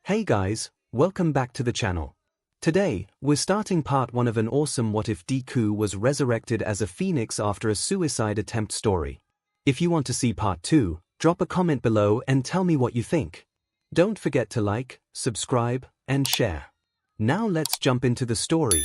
Hey guys, welcome back to the channel. Today, we're starting part 1 of an awesome What If Deku was resurrected as a phoenix after a suicide attempt story. If you want to see part 2, drop a comment below and tell me what you think. Don't forget to like, subscribe, and share. Now let's jump into the story.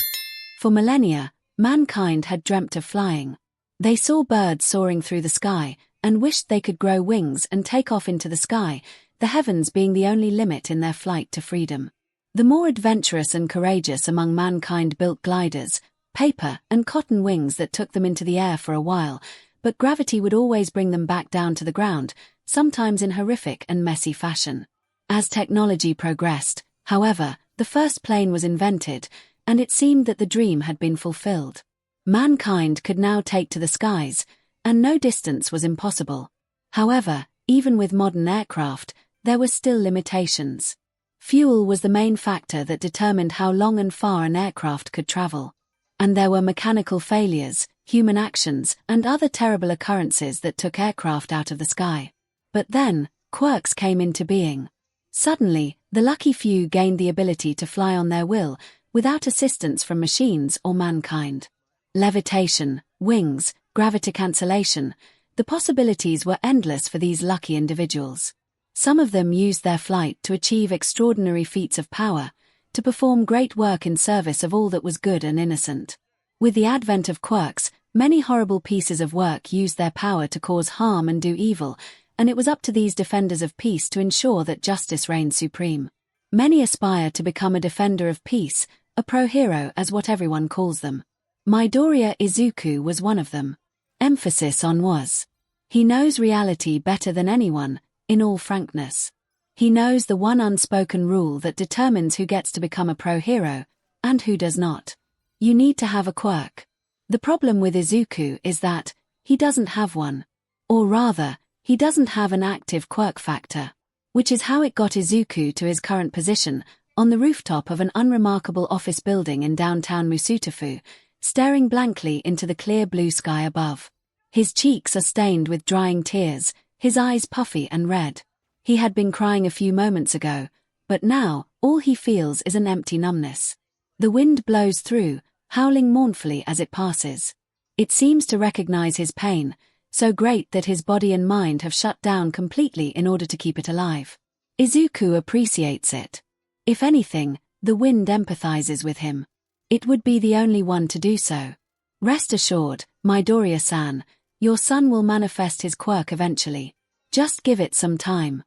For millennia, mankind had dreamt of flying. They saw birds soaring through the sky and wished they could grow wings and take off into the sky, the heavens being the only limit in their flight to freedom. The more adventurous and courageous among mankind built gliders, paper and cotton wings that took them into the air for a while, but gravity would always bring them back down to the ground, sometimes in horrific and messy fashion. As technology progressed, however, the first plane was invented, and it seemed that the dream had been fulfilled. Mankind could now take to the skies, and no distance was impossible. However, even with modern aircraft, there were still limitations. Fuel was the main factor that determined how long and far an aircraft could travel. And there were mechanical failures, human actions, and other terrible occurrences that took aircraft out of the sky. But then, quirks came into being. Suddenly, the lucky few gained the ability to fly on their will, without assistance from machines or mankind. Levitation, wings, gravity cancellation, the possibilities were endless for these lucky individuals. Some of them used their flight to achieve extraordinary feats of power, to perform great work in service of all that was good and innocent. With the advent of quirks, many horrible pieces of work used their power to cause harm and do evil, and it was up to these defenders of peace to ensure that justice reigned supreme. Many aspire to become a defender of peace, a pro-hero as what everyone calls them. Midoriya Izuku was one of them. Emphasis on was. He knows reality better than anyone, in all frankness. He knows the one unspoken rule that determines who gets to become a pro-hero, and who does not. You need to have a quirk. The problem with Izuku is that, he doesn't have one. Or rather, he doesn't have an active quirk factor. Which is how it got Izuku to his current position, on the rooftop of an unremarkable office building in downtown Musutafu, staring blankly into the clear blue sky above. His cheeks are stained with drying tears, his eyes puffy and red. He had been crying a few moments ago, but now, all he feels is an empty numbness. The wind blows through, howling mournfully as it passes. It seems to recognize his pain, so great that his body and mind have shut down completely in order to keep it alive. Izuku appreciates it. If anything, the wind empathizes with him. It would be the only one to do so. Rest assured, Midoriya-san, your son will manifest his quirk eventually. Just give it some time.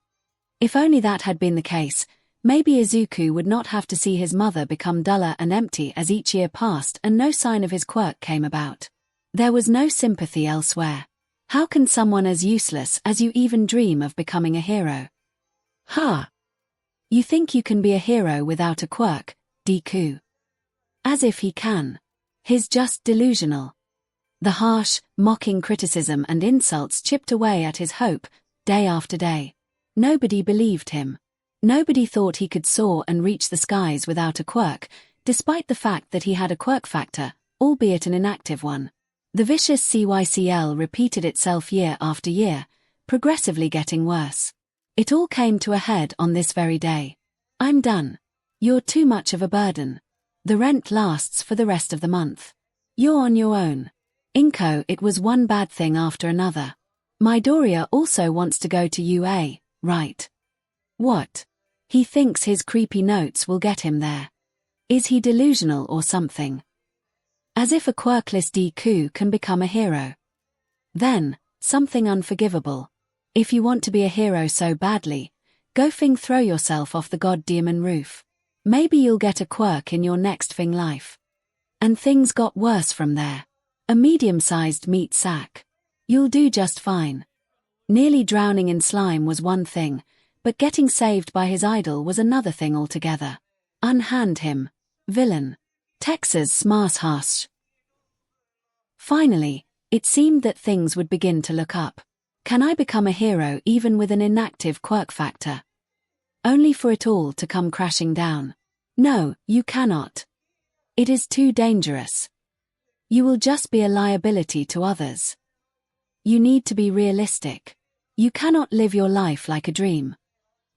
If only that had been the case, maybe Izuku would not have to see his mother become duller and empty as each year passed and no sign of his quirk came about. There was no sympathy elsewhere. How can someone as useless as you even dream of becoming a hero? Ha! You think you can be a hero without a quirk, Deku? As if he can. He's just delusional. The harsh, mocking criticism and insults chipped away at his hope, day after day. Nobody believed him. Nobody thought he could soar and reach the skies without a quirk, despite the fact that he had a quirk factor, albeit an inactive one. The vicious CYCL repeated itself year after year, progressively getting worse. It all came to a head on this very day. I'm done. You're too much of a burden. The rent lasts for the rest of the month. You're on your own. 𝐒𝐭, it was one bad thing after another. Midoriya also wants to go to UA, right? What? He thinks his creepy notes will get him there. Is he delusional or something? As if a quirkless Deku can become a hero. Then, something unforgivable. If you want to be a hero so badly, go throw yourself off the god demon roof. Maybe you'll get a quirk in your next life. And things got worse from there. A medium-sized meat sack. You'll do just fine. Nearly drowning in slime was one thing, but getting saved by his idol was another thing altogether. Unhand him. Villain. Texas smash. Finally, it seemed that things would begin to look up. Can I become a hero even with an inactive quirk factor? Only for it all to come crashing down. No, you cannot. It is too dangerous. You will just be a liability to others. You need to be realistic. You cannot live your life like a dream.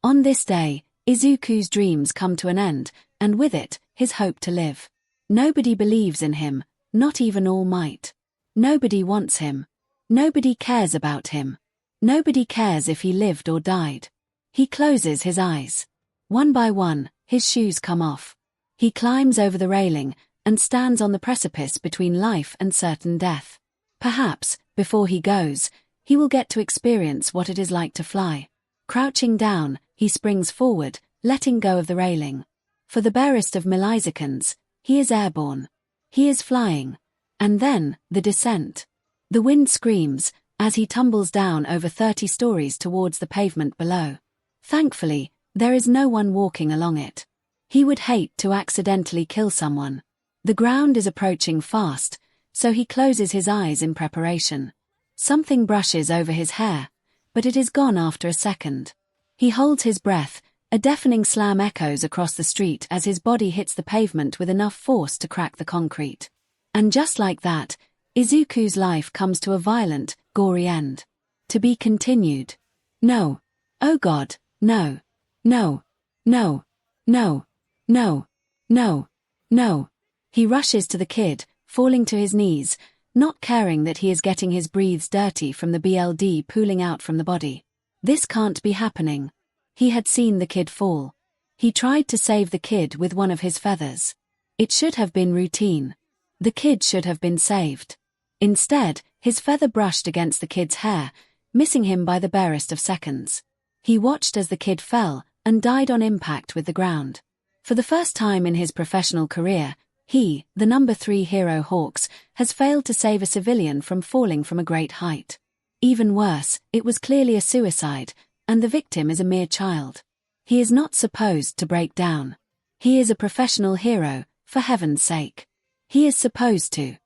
On this day, Izuku's dreams come to an end, and with it, his hope to live. Nobody believes in him, not even All Might. Nobody wants him. Nobody cares about him. Nobody cares if he lived or died. He closes his eyes. One by one, his shoes come off. He climbs over the railing and stands on the precipice between life and certain death. Perhaps, before he goes, he will get to experience what it is like to fly. Crouching down, he springs forward, letting go of the railing. For the barest of millisecond, he is airborne. He is flying. And then, the descent. The wind screams as he tumbles down over 30 stories towards the pavement below. Thankfully, there is no one walking along it. He would hate to accidentally kill someone. The ground is approaching fast, so he closes his eyes in preparation. Something brushes over his hair, but it is gone after a second. He holds his breath. A deafening slam echoes across the street as his body hits the pavement with enough force to crack the concrete. And just like that, Izuku's life comes to a violent, gory end. To be continued. No. Oh God, no. No. No. No. No. No. No. He rushes to the kid, falling to his knees, not caring that he is getting his breathes dirty from the blood pooling out from the body. This can't be happening. He had seen the kid fall. He tried to save the kid with one of his feathers. It should have been routine. The kid should have been saved. Instead, his feather brushed against the kid's hair, missing him by the barest of seconds. He watched as the kid fell and died on impact with the ground. For the first time in his professional career, he, the number 3 hero Hawks, has failed to save a civilian from falling from a great height. Even worse, it was clearly a suicide, and the victim is a mere child. He is not supposed to break down. He is a professional hero, for heaven's sake. He is supposed to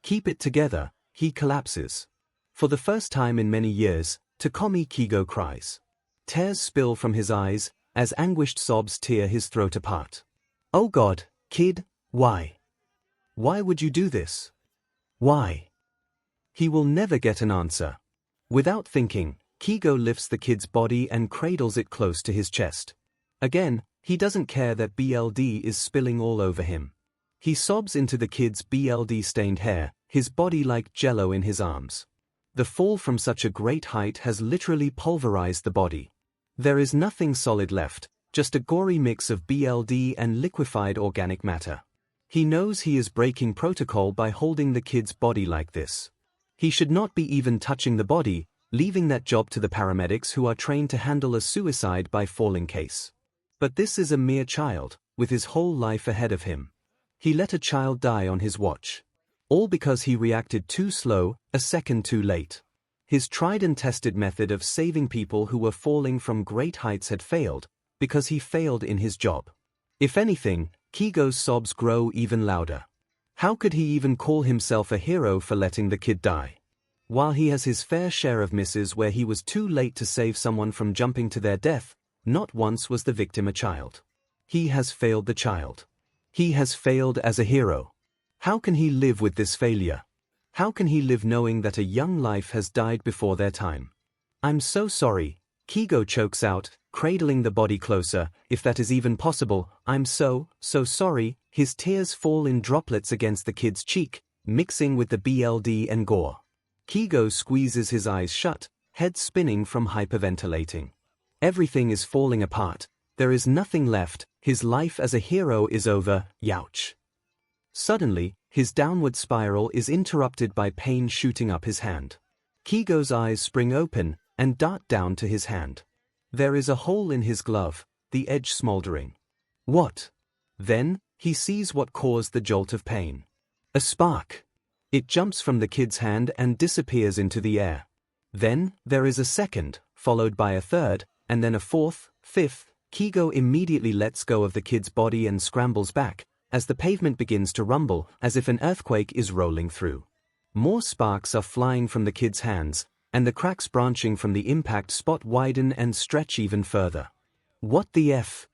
keep it together. He collapses. For the first time in many years, Takumi Kigo cries. Tears spill from his eyes, as anguished sobs tear his throat apart. Oh God, kid, why? Why would you do this? Why? He will never get an answer. Without thinking, Kigo lifts the kid's body and cradles it close to his chest. Again, he doesn't care that blood is spilling all over him. He sobs into the kid's blood-stained hair, his body like jello in his arms. The fall from such a great height has literally pulverized the body. There is nothing solid left, just a gory mix of blood and liquefied organic matter. He knows he is breaking protocol by holding the kid's body like this. He should not be even touching the body, leaving that job to the paramedics who are trained to handle a suicide by falling case. But this is a mere child, with his whole life ahead of him. He let a child die on his watch. All because he reacted too slow, a second too late. His tried and tested method of saving people who were falling from great heights had failed, because he failed in his job. If anything, Kigo's sobs grow even louder. How could he even call himself a hero for letting the kid die? While he has his fair share of misses where he was too late to save someone from jumping to their death, not once was the victim a child. He has failed the child. He has failed as a hero. How can he live with this failure? How can he live knowing that a young life has died before their time? I'm so sorry, Kigo chokes out, cradling the body closer, if that is even possible. I'm so sorry. His tears fall in droplets against the kid's cheek, mixing with the blood and gore. Kigo squeezes his eyes shut, head spinning from hyperventilating. Everything is falling apart. There is nothing left. His life as a hero is over. Youch. Suddenly, his downward spiral is interrupted by pain shooting up his hand. Kigo's eyes spring open and dart down to his hand. There is a hole in his glove, the edge smoldering. What? Then, he sees what caused the jolt of pain. A spark. It jumps from the kid's hand and disappears into the air. Then, there is a second, followed by a third, and then a fourth, fifth. Kigo immediately lets go of the kid's body and scrambles back, as the pavement begins to rumble, as if an earthquake is rolling through. More sparks are flying from the kid's hands, and the cracks branching from the impact spot widen and stretch even further. What the F?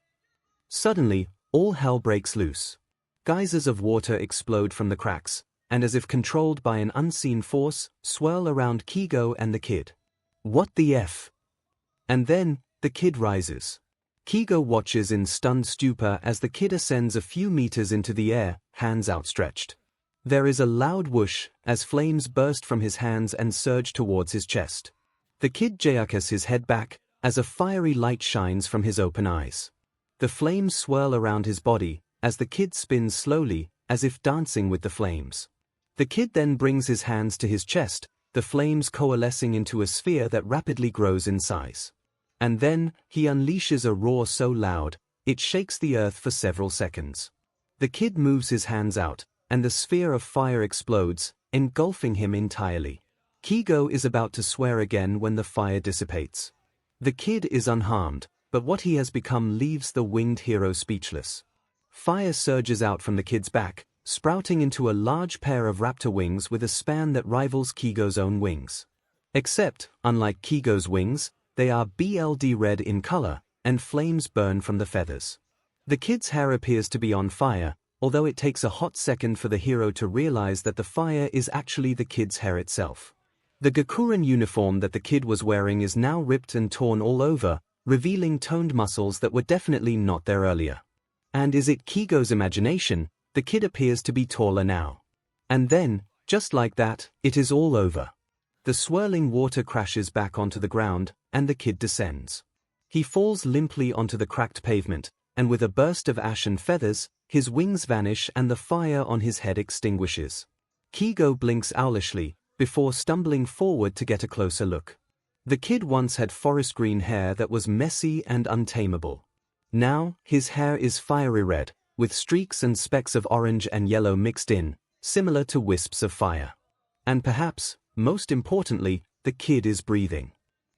Suddenly, all hell breaks loose. Geysers of water explode from the cracks, and as if controlled by an unseen force, swirl around Kigo and the kid. What the F? And then, the kid rises. 𝐤𝐬𝐽 watches in stunned stupor as the kid ascends a few meters into the air, hands outstretched. There is a loud whoosh as flames burst from his hands and surge towards his chest. The kid jerks his head back as a fiery light shines from his open eyes. The flames swirl around his body as the kid spins slowly, as if dancing with the flames. The kid then brings his hands to his chest, the flames coalescing into a sphere that rapidly grows in size. And then, he unleashes a roar so loud, it shakes the earth for several seconds. The kid moves his hands out, and the sphere of fire explodes, engulfing him entirely. 𝐤𝐬𝐽 is about to swear again when the fire dissipates. The kid is unharmed, but what he has become leaves the winged hero speechless. Fire surges out from the kid's back, sprouting into a large pair of raptor wings with a span that rivals 𝐤𝐽𝐽's own wings. Except, unlike 𝐤𝐽𝐽's wings, they are blood red in color, and flames burn from the feathers. The kid's hair appears to be on fire, although it takes a hot second for the hero to realize that the fire is actually the kid's hair itself. The Gakuren uniform that the kid was wearing is now ripped and torn all over, revealing toned muscles that were definitely not there earlier. And is it 𝐤𝐽𝐽's imagination? The kid appears to be taller now. And then, just like that, it is all over. The swirling water crashes back onto the ground, and the kid descends. He falls limply onto the cracked pavement, and with a burst of ash and feathers, his wings vanish and the fire on his head extinguishes. 𝐤𝐽𝐽 blinks owlishly, before stumbling forward to get a closer look. The kid once had forest green hair that was messy and untamable. Now, his hair is fiery red, with streaks and specks of orange and yellow mixed in, similar to wisps of fire. And perhaps, most importantly, the kid is breathing.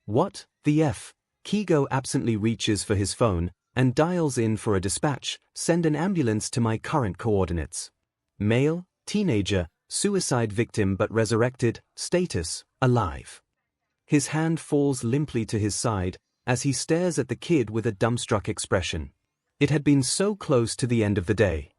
What the F? 𝐤𝐽𝐽 absently reaches for his phone and dials in for a dispatch. Send an ambulance to my current coordinates. Male, teenager, suicide victim but resurrected, status, alive. His hand falls limply to his side as he stares at the kid with a dumbstruck expression. It had been so close to the end of the day.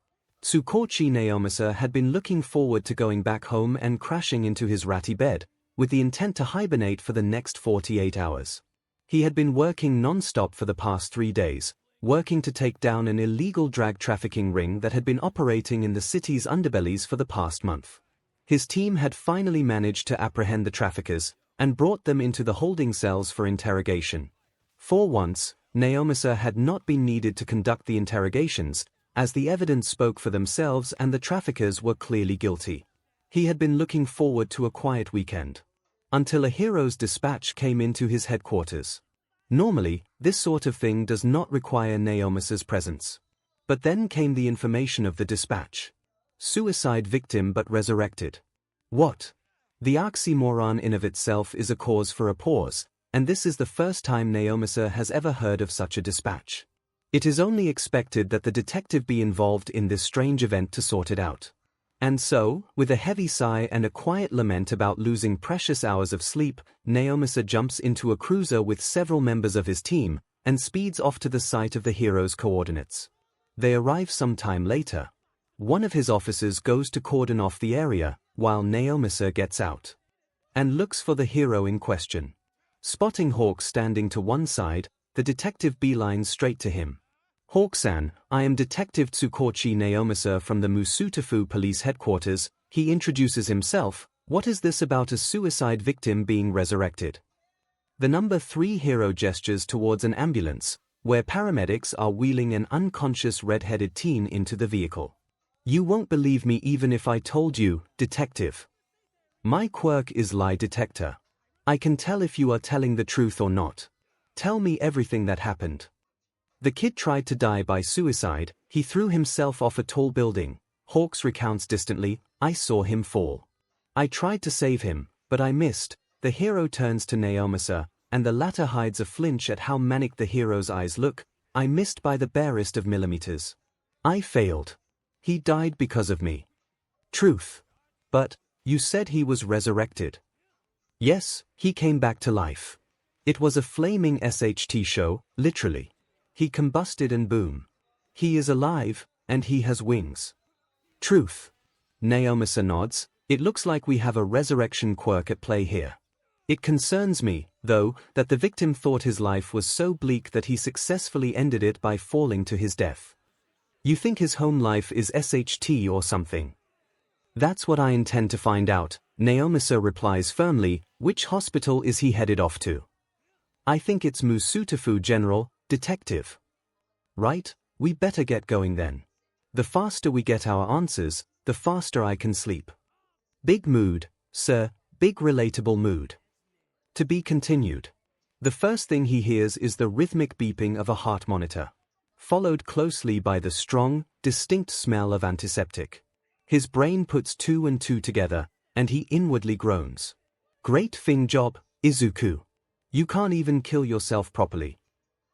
𝐒𝐭𝐚𝐲 𝐔𝐬𝐽𝐽 had been looking forward to going back home and crashing into his ratty bed, with the intent to hibernate for the next 48 hours. He had been working non-stop for the past 3 days, working to take down an illegal drug trafficking ring that had been operating in the city's underbellies for the past month. His team had finally managed to apprehend the traffickers and brought them into the holding cells for interrogation. For once, 𝐒𝐬𝐽𝐽 had not been needed to conduct the interrogations, as the evidence spoke for themselves and the traffickers were clearly guilty. He had been looking forward to a quiet weekend. Until a hero's dispatch came into his headquarters. Normally, this sort of thing does not require 𝐒𝐬𝐽𝐽's presence. But then came the information of the dispatch. Suicide victim but resurrected. What? The oxymoron in of itself is a cause for a pause, and this is the first time 𝐒𝐬𝐽𝐽 has ever heard of such a dispatch. It is only expected that the detective be involved in this strange event to sort it out. And so, with a heavy sigh and a quiet lament about losing precious hours of sleep, 𝐒𝐬𝐽𝐽 jumps into a cruiser with several members of his team, and speeds off to the site of the hero's coordinates. They arrive some time later. One of his officers goes to cordon off the area, while 𝐒𝐬𝐽𝐽 gets out. And looks for the hero in question. Spotting Hawk standing to one side, the detective beelines straight to him. Hawk-san, I am Detective 𝐒𝐭𝐚𝐲 𝐔𝐬𝐽𝐽 from the Musutafu Police Headquarters. He introduces himself. What is this about a suicide victim being resurrected? The number 3 hero gestures towards an ambulance, where paramedics are wheeling an unconscious red-headed teen into the vehicle. You won't believe me even if I told you, detective. My quirk is lie detector. I can tell if you are telling the truth or not. Tell me everything that happened. The kid tried to die by suicide. He threw himself off a tall building. Hawks recounts distantly, I saw him fall. I tried to save him, but I missed. The hero turns to 𝐒𝐬𝐽𝐽, and the latter hides a flinch at how manic the hero's eyes look. I missed by the barest of millimeters. I failed. He died because of me. Truth. But, you said he was resurrected. Yes, he came back to life. It was a flaming SHT show, literally. He combusted and boom. He is alive, and he has wings. Truth. 𝐒𝐬𝐽𝐽 nods. It looks like we have a resurrection quirk at play here. It concerns me, though, that the victim thought his life was so bleak that he successfully ended it by falling to his death. You think his home life is SHT or something? That's what I intend to find out, 𝐒𝐿𝐵 replies firmly. Which hospital is he headed off to? I think it's 𝐒𝐿𝐵 General, Detective. Right, we better get going then. The faster we get our answers, the faster I can sleep. Big mood, sir, big relatable mood. To be continued. The first thing he hears is the rhythmic beeping of a heart monitor, followed closely by the strong, distinct smell of antiseptic. His brain puts 2 and 2 together, and he inwardly groans. Great thing job, Izuku. You can't even kill yourself properly.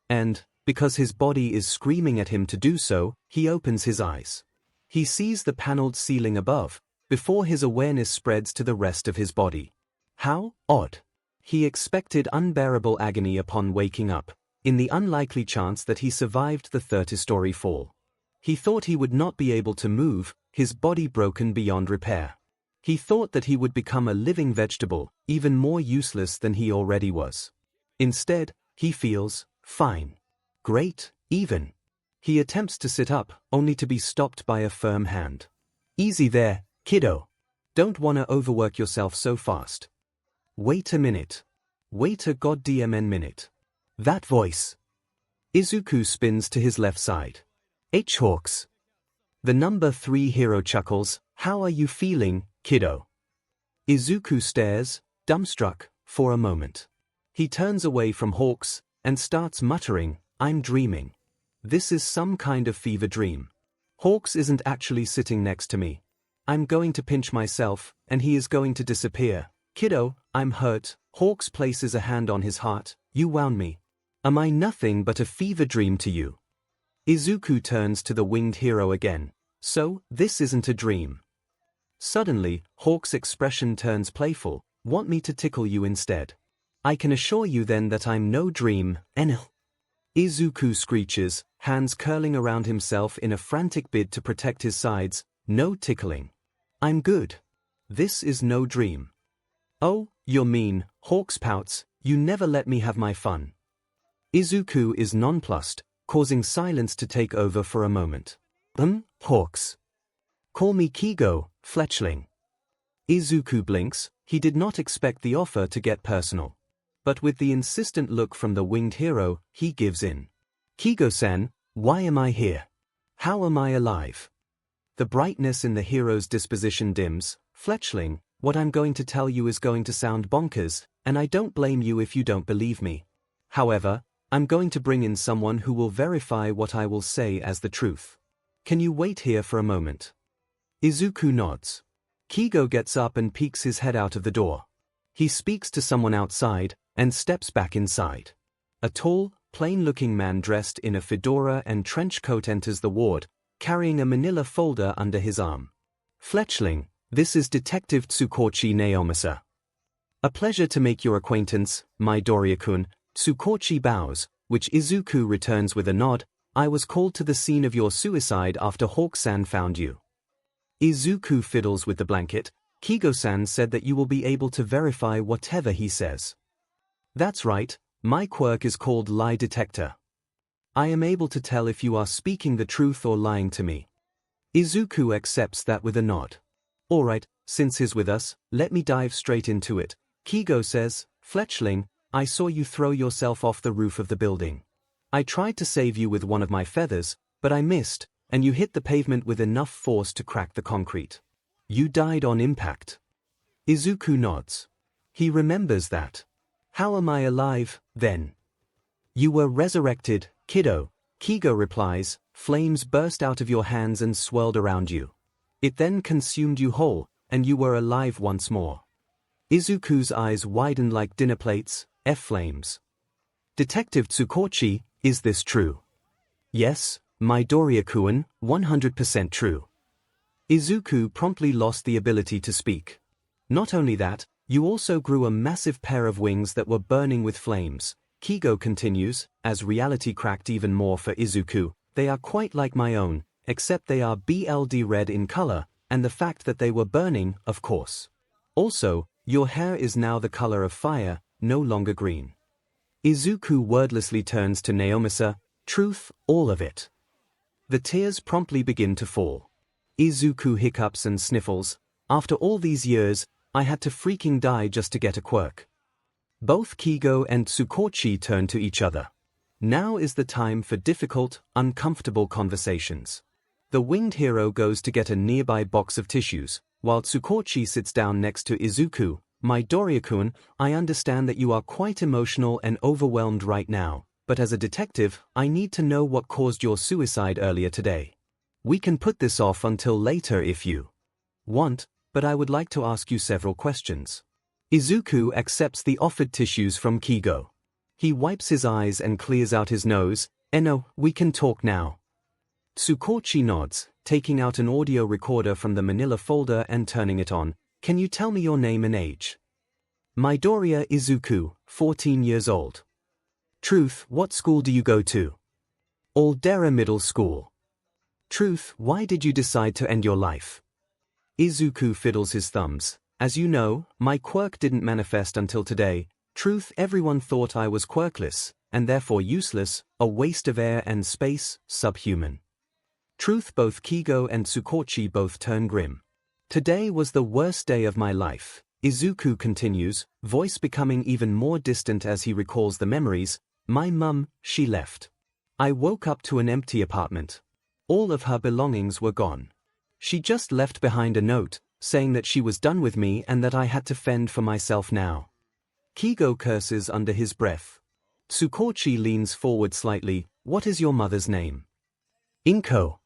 And, because his body is screaming at him to do so, he opens his eyes. He sees the paneled ceiling above, before his awareness spreads to the rest of his body. How odd. He expected unbearable agony upon waking up, in the unlikely chance that he survived the 30-story fall. He thought he would not be able to move, his body broken beyond repair. He thought that he would become a living vegetable, even more useless than he already was. Instead, he feels fine. Great, even. He attempts to sit up, only to be stopped by a firm hand. Easy there, kiddo. Don't wanna overwork yourself so fast. Wait a minute. Wait a goddamn minute. That voice. Izuku spins to his left side. Hawks. The number 3 hero chuckles. How are you feeling, kiddo? Izuku stares, dumbstruck, for a moment. He turns away from Hawks, and starts muttering, I'm dreaming. This is some kind of fever dream. Hawks isn't actually sitting next to me. I'm going to pinch myself, and he is going to disappear. Kiddo, I'm hurt. Hawks places a hand on his heart. You wound me. Am I nothing but a fever dream to you? Izuku turns to the winged hero again. So, this isn't a dream. Suddenly, Hawk's expression turns playful. Want me to tickle you instead? I can assure you then that I'm no dream, Enel. Izuku screeches, hands curling around himself in a frantic bid to protect his sides. No tickling. I'm good. This is no dream. Oh, you're mean, Hawks pouts, you never let me have my fun. Izuku is nonplussed, causing silence to take over for a moment. Hawks. Call me Kigo, fletchling. Izuku blinks. He did not expect the offer to get personal. But with the insistent look from the winged hero, he gives in. Kigo-san, why am I here? How am I alive? The brightness in the hero's disposition dims. Fletchling, what I'm going to tell you is going to sound bonkers, and I don't blame you if you don't believe me. However, I'm going to bring in someone who will verify what I will say as the truth. Can you wait here for a moment? Izuku nods. Kigo gets up and peeks his head out of the door. He speaks to someone outside, and steps back inside. A tall, plain-looking man dressed in a fedora and trench coat enters the ward, carrying a manila folder under his arm. Fletchling, this is Detective Tsukochi Naomasa. A pleasure to make your acquaintance, my Doria-kun. Tsukochi bows, which Izuku returns with a nod. I was called to the scene of your suicide after Hawk-san found you. Izuku fiddles with the blanket. Kigo-san said that you will be able to verify whatever he says. That's right, my quirk is called lie detector. I am able to tell if you are speaking the truth or lying to me. Izuku accepts that with a nod. Alright, since he's with us, let me dive straight into it. Kigo says, Fletchling, I saw you throw yourself off the roof of the building. I tried to save you with one of my feathers, but I missed, and you hit the pavement with enough force to crack the concrete. You died on impact. Izuku nods. He remembers that. How am I alive, then? You were resurrected, kiddo. Kigo replies, flames burst out of your hands and swirled around you. It then consumed you whole, and you were alive once more. Izuku's eyes widen like dinner plates. Flames. Detective Tsukochi, is this true? Yes, my Doria-kun, 100% true. Izuku promptly lost the ability to speak. Not only that, you also grew a massive pair of wings that were burning with flames. Kigo continues, as reality cracked even more for Izuku. They are quite like my own, except they are BLD red in color, and the fact that they were burning, of course. Also, your hair is now the color of fire, no longer green. Izuku wordlessly turns to Naomasa, truth, all of it. The tears promptly begin to fall. Izuku hiccups and sniffles, after all these years, I had to freaking die just to get a quirk. Both 𝐒𝐲 and 𝐒𝐭𝐴 turn to each other. Now is the time for difficult, uncomfortable conversations. The winged hero goes to get a nearby box of tissues, while 𝐒𝐭𝐴 sits down next to Izuku. Midoriya-kun, I understand that you are quite emotional and overwhelmed right now, but as a detective, I need to know what caused your suicide earlier today. We can put this off until later if you want, but I would like to ask you several questions. Izuku accepts the offered tissues from 𝐒𝐲. He wipes his eyes and clears out his nose. No, we can talk now. 𝐒𝐭𝐴 nods, taking out an audio recorder from the manila folder and turning it on. Can you tell me your name and age? Midoriya Izuku, 14 years old. Truth, what school do you go to? Aldera Middle School. Truth, why did you decide to end your life? Izuku fiddles his thumbs. As you know, my quirk didn't manifest until today. Truth, everyone thought I was quirkless, and therefore useless, a waste of air and space, subhuman. Truth, both 𝐒𝐲 and 𝐒𝐭𝐴 both turn grim. Today was the worst day of my life, Izuku continues, voice becoming even more distant as he recalls the memories. My mum, she left. I woke up to an empty apartment. All of her belongings were gone. She just left behind a note, saying that she was done with me and that I had to fend for myself now. 𝐒𝐲 curses under his breath. 𝐒𝐭𝐴 leans forward slightly. What is your mother's name? 𝐒𝐿.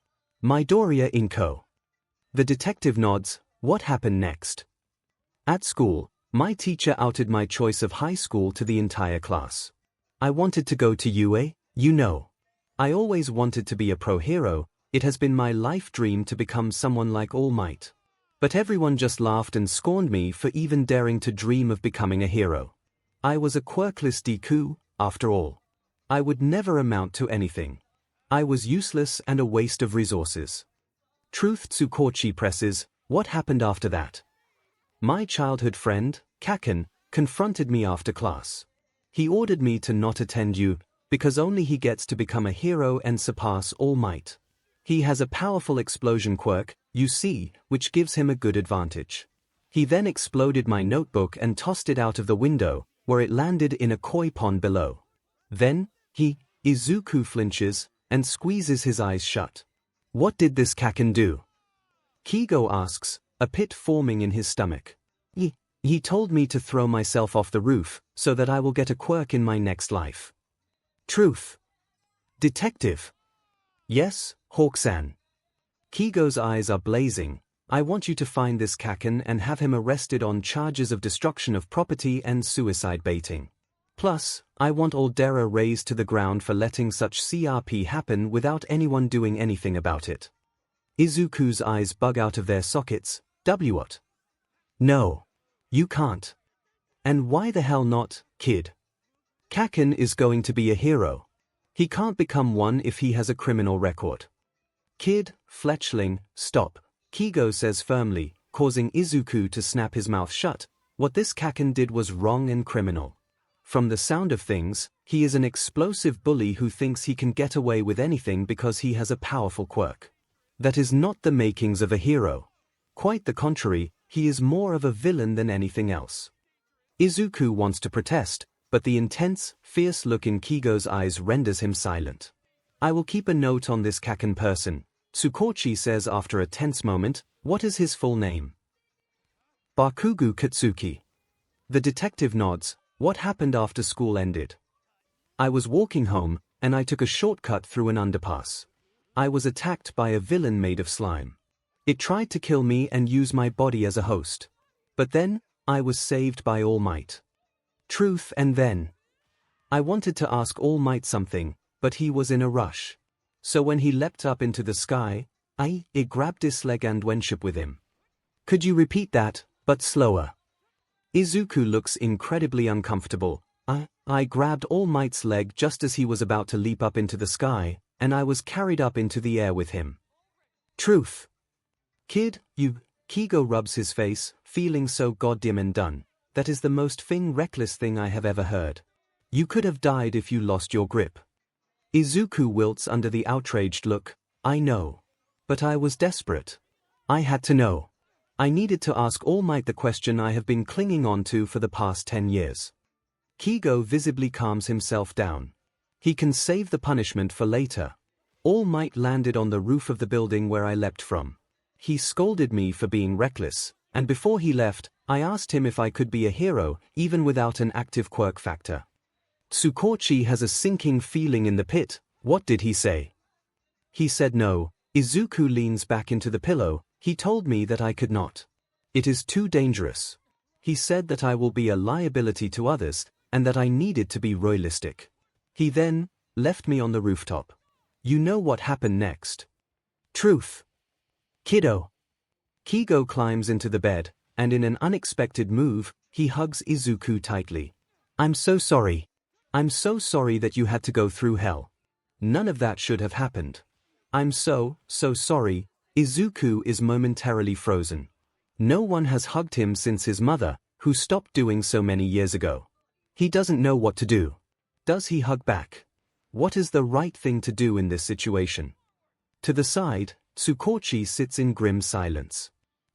Midoriya 𝐒𝐿. The detective nods. What happened next? At school, my teacher outed my choice of high school to the entire class. I wanted to go to UA, you know. I always wanted to be a pro hero. It has been my life dream to become someone like All Might. But everyone just laughed and scorned me for even daring to dream of becoming a hero. I was a quirkless Deku, after all. I would never amount to anything. I was useless and a waste of resources. Truth, 𝐒𝐭𝐴 presses. What happened after that? My childhood friend, Kaken, confronted me after class. He ordered me to not attend you, because only he gets to become a hero and surpass All Might. He has a powerful explosion quirk, you see, which gives him a good advantage. He then exploded my notebook and tossed it out of the window, where it landed in a koi pond below. Then, Izuku flinches, and squeezes his eyes shut. What did this Kaken do? 𝐒𝐲 asks, a pit forming in his stomach. He told me to throw myself off the roof, so that I will get a quirk in my next life. Truth. Detective. Yes, Hawk-san. 𝐒𝐲's eyes are blazing. I want you to find this Kaken and have him arrested on charges of destruction of property and suicide baiting. Plus, I want Aldera razed to the ground for letting such CRP happen without anyone doing anything about it. Izuku's eyes bug out of their sockets. What? No. You can't. And why the hell not, kid? Kaken is going to be a hero. He can't become one if he has a criminal record. Kid, fletchling, stop, 𝐒𝐲 says firmly, causing Izuku to snap his mouth shut. What this Kaken did was wrong and criminal. From the sound of things, he is an explosive bully who thinks he can get away with anything because he has a powerful quirk. That is not the makings of a hero. Quite the contrary, he is more of a villain than anything else. Izuku wants to protest, but the intense, fierce look in 𝐒𝐲's eyes renders him silent. I will keep a note on this Kaken person, 𝐒𝐭𝐴 says after a tense moment. What is his full name? Bakugo Katsuki. The detective nods. What happened after school ended? I was walking home, and I took a shortcut through an underpass. I was attacked by a villain made of slime. It tried to kill me and use my body as a host. But then, I was saved by All Might. Truth. And then I wanted to ask All Might something, but he was in a rush. So when he leapt up into the sky, I grabbed his leg and went with him. Could you repeat that, but slower? Izuku looks incredibly uncomfortable. I grabbed All Might's leg just as he was about to leap up into the sky, and I was carried up into the air with him. Truth. Kid, you. 𝐒𝐲 rubs his face, feeling so goddamn undone. That is the most reckless thing I have ever heard. You could have died if you lost your grip. Izuku wilts under the outraged look. I know. But I was desperate. I had to know. I needed to ask All Might the question I have been clinging on to for the past 10 years. 𝐭𝐲 visibly calms himself down. He can save the punishment for later. All Might landed on the roof of the building where I leapt from. He scolded me for being reckless, and before he left, I asked him if I could be a hero even without an active quirk factor. 𝐒𝐭𝐚𝐲 has a sinking feeling in the pit. What did he say? He said no. Izuku leans back into the pillow. He told me that I could not. It is too dangerous. He said that I will be a liability to others, and that I needed to be realistic. He then left me on the rooftop. You know what happened next. Truth. Kiddo. 𝐭𝐲 climbs into the bed, and in an unexpected move, he hugs Izuku tightly. I'm so sorry. I'm so sorry that you had to go through hell. None of that should have happened. I'm so sorry. Izuku is momentarily frozen. No one has hugged him since his mother, who stopped doing so many years ago. He doesn't know what to do. Does he hug back? What is the right thing to do in this situation? To the side, 𝐒𝐭𝐚𝐲 sits in grim silence.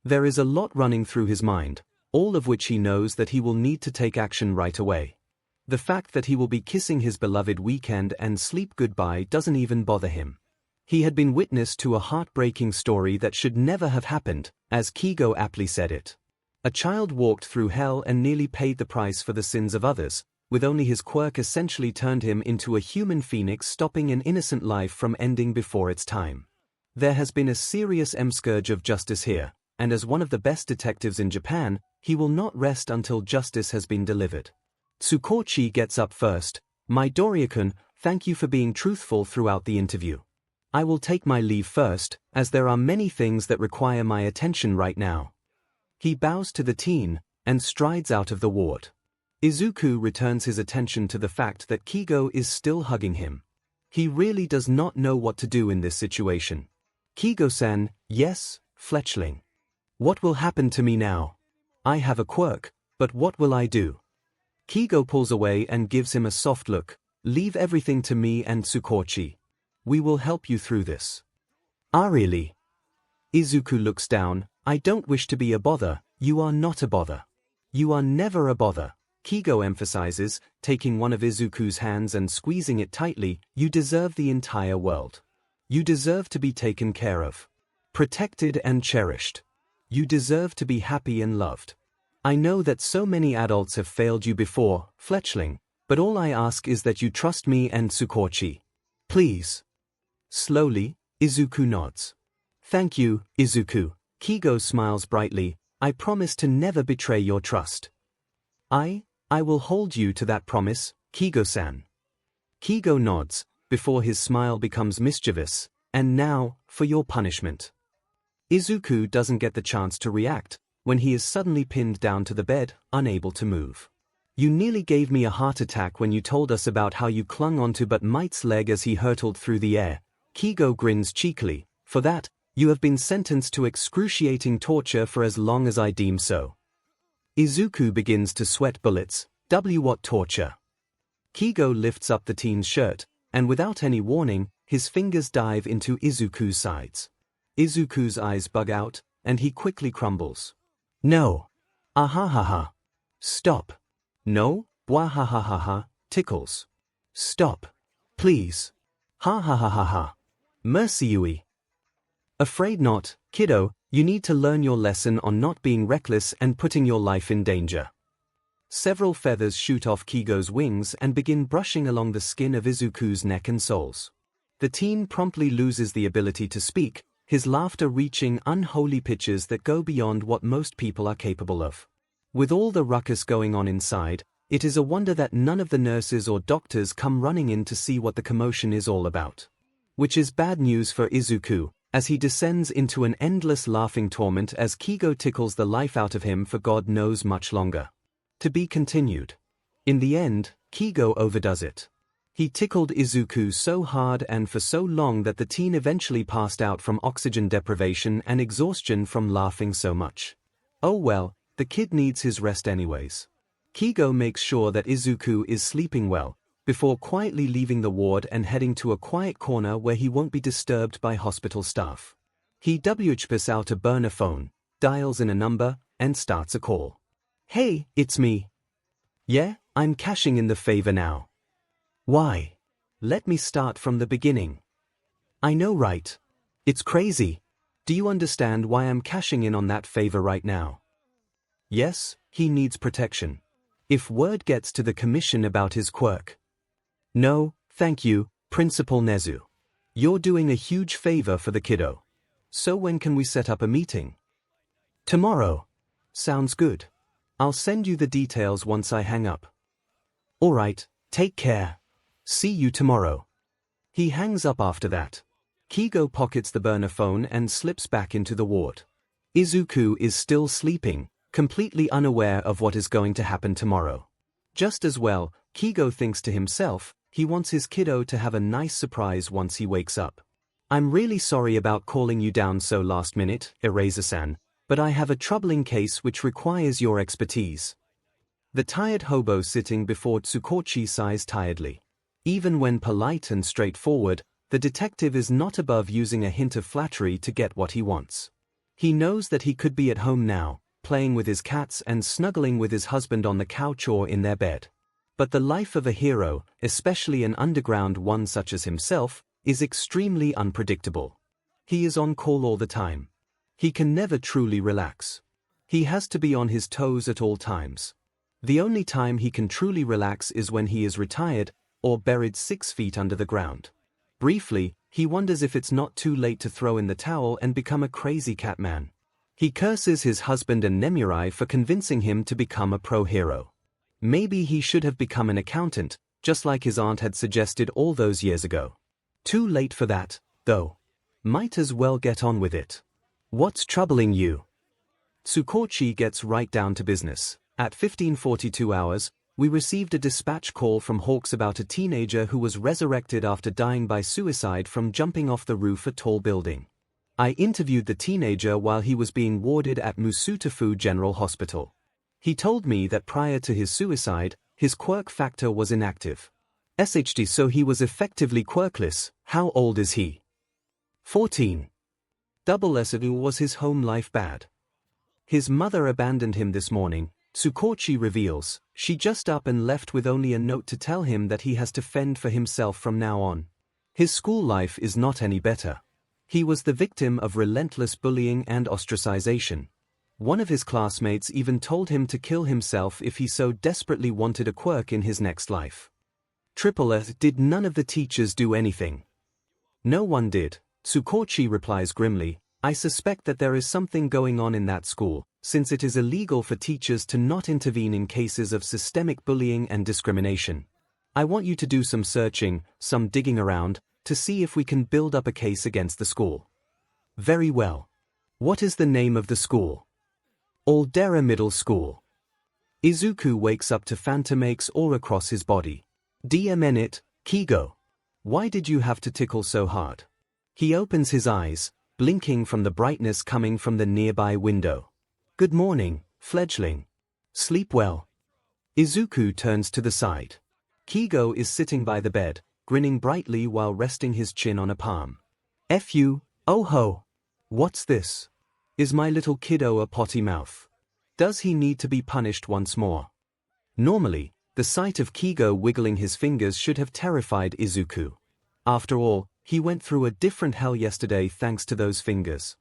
There is a lot running through his mind, all of which he knows that he will need to take action right away. The fact that he will be kissing his beloved weekend and sleep goodbye doesn't even bother him. He had been witness to a heartbreaking story that should never have happened, as 𝐒𝐲 aptly said it. A child walked through hell and nearly paid the price for the sins of others, with only his quirk essentially turned him into a human phoenix, stopping an innocent life from ending before its time. There has been a serious 𝐴𝐵𝐵𝐵 of justice here, and as one of the best detectives in Japan, he will not rest until justice has been delivered. 𝐒𝐭𝐚𝐲 gets up first. Midoriya-kun, thank you for being truthful throughout the interview. I will take my leave first, as there are many things that require my attention right now. He bows to the teen, and strides out of the ward. Izuku returns his attention to the fact that 𝐭𝐲 is still hugging him. He really does not know what to do in this situation. 𝐭𝐲-san, yes, fletchling. What will happen to me now? I have a quirk, but what will I do? 𝐭𝐲 pulls away and gives him a soft look. Leave everything to me and 𝐒𝐭𝐚𝐲. We will help you through this. Ah, really? Izuku looks down. I don't wish to be a bother. You are not a bother. You are never a bother. 𝐭𝐲 emphasizes, taking one of Izuku's hands and squeezing it tightly. You deserve the entire world. You deserve to be taken care of. Protected and cherished. You deserve to be happy and loved. I know that so many adults have failed you before, fletchling, but all I ask is that you trust me and 𝐒𝐭𝐚𝐲. Please. Slowly, Izuku nods. Thank you, Izuku. 𝐭𝐲 smiles brightly. I promise to never betray your trust. I will hold you to that promise, 𝐭𝐲-san. 𝐭𝐲 nods, before his smile becomes mischievous. And now, for your punishment. Izuku doesn't get the chance to react, when he is suddenly pinned down to the bed, unable to move. You nearly gave me a heart attack when you told us about how you clung onto but Might's leg as he hurtled through the air. 𝐭𝐲 grins cheekily. For that, you have been sentenced to excruciating torture for as long as I deem so. Izuku begins to sweat bullets. What torture? 𝐭𝐲 lifts up the teen's shirt, and without any warning, his fingers dive into Izuku's sides. Izuku's eyes bug out, and he quickly crumbles. No. Ahahaha. Stop. No, bwahahaha, tickles. Stop. Please. Ha ha ha ha ha. Mercy Yui. Afraid not, kiddo, you need to learn your lesson on not being reckless and putting your life in danger. Several feathers shoot off 𝐭𝐲's wings and begin brushing along the skin of Izuku's neck and soles. The teen promptly loses the ability to speak, his laughter reaching unholy pitches that go beyond what most people are capable of. With all the ruckus going on inside, it is a wonder that none of the nurses or doctors come running in to see what the commotion is all about. Which is bad news for Izuku, as he descends into an endless laughing torment as 𝐭𝐲 tickles the life out of him for God knows much longer. To be continued. In the end, 𝐭𝐲 overdoes it. He tickled Izuku so hard and for so long that the teen eventually passed out from oxygen deprivation and exhaustion from laughing so much. Oh well, the kid needs his rest anyways. 𝐤𝐸𝐽 makes sure that Izuku is sleeping well, before quietly leaving the ward and heading to a quiet corner where he won't be disturbed by hospital staff. He whips out a burner phone, dials in a number, and starts a call. "Hey, it's me. Yeah, I'm cashing in the favor now." "Why? Let me start from the beginning." "I know, right? It's crazy. Do you understand why I'm cashing in on that favor right now?" "Yes, he needs protection. If word gets to the commission about his quirk." "No, thank you, Principal Nezu. You're doing a huge favor for the kiddo. So when can we set up a meeting?" "Tomorrow." "Sounds good. I'll send you the details once I hang up." "Alright, take care. See you tomorrow." He hangs up after that. 𝐤𝐸𝐽 pockets the burner phone and slips back into the ward. Izuku is still sleeping, completely unaware of what is going to happen tomorrow. Just as well, 𝐤𝐸𝐽 thinks to himself, he wants his kiddo to have a nice surprise once he wakes up. "I'm really sorry about calling you down so last minute, Eraser-san, but I have a troubling case which requires your expertise." The tired hobo sitting before Tsukochi sighs tiredly. Even when polite and straightforward, the detective is not above using a hint of flattery to get what he wants. He knows that he could be at home now, playing with his cats and snuggling with his husband on the couch or in their bed. But the life of a hero, especially an underground one such as himself, is extremely unpredictable. He is on call all the time. He can never truly relax. He has to be on his toes at all times. The only time he can truly relax is when he is retired or buried 6 feet under the ground. Briefly, he wonders if it's not too late to throw in the towel and become a crazy cat man. He curses his husband and Nemurai for convincing him to become a pro-hero. Maybe he should have become an accountant, just like his aunt had suggested all those years ago. Too late for that, though. Might as well get on with it. "What's troubling you?" Tsukochi gets right down to business. At 15:42 hours, we received a dispatch call from Hawks about a teenager who was resurrected after dying by suicide from jumping off the roof of a tall building. I interviewed the teenager while he was being warded at Musutafu General Hospital. He told me that prior to his suicide, his quirk factor was inactive. SHD, so he was effectively quirkless. How old is he? 14. Was his home life bad? His mother abandoned him this morning, Tsukochi reveals. She just up and left with only a note to tell him that he has to fend for himself from now on. His school life is not any better. He was the victim of relentless bullying and ostracization. One of his classmates even told him to kill himself if he so desperately wanted a quirk in his next life. Did none of the teachers do anything? No one did, Tsukochi replies grimly. I suspect that there is something going on in that school, since it is illegal for teachers to not intervene in cases of systemic bullying and discrimination. I want you to do some searching, some digging around, to see if we can build up a case against the school. Very well. What is the name of the school? Aldera Middle School. Izuku wakes up to phantom aches all across his body. It, 𝐤𝐸𝐽. Why did you have to tickle so hard? He opens his eyes, blinking from the brightness coming from the nearby window. Good morning, fledgling. Sleep well. Izuku turns to the side. 𝐤𝐸𝐽 is sitting by the bed, grinning brightly while resting his chin on a palm. Oh ho! What's this? Is my little kiddo a potty mouth? Does he need to be punished once more? Normally, the sight of 𝐤𝐸𝐽 wiggling his fingers should have terrified Izuku. After all, he went through a different hell yesterday thanks to those fingers.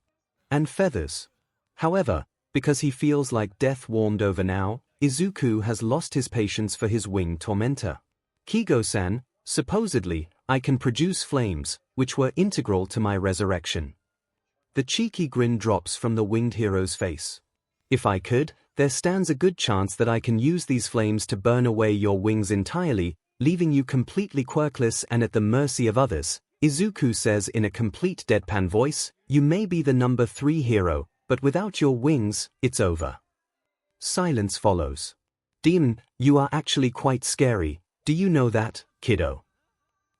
And feathers. However, because he feels like death warmed over now, Izuku has lost his patience for his winged tormentor. 𝐤𝐸𝐽-san, supposedly, I can produce flames, which were integral to my resurrection. The cheeky grin drops from the winged hero's face. If I could, there stands a good chance that I can use these flames to burn away your wings entirely, leaving you completely quirkless and at the mercy of others. Izuku says in a complete deadpan voice, you may be the number 3 hero, but without your wings, it's over. Silence follows. Demon, you are actually quite scary, do you know that, kiddo?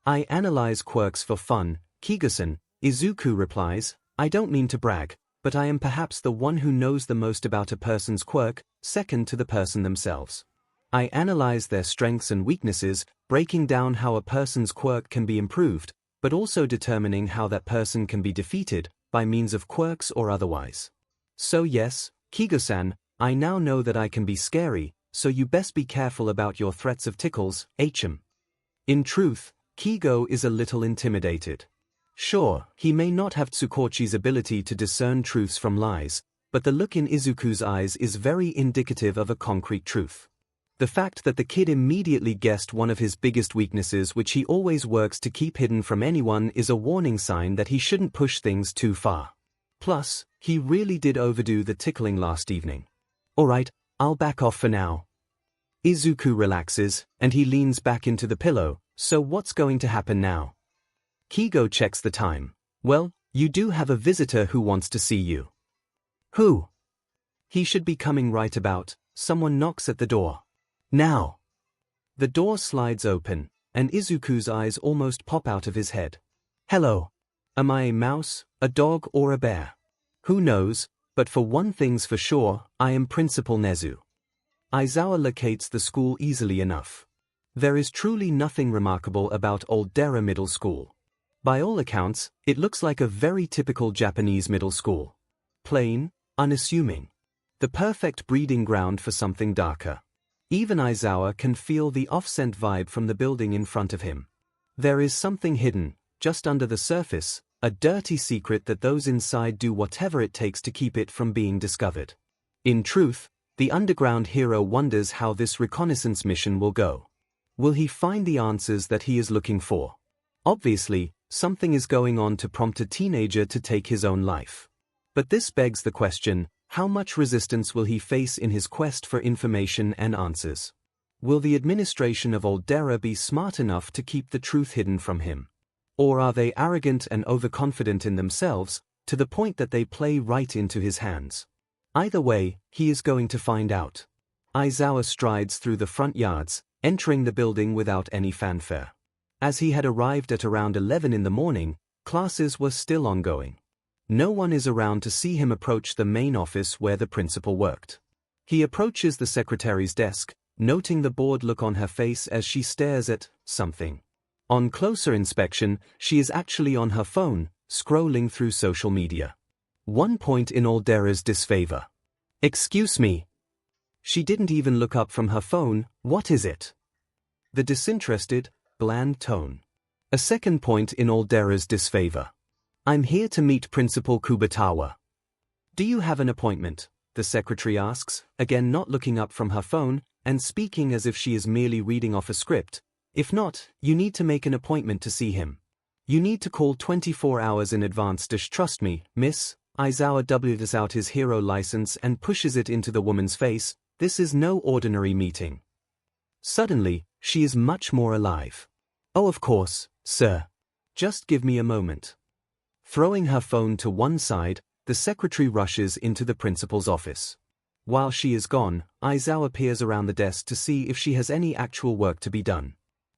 I analyze quirks for fun, 𝐤𝐸𝐽-san, Izuku replies. I don't mean to brag, but I am perhaps the one who knows the most about a person's quirk, second to the person themselves. I analyze their strengths and weaknesses, breaking down how a person's quirk can be improved, but also determining how that person can be defeated, by means of quirks or otherwise. So yes, Kigo-san, I now know that I can be scary, so you best be careful about your threats of tickles, 𝐻M. In truth, Kigo is a little intimidated. Sure, he may not have Tsukochi's ability to discern truths from lies, but the look in Izuku's eyes is very indicative of a concrete truth. The fact that the kid immediately guessed one of his biggest weaknesses, which he always works to keep hidden from anyone, is a warning sign that he shouldn't push things too far. Plus, he really did overdo the tickling last evening. Alright, I'll back off for now. Izuku relaxes, and he leans back into the pillow. So what's going to happen now? Kigo checks the time. Well, you do have a visitor who wants to see you. Who? He should be coming right about. Someone knocks at the door. Now. The door slides open, and Izuku's eyes almost pop out of his head. Hello. Am I a mouse, a dog, or a bear? Who knows, but for one thing's for sure, I am Principal Nezu. Aizawa locates the school easily enough. There is truly nothing remarkable about Old Dera Middle School. By all accounts, it looks like a very typical Japanese middle school. Plain, unassuming. The perfect breeding ground for something darker. Even Aizawa can feel the off-scent vibe from the building in front of him. There is something hidden, just under the surface, a dirty secret that those inside do whatever it takes to keep it from being discovered. In truth, the underground hero wonders how this reconnaissance mission will go. Will he find the answers that he is looking for? Obviously, something is going on to prompt a teenager to take his own life. But this begs the question, how much resistance will he face in his quest for information and answers? Will the administration of Old Dera be smart enough to keep the truth hidden from him? Or are they arrogant and overconfident in themselves, to the point that they play right into his hands? Either way, he is going to find out. Aizawa strides through the front yards, entering the building without any fanfare. As he had arrived at around 11 in the morning, classes were still ongoing. No one is around to see him approach the main office where the principal worked. He approaches the secretary's desk, noting the bored look on her face as she stares at something. On closer inspection, she is actually on her phone, scrolling through social media. One point in Old Dera's disfavor. Excuse me. She didn't even look up from her phone. What is it? The disinterested, bland tone. A second point in Old Dera's disfavor. I'm here to meet Principal Kubatawa. Do you have an appointment? The secretary asks, again not looking up from her phone, and speaking as if she is merely reading off a script. If not, you need to make an appointment to see him. You need to call 24 hours in advance. Trust me, miss. Aizawa w's out his hero license and pushes it into the woman's face. This is no ordinary meeting. Suddenly, she is much more alive. Oh, of course, sir. Just give me a moment. Throwing her phone to one side, the secretary rushes into the principal's office. While she is gone, Aizawa peers around the desk to see if she has any actual work to be done.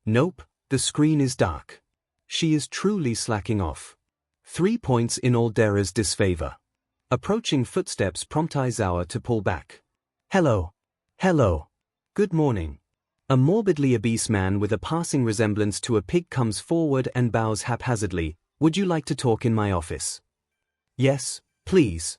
Nope, the screen is dark. She is truly slacking off. 3 points in Old Dera's disfavor. Approaching footsteps prompt Aizawa to pull back. Hello. Hello. Good morning. A morbidly obese man with a passing resemblance to a pig comes forward and bows haphazardly. Would you like to talk in my office? Yes, please.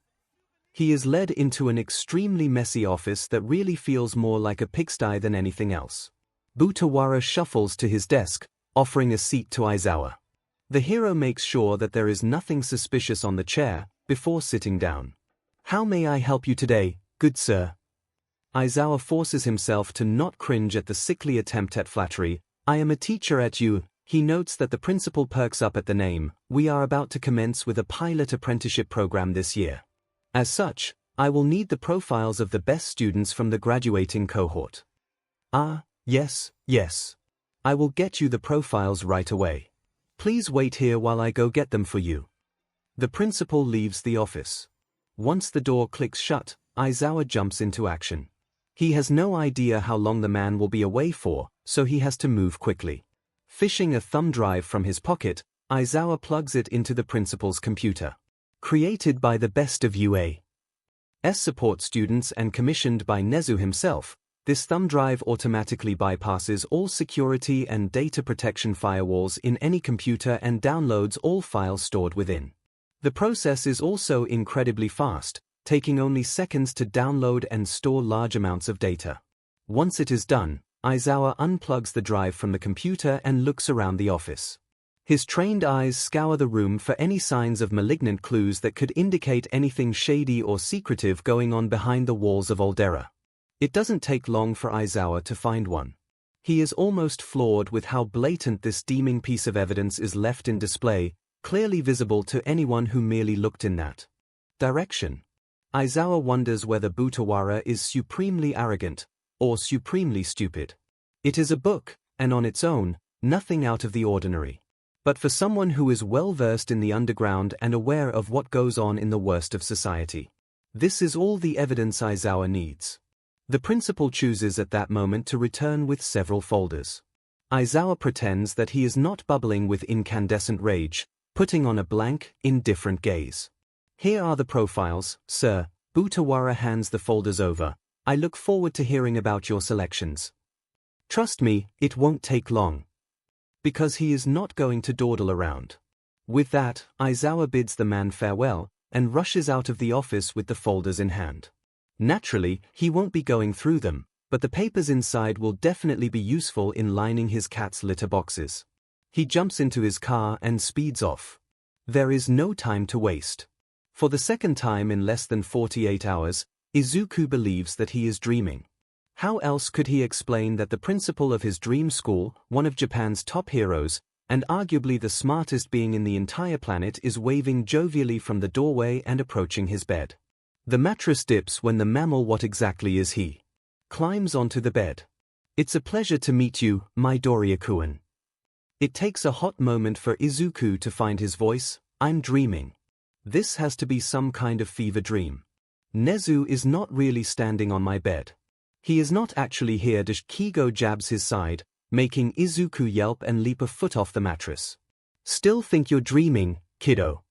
He is led into an extremely messy office that really feels more like a pigsty than anything else. Butawara shuffles to his desk, offering a seat to Aizawa. The hero makes sure that there is nothing suspicious on the chair, before sitting down. How may I help you today, good sir? Aizawa forces himself to not cringe at the sickly attempt at flattery. I am a teacher at U. He notes that the principal perks up at the name. We are about to commence with a pilot apprenticeship program this year. As such, I will need the profiles of the best students from the graduating cohort. Ah, yes. I will get you the profiles right away. Please wait here while I go get them for you. The principal leaves the office. Once the door clicks shut, Aizawa jumps into action. He has no idea how long the man will be away for, so he has to move quickly. Fishing a thumb drive from his pocket, Aizawa plugs it into the principal's computer. Created by the best of UA's support students and commissioned by Nezu himself, This thumb drive automatically bypasses all security and data protection firewalls in any computer and downloads all files stored within. The process is also incredibly fast, taking only seconds to download and store large amounts of data. Once it is done, 𝐒𝐬𝐽 unplugs the drive from the computer and looks around the office. His trained eyes scour the room for any signs of malignant clues that could indicate anything shady or secretive going on behind the walls of Aldera. It doesn't take long for 𝐒𝐬𝐽 to find one. He is almost floored with how blatant this deeming piece of evidence is left in display, clearly visible to anyone who merely looked in that direction. 𝐒𝐬𝐽 wonders whether Butawara is supremely arrogant or supremely stupid. It is a book, and on its own, nothing out of the ordinary. But for someone who is well versed in the underground and aware of what goes on in the worst of society, this is all the evidence 𝐒𝐬𝐽 needs. The principal chooses at that moment to return with several folders. 𝐒𝐬𝐽 pretends that he is not bubbling with incandescent rage, putting on a blank, indifferent gaze. Here are the profiles, sir. Butawara hands the folders over. I look forward to hearing about your selections. Trust me, it won't take long. Because he is not going to dawdle around. With that, 𝐒𝐬𝐽 bids the man farewell, and rushes out of the office with the folders in hand. Naturally, he won't be going through them, but the papers inside will definitely be useful in lining his cat's litter boxes. He jumps into his car and speeds off. There is no time to waste. For the second time in less than 48 hours, Izuku believes that he is dreaming. How else could he explain that the principal of his dream school, one of Japan's top heroes, and arguably the smartest being in the entire planet, is waving jovially from the doorway and approaching his bed? The mattress dips when the mammal, what exactly is he? Climbs onto the bed. It's a pleasure to meet you, Midoriya-kun. It takes a hot moment for Izuku to find his voice. I'm dreaming. This has to be some kind of fever dream. Nezu is not really standing on my bed. He is not actually here. Kigo jabs his side, making Izuku yelp and leap a foot off the mattress. Still think you're dreaming, kiddo?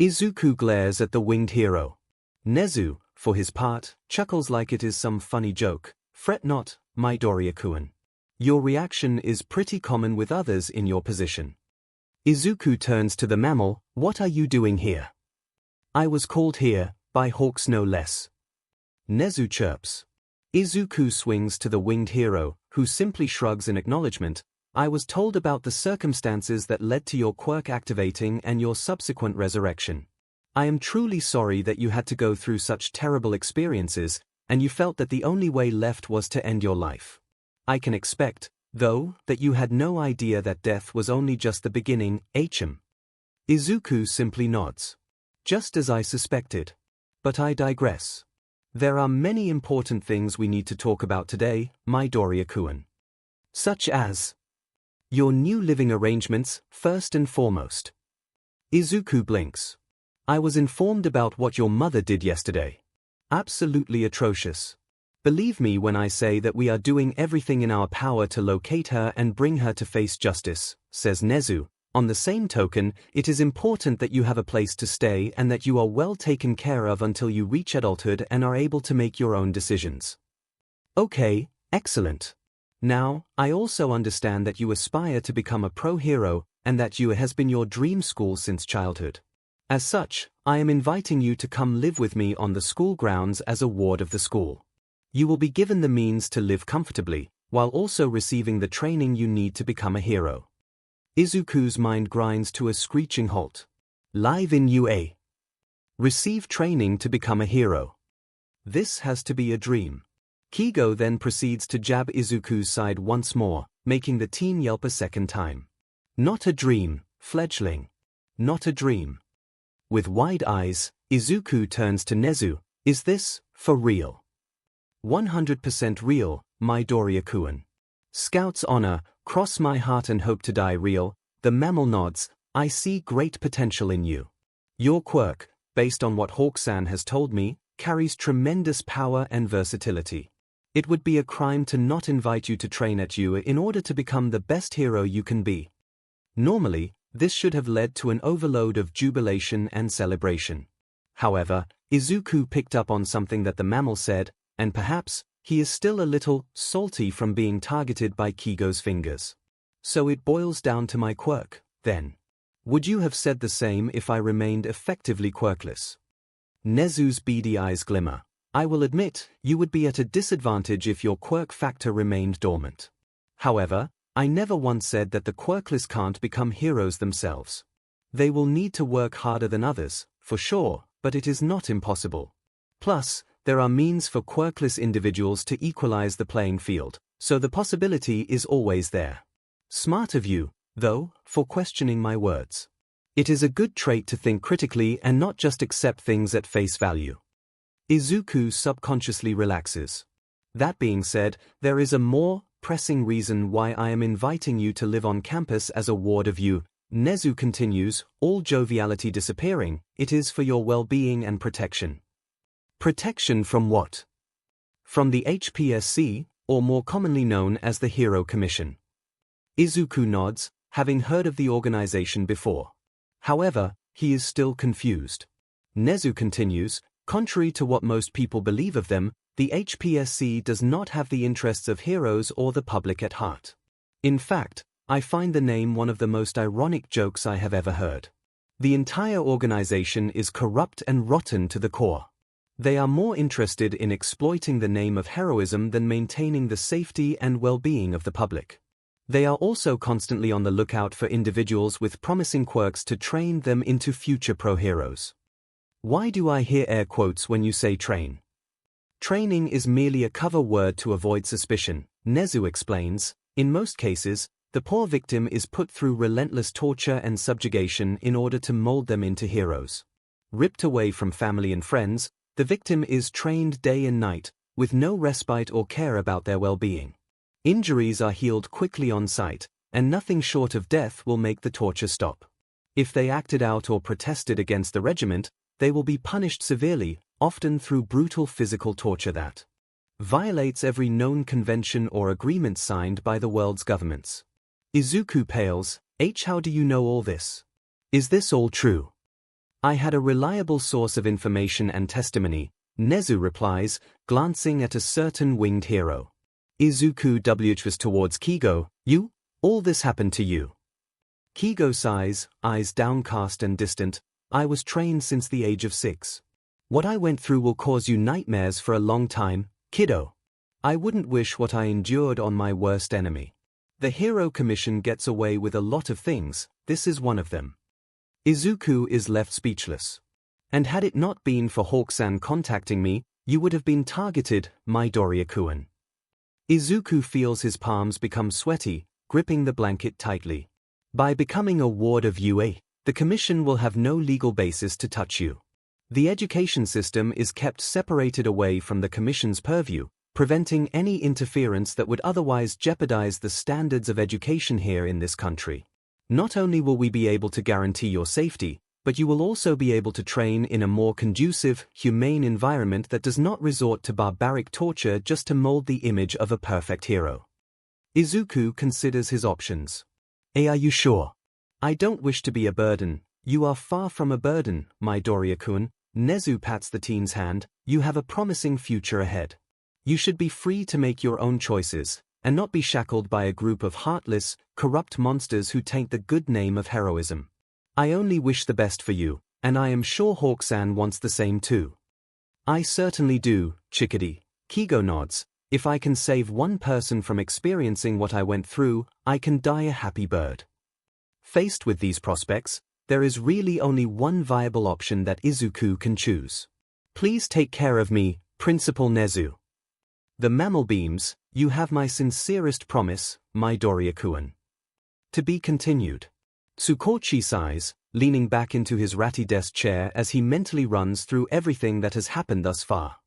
Izuku glares at the winged hero. Nezu, for his part, chuckles like it is some funny joke. Fret not, Midoriya-kun. Your reaction is pretty common with others in your position. Izuku turns to the mammal. What are you doing here? I was called here, by hawks no less. Nezu chirps. Izuku swings to the winged hero, who simply shrugs in acknowledgement. I was told about the circumstances that led to your quirk activating and your subsequent resurrection. I am truly sorry that you had to go through such terrible experiences, and you felt that the only way left was to end your life. I can expect, though, that you had no idea that death was only just the beginning, 𝐻M. Izuku simply nods. Just as I suspected. But I digress. There are many important things we need to talk about today, Midoriya-kun. Such as your new living arrangements, first and foremost. Izuku blinks. I was informed about what your mother did yesterday. Absolutely atrocious. Believe me when I say that we are doing everything in our power to locate her and bring her to face justice, says Nezu. On the same token, it is important that you have a place to stay and that you are well taken care of until you reach adulthood and are able to make your own decisions. Okay, excellent. Now, I also understand that you aspire to become a pro-hero and that 𝐻 has been your dream school since childhood. As such, I am inviting you to come live with me on the school grounds as a ward of the school. You will be given the means to live comfortably, while also receiving the training you need to become a hero. Izuku's mind grinds to a screeching halt. Live in UA. Receive training to become a hero. This has to be a dream. Kigo then proceeds to jab Izuku's side once more, making the teen yelp a second time. Not a dream, fledgling. Not a dream. With wide eyes, Izuku turns to Nezu. Is this for real? 100% real, Midoriya-kun. Scout's honor, cross my heart and hope to die real. The mammal nods. I see great potential in you. Your quirk, based on what Hawk-san has told me, carries tremendous power and versatility. It would be a crime to not invite you to train at 𝐻 in order to become the best hero you can be. Normally, this should have led to an overload of jubilation and celebration. However, Izuku picked up on something that the mammal said, and perhaps, he is still a little salty from being targeted by 𝐒𝐲's fingers. So it boils down to my quirk, then. Would you have said the same if I remained effectively quirkless? 𝐒𝐲's beady eyes glimmer. I will admit, you would be at a disadvantage if your quirk factor remained dormant. However, I never once said that the quirkless can't become heroes themselves. They will need to work harder than others, for sure, but it is not impossible. Plus, there are means for quirkless individuals to equalize the playing field, so the possibility is always there. Smart of you, though, for questioning my words. It is a good trait to think critically and not just accept things at face value. Izuku subconsciously relaxes. That being said, there is a more pressing reason why I am inviting you to live on campus as a ward of you. 𝐒𝐲 continues, all joviality disappearing, it is for your well-being and protection. Protection from what? From the HPSC, or more commonly known as the Hero Commission. Izuku nods, having heard of the organization before. However, he is still confused. 𝐒𝐲 continues, contrary to what most people believe of them, the HPSC does not have the interests of heroes or the public at heart. In fact, I find the name one of the most ironic jokes I have ever heard. The entire organization is corrupt and rotten to the core. They are more interested in exploiting the name of heroism than maintaining the safety and well-being of the public. They are also constantly on the lookout for individuals with promising quirks to train them into future pro-heroes. Why do I hear air quotes when you say train? Training is merely a cover word to avoid suspicion, 𝐒𝐲 explains. In most cases, the poor victim is put through relentless torture and subjugation in order to mold them into heroes. Ripped away from family and friends, the victim is trained day and night, with no respite or care about their well-being. Injuries are healed quickly on sight, and nothing short of death will make the torture stop. If they acted out or protested against the regiment, they will be punished severely, often through brutal physical torture that violates every known convention or agreement signed by the world's governments. Izuku pales. How do you know all this? Is this all true? I had a reliable source of information and testimony, 𝐒𝐲 replies, glancing at a certain winged hero. Izuku w's towards 𝐒𝐲. You? All this happened to you? 𝐒𝐲 sighs, eyes downcast and distant. I was trained since the age of 6. What I went through will cause you nightmares for a long time, kiddo. I wouldn't wish what I endured on my worst enemy. The Hero Commission gets away with a lot of things, this is one of them. Izuku is left speechless. And had it not been for Hawk-san contacting me, you would have been targeted, Midoriya-kun. Izuku feels his palms become sweaty, gripping the blanket tightly. By becoming a ward of UA, the Commission will have no legal basis to touch you. The education system is kept separated away from the Commission's purview, preventing any interference that would otherwise jeopardize the standards of education here in this country. Not only will we be able to guarantee your safety, but you will also be able to train in a more conducive, humane environment that does not resort to barbaric torture just to mold the image of a perfect hero. Izuku considers his options. Are you sure? I don't wish to be a burden. You are far from a burden, Midoriya-kun. 𝐒𝐲 pats the teen's hand. You have a promising future ahead. You should be free to make your own choices, and not be shackled by a group of heartless, corrupt monsters who taint the good name of heroism. I only wish the best for you, and I am sure Hawk-san wants the same too. I certainly do, chickadee. 𝐒𝐲 nods. If I can save one person from experiencing what I went through, I can die a happy bird. Faced with these prospects, there is really only one viable option that Izuku can choose. Please take care of me, Principal 𝐒𝐲. The mammal beams. You have my sincerest promise, Midoriya-kun. To be continued. Tsukochi sighs, leaning back into his ratty desk chair as he mentally runs through everything that has happened thus far.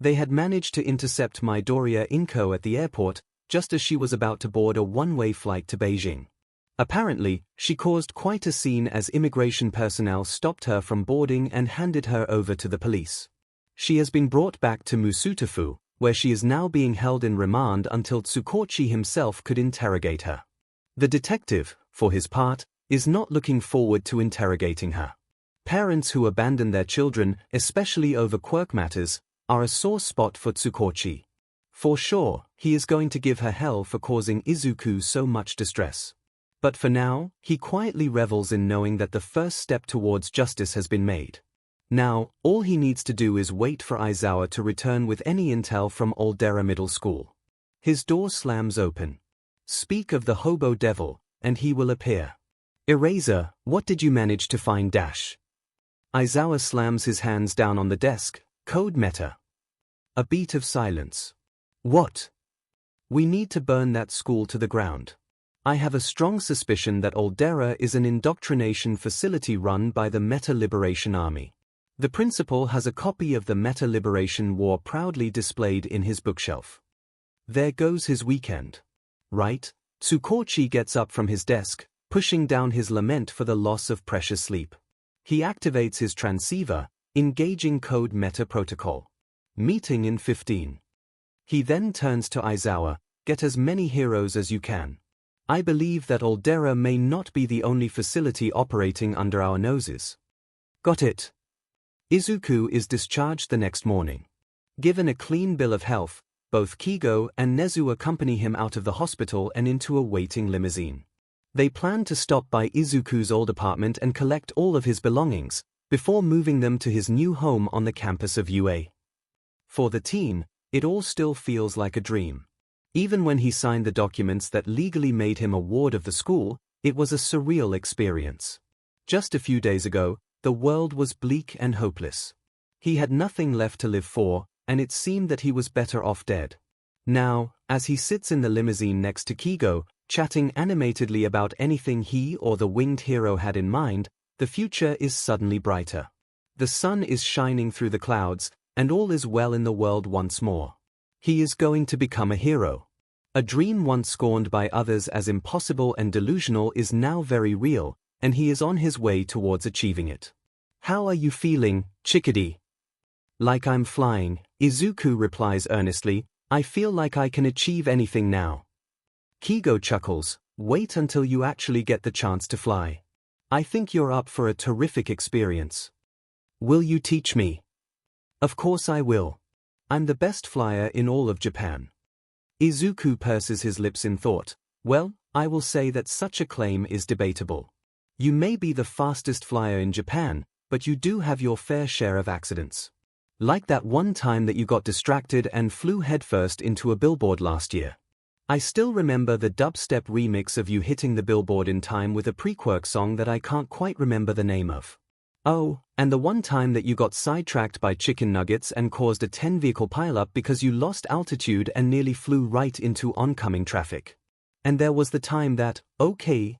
They had managed to intercept Midoriya-𝐞 at the airport, just as she was about to board a one-way flight to Beijing. Apparently, she caused quite a scene as immigration personnel stopped her from boarding and handed her over to the police. She has been brought back to Musutafu, where she is now being held in remand until Tsukochi himself could interrogate her. The detective, for his part, is not looking forward to interrogating her. Parents who abandon their children, especially over quirk matters, are a sore spot for Tsukochi. For sure, he is going to give her hell for causing Izuku so much distress. But for now, he quietly revels in knowing that the first step towards justice has been made. Now, all he needs to do is wait for Aizawa to return with any intel from Aldera Middle School. His door slams open. Speak of the hobo devil, and he will appear. Eraser, what did you manage to find? Aizawa slams his hands down on the desk. Code meta. A beat of silence. What? We need to burn that school to the ground. I have a strong suspicion that Aldera is an indoctrination facility run by the Meta Liberation Army. The principal has a copy of the Meta Liberation War proudly displayed in his bookshelf. There goes his weekend. Right? Tsukochi gets up from his desk, pushing down his lament for the loss of precious sleep. He activates his transceiver, engaging code meta protocol. Meeting in 15. He then turns to Aizawa. Get as many heroes as you can. I believe that Aldera may not be the only facility operating under our noses. Got it. Izuku is discharged the next morning. Given a clean bill of health, both Kigo and Nezu accompany him out of the hospital and into a waiting limousine. They plan to stop by Izuku's old apartment and collect all of his belongings, before moving them to his new home on the campus of UA. For the teen, it all still feels like a dream. Even when he signed the documents that legally made him a ward of the school, it was a surreal experience. Just a few days ago, the world was bleak and hopeless. He had nothing left to live for, and it seemed that he was better off dead. Now, as he sits in the limousine next to Kigo, chatting animatedly about anything he or the winged hero had in mind, the future is suddenly brighter. The sun is shining through the clouds, and all is well in the world once more. He is going to become a hero. A dream once scorned by others as impossible and delusional is now very real, and he is on his way towards achieving it. How are you feeling, chickadee? Like I'm flying, Izuku replies earnestly. I feel like I can achieve anything now. Kigo chuckles. Wait until you actually get the chance to fly. I think you're up for a terrific experience. Will you teach me? Of course I will. I'm the best flyer in all of Japan. Izuku purses his lips in thought. Well, I will say that such a claim is debatable. You may be the fastest flyer in Japan, but you do have your fair share of accidents. Like that one time that you got distracted and flew headfirst into a billboard last year. I still remember the dubstep remix of you hitting the billboard in time with a pre-quirk song that I can't quite remember the name of. Oh, and the one time that you got sidetracked by chicken nuggets and caused a 10-vehicle pileup because you lost altitude and nearly flew right into oncoming traffic. And there was the time that, okay.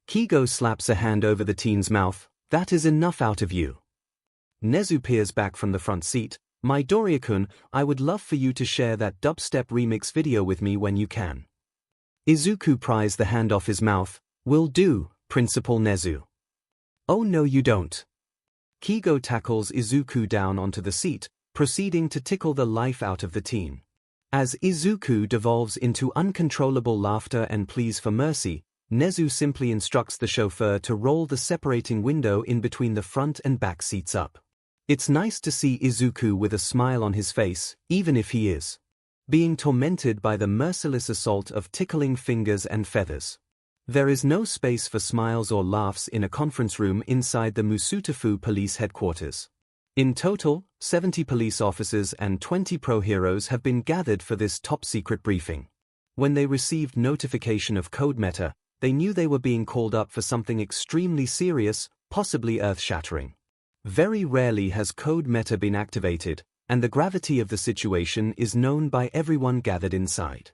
Kigo slaps a hand over the teen's mouth. That is enough out of you. Nezu peers back from the front seat. My Doria-kun, I would love for you to share that dubstep remix video with me when you can. Izuku pries the hand off his mouth. Will do, Principal Nezu. Oh no you don't. Kigo tackles Izuku down onto the seat, proceeding to tickle the life out of the teen. As Izuku devolves into uncontrollable laughter and pleas for mercy, Nezu simply instructs the chauffeur to roll the separating window in between the front and back seats up. It's nice to see Izuku with a smile on his face, even if he is being tormented by the merciless assault of tickling fingers and feathers. There is no space for smiles or laughs in a conference room inside the Musutafu police headquarters. In total, 70 police officers and 20 pro-heroes have been gathered for this top-secret briefing. When they received notification of Code Meta, they knew they were being called up for something extremely serious, possibly earth-shattering. Very rarely has Code Meta been activated, and the gravity of the situation is known by everyone gathered inside.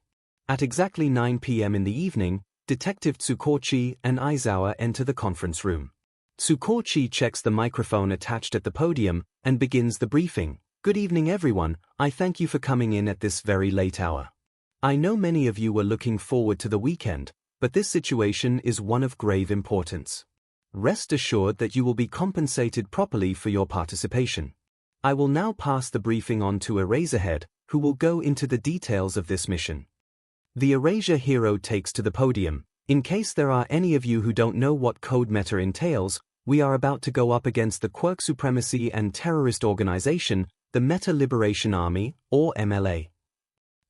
At exactly 9 p.m. in the evening, Detective Tsukochi and Aizawa enter the conference room. Tsukochi checks the microphone attached at the podium and begins the briefing. Good evening everyone, I thank you for coming in at this very late hour. I know many of you were looking forward to the weekend, but this situation is one of grave importance. Rest assured that you will be compensated properly for your participation. I will now pass the briefing on to Eraserhead, who will go into the details of this mission. The Erasure hero takes to the podium. In case there are any of you who don't know what Code Meta entails, we are about to go up against the quirk supremacy and terrorist organization, the Meta Liberation Army, or MLA.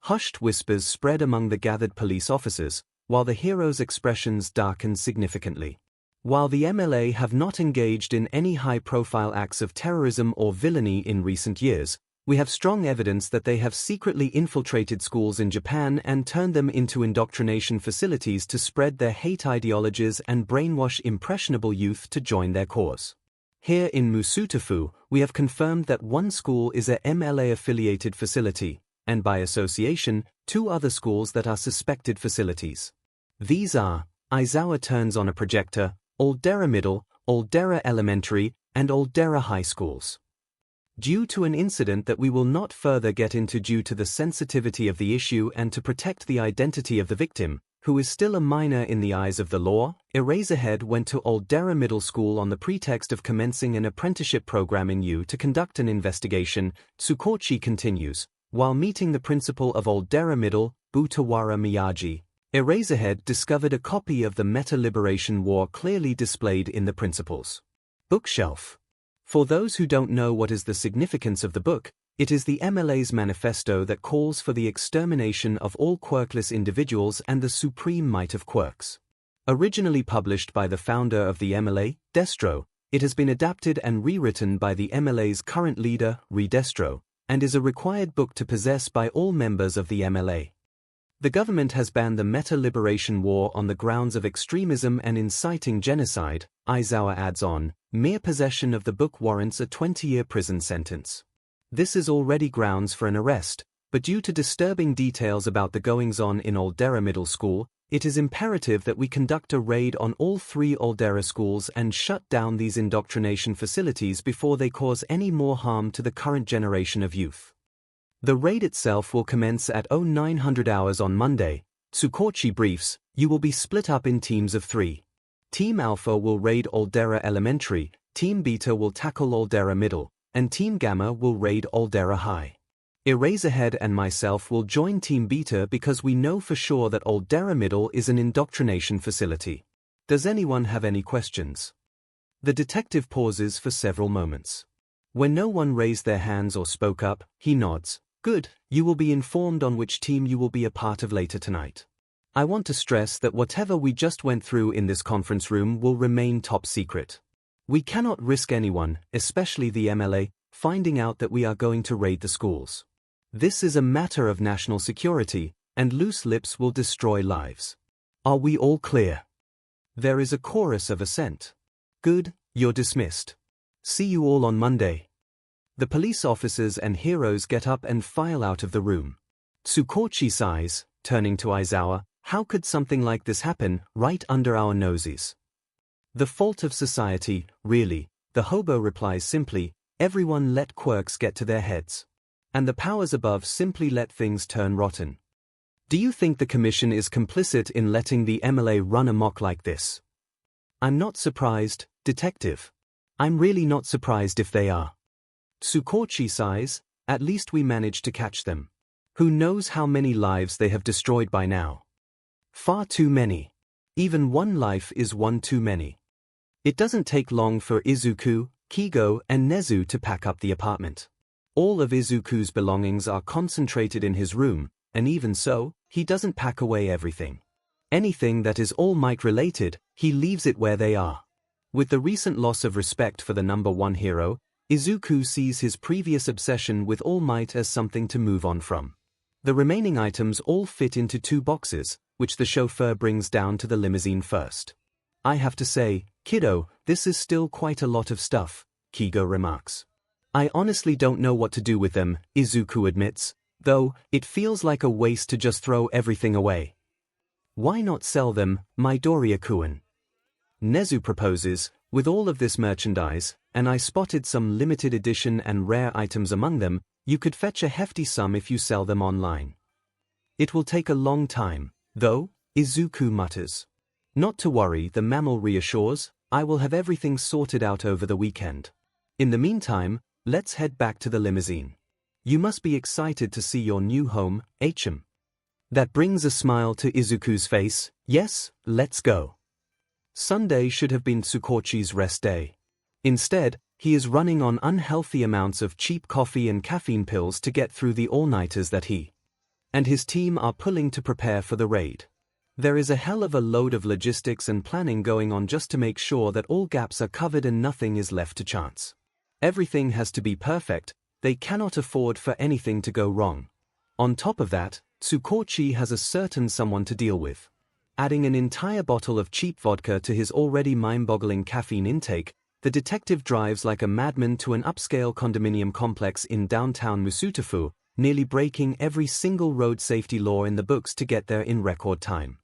Hushed whispers spread among the gathered police officers, while the hero's expressions darkened significantly. While the MLA have not engaged in any high-profile acts of terrorism or villainy in recent years, we have strong evidence that they have secretly infiltrated schools in Japan and turned them into indoctrination facilities to spread their hate ideologies and brainwash impressionable youth to join their cause. Here in Musutofu, we have confirmed that one school is a MLA-affiliated facility, and by association, 2 other schools that are suspected facilities. These are Aizawa Turns on a Projector, Aldera Middle, Aldera Elementary, and Aldera High Schools. Due to an incident that we will not further get into due to the sensitivity of the issue and to protect the identity of the victim, who is still a minor in the eyes of the law, Eraserhead went to Aldera Middle School on the pretext of commencing an apprenticeship program in U to conduct an investigation, Tsukochi continues. While meeting the principal of Aldera Middle, Butawara Miyagi, Eraserhead discovered a copy of the Meta-Liberation War clearly displayed in the principal's bookshelf. For those who don't know what is the significance of the book, it is the MLA's manifesto that calls for the extermination of all quirkless individuals and the supreme might of quirks. Originally published by the founder of the MLA, Destro, it has been adapted and rewritten by the MLA's current leader, Redestro, and is a required book to possess by all members of the MLA. The government has banned the Meta-Liberation War on the grounds of extremism and inciting genocide. Aizawa adds on, mere possession of the book warrants a 20-year prison sentence. This is already grounds for an arrest, but due to disturbing details about the goings-on in Aldera Middle School, it is imperative that we conduct a raid on all 3 Aldera schools and shut down these indoctrination facilities before they cause any more harm to the current generation of youth. The raid itself will commence at 0900 hours on Monday. Tsukochi briefs, you will be split up in teams of 3. Team Alpha will raid Aldera Elementary, Team Beta will tackle Aldera Middle, and Team Gamma will raid Aldera High. Eraserhead and myself will join Team Beta because we know for sure that Aldera Middle is an indoctrination facility. Does anyone have any questions? The detective pauses for several moments. When no one raised their hands or spoke up, he nods. Good, you will be informed on which team you will be a part of later tonight. I want to stress that whatever we just went through in this conference room will remain top secret. We cannot risk anyone, especially the MLA, finding out that we are going to raid the schools. This is a matter of national security, and loose lips will destroy lives. Are we all clear? There is a chorus of assent. Good, you're dismissed. See you all on Monday. The police officers and heroes get up and file out of the room. Tsukochi sighs, turning to Aizawa, how could something like this happen, right under our noses? The fault of society, really, the hobo replies simply, everyone let quirks get to their heads. And the powers above simply let things turn rotten. Do you think the commission is complicit in letting the MLA run amok like this? I'm not surprised, detective. I'm really not surprised if they are. Tsukochi sighs, at least we managed to catch them. Who knows how many lives they have destroyed by now? Far too many. Even one life is one too many. It doesn't take long for Izuku, Kigo, and Nezu to pack up the apartment. All of Izuku's belongings are concentrated in his room, and even so, he doesn't pack away everything. Anything that is All Might related, he leaves it where they are. With the recent loss of respect for the #1 hero, Izuku sees his previous obsession with All Might as something to move on from. The remaining items all fit into 2 boxes, which the chauffeur brings down to the limousine first. I have to say, kiddo, this is still quite a lot of stuff, Kigo remarks. I honestly don't know what to do with them, Izuku admits, though it feels like a waste to just throw everything away. Why not sell them, Midoriya-kun? Nezu proposes, with all of this merchandise, and I spotted some limited edition and rare items among them, you could fetch a hefty sum if you sell them online. It will take a long time, though, Izuku mutters. Not to worry, the mammal reassures, I will have everything sorted out over the weekend. In the meantime, let's head back to the limousine. You must be excited to see your new home, 𝐻M. That brings a smile to Izuku's face. Yes, let's go. Sunday should have been Tsukochi's rest day. Instead, he is running on unhealthy amounts of cheap coffee and caffeine pills to get through the all-nighters that he and his team are pulling to prepare for the raid. There is a hell of a load of logistics and planning going on just to make sure that all gaps are covered and nothing is left to chance. Everything has to be perfect, they cannot afford for anything to go wrong. On top of that, 𝐒𝐭𝐚𝐲 has a certain someone to deal with. Adding an entire bottle of cheap vodka to his already mind-boggling caffeine intake, the detective drives like a madman to an upscale condominium complex in downtown 𝐒𝐿𝐼, nearly breaking every single road safety law in the books to get there in record time.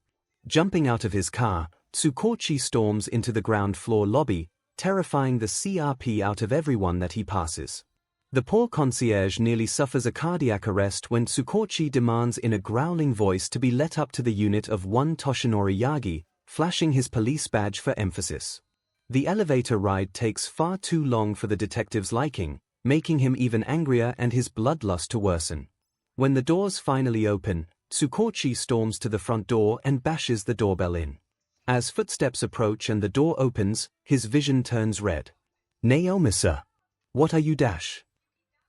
Jumping out of his car, 𝐒𝐭𝐚𝐲 storms into the ground floor lobby, terrifying the CRP out of everyone that he passes. The poor concierge nearly suffers a cardiac arrest when 𝐒𝐭𝐚𝐲 demands in a growling voice to be let up to the unit of one 𝐵𝐿𝐼 Yagi, flashing his police badge for emphasis. The elevator ride takes far too long for the detective's liking, making him even angrier and his bloodlust to worsen. When the doors finally open, 𝐒𝐭𝐚𝐲 storms to the front door and bashes the doorbell in. As footsteps approach and the door opens, his vision turns red. "Naomasa! What are you dash?"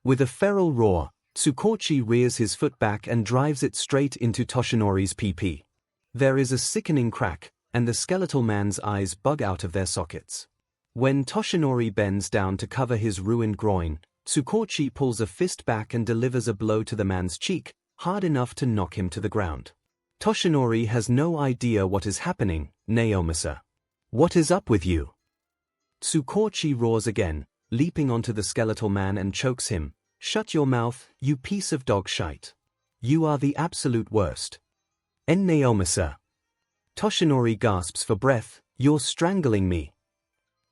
With a feral roar, 𝐒𝐭𝐚𝐲 rears his foot back and drives it straight into 𝐵𝐿𝐼's PP. There is a sickening crack, and the skeletal man's eyes bug out of their sockets. When 𝐵𝐿𝐼 bends down to cover his ruined groin, 𝐒𝐭𝐚𝐲 pulls a fist back and delivers a blow to the man's cheek, hard enough to knock him to the ground. 𝐵𝐿𝐼 has no idea what is happening. "Naomasa! What is up with you?" 𝐒𝐭𝐚𝐲 roars again, leaping onto the skeletal man and chokes him. "Shut your mouth, you piece of dog shite. You are the absolute worst." "Naomasa!" 𝐵𝐿𝐼 gasps for breath. "You're strangling me."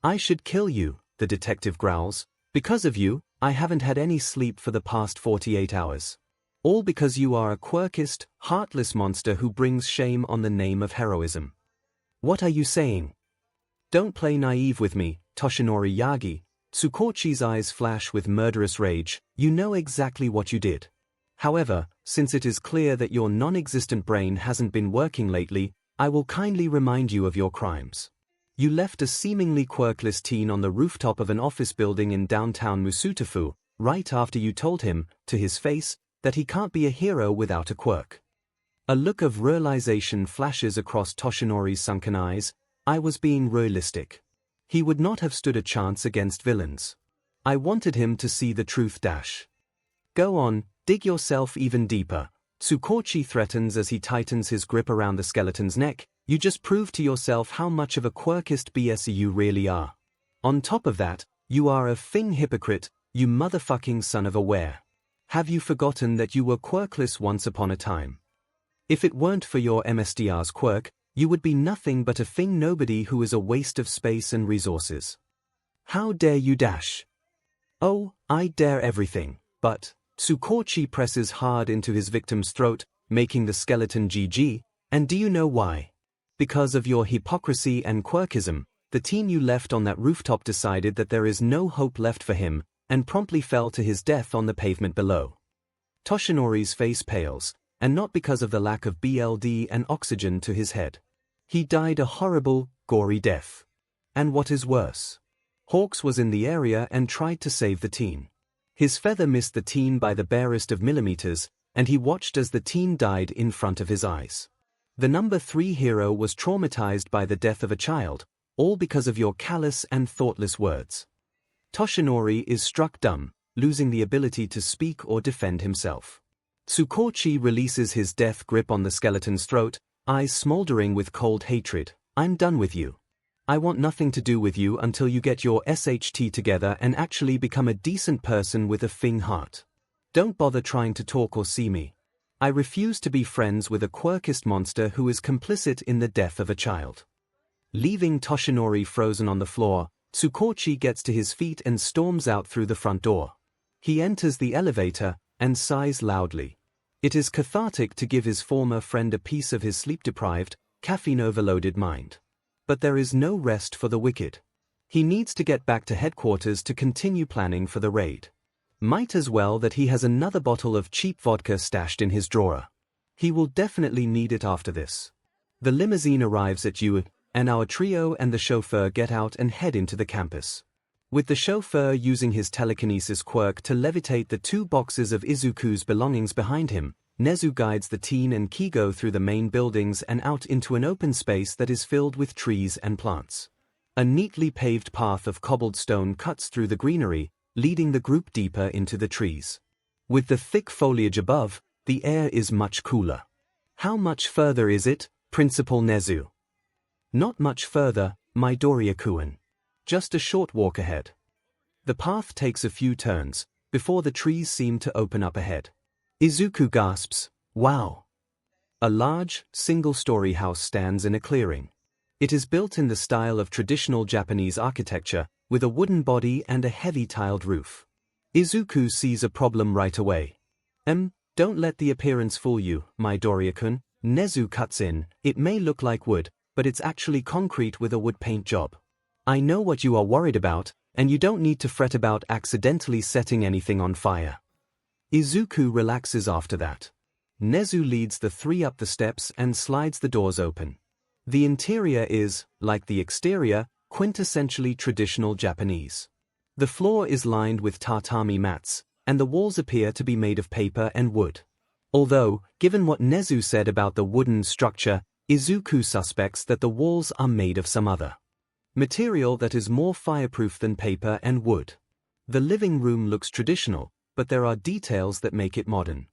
"I should kill you," the detective growls. "Because of you, I haven't had any sleep for the past 48 hours. All because you are a quirkist, heartless monster who brings shame on the name of heroism." "What are you saying?" "Don't play naive with me, 𝐵𝐿𝐼 Yagi." 𝐒𝐭𝐚𝐲's eyes flash with murderous rage. "You know exactly what you did. However, since it is clear that your non-existent brain hasn't been working lately, I will kindly remind you of your crimes. You left a seemingly quirkless teen on the rooftop of an office building in downtown 𝐒𝐿𝐼, right after you told him, to his face, that he can't be a hero without a quirk." A look of realization flashes across 𝐵𝐿𝐼's sunken eyes. I was being realistic. He would not have stood a chance against villains. I wanted him to see the truth dash. "Go on, dig yourself even deeper," 𝐒𝐭𝐚𝐲 threatens as he tightens his grip around the skeleton's neck. "You just proved to yourself how much of a quirkist BS you really are. On top of that, you are a f***ing hypocrite, you motherfucking son of a were. Have you forgotten that you were quirkless once upon a time? If it weren't for your MSDR's quirk, you would be nothing but a f***ing nobody who is a waste of space and resources. How dare you dash?" "Oh, I dare everything, but..." 𝐒𝐭𝐚𝐲 presses hard into his victim's throat, making the skeleton GG. "And do you know why? Because of your hypocrisy and quirkism, the teen you left on that rooftop decided that there is no hope left for him, and promptly fell to his death on the pavement below." 𝐵𝐿𝐼's face pales, and not because of the lack of BLD and oxygen to his head. He died a horrible, gory death. And what is worse, Hawks was in the area and tried to save the teen. His feather missed the teen by the barest of millimeters, and he watched as the teen died in front of his eyes. The number 3 hero was traumatized by the death of a child, all because of your callous and thoughtless words. 𝐵𝐿𝐼 is struck dumb, losing the ability to speak or defend himself. 𝐒𝐭𝐚𝐲 releases his death grip on the skeleton's throat, eyes smoldering with cold hatred. "I'm done with you. I want nothing to do with you until you get your SHT together and actually become a decent person with a f***ing heart. Don't bother trying to talk or see me. I refuse to be friends with a quirkist monster who is complicit in the death of a child." Leaving 𝐵𝐿𝐼 frozen on the floor, 𝐒𝐭𝐚𝐲 gets to his feet and storms out through the front door. He enters the elevator and sighs loudly. It is cathartic to give his former friend a piece of his sleep-deprived, caffeine-overloaded mind. But there is no rest for the wicked. He needs to get back to headquarters to continue planning for the raid. Might as well that he has another bottle of cheap vodka stashed in his drawer. He will definitely need it after this. The limousine arrives at 𝐒𝐝, and our trio and the chauffeur get out and head into the campus. With the chauffeur using his telekinesis quirk to levitate the 2 boxes of Izuku's belongings behind him, 𝐒𝐻𝐈 guides the teen and 𝐤𝐸𝐽 through the main buildings and out into an open space that is filled with trees and plants. A neatly paved path of cobbled stone cuts through the greenery, leading the group deeper into the trees. With the thick foliage above, the air is much cooler. How much further is it, Principal 𝐒𝐻𝐈? Not much further, Midoriya-kun. Just a short walk ahead. The path takes a few turns, before the trees seem to open up ahead. Izuku gasps, "Wow!" A large, single-story house stands in a clearing. It is built in the style of traditional Japanese architecture, with a wooden body and a heavy tiled roof. Izuku sees a problem right away. Don't let the appearance fool you, Midoriya-kun. 𝐒𝐻𝐈 cuts in, "It may look like wood, but it's actually concrete with a wood paint job. I know what you are worried about, and you don't need to fret about accidentally setting anything on fire." Izuku relaxes after that. 𝐒𝐻𝐈 leads the three up the steps and slides the doors open. The interior is, like the exterior, quintessentially traditional Japanese. The floor is lined with tatami mats, and the walls appear to be made of paper and wood. Although, given what 𝐒𝐻𝐈 said about the wooden structure, Izuku suspects that the walls are made of some other material that is more fireproof than paper and wood. The living room looks traditional, but there are details that make it modern.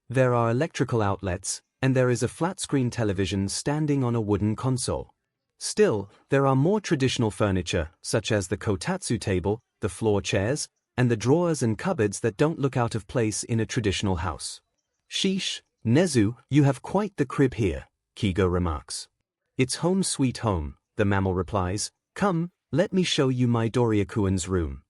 There are electrical outlets, and there is a flat-screen television standing on a wooden console. Still, there are more traditional furniture, such as the kotatsu table, the floor chairs, and the drawers and cupboards that don't look out of place in a traditional house. "Sheesh, 𝐒𝐻𝐈, you have quite the crib here," 𝐤𝐸𝐽 remarks. "It's home sweet home," the mammal replies. "Come, let me show you Midoriya-kun's room."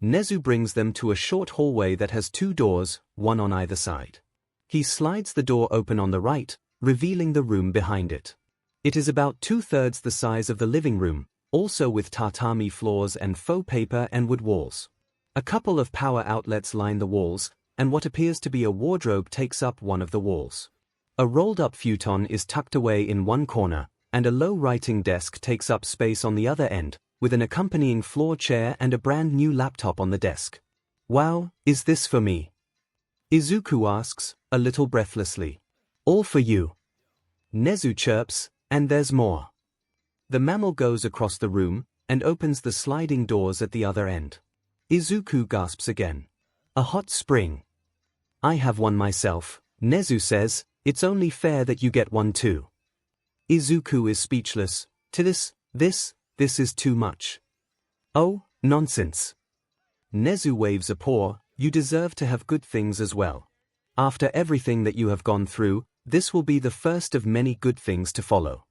𝐒𝐻𝐈 brings them to a short hallway that has two doors, one on either side. He slides the door open on the right, revealing the room behind it. It is about 2/3 the size of the living room, also with tatami floors and faux paper and wood walls. A couple of power outlets line the walls, and what appears to be a wardrobe takes up one of the walls. A rolled-up futon is tucked away in one corner, and a low writing desk takes up space on the other end, with an accompanying floor chair and a brand-new laptop on the desk. "Wow, is this for me?" Izuku asks, a little breathlessly. "All for you." 𝐒𝐻𝐈 chirps, "And there's more." The mammal goes across the room, and opens the sliding doors at the other end. Izuku gasps again. "A hot spring." "I have one myself," 𝐒𝐻𝐈 says. "It's only fair that you get one too." Izuku is speechless. This is too much." "Oh, nonsense." 𝐒𝐻𝐈 waves a paw. "You deserve to have good things as well. After everything that you have gone through, this will be the first of many good things to follow."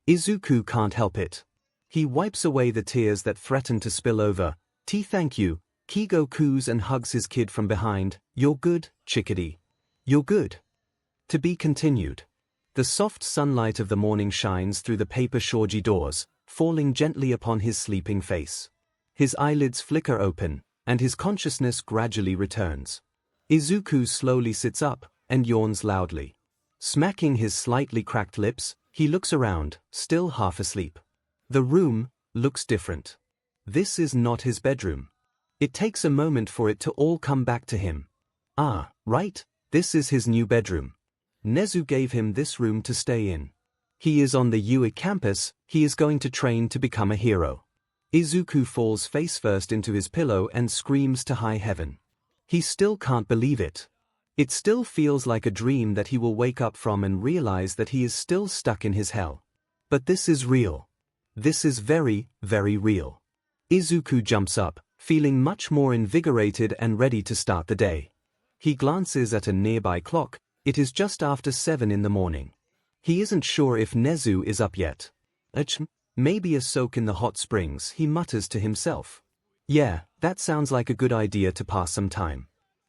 Izuku can't help it. He wipes away the tears that threaten to spill over. Thank you." 𝐤𝐸𝐽 coos and hugs his kid from behind. "You're good, chickadee. You're good." To be continued. The soft sunlight of the morning shines through the paper shoji doors, falling gently upon his sleeping face. His eyelids flicker open, and his consciousness gradually returns. Izuku slowly sits up, and yawns loudly. Smacking his slightly cracked lips, he looks around, still half asleep. The room looks different. This is not his bedroom. It takes a moment for it to all come back to him. Ah, right, this is his new bedroom. 𝐒𝐻𝐈 gave him this room to stay in. He is on the UA campus. He is going to train to become a hero. Izuku falls face first into his pillow and screams to high heaven. He still can't believe it. It still feels like a dream that he will wake up from and realize that he is still stuck in his hell. But this is real. This is very, very real. Izuku jumps up, feeling much more invigorated and ready to start the day. He glances at a nearby clock. It is just after 7 in the morning. He isn't sure if 𝐒𝐻𝐈 is up yet. Maybe a soak in the hot springs, he mutters to himself. Yeah, that sounds like a good idea to pass some time.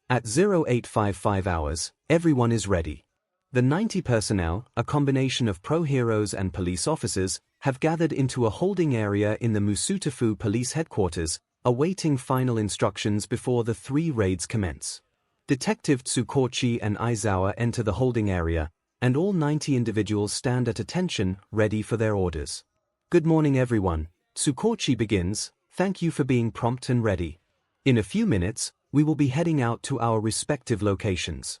At 0855 hours, everyone is ready. The 90 personnel, a combination of pro-heroes and police officers, have gathered into a holding area in the Musutafu police headquarters, awaiting final instructions before the 3 raids commence. Detective Tsukochi and Aizawa enter the holding area, and all 90 individuals stand at attention, ready for their orders. "Good morning everyone," Tsukochi begins. "Thank you for being prompt and ready. In a few minutes, we will be heading out to our respective locations."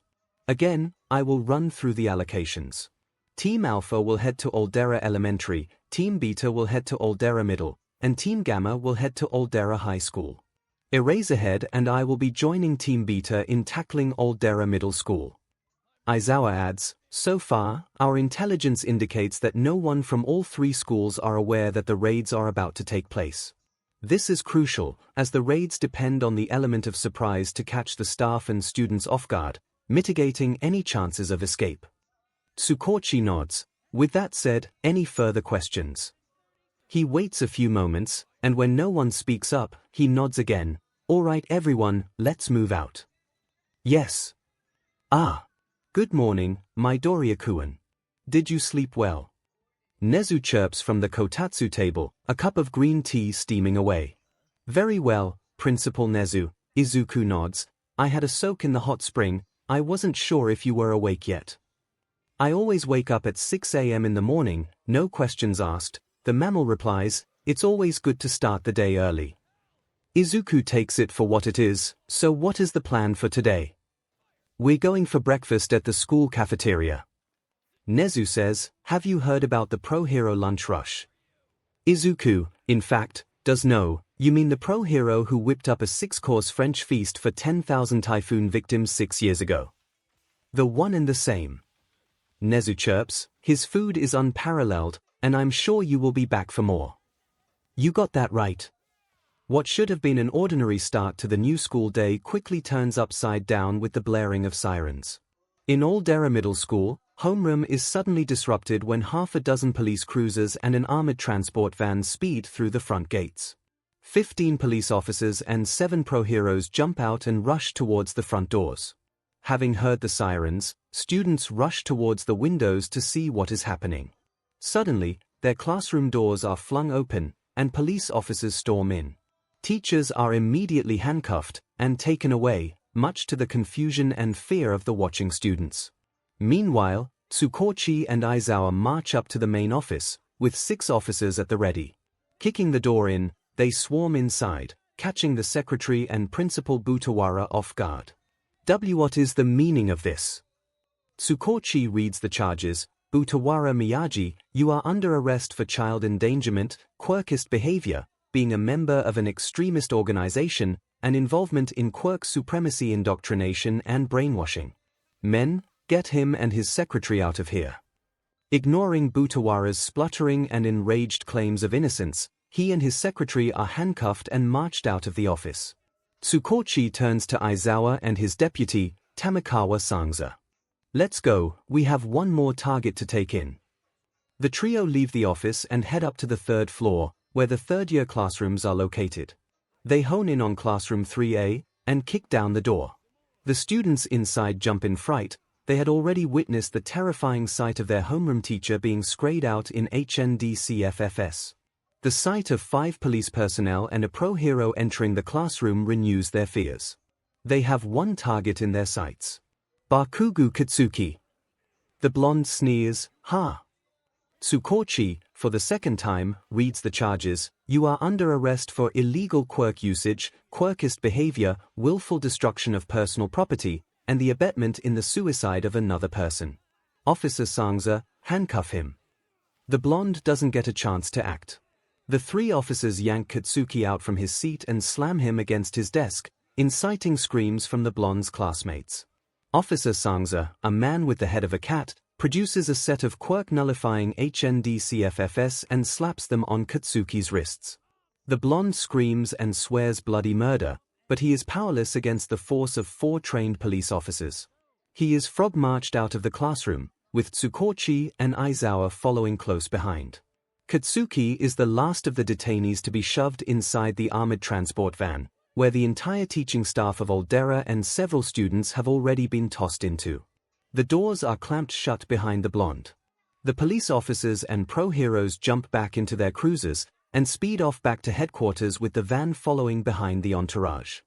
Again, I will run through the allocations. Team Alpha will head to 𝐿𝐷era Elementary, Team Beta will head to 𝐿𝐷era Middle, and Team Gamma will head to 𝐿𝐷era High School. Eraserhead and I will be joining Team Beta in tackling 𝐿𝐷era Middle School. Aizawa adds, so far, our intelligence indicates that no one from all three schools are aware that the raids are about to take place. This is crucial, as the raids depend on the element of surprise to catch the staff and students off guard, mitigating any chances of escape. 𝐒𝐭𝐚𝐲 nods. With that said, any further questions? He waits a few moments, and when no one speaks up, he nods again. All right everyone, let's move out. Yes. Ah. Good morning, Midoriya-kun. Did you sleep well? 𝐒𝐲 chirps from the kotatsu table, a cup of green tea steaming away. Very well, Principal 𝐒𝐲. Izuku nods. I had a soak in the hot spring. I wasn't sure if you were awake yet. I always wake up at 6 a.m. in the morning, no questions asked. The mammal replies, it's always good to start the day early. Izuku takes it for what it is. So what is the plan for today? We're going for breakfast at the school cafeteria. 𝐒𝐲 says, have you heard about the pro-hero lunch rush? Izuku, in fact, does know. You mean the pro-hero who whipped up a 6-course French feast for 10,000 typhoon victims 6 years ago? The one and the same. 𝐒𝐲 chirps, his food is unparalleled, and I'm sure you will be back for more. You got that right. What should have been an ordinary start to the new school day quickly turns upside down with the blaring of sirens. In 𝐿𝐷era Middle School, homeroom is suddenly disrupted when half a dozen police cruisers and an armored transport van speed through the front gates. 15 police officers and 7 pro-heroes jump out and rush towards the front doors. Having heard the sirens, students rush towards the windows to see what is happening. Suddenly, their classroom doors are flung open, and police officers storm in. Teachers are immediately handcuffed and taken away, much to the confusion and fear of the watching students. Meanwhile, 𝐒𝐭𝐚𝐲 and Aizawa march up to the main office, with 6 officers at the ready. Kicking the door in, they swarm inside, catching the secretary and Principal Butawara off guard. What is the meaning of this? 𝐒𝐭𝐚𝐲 reads the charges. Butawara Miyagi, you are under arrest for child endangerment, quirkist behavior, being a member of an extremist organization, and involvement in quirk supremacy indoctrination and brainwashing. Men, get him and his secretary out of here. Ignoring Butawara's spluttering and enraged claims of innocence, he and his secretary are handcuffed and marched out of the office. 𝐒𝐭𝐚𝐲 turns to Aizawa and his deputy, Tamikawa Sangza. Let's go, we have one more target to take in. The trio leave the office and head up to the 3rd floor, where the 3rd-year classrooms are located. They hone in on classroom 3A and kick down the door. The students inside jump in fright. They had already witnessed the terrifying sight of their homeroom teacher being sprayed out in HNDCFFS. The sight of 5 police personnel and a pro-hero entering the classroom renews their fears. They have one target in their sights. Bakugo Katsuki. The blonde sneers, ha! 𝐒𝐭𝐚𝐲, for the 2nd time, reads the charges. You are under arrest for illegal quirk usage, quirkist behavior, willful destruction of personal property, and the abetment in the suicide of another person. Officer Sangza, handcuff him. The blonde doesn't get a chance to act. The 3 officers yank Katsuki out from his seat and slam him against his desk, inciting screams from the blonde's classmates. Officer Sangza, a man with the head of a cat, produces a set of quirk-nullifying HNDCFFS and slaps them on Katsuki's wrists. The blonde screams and swears bloody murder, but he is powerless against the force of 4 trained police officers. He is frog-marched out of the classroom, with 𝐒𝐭𝐚𝐲 and Aizawa following close behind. Katsuki is the last of the detainees to be shoved inside the armored transport van, where the entire teaching staff of 𝐿𝐷era and several students have already been tossed into. The doors are clamped shut behind the blonde. The police officers and pro-heroes jump back into their cruisers and speed off back to headquarters with the van following behind the entourage.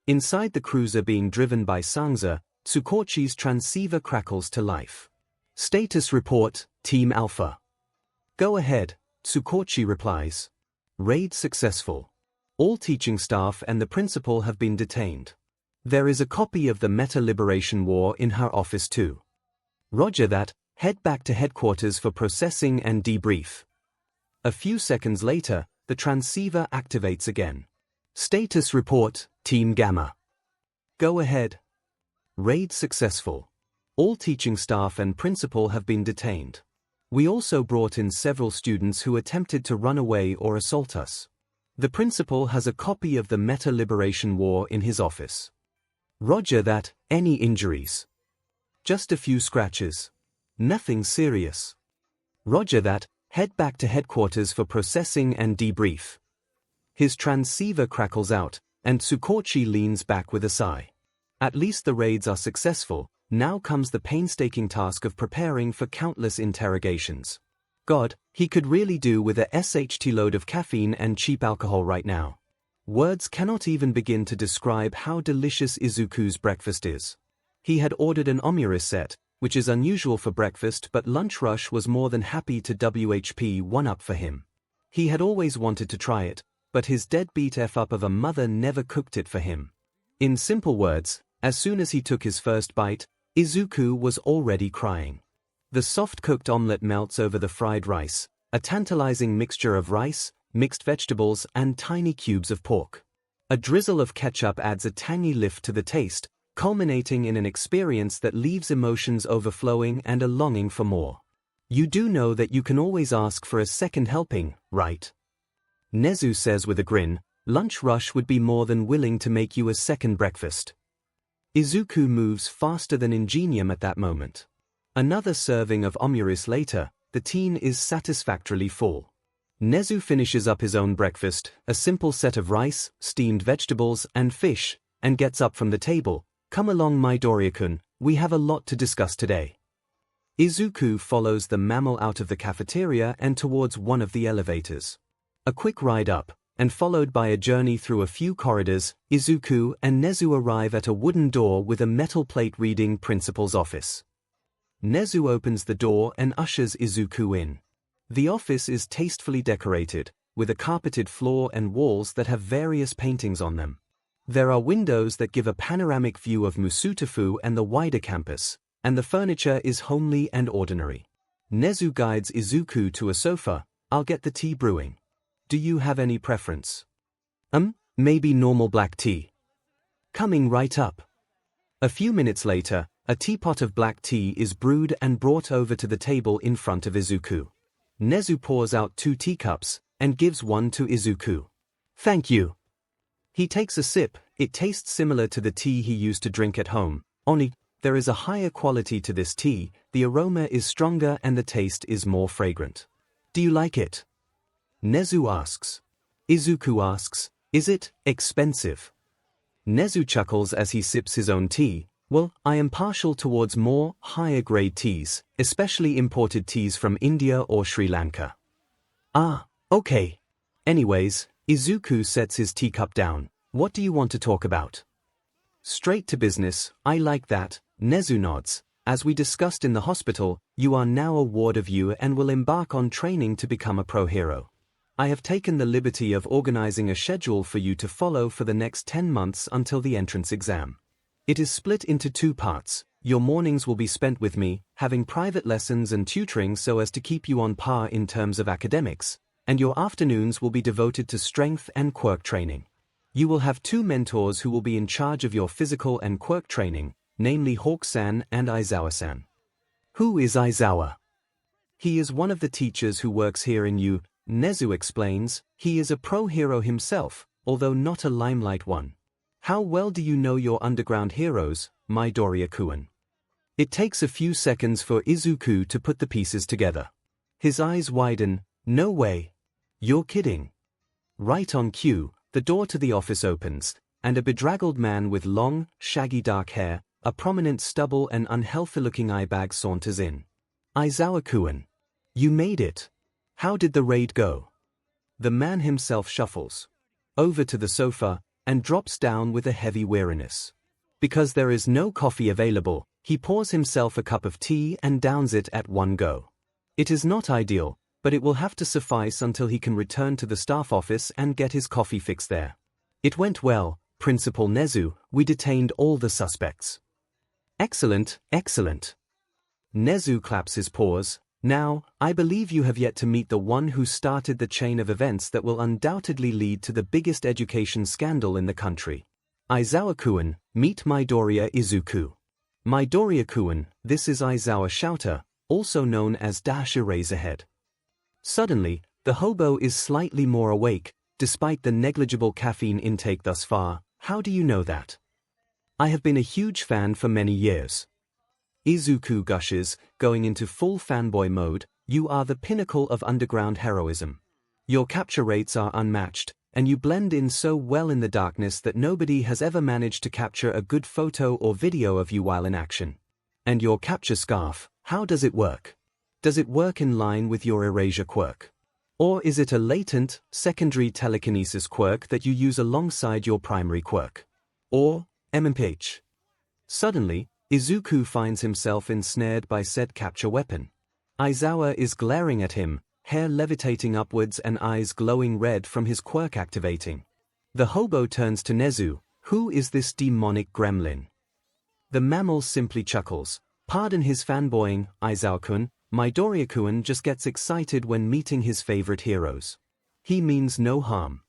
Inside the cruiser being driven by Sangza, 𝐒𝐭𝐚𝐲's transceiver crackles to life. Status report, Team Alpha. Go ahead, 𝐒𝐭𝐚𝐲 replies. Raid successful. All teaching staff and the principal have been detained. There is a copy of the Meta Liberation War in her office too. Roger that, head back to headquarters for processing and debrief. A few seconds later, the transceiver activates again. Status report, Team Gamma. Go ahead. Raid successful. All teaching staff and principal have been detained. We also brought in several students who attempted to run away or assault us. The principal has a copy of the Meta Liberation War in his office. Roger that, any injuries? Just a few scratches. Nothing serious. Roger that, head back to headquarters for processing and debrief. His transceiver crackles out, and 𝐒𝐭𝐞𝐲 leans back with a sigh. At least the raids are successful. Now comes the painstaking task of preparing for countless interrogations. God, he could really do with a SHT load of caffeine and cheap alcohol right now. Words cannot even begin to describe how delicious Izuku's breakfast is. He had ordered an omurice set, which is unusual for breakfast, but Lunch Rush was more than happy to WHP one up for him. He had always wanted to try it, but his deadbeat F-up of a mother never cooked it for him. In simple words, as soon as he took his first bite, Izuku was already crying. The soft-cooked omelette melts over the fried rice, a tantalizing mixture of rice, mixed vegetables, and tiny cubes of pork. A drizzle of ketchup adds a tangy lift to the taste, culminating in an experience that leaves emotions overflowing and a longing for more. You do know that you can always ask for a second helping, right? 𝐒𝐻𝑒𝑢 says with a grin. Lunch Rush would be more than willing to make you a second breakfast. Izuku moves faster than Ingenium at that moment. Another serving of omurice later, the teen is satisfactorily full. 𝐒𝐻𝑒𝑢 finishes up his own breakfast, a simple set of rice, steamed vegetables, and fish, and gets up from the table. Come along, Midoriya-kun, we have a lot to discuss today. Izuku follows the mammal out of the cafeteria and towards one of the elevators. A quick ride up, and followed by a journey through a few corridors, Izuku and 𝐒𝐻𝑒𝑢 arrive at a wooden door with a metal plate reading Principal's Office. 𝐒𝐻𝑒𝑢 opens the door and ushers Izuku in. The office is tastefully decorated, with a carpeted floor and walls that have various paintings on them. There are windows that give a panoramic view of Musutafu and the wider campus, and the furniture is homely and ordinary. 𝐒𝐻𝑒𝑢 guides Izuku to a sofa. I'll get the tea brewing. Do you have any preference? Maybe normal black tea. Coming right up. A few minutes later, a teapot of black tea is brewed and brought over to the table in front of Izuku. 𝐒𝐻𝑒𝑢 pours out 2 teacups, and gives one to Izuku. Thank you. He takes a sip. It tastes similar to the tea he used to drink at home, only there is a higher quality to this tea, the aroma is stronger and the taste is more fragrant. Do you like it? 𝐒𝐻𝑒𝑢 asks. Izuku asks, is it expensive? 𝐒𝐻𝑒𝑢 chuckles as he sips his own tea. Well, I am partial towards more higher-grade teas, especially imported teas from India or Sri Lanka. Ah, okay. Anyways, Izuku sets his teacup down. What do you want to talk about? Straight to business, I like that. 𝐒𝐻𝑒𝑢 nods. As we discussed in the hospital, you are now a ward of you and will embark on training to become a pro-hero. I have taken the liberty of organizing a schedule for you to follow for the next 10 months until the entrance exam. It is split into 2 parts. Your mornings will be spent with me, having private lessons and tutoring so as to keep you on par in terms of academics, and your afternoons will be devoted to strength and quirk training. You will have 2 mentors who will be in charge of your physical and quirk training, namely Hawk-san and Aizawa-san. Who is Aizawa? He is one of the teachers who works here in U. 𝐒𝐻𝑒𝑢 explains. He is a pro-hero himself, although not a limelight one. How well do you know your underground heroes, Midoriya-kun? It takes a few seconds for Izuku to put the pieces together. His eyes widen. No way. You're kidding. Right on cue, the door to the office opens, and a bedraggled man with long, shaggy dark hair, a prominent stubble and unhealthy-looking eye bag saunters in. Aizawa-kun. You made it. How did the raid go? The man himself shuffles over to the sofa and drops down with a heavy weariness. Because there is no coffee available, he pours himself a cup of tea and downs it at one go. It is not ideal, but it will have to suffice until he can return to the staff office and get his coffee fix there. It went well, Principal 𝐒𝐻𝐻, we detained all the suspects. Excellent, excellent. 𝐒𝐻𝐻 claps his paws. Now, I believe you have yet to meet the one who started the chain of events that will undoubtedly lead to the biggest education scandal in the country. Aizawa-kun, meet Midoriya Izuku. Midoriya-kun, this is Aizawa Shouter, also known as Eraserhead. Suddenly, the hobo is slightly more awake, despite the negligible caffeine intake thus far. How do you know that? I have been a huge fan for many years. Izuku gushes, going into full fanboy mode. You are the pinnacle of underground heroism. Your capture rates are unmatched, and you blend in so well in the darkness that nobody has ever managed to capture a good photo or video of you while in action. And your capture scarf, how does it work? Does it work in line with your erasure quirk? Or is it a latent, secondary telekinesis quirk that you use alongside your primary quirk? Or, MMPH? Suddenly, Izuku finds himself ensnared by said capture weapon. Aizawa is glaring at him, hair levitating upwards and eyes glowing red from his quirk activating. The hobo turns to 𝐒𝐻𝐻. Who is this demonic gremlin? The mammal simply chuckles. Pardon his fanboying, Aizawa-kun. Midoriya-kun just gets excited when meeting his favorite heroes. He means no harm.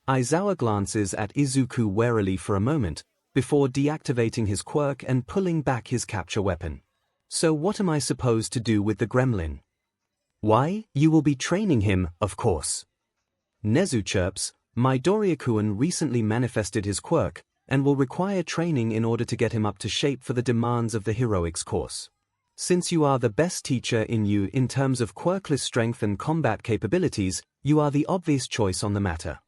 Aizawa glances at Izuku warily for a moment, before deactivating his quirk and pulling back his capture weapon. So what am I supposed to do with the gremlin? Why, you will be training him, of course. 𝐒𝐻𝐻 chirps. Midoriya-kun recently manifested his quirk, and will require training in order to get him up to shape for the demands of the heroics course. Since you are the best teacher in terms of quirkless strength and combat capabilities, you are the obvious choice on the matter.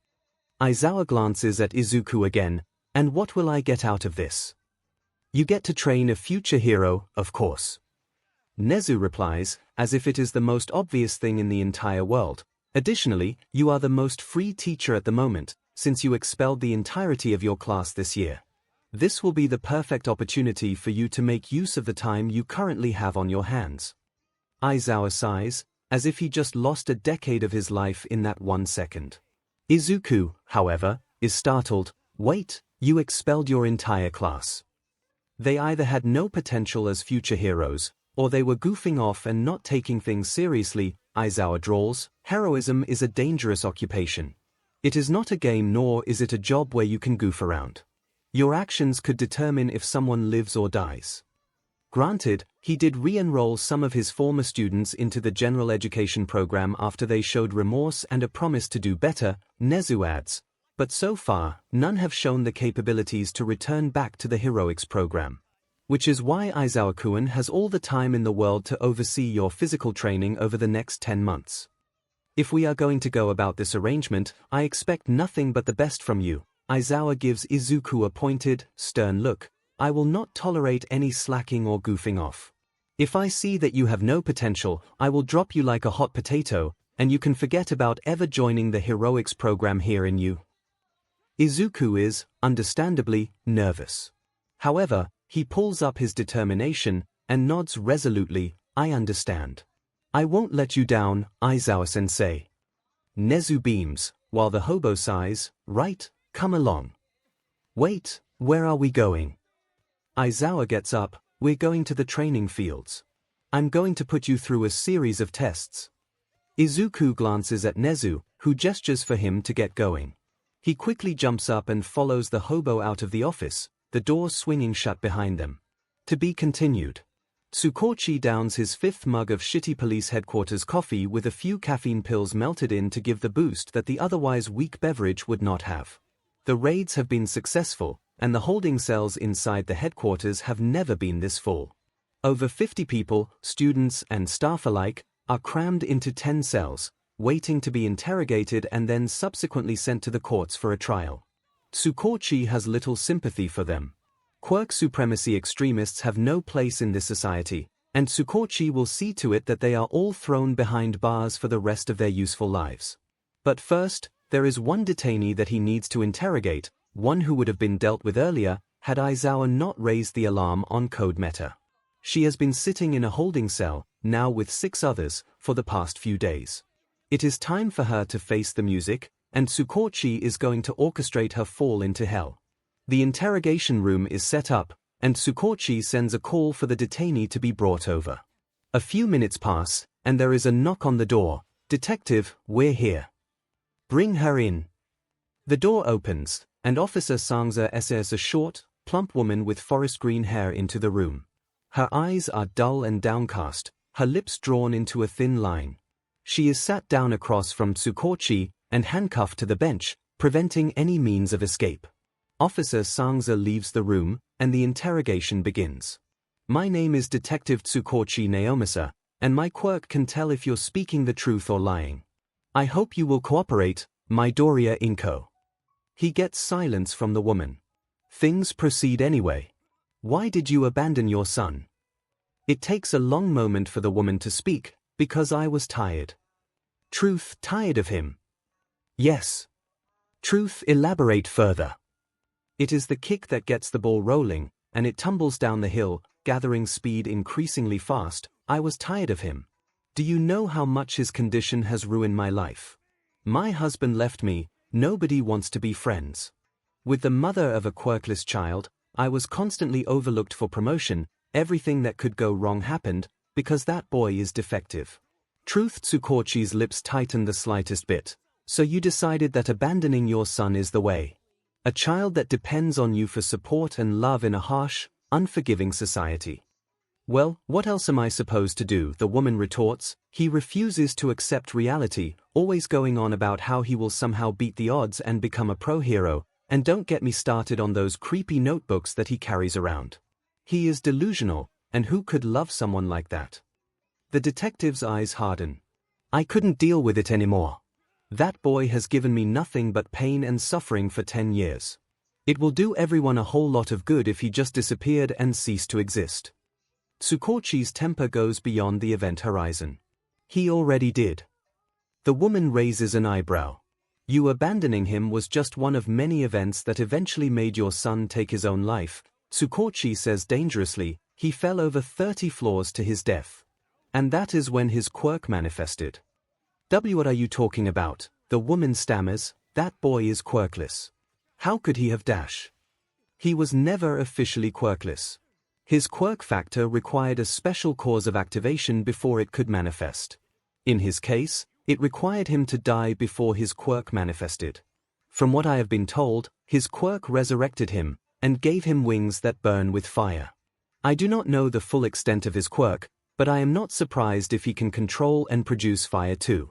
Aizawa glances at Izuku again. And what will I get out of this? You get to train a future hero, of course. 𝐒𝐻𝐻 replies, as if it is the most obvious thing in the entire world. Additionally, you are the most free teacher at the moment, since you expelled the entirety of your class this year. This will be the perfect opportunity for you to make use of the time you currently have on your hands. Aizawa sighs, as if he just lost a decade of his life in that 1 second. Izuku, however, is startled. Wait, you expelled your entire class. They either had no potential as future heroes, or they were goofing off and not taking things seriously. Aizawa drawls, heroism is a dangerous occupation. It is not a game, nor is it a job where you can goof around. Your actions could determine if someone lives or dies. Granted, he did re-enroll some of his former students into the general education program after they showed remorse and a promise to do better, 𝐒𝐻𝐻 adds, but so far, none have shown the capabilities to return back to the heroics program. Which is why Aizawa-kun has all the time in the world to oversee your physical training over the next 10 months. If we are going to go about this arrangement, I expect nothing but the best from you. Aizawa gives Izuku a pointed, stern look. I will not tolerate any slacking or goofing off. If I see that you have no potential, I will drop you like a hot potato, and you can forget about ever joining the heroics program here in you. Izuku is, understandably, nervous. However, he pulls up his determination and nods resolutely. I understand. I won't let you down, Aizawa-sensei. 𝐒𝐻𝐻 beams, while the hobo sighs. Right, come along. Wait, where are we going? Aizawa gets up. We're going to the training fields. I'm going to put you through a series of tests. Izuku glances at 𝐒𝐻𝐻, who gestures for him to get going. He quickly jumps up and follows the hobo out of the office, the door swinging shut behind them. To be continued. Tsukochi downs his 5th mug of shitty police headquarters coffee with a few caffeine pills melted in to give the boost that the otherwise weak beverage would not have. The raids have been successful, and the holding cells inside the headquarters have never been this full. Over 50 people, students and staff alike, are crammed into 10 cells, waiting to be interrogated and then subsequently sent to the courts for a trial. Tsukochi has little sympathy for them. Quirk supremacy extremists have no place in this society, and Tsukochi will see to it that they are all thrown behind bars for the rest of their useful lives. But first, there is one detainee that he needs to interrogate, one who would have been dealt with earlier, had Aizawa not raised the alarm on Code Meta. She has been sitting in a holding cell, now with 6 others, for the past few days. It is time for her to face the music, and Tsukochi is going to orchestrate her fall into hell. The interrogation room is set up, and 𝐒𝐭𝐚𝐲 sends a call for the detainee to be brought over. A few minutes pass, and there is a knock on the door. "Detective, we're here. Bring her in." The door opens, and Officer 𝐒𝐭𝐚𝐲 𝐔𝐬𝐵, a short, plump woman with forest green hair, into the room. Her eyes are dull and downcast, her lips drawn into a thin line. She is sat down across from 𝐒𝐭𝐚𝐲 and handcuffed to the bench, preventing any means of escape. Officer 𝐒𝐭𝐚𝐲 leaves the room, and the interrogation begins. "My name is Detective 𝐒𝐭𝐚𝐲, and my quirk can tell if you're speaking the truth or lying. I hope you will cooperate, 𝐒𝐿𝐵. He gets silence from the woman. Things proceed anyway. "Why did you abandon your son?" It takes a long moment for the woman to speak. "Because I was tired." Truth, tired of him? Yes. Truth, elaborate further. It is the kick that gets the ball rolling, and it tumbles down the hill, gathering speed increasingly fast. "I was tired of him. Do you know how much his condition has ruined my life? My husband left me, nobody wants to be friends. With the mother of a quirkless child, I was constantly overlooked for promotion. Everything that could go wrong happened, because that boy is defective." Truth, 𝐒𝐭𝐚𝐲's lips tighten the slightest bit. "So you decided that abandoning your son is the way? A child that depends on you for support and love in a harsh, unforgiving society." "Well, what else am I supposed to do?" the woman retorts. "He refuses to accept reality, always going on about how he will somehow beat the odds and become a pro-hero, and don't get me started on those creepy notebooks that he carries around. He is delusional, and who could love someone like that?" The detective's eyes harden. "I couldn't deal with it anymore. That boy has given me nothing but pain and suffering for 10 years. It will do everyone a whole lot of good if he just disappeared and ceased to exist." 𝐒𝐭𝐚𝐲's temper goes beyond the event horizon. "He already did." The woman raises an eyebrow. "You abandoning him was just one of many events that eventually made your son take his own life," 𝐒𝐭𝐚𝐲 says dangerously. "He fell over 30 floors to his death. And that is when his quirk manifested." "What are you talking about?" the woman stammers. "That boy is quirkless. How could he have dash? He was never officially quirkless. His quirk factor required a special cause of activation before it could manifest. In his case, it required him to die before his quirk manifested. From what I have been told, his quirk resurrected him, and gave him wings that burn with fire. I do not know the full extent of his quirk, but I am not surprised if he can control and produce fire too."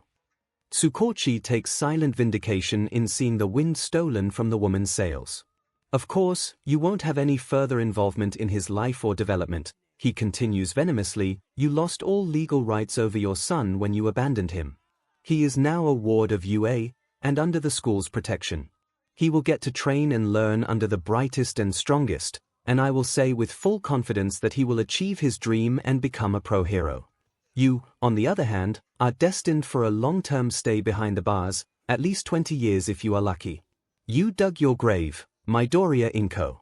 𝐒𝐭𝐚𝐲 takes silent vindication in seeing the wind stolen from the woman's sails. "Of course, you won't have any further involvement in his life or development," he continues venomously. "You lost all legal rights over your son when you abandoned him. He is now a ward of UA, and under the school's protection. He will get to train and learn under the brightest and strongest, and I will say with full confidence that he will achieve his dream and become a pro-hero. You, on the other hand, are destined for a long-term stay behind the bars, at least 20 years if you are lucky. You dug your grave, 𝐼𝐬𝐽.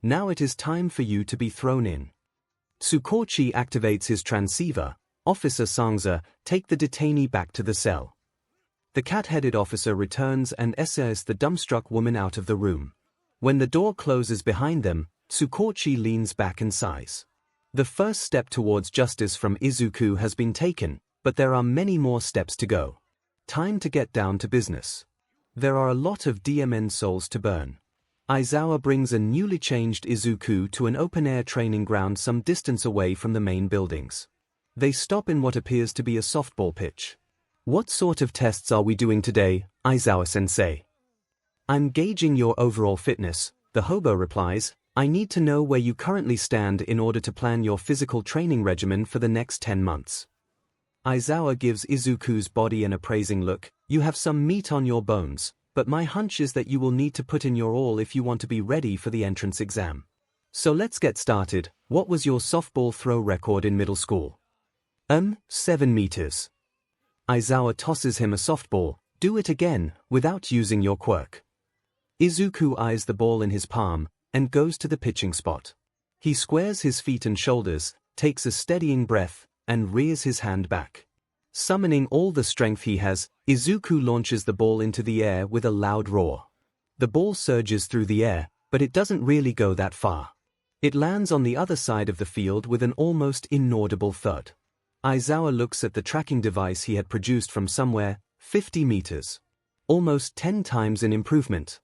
Now it is time for you to be thrown in." 𝐒𝐭𝐚𝐲 activates his transceiver. Officer 𝐒𝐿𝐵, take the detainee back to the cell. The cat-headed officer returns and escorts the dumbstruck woman out of the room. When the door closes behind them, 𝐒𝐭𝐚𝐲 leans back and sighs. The first step towards justice from Izuku has been taken, but there are many more steps to go. Time to get down to business. There are a lot of DMN souls to burn. Aizawa brings a newly changed Izuku to an open-air training ground some distance away from the main buildings. They stop in what appears to be a softball pitch. "What sort of tests are we doing today, Aizawa-sensei?" "I'm gauging your overall fitness," the hobo replies. "I need to know where you currently stand in order to plan your physical training regimen for the next 10 months. Aizawa gives Izuku's body an appraising look. "You have some meat on your bones, but my hunch is that you will need to put in your all if you want to be ready for the entrance exam. So let's get started. What was your softball throw record in middle school?" 7 meters. Aizawa tosses him a softball. "Do it again, without using your quirk." Izuku eyes the ball in his palm, and goes to the pitching spot. He squares his feet and shoulders, takes a steadying breath, and rears his hand back. Summoning all the strength he has, Izuku launches the ball into the air with a loud roar. The ball surges through the air, But it doesn't really go that far. It lands on the other side of the field with an almost inaudible thud. Aizawa looks at the tracking device he had produced from somewhere, 50 meters. Almost 10 times an improvement.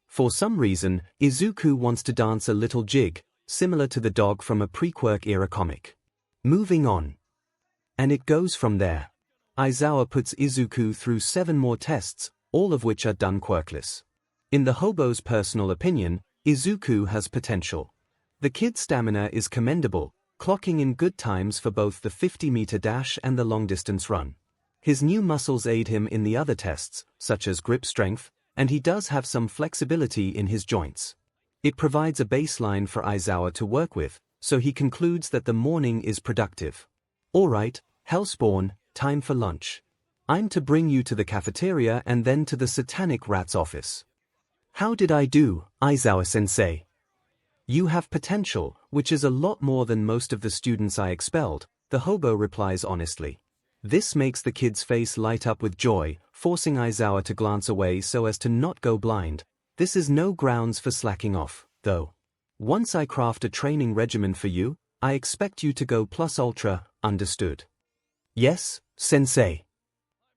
For some reason, Izuku wants to dance a little jig, similar to the dog from a pre-Quirk era comic. Moving on. And it goes from there. Aizawa puts Izuku through 7 more tests, all of which are done quirkless. In the hobo's personal opinion, Izuku has potential. The kid's stamina is commendable, clocking in good times for both the 50-meter dash and the long-distance run. His new muscles aid him in the other tests, such as grip strength, and he does have some flexibility in his joints. It provides a baseline for Aizawa to work with, so he concludes that the morning is productive. Alright, Hellspawn, time for lunch. I'm to bring you to the cafeteria and then to the satanic rat's office. How did I do, Aizawa-sensei? You have potential, which is a lot more than most of the students I expelled, the hobo replies honestly. This makes the kid's face light up with joy, forcing Aizawa to glance away so as to not go blind. This is no grounds for slacking off, though. Once I craft a training regimen for you, I expect you to go plus ultra, understood? Yes, sensei.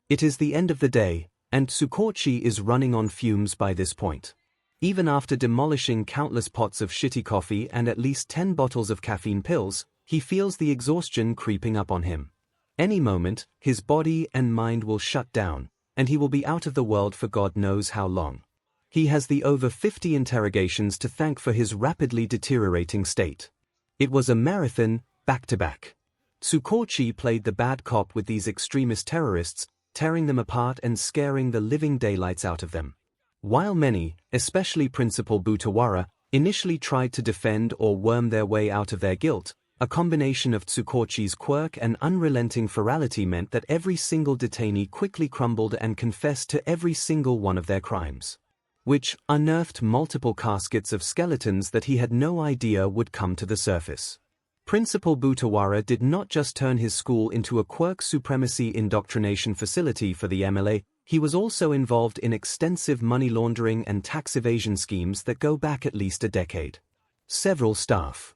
It is the end of the day, and Tsukochi is running on fumes by this point. Even after demolishing countless pots of shitty coffee and at least 10 bottles of caffeine pills, he feels the exhaustion creeping up on him. Any moment, his body and mind will shut down, and he will be out of the world for God knows how long. He has the over 50 interrogations to thank for his rapidly deteriorating state. It was a marathon, back-to-back. Tsukochi played the bad cop with these extremist terrorists, tearing them apart and scaring the living daylights out of them. While many, especially Principal Butawara, initially tried to defend or worm their way out of their guilt, a combination of Tsukochi's quirk and unrelenting ferality meant that every single detainee quickly crumbled and confessed to every single one of their crimes. Which unearthed multiple caskets of skeletons that he had no idea would come to the surface. Principal Butawara did not just turn his school into a quirk supremacy indoctrination facility for the MLA, he was also involved in extensive money laundering and tax evasion schemes that go back at least a decade. Several staff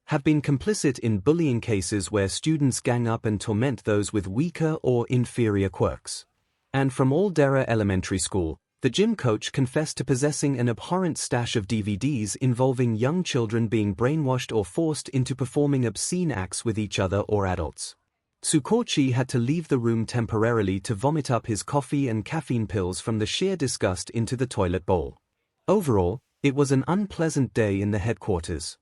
have been complicit in bullying cases where students gang up and torment those with weaker or inferior quirks. And from Aldera Elementary School, the gym coach confessed to possessing an abhorrent stash of DVDs involving young children being brainwashed or forced into performing obscene acts with each other or adults. Tsukochi had to leave the room temporarily to vomit up his coffee and caffeine pills from the sheer disgust into the toilet bowl. Overall, it was an unpleasant day in the headquarters.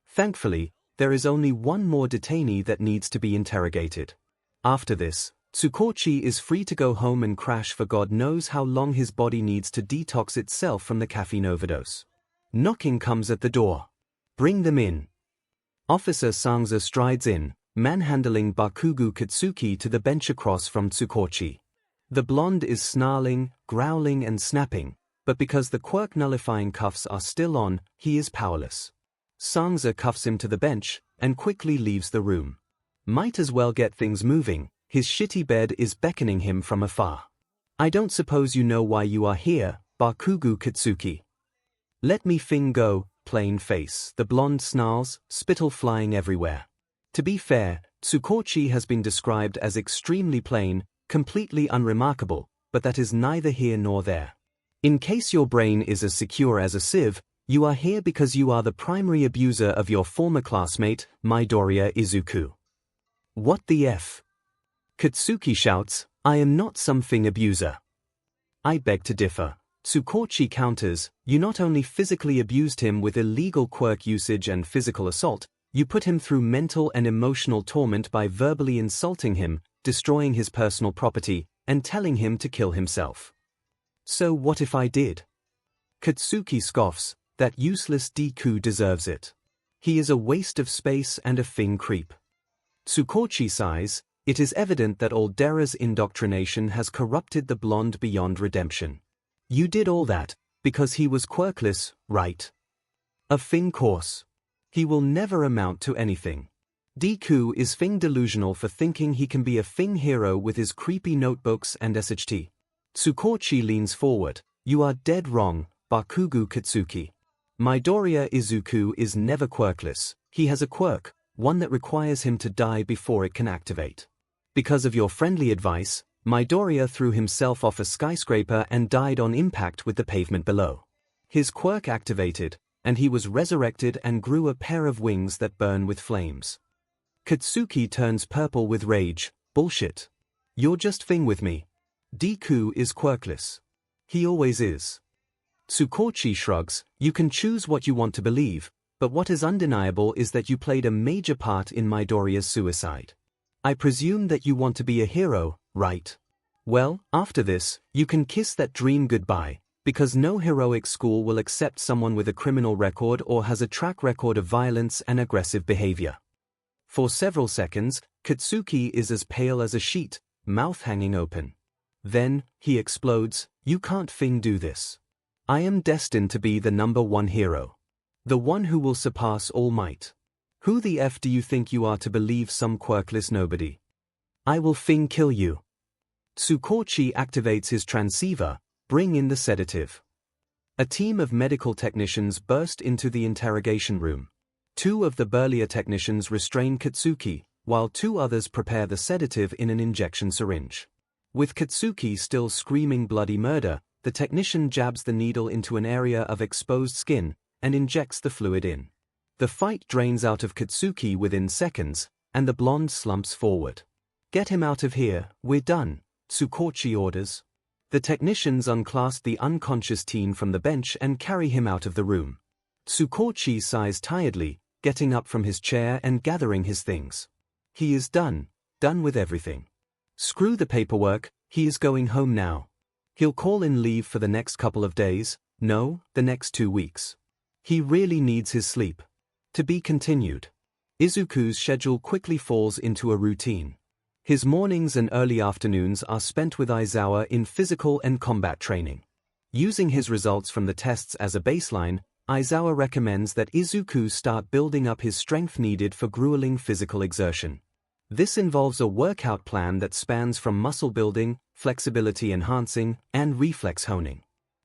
Thankfully, there is only one more detainee that needs to be interrogated. After this, Tsukochi is free to go home and crash for God knows how long his body needs to detox itself from the caffeine overdose. Knocking comes at the door. Bring them in. Officer Sangza strides in, manhandling Bakugo Katsuki to the bench across from Tsukochi. The blonde is snarling, growling and snapping, but because the quirk-nullifying cuffs are still on, he is powerless. Sangza cuffs him to the bench, and quickly leaves the room. Might as well get things moving, his shitty bed is beckoning him from afar. I don't suppose you know why you are here, Bakugo Katsuki. Let me go, plain face, the blonde snarls, spittle flying everywhere. To be fair, Tsukochi has been described as extremely plain, completely unremarkable, but that is neither here nor there. In case your brain is as secure as a sieve, you are here because you are the primary abuser of your former classmate, Midoriya Izuku. What the F? Katsuki shouts, I am not something abuser. I beg to differ. Tsukochi counters, you not only physically abused him with illegal quirk usage and physical assault, you put him through mental and emotional torment by verbally insulting him, destroying his personal property, and telling him to kill himself. So what if I did? Katsuki scoffs, that useless Deku deserves it. He is a waste of space and a thing creep. Tsukochi sighs, it is evident that Aldera's indoctrination has corrupted the blonde beyond redemption. You did all that, because he was quirkless, right? A thing course. He will never amount to anything. Deku is thing delusional for thinking he can be a thing hero with his creepy notebooks and SHT. Tsukochi leans forward, you are dead wrong, Bakugo Katsuki. Midoriya Izuku is never quirkless. He has a quirk, one that requires him to die before it can activate. Because of your friendly advice, Midoriya threw himself off a skyscraper and died on impact with the pavement below. His quirk activated, and he was resurrected and grew a pair of wings that burn with flames. Katsuki turns purple with rage. Bullshit. You're just f***ing with me. Deku is quirkless. He always is. Tsukochi shrugs. You can choose what you want to believe, but what is undeniable is that you played a major part in Midoriya's suicide. I presume that you want to be a hero, right? Well, after this, you can kiss that dream goodbye, because no heroic school will accept someone with a criminal record or has a track record of violence and aggressive behavior. For several seconds, Katsuki is as pale as a sheet, mouth hanging open. Then, he explodes. You can't f***ing do this. I am destined to be the #1 hero. The one who will surpass All Might. Who the F do you think you are to believe some quirkless nobody? I will f***ing kill you. Tsukochi activates his transceiver. Bring in the sedative. A team of medical technicians burst into the interrogation room. 2 of the burlier technicians restrain Katsuki, while 2 others prepare the sedative in an injection syringe. With Katsuki still screaming bloody murder, the technician jabs the needle into an area of exposed skin and injects the fluid in. The fight drains out of Katsuki within seconds, and the blonde slumps forward. Get him out of here, we're done, Tsukochi orders. The technicians unclasp the unconscious teen from the bench and carry him out of the room. Tsukochi sighs tiredly, getting up from his chair and gathering his things. He is done with everything. Screw the paperwork, he is going home now. He'll call in leave for the next couple of days, no, the next 2 weeks. He really needs his sleep. To be continued. Izuku's schedule quickly falls into a routine. His mornings and early afternoons are spent with Aizawa in physical and combat training. Using his results from the tests as a baseline, Aizawa recommends that Izuku start building up his strength needed for grueling physical exertion. This involves a workout plan that spans from muscle building, flexibility enhancing, and reflex honing.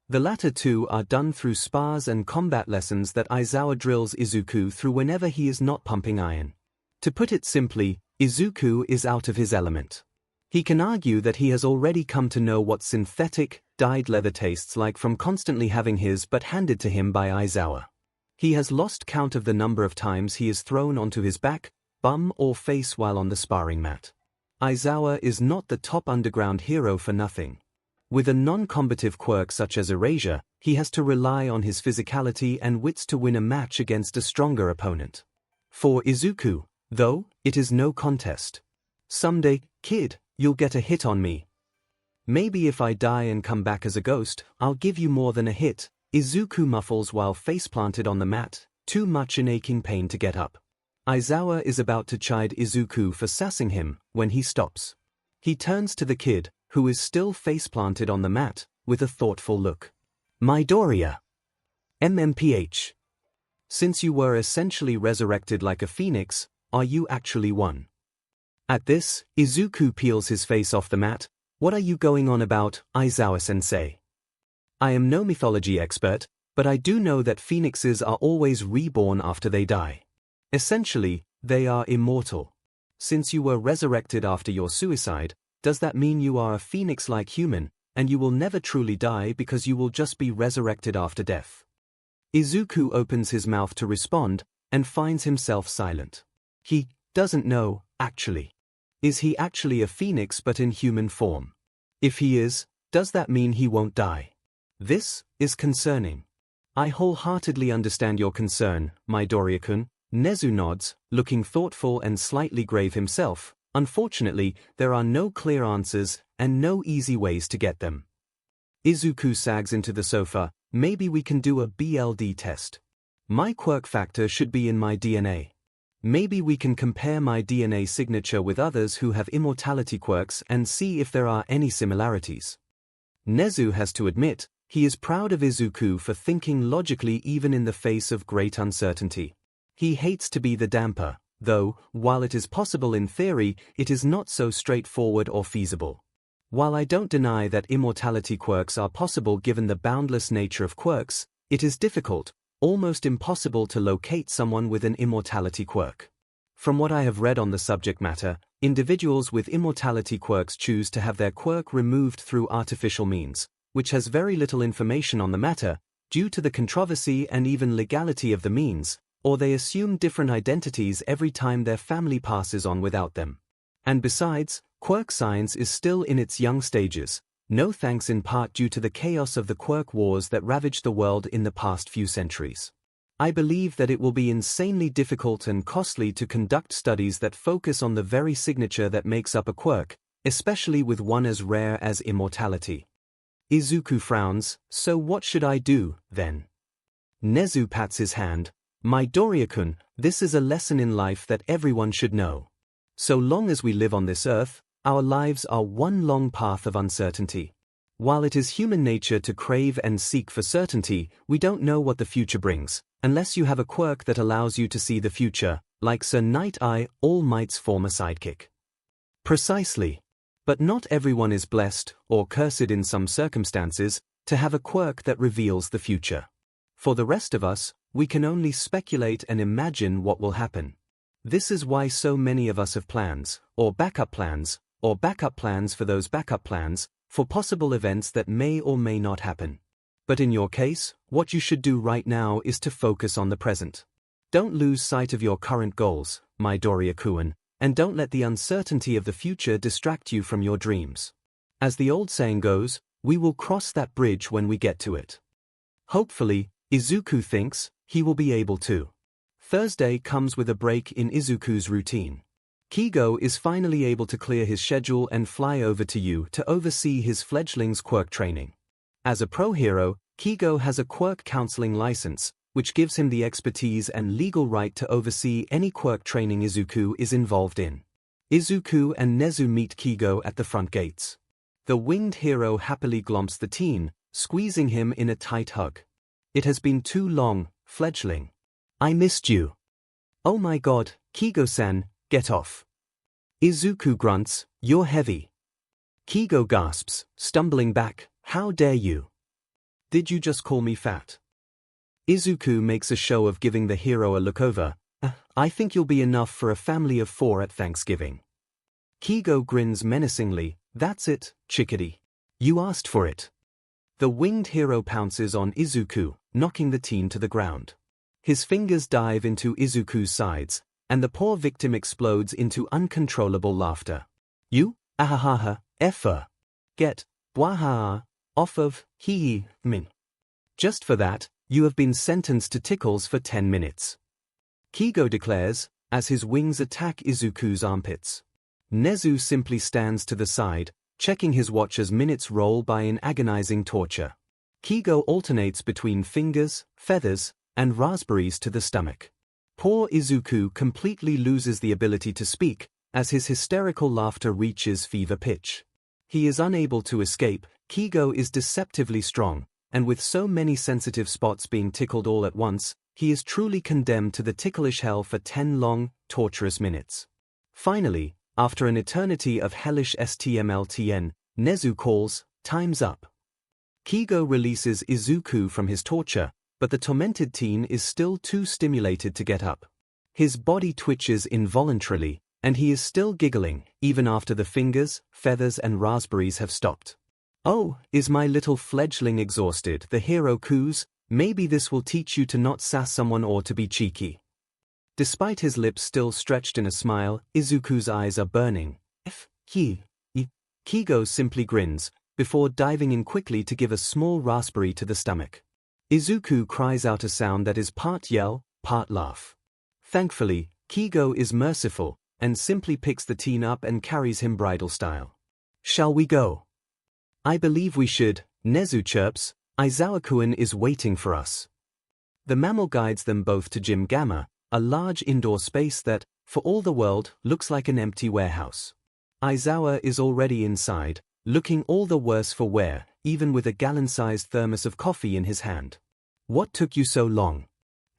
The latter 2 are done through spars and combat lessons that Aizawa drills Izuku through whenever he is not pumping iron. To put it simply, Izuku is out of his element. He can argue that he has already come to know what synthetic, dyed leather tastes like from constantly having his butt handed to him by Aizawa. He has lost count of the number of times he is thrown onto his back, bum or face while on the sparring mat. Aizawa is not the top underground hero for nothing. With a non-combative quirk such as erasure, he has to rely on his physicality and wits to win a match against a stronger opponent. For Izuku, though, it is no contest. Someday, kid, you'll get a hit on me. Maybe if I die and come back as a ghost, I'll give you more than a hit. Izuku muffles while face-planted on the mat, too much in aching pain to get up. Aizawa is about to chide Izuku for sassing him, when he stops. He turns to the kid, who is still face-planted on the mat, with a thoughtful look. Midoriya. MMPH. Since you were essentially resurrected like a phoenix, are you actually one? At this, Izuku peels his face off the mat. What are you going on about, Aizawa-sensei? I am no mythology expert, but I do know that phoenixes are always reborn after they die. Essentially, they are immortal. Since you were resurrected after your suicide, does that mean you are a phoenix-like human, and you will never truly die because you will just be resurrected after death? Izuku opens his mouth to respond, and finds himself silent. He doesn't know, actually. Is he actually a phoenix but in human form? If he is, does that mean he won't die? This is concerning. I wholeheartedly understand your concern, Midoriya-kun. Nezu nods, looking thoughtful and slightly grave himself. Unfortunately, there are no clear answers, and no easy ways to get them. Izuku sags into the sofa. Maybe we can do a BLD test. My quirk factor should be in my DNA. Maybe we can compare my DNA signature with others who have immortality quirks and see if there are any similarities. Nezu has to admit, he is proud of Izuku for thinking logically even in the face of great uncertainty. He hates to be the damper, though, while it is possible in theory, it is not so straightforward or feasible. While I don't deny that immortality quirks are possible given the boundless nature of quirks, it is difficult, almost impossible to locate someone with an immortality quirk. From what I have read on the subject matter, individuals with immortality quirks choose to have their quirk removed through artificial means, which has very little information on the matter, due to the controversy and even legality of the means, or they assume different identities every time their family passes on without them. And besides, quirk science is still in its young stages, no thanks in part due to the chaos of the quirk wars that ravaged the world in the past few centuries. I believe that it will be insanely difficult and costly to conduct studies that focus on the very signature that makes up a quirk, especially with one as rare as immortality. Izuku frowns. So what should I do, then? Nezu pats his hand. Midoriya-kun, this is a lesson in life that everyone should know. So long as we live on this earth, our lives are one long path of uncertainty. While it is human nature to crave and seek for certainty, we don't know what the future brings, unless you have a quirk that allows you to see the future, like Sir Night-Eye, All Might's former sidekick. Precisely. But not everyone is blessed, or cursed in some circumstances, to have a quirk that reveals the future. For the rest of us, we can only speculate and imagine what will happen. This is why so many of us have plans, or backup plans for those backup plans, for possible events that may or may not happen. But in your case, what you should do right now is to focus on the present. Don't lose sight of your current goals, Midoriya-kun, and don't let the uncertainty of the future distract you from your dreams. As the old saying goes, we will cross that bridge when we get to it. Hopefully, Izuku thinks, he will be able to. Thursday comes with a break in Izuku's routine. 𝐒𝐲 is finally able to clear his schedule and fly over to U to oversee his fledgling's quirk training. As a pro hero, 𝐒𝐲 has a quirk counseling license, which gives him the expertise and legal right to oversee any quirk training Izuku is involved in. Izuku and Nezu meet 𝐒𝐲 at the front gates. The winged hero happily glomps the teen, squeezing him in a tight hug. It has been too long, fledgling. I missed you. Oh my god, 𝐒𝐲-san, get off. Izuku grunts, you're heavy. 𝐒𝐲 gasps, stumbling back, how dare you? Did you just call me fat? Izuku makes a show of giving the hero a look over. I think you'll be enough for a family of 4 at Thanksgiving. 𝐒𝐲 grins menacingly, that's it, chickadee. You asked for it. The winged hero pounces on Izuku, knocking the teen to the ground. His fingers dive into Izuku's sides, and the poor victim explodes into uncontrollable laughter. You, ahahaha, effer. Get, bwahaha, off of, min. Just for that, you have been sentenced to tickles for 10 minutes. 𝐒𝐲 declares, as his wings attack Izuku's armpits. Nezu simply stands to the side, checking his watch as minutes roll by in agonizing torture. 𝐒𝐲 alternates between fingers, feathers, and raspberries to the stomach. Poor Izuku completely loses the ability to speak, as his hysterical laughter reaches fever pitch. He is unable to escape. 𝐒𝐲 is deceptively strong, and with so many sensitive spots being tickled all at once, he is truly condemned to the ticklish hell for 10 long, torturous minutes. Finally, after an eternity of hellish STMLTN, Nezu calls, time's up. 𝐒𝐲 releases Izuku from his torture, but the tormented teen is still too stimulated to get up. His body twitches involuntarily, and he is still giggling, even after the fingers, feathers and raspberries have stopped. Oh, is my little fledgling exhausted? The hero coos, maybe this will teach you to not sass someone or to be cheeky. Despite his lips still stretched in a smile, Izuku's eyes are burning. 𝐒𝐲 simply grins, before diving in quickly to give a small raspberry to the stomach. Izuku cries out a sound that is part yell, part laugh. Thankfully, 𝐒𝐲 is merciful, and simply picks the teen up and carries him bridal style. Shall we go? I believe we should, Nezu chirps. Aizawa-kun is waiting for us. The mammal guides them both to Gym Gamma, a large indoor space that, for all the world, looks like an empty warehouse. Aizawa is already inside, looking all the worse for wear, even with a gallon-sized thermos of coffee in his hand. What took you so long?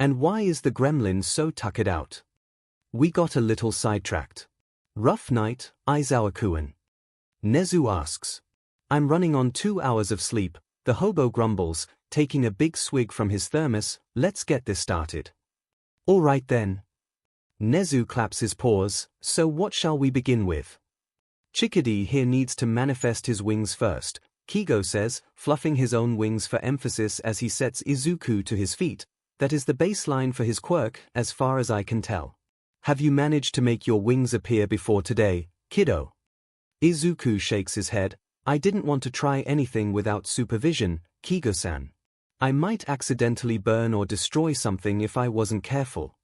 And why is the gremlin so tuckered out? We got a little sidetracked. Rough night, Aizawa-kun. Nezu asks. I'm running on 2 hours of sleep, The hobo grumbles, taking a big swig from his thermos. Let's get this started. All right then. 𝐒𝐻𝐿 claps his paws. So what shall we begin with? Chickadee here needs to manifest his wings first, 𝐒𝐽 says, fluffing his own wings for emphasis as he sets 𝐒𝐿 to his feet. That is the baseline for his quirk, as far as I can tell. Have you managed to make your wings appear before today, kiddo? 𝐒𝐿 shakes his head. I didn't want to try anything without supervision, 𝐒𝐽-san. I might accidentally burn or destroy something if I wasn't careful.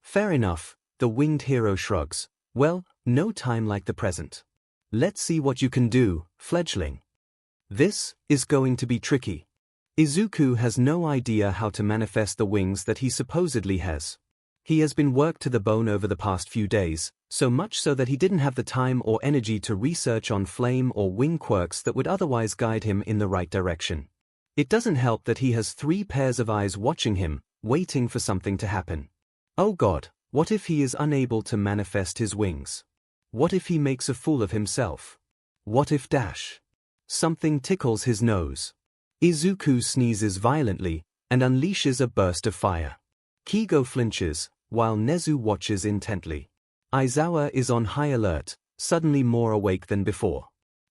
Fair enough, the winged hero shrugs. Well, no time like the present. Let's see what you can do, fledgling. This is going to be tricky. 𝐒𝐿 has no idea how to manifest the wings that he supposedly has. He has been worked to the bone over the past few days, so much so that he didn't have the time or energy to research on flame or wing quirks that would otherwise guide him in the right direction. It doesn't help that he has 3 pairs of eyes watching him, waiting for something to happen. Oh God, what if he is unable to manifest his wings? What if he makes a fool of himself? What if something tickles his nose? 𝐒𝐿 sneezes violently and unleashes a burst of fire. 𝐒𝐽 flinches, while 𝐒𝐻𝐿 watches intently. Aizawa is on high alert, suddenly more awake than before.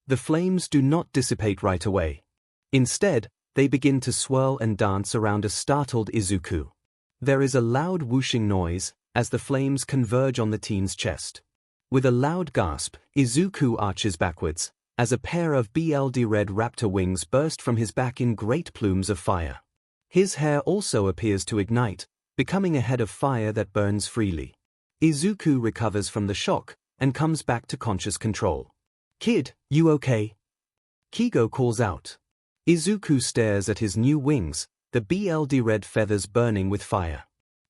The flames do not dissipate right away. Instead, they begin to swirl and dance around a startled 𝐒𝐿. There is a loud whooshing noise as the flames converge on the teen's chest. With a loud gasp, 𝐒𝐿 arches backwards, as a pair of BLD red raptor wings burst from his back in great plumes of fire. His hair also appears to ignite, becoming a head of fire that burns freely. 𝐒𝐿 recovers from the shock and comes back to conscious control. Kid, you okay? 𝐒𝐽 calls out. 𝐒𝐿 stares at his new wings, the BLD red feathers burning with fire.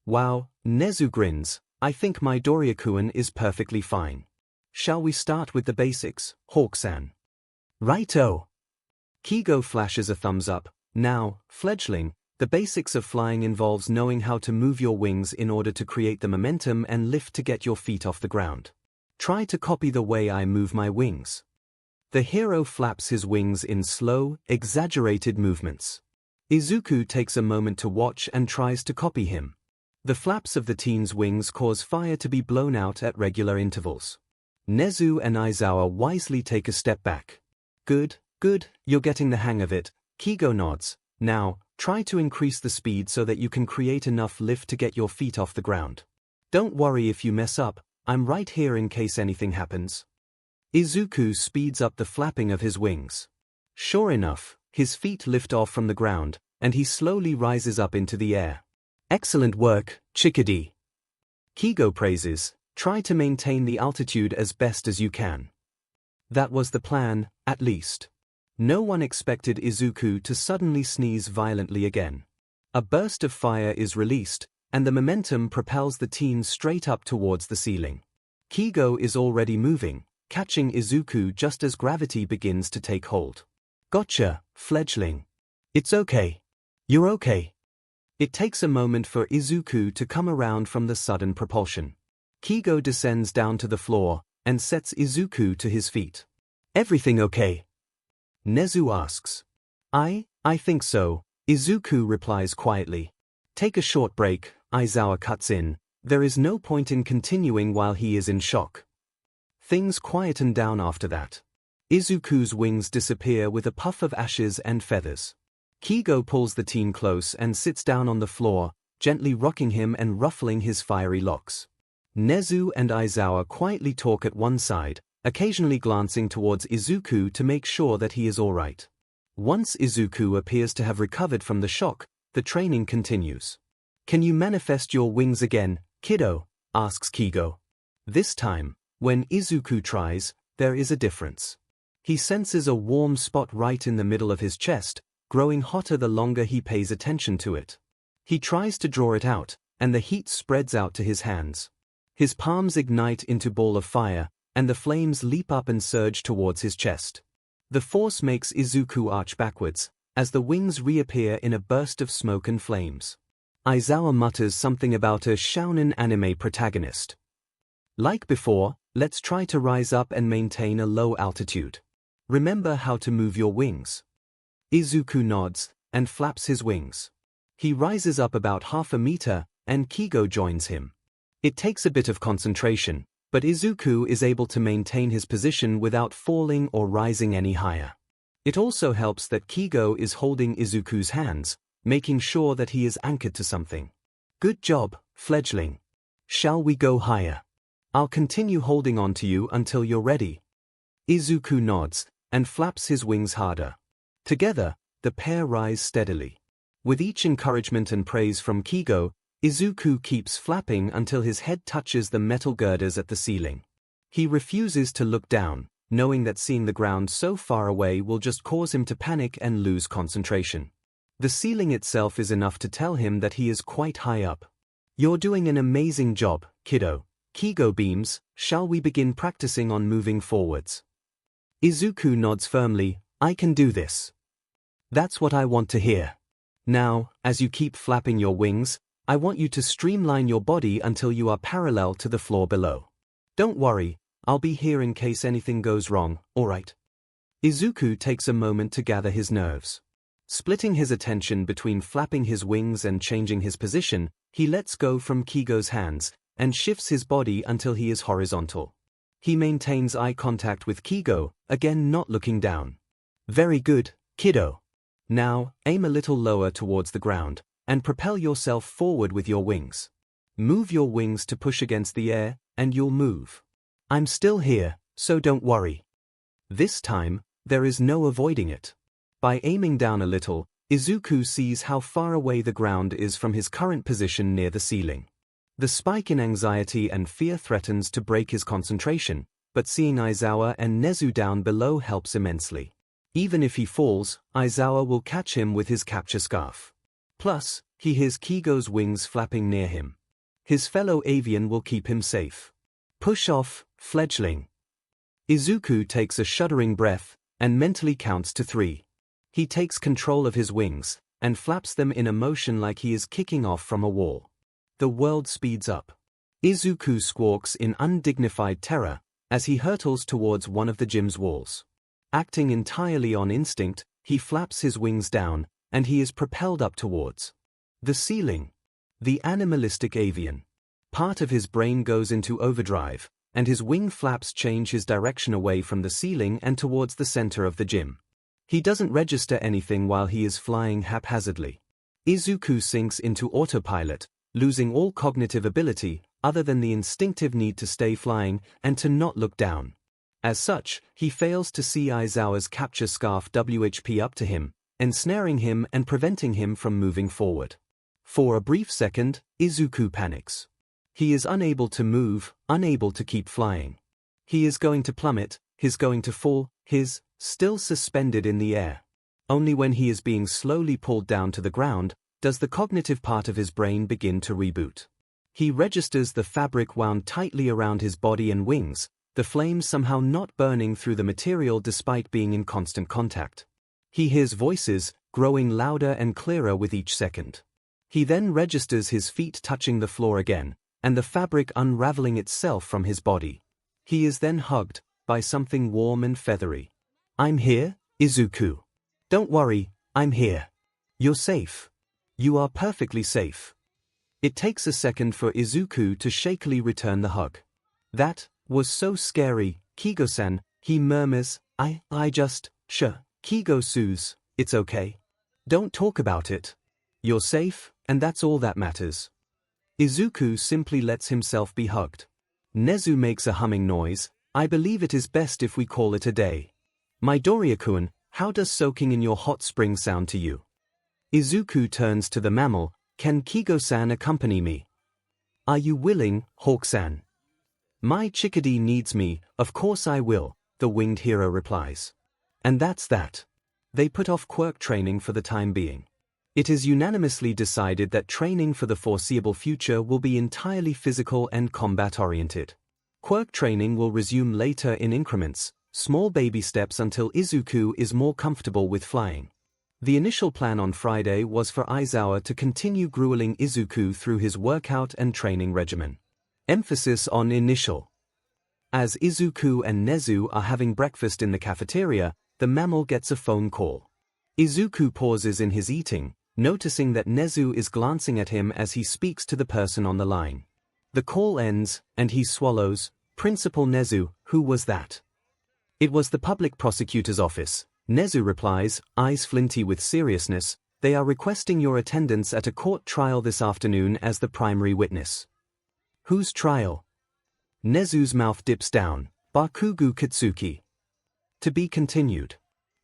Wow, 𝐒𝐿 grins. I think my Doryakuin is perfectly fine. Shall we start with the basics, Hawk-san? Righto. 𝐒𝐽 flashes a thumbs up. Now, fledgling, the basics of flying involves knowing how to move your wings in order to create the momentum and lift to get your feet off the ground. Try to copy the way I move my wings. The hero flaps his wings in slow, exaggerated movements. 𝐒𝐿 takes a moment to watch and tries to copy him. The flaps of the teen's wings cause fire to be blown out at regular intervals. 𝐒𝐿 and Aizawa wisely take a step back. Good, you're getting the hang of it, 𝐒𝐽 nods. Now, try to increase the speed so that you can create enough lift to get your feet off the ground. Don't worry if you mess up, I'm right here in case anything happens. 𝐒𝐿 speeds up the flapping of his wings. Sure enough, his feet lift off from the ground, and he slowly rises up into the air. Excellent work, Chickadee. 𝐒𝐽 praises. Try to maintain the altitude as best as you can. That was the plan, at least. No one expected 𝐒𝐿 to suddenly sneeze violently again. A burst of fire is released, and the momentum propels the teen straight up towards the ceiling. 𝐒𝐽 is already moving, catching 𝐒� just as gravity begins to take hold. Gotcha, fledgling. It's okay. You're okay. It takes a moment for 𝐒� to come around from the sudden propulsion. 𝐒𝐽 descends down to the floor and sets 𝐒� to his feet. Everything okay? 𝐒𝐿 asks. I think so, 𝐒� replies quietly. Take a short break, Aizawa cuts in. There is no point in continuing while he is in shock. Things quieten down after that. 𝐒�'s wings disappear with a puff of ashes and feathers. 𝐒𝐽 pulls the teen close and sits down on the floor, gently rocking him and ruffling his fiery locks. 𝐒𝐿 and Aizawa quietly talk at one side, occasionally glancing towards 𝐒� to make sure that he is all right. Once 𝐒� appears to have recovered from the shock, the training continues. Can you manifest your wings again, kiddo? Asks 𝐒𝐽. This time, when 𝐒� tries, there is a difference. He senses a warm spot right in the middle of his chest, growing hotter the longer he pays attention to it. He tries to draw it out, and the heat spreads out to his hands. His palms ignite into a ball of fire, and the flames leap up and surge towards his chest. The force makes 𝐒� arch backwards, as the wings reappear in a burst of smoke and flames. Aizawa mutters something about a shounen anime protagonist. Like before, let's try to rise up and maintain a low altitude. Remember how to move your wings. 𝐒𝐭𝐚𝐲 nods and flaps his wings. He rises up about half a meter, and 𝐒𝐭𝐲 joins him. It takes a bit of concentration, but 𝐒𝐿 is able to maintain his position without falling or rising any higher. It also helps that 𝐒𝐭𝐲 is holding 𝐒𝐿's hands, making sure that he is anchored to something. Good job, fledgling. Shall we go higher? I'll continue holding on to you until you're ready. 𝐒𝐿 nods and flaps his wings harder. Together, the pair rise steadily. With each encouragement and praise from 𝐒𝐭𝐲, 𝐒𝐿 keeps flapping until his head touches the metal girders at the ceiling. He refuses to look down, knowing that seeing the ground so far away will just cause him to panic and lose concentration. The ceiling itself is enough to tell him that he is quite high up. You're doing an amazing job, kiddo. 𝐒𝐭𝐲 beams, shall we begin practicing on moving forwards? 𝐒𝐿 nods firmly, I can do this. That's what I want to hear. Now, as you keep flapping your wings, I want you to streamline your body until you are parallel to the floor below. Don't worry, I'll be here in case anything goes wrong, alright? 𝐒𝐿 takes a moment to gather his nerves. Splitting his attention between flapping his wings and changing his position, he lets go from 𝐒𝐿's hands and shifts his body until he is horizontal. He maintains eye contact with 𝐒𝐿, again not looking down. Very good, kiddo. Now, aim a little lower towards the ground, and propel yourself forward with your wings. Move your wings to push against the air, and you'll move. I'm still here, so don't worry. This time, there is no avoiding it. By aiming down a little, 𝐒𝐿 sees how far away the ground is from his current position near the ceiling. The spike in anxiety and fear threatens to break his concentration, but seeing 𝐈𝐵 and 𝐒𝐲 down below helps immensely. Even if he falls, 𝐈𝐵 will catch him with his capture scarf. Plus, he hears 𝐒𝐿's wings flapping near him. His fellow avian will keep him safe. Push off, fledgling. 𝐒𝐿 takes a shuddering breath, and mentally counts to 3. He takes control of his wings, and flaps them in a motion like he is kicking off from a wall. The world speeds up. 𝐒𝐿 squawks in undignified terror, as he hurtles towards one of the gym's walls. Acting entirely on instinct, he flaps his wings down, and he is propelled up towards the ceiling. The animalistic avian. Part of his brain goes into overdrive, and his wing flaps change his direction away from the ceiling and towards the center of the gym. He doesn't register anything while he is flying haphazardly. 𝐒𝐿 sinks into autopilot, losing all cognitive ability other than the instinctive need to stay flying and to not look down. As such, he fails to see 𝐈𝐵's capture scarf WHP up to him, ensnaring him and preventing him from moving forward. For a brief second, 𝐒𝐿 panics. He is unable to move, unable to keep flying. He is going to plummet, he's going to fall, he's still suspended in the air. Only when he is being slowly pulled down to the ground does the cognitive part of his brain begin to reboot. He registers the fabric wound tightly around his body and wings, the flames somehow not burning through the material despite being in constant contact. He hears voices, growing louder and clearer with each second. He then registers his feet touching the floor again, and the fabric unraveling itself from his body. He is then hugged by something warm and feathery. I'm here, 𝐒𝐿. Don't worry, I'm here. You're safe. You are perfectly safe. It takes a second for 𝐒𝐿 to shakily return the hug. That was so scary, 𝐒𝐿𝐲-san, he murmurs, I just, 𝐒𝐿 soothes, it's okay. Don't talk about it. You're safe, and that's all that matters. 𝐒𝐿 simply lets himself be hugged. 𝐒𝐿 makes a humming noise. I believe it is best if we call it a day. Midoriya-kun, how does soaking in your hot spring sound to you? 𝐒𝐿 turns to the mammal. Can 𝐒𝐻𝐿-san accompany me? Are you willing, Hawk-san? My chickadee needs me, of course I will, the winged hero replies. And that's that. They put off quirk training for the time being. It is unanimously decided that training for the foreseeable future will be entirely physical and combat-oriented. Quirk training will resume later in increments, small baby steps until 𝐒𝐿 is more comfortable with flying. The initial plan on Friday was for 𝐈𝐵 to continue grueling 𝐒𝐿 through his workout and training regimen. Emphasis on initial. As 𝐒𝐿 and 𝐒𝐿 are having breakfast in the cafeteria, the mammal gets a phone call. 𝐒𝐿 pauses in his eating, noticing that 𝐒𝐻𝑢 is glancing at him as he speaks to the person on the line. The call ends, and he swallows. Principal 𝐒𝐻𝑢, who was that? It was the public prosecutor's office. 𝐒𝐻𝑢 replies, eyes flinty with seriousness, they are requesting your attendance at a court trial this afternoon as the primary witness. Whose trial? 𝐒𝐻𝑢's mouth dips down. Bakugo Katsuki. To be continued.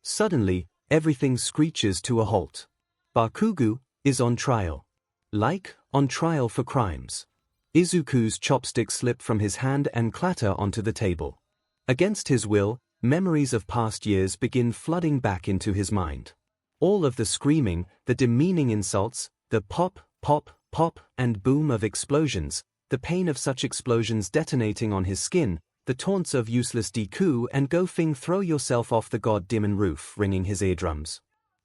Suddenly, everything screeches to a halt. Bakugo is on trial. Like, on trial for crimes. Izuku's chopsticks slip from his hand and clatter onto the table. Against his will, memories of past years begin flooding back into his mind. All of the screaming, the demeaning insults, the pop, pop, pop, and boom of explosions, the pain of such explosions detonating on his skin, the taunts of useless Deku and 𝐿𝐴 throw yourself off the goddamn roof ringing his eardrums.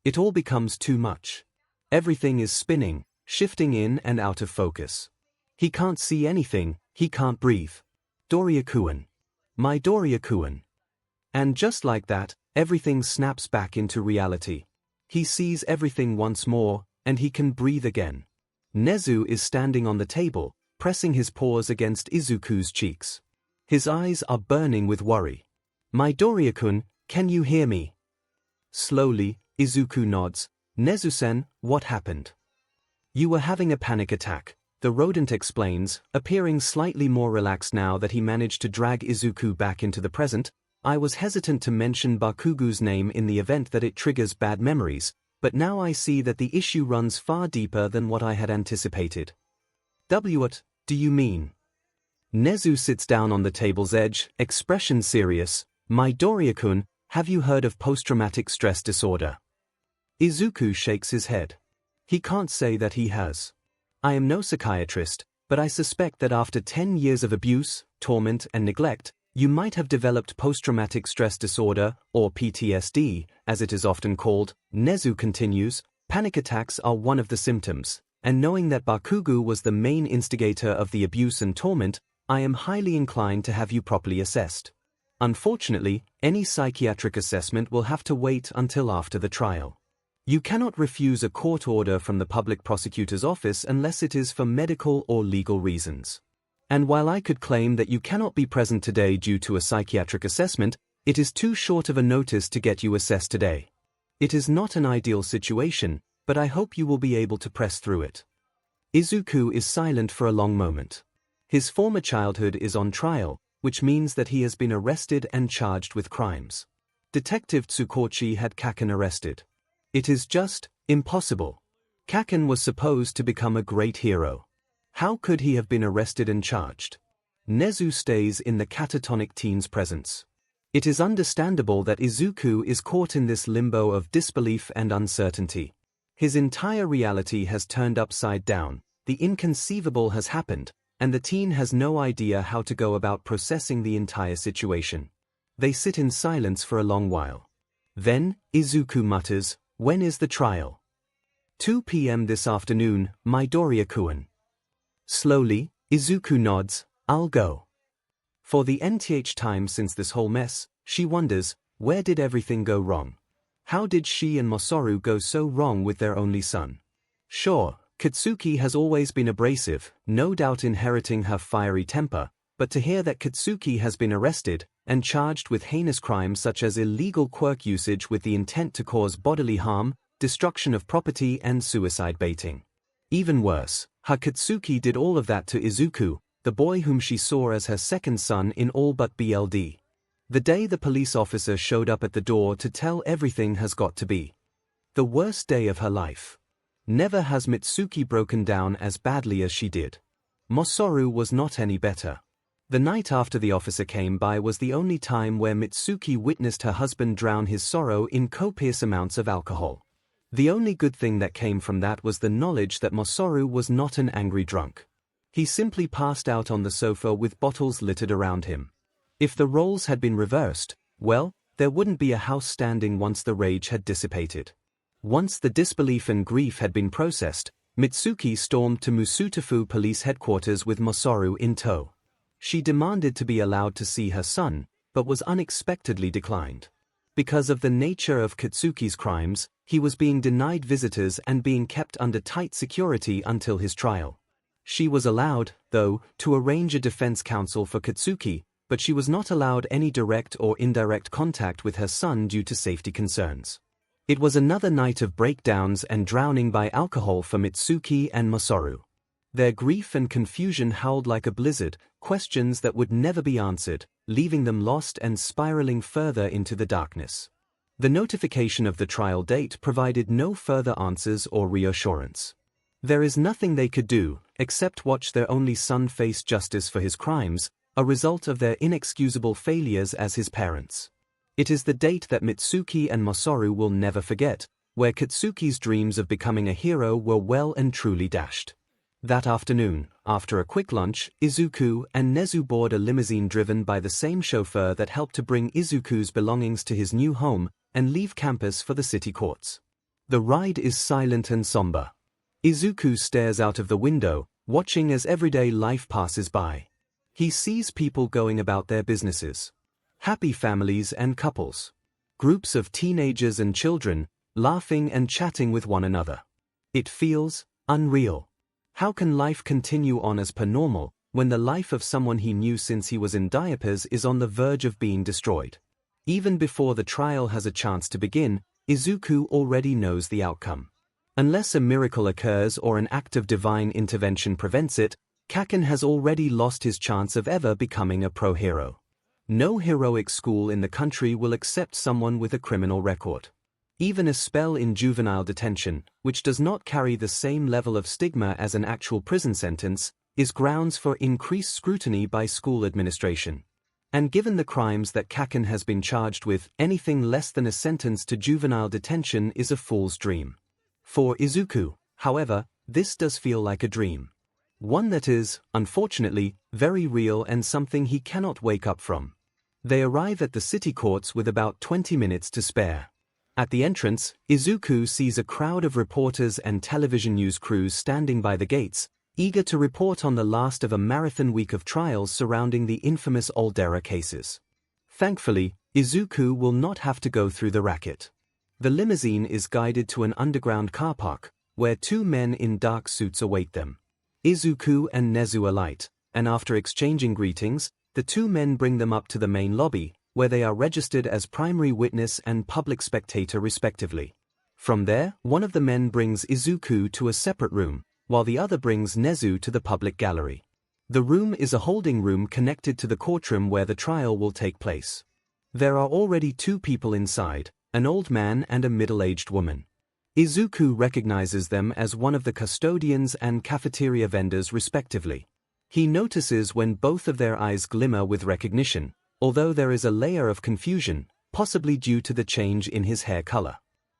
It all becomes too much. Everything is spinning, shifting in and out of focus. He can't see anything, he can't breathe. Doria-kun. My Doria-kun. And just like that, everything snaps back into reality. He sees everything once more, and he can breathe again. 𝐒𝐻𝑢 is standing on the table, pressing his paws against Izuku's cheeks. His eyes are burning with worry. My Doria-kun, can you hear me? Slowly, Izuku nods. 𝐒𝐻𝑢-sen, what happened? You were having a panic attack, the rodent explains, appearing slightly more relaxed now that he managed to drag Izuku back into the present. I was hesitant to mention Bakugo's name in the event that it triggers bad memories, but now I see that the issue runs far deeper than what I had anticipated. What do you mean? 𝐒𝐻𝑢 sits down on the table's edge, expression serious. My Doria-kun, have you heard of post-traumatic stress disorder? Izuku shakes his head. He can't say that he has. I am no psychiatrist, but I suspect that after 10 years of abuse, torment and neglect, you might have developed post-traumatic stress disorder, or PTSD, as it is often called. 𝐒𝐻𝑢 continues, panic attacks are one of the symptoms, and knowing that Bakugo was the main instigator of the abuse and torment, I am highly inclined to have you properly assessed. Unfortunately, any psychiatric assessment will have to wait until after the trial. You cannot refuse a court order from the public prosecutor's office unless it is for medical or legal reasons. And while I could claim that you cannot be present today due to a psychiatric assessment, it is too short of a notice to get you assessed today. It is not an ideal situation, but I hope you will be able to press through it. Izuku is silent for a long moment. His former childhood is on trial, which means that he has been arrested and charged with crimes. Detective Tsukochi had 𝐿𝐴 arrested. It is just impossible. 𝐿𝐴 was supposed to become a great hero. How could he have been arrested and charged? 𝐒𝐻𝑢 stays in the catatonic teen's presence. It is understandable that Izuku is caught in this limbo of disbelief and uncertainty. His entire reality has turned upside down, the inconceivable has happened, and the teen has no idea how to go about processing the entire situation. They sit in silence for a long while. Then, Izuku mutters, when is the trial? 2 p.m. this afternoon, my Doria-kun. Slowly, Izuku nods, I'll go. For the nth time since this whole mess, she wonders, where did everything go wrong? How did she and Masaru go so wrong with their only son? Sure, Katsuki has always been abrasive, no doubt inheriting her fiery temper, but to hear that Katsuki has been arrested and charged with heinous crimes such as illegal quirk usage with the intent to cause bodily harm, destruction of property and suicide baiting. Even worse, her Katsuki did all of that to Izuku, the boy whom she saw as her second son in all but BLD. The day the police officer showed up at the door to tell everything has got to be the worst day of her life. Never has Mitsuki broken down as badly as she did. Masaru was not any better. The night after the officer came by was the only time where Mitsuki witnessed her husband drown his sorrow in copious amounts of alcohol. The only good thing that came from that was the knowledge that Masaru was not an angry drunk. He simply passed out on the sofa with bottles littered around him. If the roles had been reversed, well, there wouldn't be a house standing once the rage had dissipated. Once the disbelief and grief had been processed, Mitsuki stormed to Musutafu police headquarters with Masaru in tow. She demanded to be allowed to see her son, but was unexpectedly declined. Because of the nature of Katsuki's crimes, He was being denied visitors and being kept under tight security until his trial. She was allowed, though, to arrange a defense counsel for Katsuki, but she was not allowed any direct or indirect contact with her son due to safety concerns. It was another night of breakdowns and drowning by alcohol for Mitsuki and Masaru. Their grief and confusion howled like a blizzard, questions that would never be answered, leaving them lost and spiraling further into the darkness. The notification of the trial date provided no further answers or reassurance. There is nothing they could do, except watch their only son face justice for his crimes, a result of their inexcusable failures as his parents. It is the date that Mitsuki and Masaru will never forget, where Katsuki's dreams of becoming a hero were well and truly dashed. That afternoon, after a quick lunch, Izuku and Nezu board a limousine driven by the same chauffeur that helped to bring Izuku's belongings to his new home and leave campus for the city courts. The ride is silent and somber. Izuku stares out of the window, watching as everyday life passes by. He sees people going about their businesses. Happy families and couples. Groups of teenagers and children, laughing and chatting with one another. It feels unreal. How can life continue on as per normal, when the life of someone he knew since he was in diapers is on the verge of being destroyed? Even before the trial has a chance to begin, Izuku already knows the outcome. Unless a miracle occurs or an act of divine intervention prevents it, Kaken has already lost his chance of ever becoming a pro-hero. No heroic school in the country will accept someone with a criminal record. Even a spell in juvenile detention, which does not carry the same level of stigma as an actual prison sentence, is grounds for increased scrutiny by school administration. And given the crimes that Kaken has been charged with, anything less than a sentence to juvenile detention is a fool's dream. For Izuku, however, this does feel like a dream. One that is, unfortunately, very real and something he cannot wake up from. They arrive at the city courts with about 20 minutes to spare. At the entrance, Izuku sees a crowd of reporters and television news crews standing by the gates, eager to report on the last of a marathon week of trials surrounding the infamous Aldera cases. Thankfully, Izuku will not have to go through the racket. The limousine is guided to an underground car park, where two men in dark suits await them. Izuku and Nezu alight, and after exchanging greetings, the two men bring them up to the main lobby, where they are registered as primary witness and public spectator respectively. From there, one of the men brings Izuku to a separate room, while the other brings Nezu to the public gallery. The room is a holding room connected to the courtroom where the trial will take place. There are already two people inside, an old man and a middle-aged woman. Izuku recognizes them as one of the custodians and cafeteria vendors respectively. He notices when both of their eyes glimmer with recognition, although there is a layer of confusion, possibly due to the change in his hair color.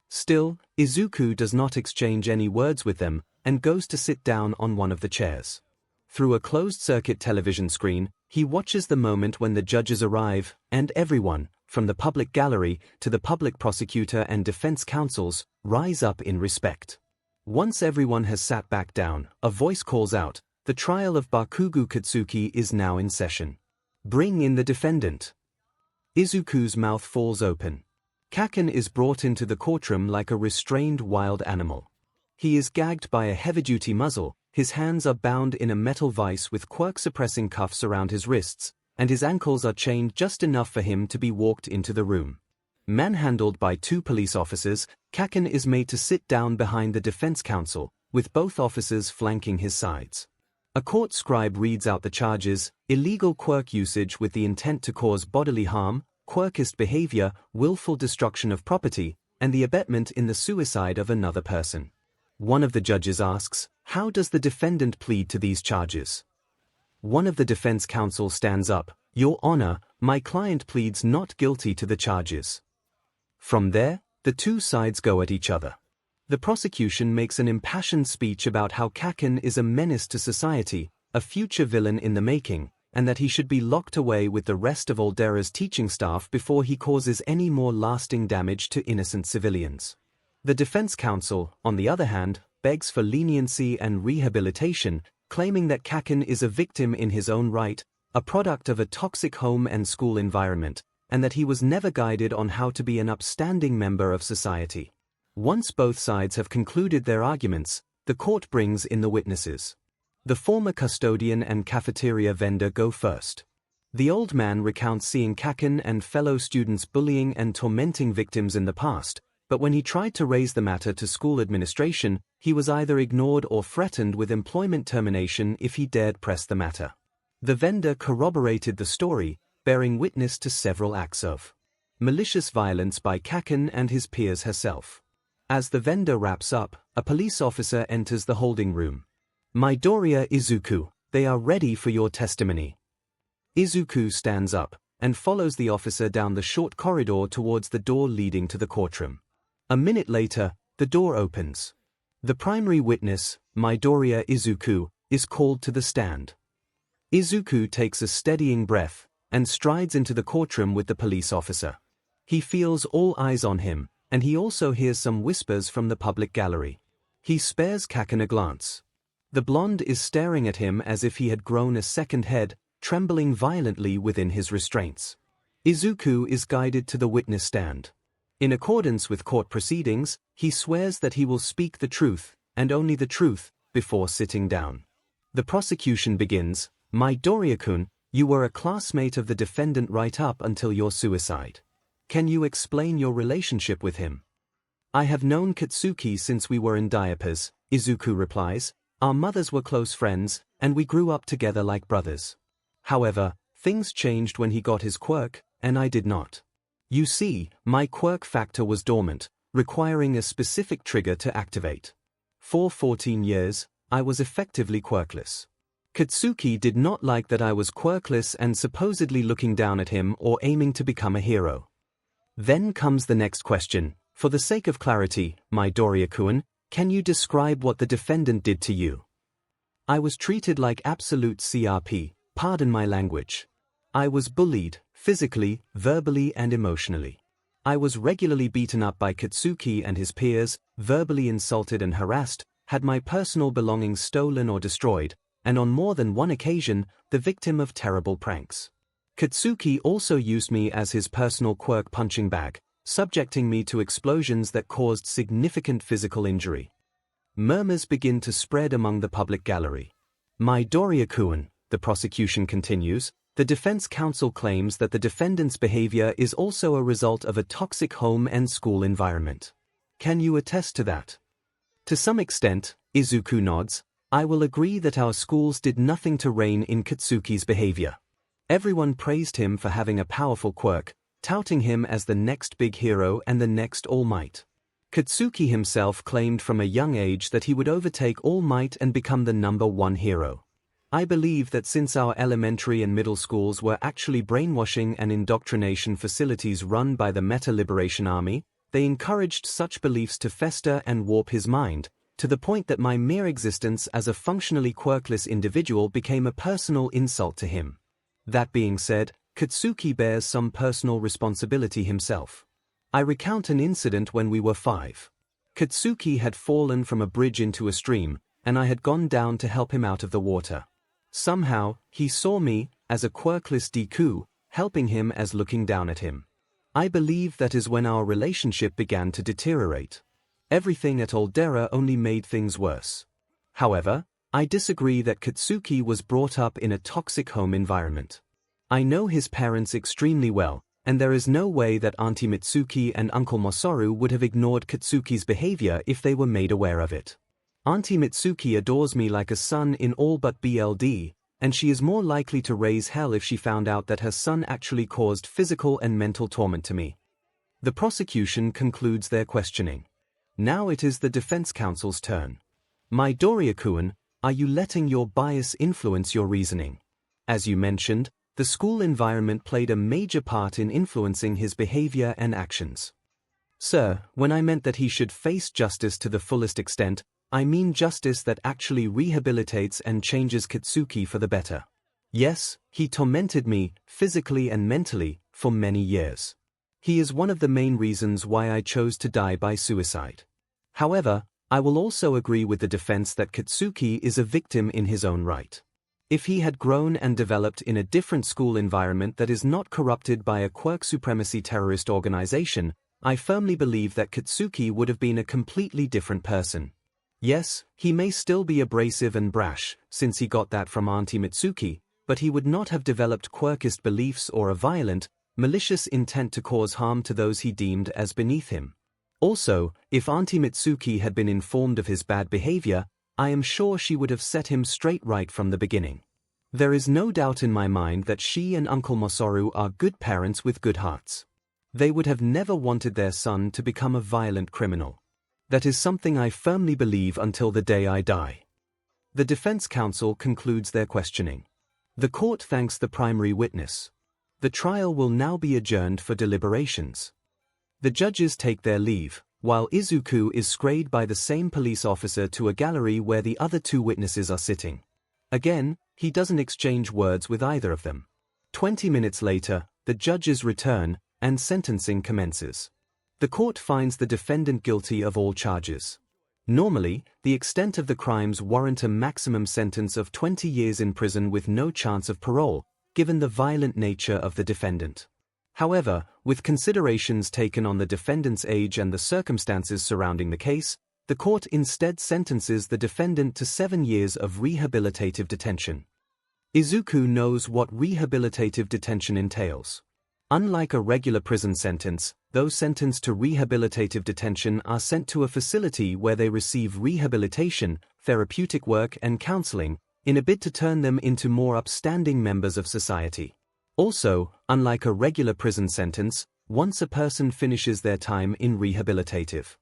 Still, Izuku does not exchange any words with them and goes to sit down on one of the chairs. Through a closed-circuit television screen, he watches the moment when the judges arrive, and everyone, from the public gallery to the public prosecutor and defense counsels, rise up in respect. Once everyone has sat back down, a voice calls out, "The trial of Bakugo Katsuki is now in session. Bring in the defendant." Izuku's mouth falls open. Kaken is brought into the courtroom like a restrained wild animal. He is gagged by a heavy-duty muzzle, his hands are bound in a metal vise with quirk-suppressing cuffs around his wrists, and his ankles are chained just enough for him to be walked into the room. Manhandled by two police officers, Kaken is made to sit down behind the defense counsel, with both officers flanking his sides. A court scribe reads out the charges: illegal quirk usage with the intent to cause bodily harm, quirkist behavior, willful destruction of property, and the abetment in the suicide of another person. One of the judges asks, "How does the defendant plead to these charges?" One of the defense counsel stands up, "Your Honor, my client pleads not guilty to the charges." From there, the two sides go at each other. The prosecution makes an impassioned speech about how Kaken is a menace to society, a future villain in the making, and that he should be locked away with the rest of Aldera's teaching staff before he causes any more lasting damage to innocent civilians. The defense counsel, on the other hand, begs for leniency and rehabilitation, claiming that Kaken is a victim in his own right, a product of a toxic home and school environment, and that he was never guided on how to be an upstanding member of society. Once both sides have concluded their arguments, the court brings in the witnesses. The former custodian and cafeteria vendor go first. The old man recounts seeing 𝐭𝐿𝐴𝐾𝐿 and fellow students bullying and tormenting victims in the past, but when he tried to raise the matter to school administration, he was either ignored or threatened with employment termination if he dared press the matter. The vendor corroborated the story, bearing witness to several acts of malicious violence by 𝐭𝐿𝐴𝐾𝐿 and his peers herself. As the vendor wraps up, a police officer enters the holding room. Midoriya Izuku, they are ready for your testimony. Izuku stands up and follows the officer down the short corridor towards the door leading to the courtroom. A minute later, the door opens. The primary witness, Midoriya Izuku, is called to the stand. Izuku takes a steadying breath and strides into the courtroom with the police officer. He feels all eyes on him, and he also hears some whispers from the public gallery. He spares 𝐭𝐴𝐾𝐿 a glance. The blonde is staring at him as if he had grown a second head, trembling violently within his restraints. Izuku is guided to the witness stand. In accordance with court proceedings, he swears that he will speak the truth, and only the truth, before sitting down. The prosecution begins. Midoriya-kun, you were a classmate of the defendant right up until your suicide. Can you explain your relationship with him? I have known Katsuki since we were in diapers, Izuku replies. Our mothers were close friends, and we grew up together like brothers. However, things changed when he got his quirk, and I did not. You see, my quirk factor was dormant, requiring a specific trigger to activate. For 14 years, I was effectively quirkless. Katsuki did not like that I was quirkless and supposedly looking down at him or aiming to become a hero. Then comes the next question. For the sake of clarity, Midoriya-kun, can you describe what the defendant did to you? I was treated like absolute CRP, pardon my language. I was bullied, physically, verbally and emotionally. I was regularly beaten up by Katsuki and his peers, verbally insulted and harassed, had my personal belongings stolen or destroyed, and on more than one occasion, the victim of terrible pranks. Katsuki also used me as his personal quirk punching bag, subjecting me to explosions that caused significant physical injury. Murmurs begin to spread among the public gallery. Midoriya-kun, the prosecution continues, the defense counsel claims that the defendant's behavior is also a result of a toxic home and school environment. Can you attest to that? To some extent, Izuku nods. I will agree that our schools did nothing to rein in Katsuki's behavior. Everyone praised him for having a powerful quirk, touting him as the next big hero and the next All Might. Katsuki himself claimed from a young age that he would overtake All Might and become the #1 hero. I believe that since our elementary and middle schools were actually brainwashing and indoctrination facilities run by the Meta Liberation Army, they encouraged such beliefs to fester and warp his mind, to the point that my mere existence as a functionally quirkless individual became a personal insult to him. That being said, Katsuki bears some personal responsibility himself. I recount an incident when we were 5. Katsuki had fallen from a bridge into a stream, and I had gone down to help him out of the water. Somehow, he saw me, as a quirkless Deku, helping him as looking down at him. I believe that is when our relationship began to deteriorate. Everything at Aldera only made things worse. However, I disagree that Katsuki was brought up in a toxic home environment. I know his parents extremely well, and there is no way that Auntie Mitsuki and Uncle Masaru would have ignored Katsuki's behavior if they were made aware of it. Auntie Mitsuki adores me like a son in all but BLD, and she is more likely to raise hell if she found out that her son actually caused physical and mental torment to me. The prosecution concludes their questioning. Now it is the defense counsel's turn. Midoriya-kun, are you letting your bias influence your reasoning? As you mentioned, the school environment played a major part in influencing his behavior and actions. Sir, when I meant that he should face justice to the fullest extent, I mean justice that actually rehabilitates and changes Katsuki for the better. Yes, he tormented me, physically and mentally, for many years. He is one of the main reasons why I chose to die by suicide. However, I will also agree with the defense that Katsuki is a victim in his own right. If he had grown and developed in a different school environment that is not corrupted by a quirk supremacy terrorist organization, I firmly believe that Katsuki would have been a completely different person. Yes, he may still be abrasive and brash, since he got that from Auntie Mitsuki, but he would not have developed quirkist beliefs or a violent, malicious intent to cause harm to those he deemed as beneath him. Also, if Auntie Mitsuki had been informed of his bad behavior, I am sure she would have set him straight right from the beginning. There is no doubt in my mind that she and Uncle Masaru are good parents with good hearts. They would have never wanted their son to become a violent criminal. That is something I firmly believe until the day I die. The defense counsel concludes their questioning. The court thanks the primary witness. The trial will now be adjourned for deliberations. The judges take their leave, while Izuku is escorted by the same police officer to a gallery where the other two witnesses are sitting. Again, he doesn't exchange words with either of them. 20 minutes later, the judges return, and sentencing commences. The court finds the defendant guilty of all charges. Normally, the extent of the crimes warrant a maximum sentence of 20 years in prison with no chance of parole, given the violent nature of the defendant. However, with considerations taken on the defendant's age and the circumstances surrounding the case, the court instead sentences the defendant to 7 years of rehabilitative detention. Izuku knows what rehabilitative detention entails. Unlike a regular prison sentence, those sentenced to rehabilitative detention are sent to a facility where they receive rehabilitation, therapeutic work and counseling, in a bid to turn them into more upstanding members of society. Also, unlike a regular prison sentence, once a person finishes their time in rehabilitative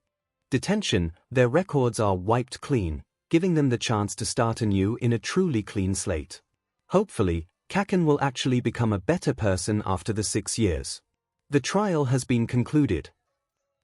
detention, their records are wiped clean, giving them the chance to start anew in a truly clean slate. Hopefully, 𝐭𝐿 will actually become a better person after the 6 years. The trial has been concluded.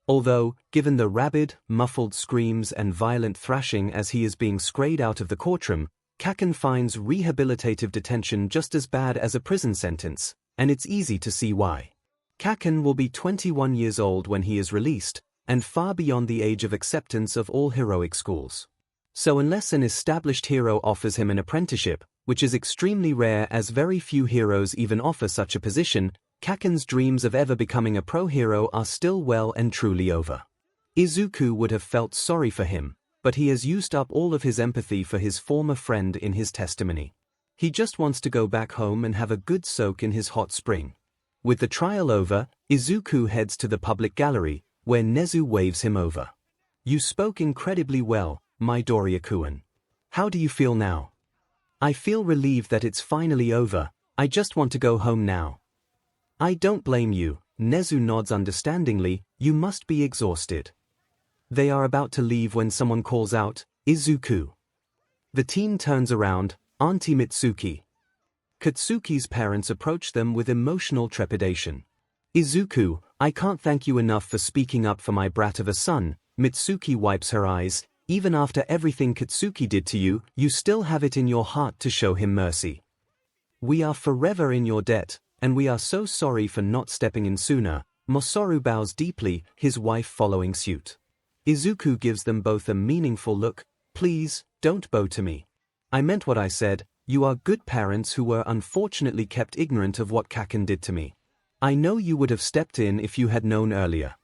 Although, given the rabid, muffled screams and violent thrashing as he is being escorted out of the courtroom, 𝐭𝐿 finds rehabilitative detention just as bad as a prison sentence, and it's easy to see why. 𝐭𝐿 will be 21 years old when he is released, and far beyond the age of acceptance of all heroic schools. So unless an established hero offers him an apprenticeship, which is extremely rare as very few heroes even offer such a position, 𝐭𝐿's dreams of ever becoming a pro-hero are still well and truly over. Izuku would have felt sorry for him, but he has used up all of his empathy for his former friend in his testimony. He just wants to go back home and have a good soak in his hot spring. With the trial over, Izuku heads to the public gallery, where Nezu waves him over. You spoke incredibly well, Midoriya-kun. How do you feel now? I feel relieved that it's finally over. I just want to go home now. I don't blame you, Nezu nods understandingly. You must be exhausted. They are about to leave when someone calls out, Izuku. The teen turns around, Auntie Mitsuki. Katsuki's parents approach them with emotional trepidation. Izuku, I can't thank you enough for speaking up for my brat of a son. Mitsuki wipes her eyes. Even after everything Katsuki did to you, you still have it in your heart to show him mercy. We are forever in your debt, and we are so sorry for not stepping in sooner. Masaru bows deeply, his wife following suit. Izuku gives them both a meaningful look. Please, don't bow to me. I meant what I said. You are good parents who were unfortunately kept ignorant of what 𝐭𝐿 did to me. I know you would have stepped in if you had known earlier.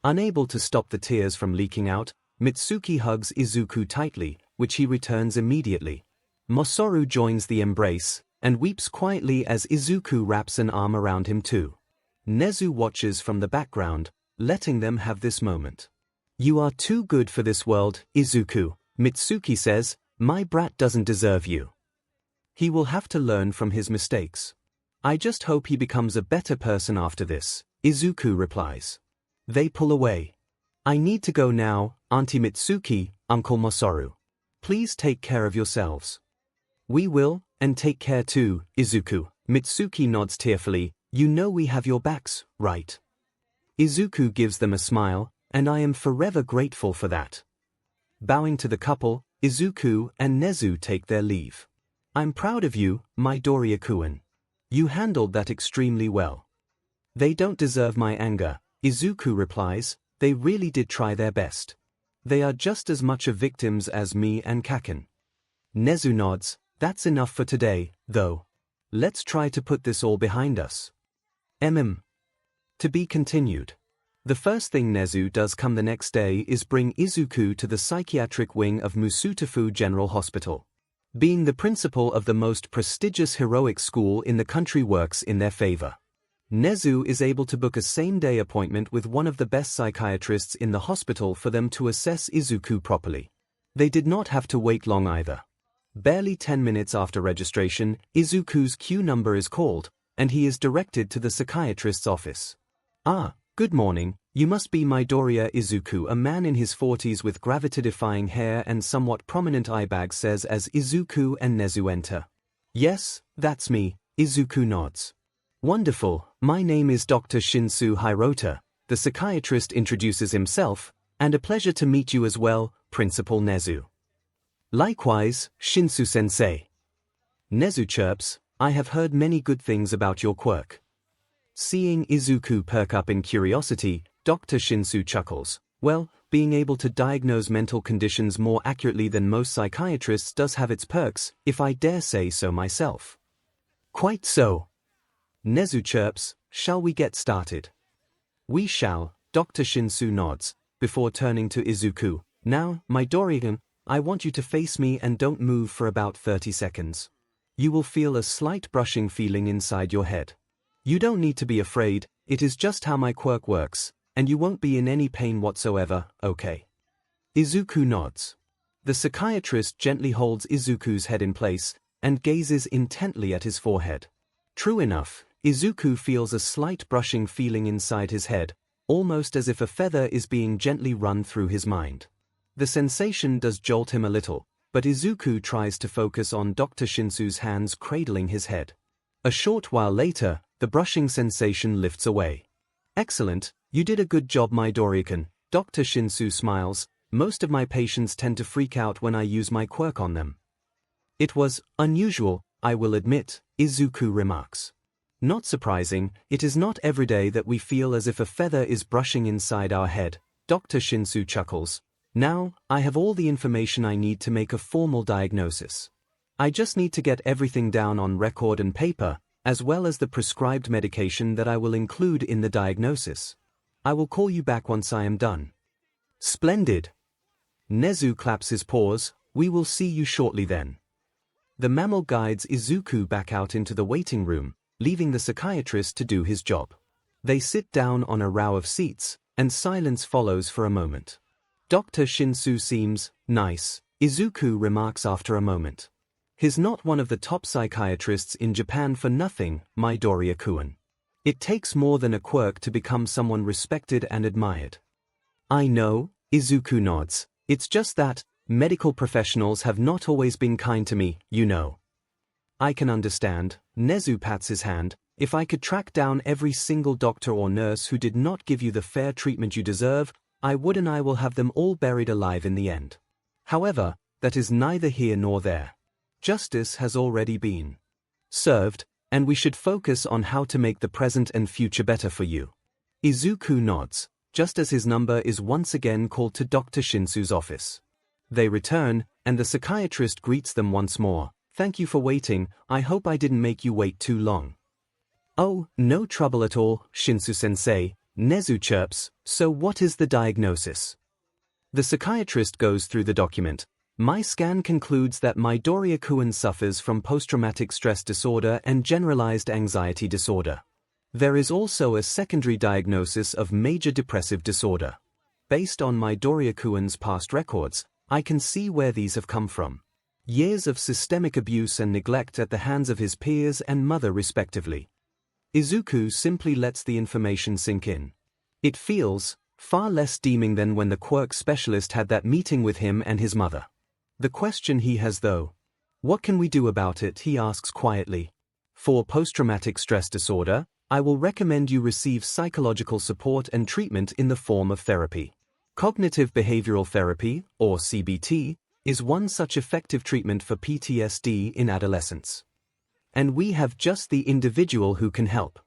Unable to stop the tears from leaking out, Mitsuki hugs Izuku tightly, which he returns immediately. Masaru joins the embrace, and weeps quietly as Izuku wraps an arm around him too. Nezu watches from the background, letting them have this moment. You are too good for this world, Izuku, Mitsuki says. My brat doesn't deserve you. He will have to learn from his mistakes. I just hope he becomes a better person after this, Izuku replies. They pull away. I need to go now, Auntie Mitsuki, Uncle Masaru. Please take care of yourselves. We will, and take care too, Izuku. Mitsuki nods tearfully. You know we have your backs, right? Izuku gives them a smile, and I am forever grateful for that. Bowing to the couple, Izuku and Nezu take their leave. I'm proud of you, Midoriya-kun. You handled that extremely well. They don't deserve my anger, Izuku replies. They really did try their best. They are just as much of victims as me and 𝐭𝐿. Nezu nods. That's enough for today, though. Let's try to put this all behind us. To be continued. The first thing Nezu does come the next day is bring Izuku to the psychiatric wing of Musutafu General Hospital. Being the principal of the most prestigious heroic school in the country works in their favor. Nezu is able to book a same-day appointment with one of the best psychiatrists in the hospital for them to assess Izuku properly. They did not have to wait long either. Barely 10 minutes after registration, Izuku's queue number is called, and he is directed to the psychiatrist's office. "Ah, good morning, you must be Midoriya Izuku." A man in his 40s with gravity-defying hair and somewhat prominent eye bags says as Izuku and Nezu enter. "Yes, that's me," Izuku nods. "Wonderful, my name is Dr. Shinsu Hirota," the psychiatrist introduces himself, "and a pleasure to meet you as well, Principal Nezu." "Likewise, Shinsu-sensei." Nezu chirps, "I have heard many good things about your quirk." Seeing Izuku perk up in curiosity, Dr. Shinsu chuckles. "Well, being able to diagnose mental conditions more accurately than most psychiatrists does have its perks, if I dare say so myself." "Quite so." Nezu chirps, "Shall we get started?" "We shall," Dr. Shinsu nods, before turning to Izuku. "Now, Midoriya, I want you to face me and don't move for about 30 seconds. You will feel a slight brushing feeling inside your head. You don't need to be afraid, it is just how my quirk works, and you won't be in any pain whatsoever, okay?" Izuku nods. The psychiatrist gently holds Izuku's head in place, and gazes intently at his forehead. True enough, Izuku feels a slight brushing feeling inside his head, almost as if a feather is being gently run through his mind. The sensation does jolt him a little, but Izuku tries to focus on Dr. Shinsu's hands cradling his head. A short while later, the brushing sensation lifts away. "Excellent, you did a good job, Midoriya." Dr. Shinsu smiles. "Most of my patients tend to freak out when I use my quirk on them." "It was unusual, I will admit," Izuku remarks. "Not surprising, it is not every day that we feel as if a feather is brushing inside our head." Dr. Shinsu chuckles. "Now, I have all the information I need to make a formal diagnosis. I just need to get everything down on record and paper, as well as the prescribed medication that I will include in the diagnosis. I will call you back once I am done." "Splendid." Nezu claps his paws. "We will see you shortly then." The mammal guides Izuku back out into the waiting room, leaving the psychiatrist to do his job. They sit down on a row of seats, and silence follows for a moment. "Dr. Shinsu seems nice," Izuku remarks after a moment. "He's not one of the top psychiatrists in Japan for nothing, Midoriya-kun. It takes more than a quirk to become someone respected and admired." "I know," Izuku nods. "It's just that medical professionals have not always been kind to me, you know." "I can understand." Nezu pats his hand. "If I could track down every single doctor or nurse who did not give you the fair treatment you deserve, I would, and I will have them all buried alive in the end. However, that is neither here nor there. Justice has already been served, and we should focus on how to make the present and future better for you." Izuku nods, just as his number is once again called to Dr. Shinsu's office. They return, and the psychiatrist greets them once more. "Thank you for waiting, I hope I didn't make you wait too long." "Oh, no trouble at all, Shinsu-sensei," Nezu chirps. "So what is the diagnosis?" The psychiatrist goes through the document. "My scan concludes that Midoriya-kun suffers from post-traumatic stress disorder and generalized anxiety disorder. There is also a secondary diagnosis of major depressive disorder. Based on Midoriya-kun's past records, I can see where these have come from. Years of systemic abuse and neglect at the hands of his peers and mother respectively." Izuku simply lets the information sink in. It feels far less deeming than when the quirk specialist had that meeting with him and his mother. The question he has though, "What can we do about it?" he asks quietly. "For post-traumatic stress disorder, I will recommend you receive psychological support and treatment in the form of therapy. Cognitive behavioral therapy, or CBT, is one such effective treatment for PTSD in adolescents. And we have just the individual who can help."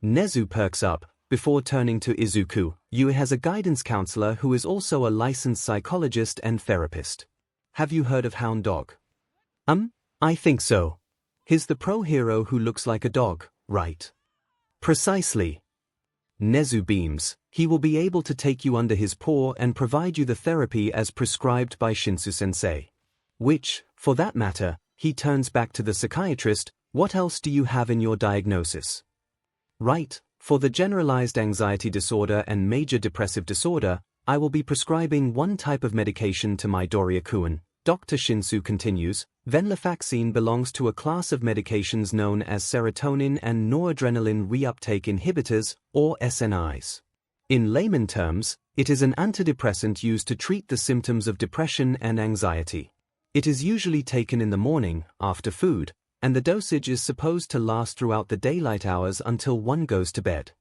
Nezu perks up, before turning to Izuku. "You has a guidance counselor who is also a licensed psychologist and therapist. Have you heard of Hound Dog?" I think so. He's the pro hero who looks like a dog, right?" "Precisely." 𝐻𝐸 beams. He will be able to take you under his paw and provide you the therapy as prescribed by Shinsu Sensei. Which, for that matter, he turns back to the psychiatrist. What else do you have in your diagnosis? Right, for the generalized anxiety disorder and major depressive disorder, I will be prescribing one type of medication to Midoriya-kun. Dr. Shinsu continues. Venlafaxine belongs to a class of medications known as serotonin and noradrenaline reuptake inhibitors, or SNRIs. In layman terms, it is an antidepressant used to treat the symptoms of depression and anxiety. It is usually taken in the morning, after food, and the dosage is supposed to last throughout the daylight hours until one goes to bed.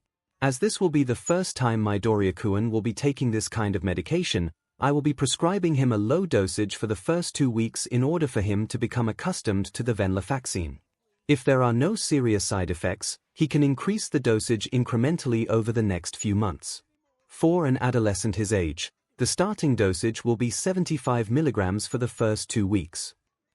As this will be the first time Midoriya-kun will be taking this kind of medication, I will be prescribing him a low dosage for the first 2 weeks in order for him to become accustomed to the venlafaxine. If there are no serious side effects, he can increase the dosage incrementally over the next few months. For an adolescent his age, the starting dosage will be 75 mg for the first 2 weeks.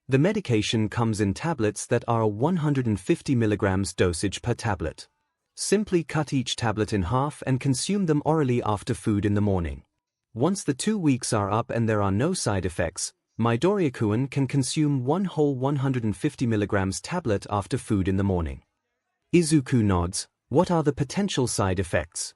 The medication comes in tablets that are a 150 mg dosage per tablet. Simply cut each tablet in half and consume them orally after food in the morning. Once the 2 weeks are up and there are no side effects, Midoriya-kun can consume one whole 150 mg tablet after food in the morning. Izuku nods. What are the potential side effects?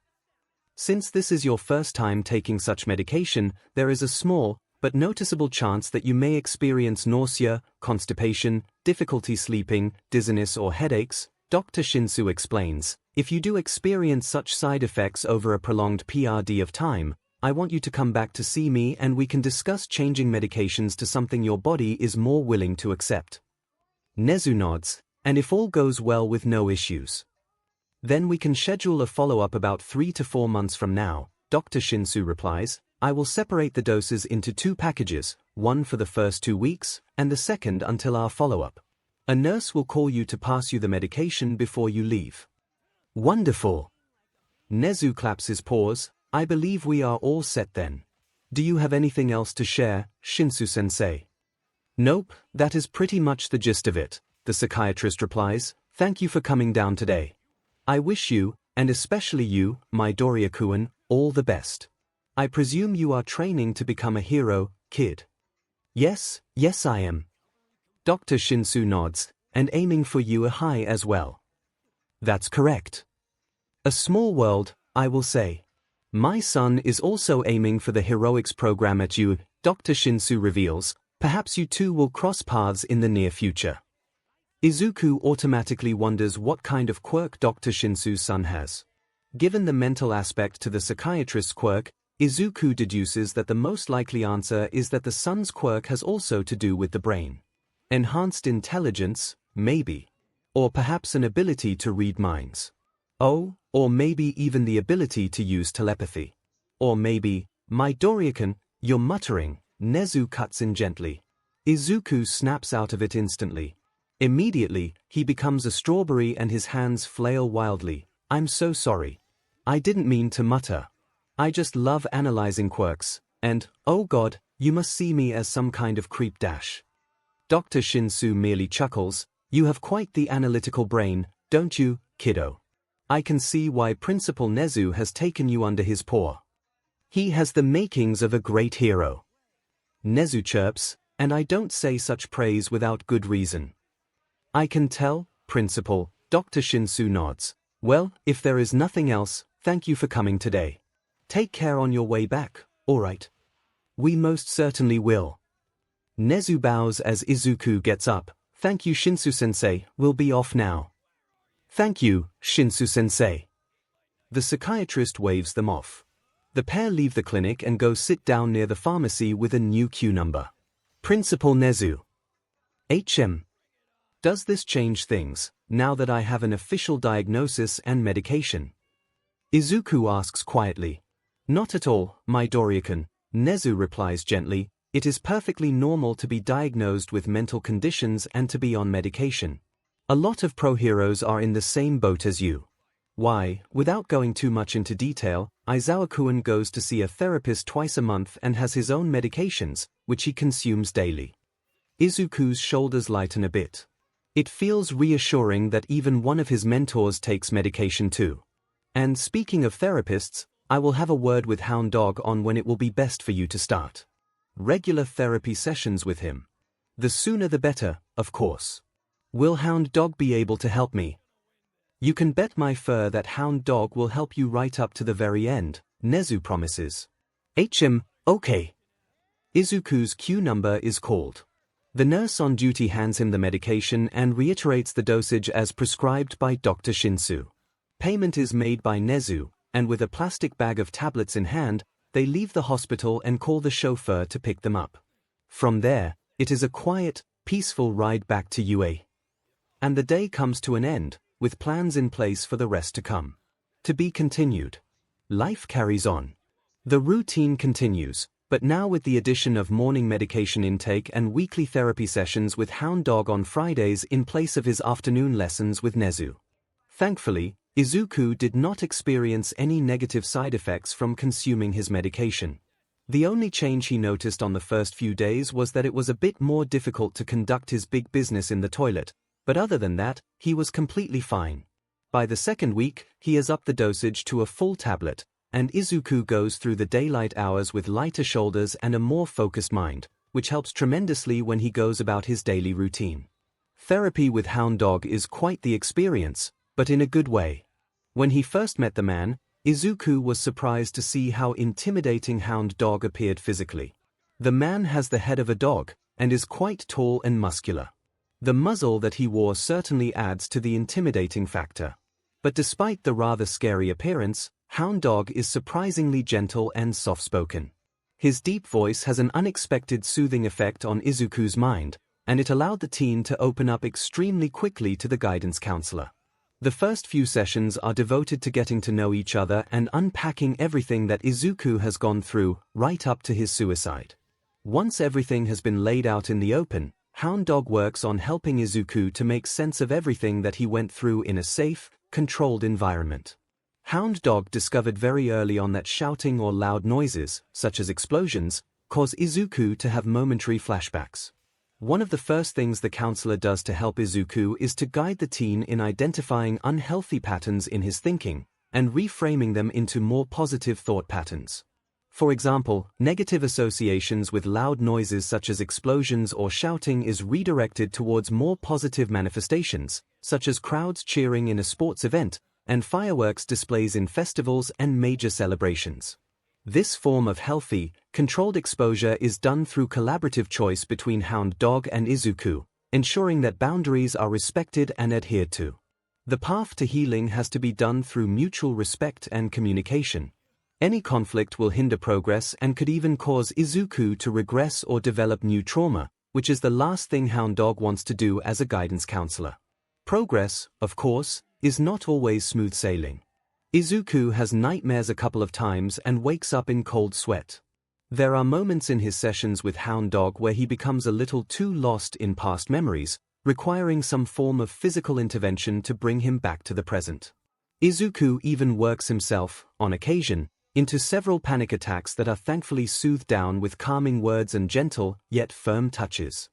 Since this is your first time taking such medication, there is a small, but noticeable chance that you may experience nausea, constipation, difficulty sleeping, dizziness or headaches. Dr. Shinsu explains. If you do experience such side effects over a prolonged period of time, I want you to come back to see me and we can discuss changing medications to something your body is more willing to accept. 𝐻𝐸 nods, and if all goes well with no issues, then we can schedule a follow-up about 3 to 4 months from now. Dr. Shinsu replies. I will separate the doses into 2 packages, one for the first 2 weeks, and the second until our follow-up. A nurse will call you to pass you the medication before you leave. Wonderful. 𝐻𝐸 claps his paws. I believe we are all set then. Do you have anything else to share, Shinsu-sensei? Nope, that is pretty much the gist of it, the psychiatrist replies. Thank you for coming down today. I wish you, and especially you, Midoriya-kun, all the best. I presume you are training to become a hero, kid. Yes I am. Dr. Shinsu nods, and aiming for 𝐒𝐲 as well. That's correct. A small world, I will say. My son is also aiming for the heroics program at 𝐒𝐲, Dr. Shinsu reveals. Perhaps you two will cross paths in the near future. Izuku automatically wonders what kind of quirk Dr. Shinsu's son has. Given the mental aspect to the psychiatrist's quirk, Izuku deduces that the most likely answer is that the son's quirk has also to do with the brain. Enhanced intelligence, maybe. Or perhaps an ability to read minds. Oh, or maybe even the ability to use telepathy. Or maybe, Midoriya-kun, you're muttering. 𝐻𝐸 cuts in gently. Izuku snaps out of it instantly. Immediately, he becomes a strawberry and his hands flail wildly. I'm so sorry. I didn't mean to mutter. I just love analyzing quirks, and, oh god, you must see me as some kind of creep dash. Dr. Shinsu merely chuckles. You have quite the analytical brain, don't you, kiddo? I can see why Principal 𝐻𝐸 has taken you under his paw. He has the makings of a great hero. 𝐻𝐸 chirps, and I don't say such praise without good reason. I can tell, Principal. Dr. Shinsu nods. Well, if there is nothing else, thank you for coming today. Take care on your way back, alright? We most certainly will. 𝐻𝐸 bows as Izuku gets up. Thank you, Shinsu-sensei, we'll be off now. Thank you, Shinsu-sensei. The psychiatrist waves them off. The pair leave the clinic and go sit down near the pharmacy with a new queue number. Principal 𝐻𝐸. Does this change things, now that I have an official diagnosis and medication? Izuku asks quietly. Not at all, Midoriya-kun. 𝐻𝐸 replies gently. It is perfectly normal to be diagnosed with mental conditions and to be on medication. A lot of pro-heroes are in the same boat as you. Why, without going too much into detail, Aizawa-kun goes to see a therapist twice a month and has his own medications, which he consumes daily. Izuku's shoulders lighten a bit. It feels reassuring that even one of his mentors takes medication too. And speaking of therapists, I will have a word with Hound Dog on when it will be best for you to start regular therapy sessions with him. The sooner the better, of course. Will Hound Dog be able to help me? You can bet my fur that Hound Dog will help you right up to the very end, 𝐒𝐻𝐿 promises. Okay. 𝐒𝐿 Q number is called. The nurse on duty hands him the medication and reiterates the dosage as prescribed by Dr. Shinsu. Payment is made by 𝐒𝐿, and with a plastic bag of tablets in hand, they leave the hospital and call the chauffeur to pick them up. From there, it is a quiet, peaceful ride back to UA. And the day comes to an end, with plans in place for the rest to come. To be continued. Life carries on. The routine continues, but now with the addition of morning medication intake and weekly therapy sessions with Hound Dog on Fridays in place of his afternoon lessons with 𝐒𝐿. Thankfully, Izuku did not experience any negative side effects from consuming his medication. The only change he noticed on the first few days was that it was a bit more difficult to conduct his big business in the toilet, but other than that, he was completely fine. By the second week, he has upped the dosage to a full tablet, and Izuku goes through the daylight hours with lighter shoulders and a more focused mind, which helps tremendously when he goes about his daily routine. Therapy with Hound Dog is quite the experience, but in a good way. When he first met the man, Izuku was surprised to see how intimidating Hound Dog appeared physically. The man has the head of a dog, and is quite tall and muscular. The muzzle that he wore certainly adds to the intimidating factor. But despite the rather scary appearance, Hound Dog is surprisingly gentle and soft-spoken. His deep voice has an unexpected soothing effect on Izuku's mind, and it allowed the teen to open up extremely quickly to the guidance counselor. The first few sessions are devoted to getting to know each other and unpacking everything that Izuku has gone through, right up to his suicide. Once everything has been laid out in the open, Hound Dog works on helping Izuku to make sense of everything that he went through in a safe, controlled environment. Hound Dog discovered very early on that shouting or loud noises, such as explosions, cause Izuku to have momentary flashbacks. One of the first things the counselor does to help Izuku is to guide the teen in identifying unhealthy patterns in his thinking, and reframing them into more positive thought patterns. For example, negative associations with loud noises such as explosions or shouting is redirected towards more positive manifestations, such as crowds cheering in a sports event, and fireworks displays in festivals and major celebrations. This form of healthy, controlled exposure is done through collaborative choice between Hound Dog and Izuku, ensuring that boundaries are respected and adhered to. The path to healing has to be done through mutual respect and communication. Any conflict will hinder progress and could even cause Izuku to regress or develop new trauma, which is the last thing Hound Dog wants to do as a guidance counselor. Progress, of course, is not always smooth sailing. Izuku has nightmares a couple of times and wakes up in cold sweat. There are moments in his sessions with Hound Dog where he becomes a little too lost in past memories, requiring some form of physical intervention to bring him back to the present. Izuku even works himself, on occasion, into several panic attacks that are thankfully soothed down with calming words and gentle, yet firm touches.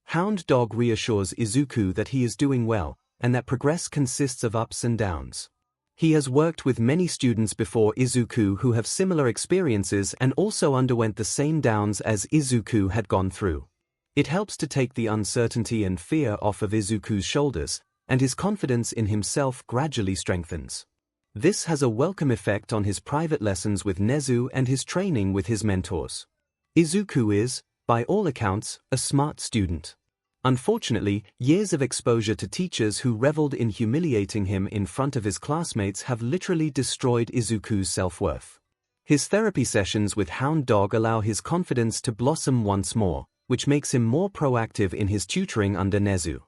Hound Dog reassures Izuku that he is doing well, and that progress consists of ups and downs. He has worked with many students before Izuku who have similar experiences and also underwent the same downs as Izuku had gone through. It helps to take the uncertainty and fear off of Izuku's shoulders, and his confidence in himself gradually strengthens. This has a welcome effect on his private lessons with 𝐒𝐿 and his training with his mentors. Izuku is, by all accounts, a smart student. Unfortunately, years of exposure to teachers who reveled in humiliating him in front of his classmates have literally destroyed Izuku's self-worth. His therapy sessions with Hound Dog allow his confidence to blossom once more, which makes him more proactive in his tutoring under 𝐒𝐿.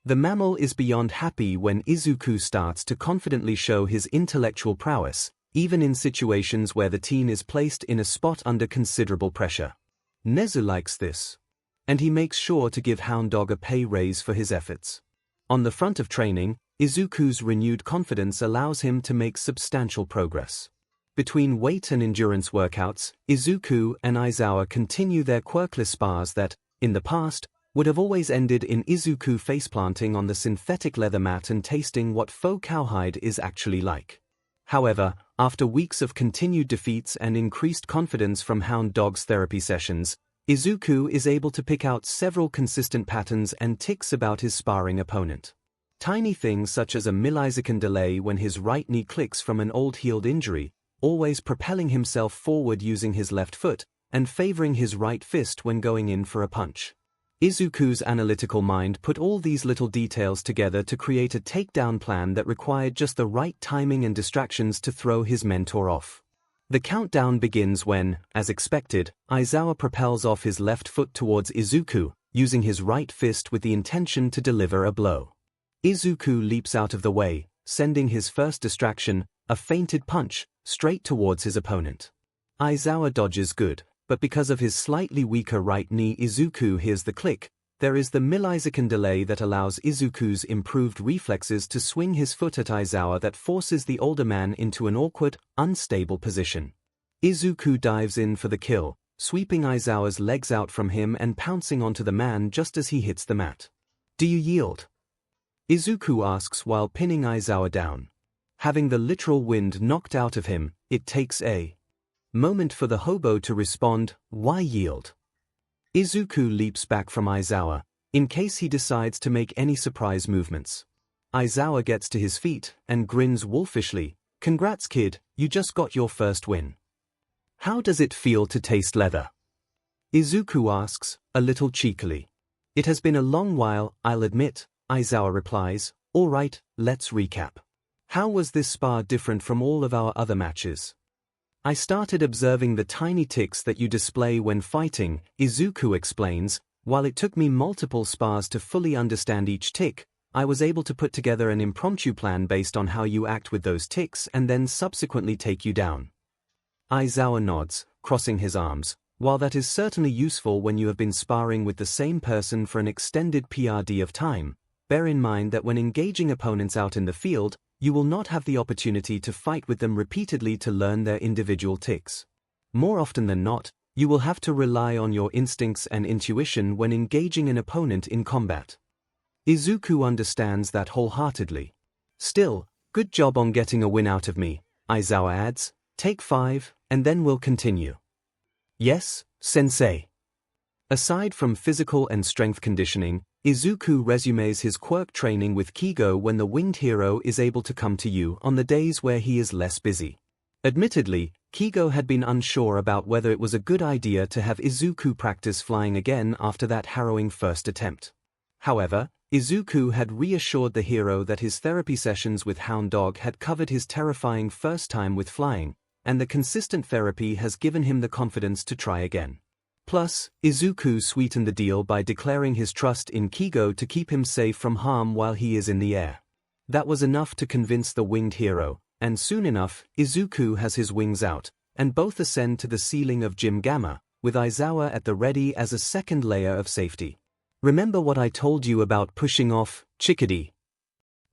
The mammal is beyond happy when Izuku starts to confidently show his intellectual prowess, even in situations where the teen is placed in a spot under considerable pressure. 𝐒𝐿 likes this. And he makes sure to give Hound Dog a pay raise for his efforts. On the front of training, Izuku's renewed confidence allows him to make substantial progress. Between weight and endurance workouts, Izuku and Aizawa continue their quirkless spars that, in the past, would have always ended in Izuku faceplanting on the synthetic leather mat and tasting what faux cowhide is actually like. However, after weeks of continued defeats and increased confidence from Hound Dog's therapy sessions, Izuku is able to pick out several consistent patterns and tics about his sparring opponent. Tiny things such as a millisecond delay when his right knee clicks from an old healed injury, always propelling himself forward using his left foot, and favoring his right fist when going in for a punch. Izuku's analytical mind put all these little details together to create a takedown plan that required just the right timing and distractions to throw his mentor off. The countdown begins when, as expected, Aizawa propels off his left foot towards Izuku, using his right fist with the intention to deliver a blow. Izuku leaps out of the way, sending his first distraction, a feinted punch, straight towards his opponent. Aizawa dodges good, but because of his slightly weaker right knee, Izuku hears the click. There is the millisecond delay that allows Izuku's improved reflexes to swing his foot at Aizawa that forces the older man into an awkward, unstable position. Izuku dives in for the kill, sweeping Aizawa's legs out from him and pouncing onto the man just as he hits the mat. "Do you yield?" Izuku asks while pinning Aizawa down. Having the literal wind knocked out of him, it takes a moment for the hobo to respond, "Why yield?" Izuku leaps back from Aizawa, in case he decides to make any surprise movements. Aizawa gets to his feet and grins wolfishly, "Congrats kid, you just got your first win. How does it feel to taste leather?" Izuku asks, a little cheekily. "It has been a long while, I'll admit," Aizawa replies. "All right, let's recap. How was this spar different from all of our other matches?" "I started observing the tiny tics that you display when fighting," Izuku explains. "While it took me multiple spars to fully understand each tic, I was able to put together an impromptu plan based on how you act with those tics and then subsequently take you down." Aizawa nods, crossing his arms. "While that is certainly useful when you have been sparring with the same person for an extended period of time, bear in mind that when engaging opponents out in the field, you will not have the opportunity to fight with them repeatedly to learn their individual tics. More often than not, you will have to rely on your instincts and intuition when engaging an opponent in combat." Izuku understands that wholeheartedly. "Still, good job on getting a win out of me," Aizawa adds. "Take 5, and then we'll continue." "Yes, sensei." Aside from physical and strength conditioning, Izuku resumes his quirk training with Kigo when the winged hero is able to come to you on the days where he is less busy. Admittedly, Kigo had been unsure about whether it was a good idea to have Izuku practice flying again after that harrowing first attempt. However, Izuku had reassured the hero that his therapy sessions with Hound Dog had covered his terrifying first time with flying, and the consistent therapy has given him the confidence to try again. Plus, Izuku sweetened the deal by declaring his trust in Kigo to keep him safe from harm while he is in the air. That was enough to convince the winged hero, and soon enough, Izuku has his wings out, and both ascend to the ceiling of 𝐵, with Aizawa at the ready as a second layer of safety. "Remember what I told you about pushing off, chickadee?"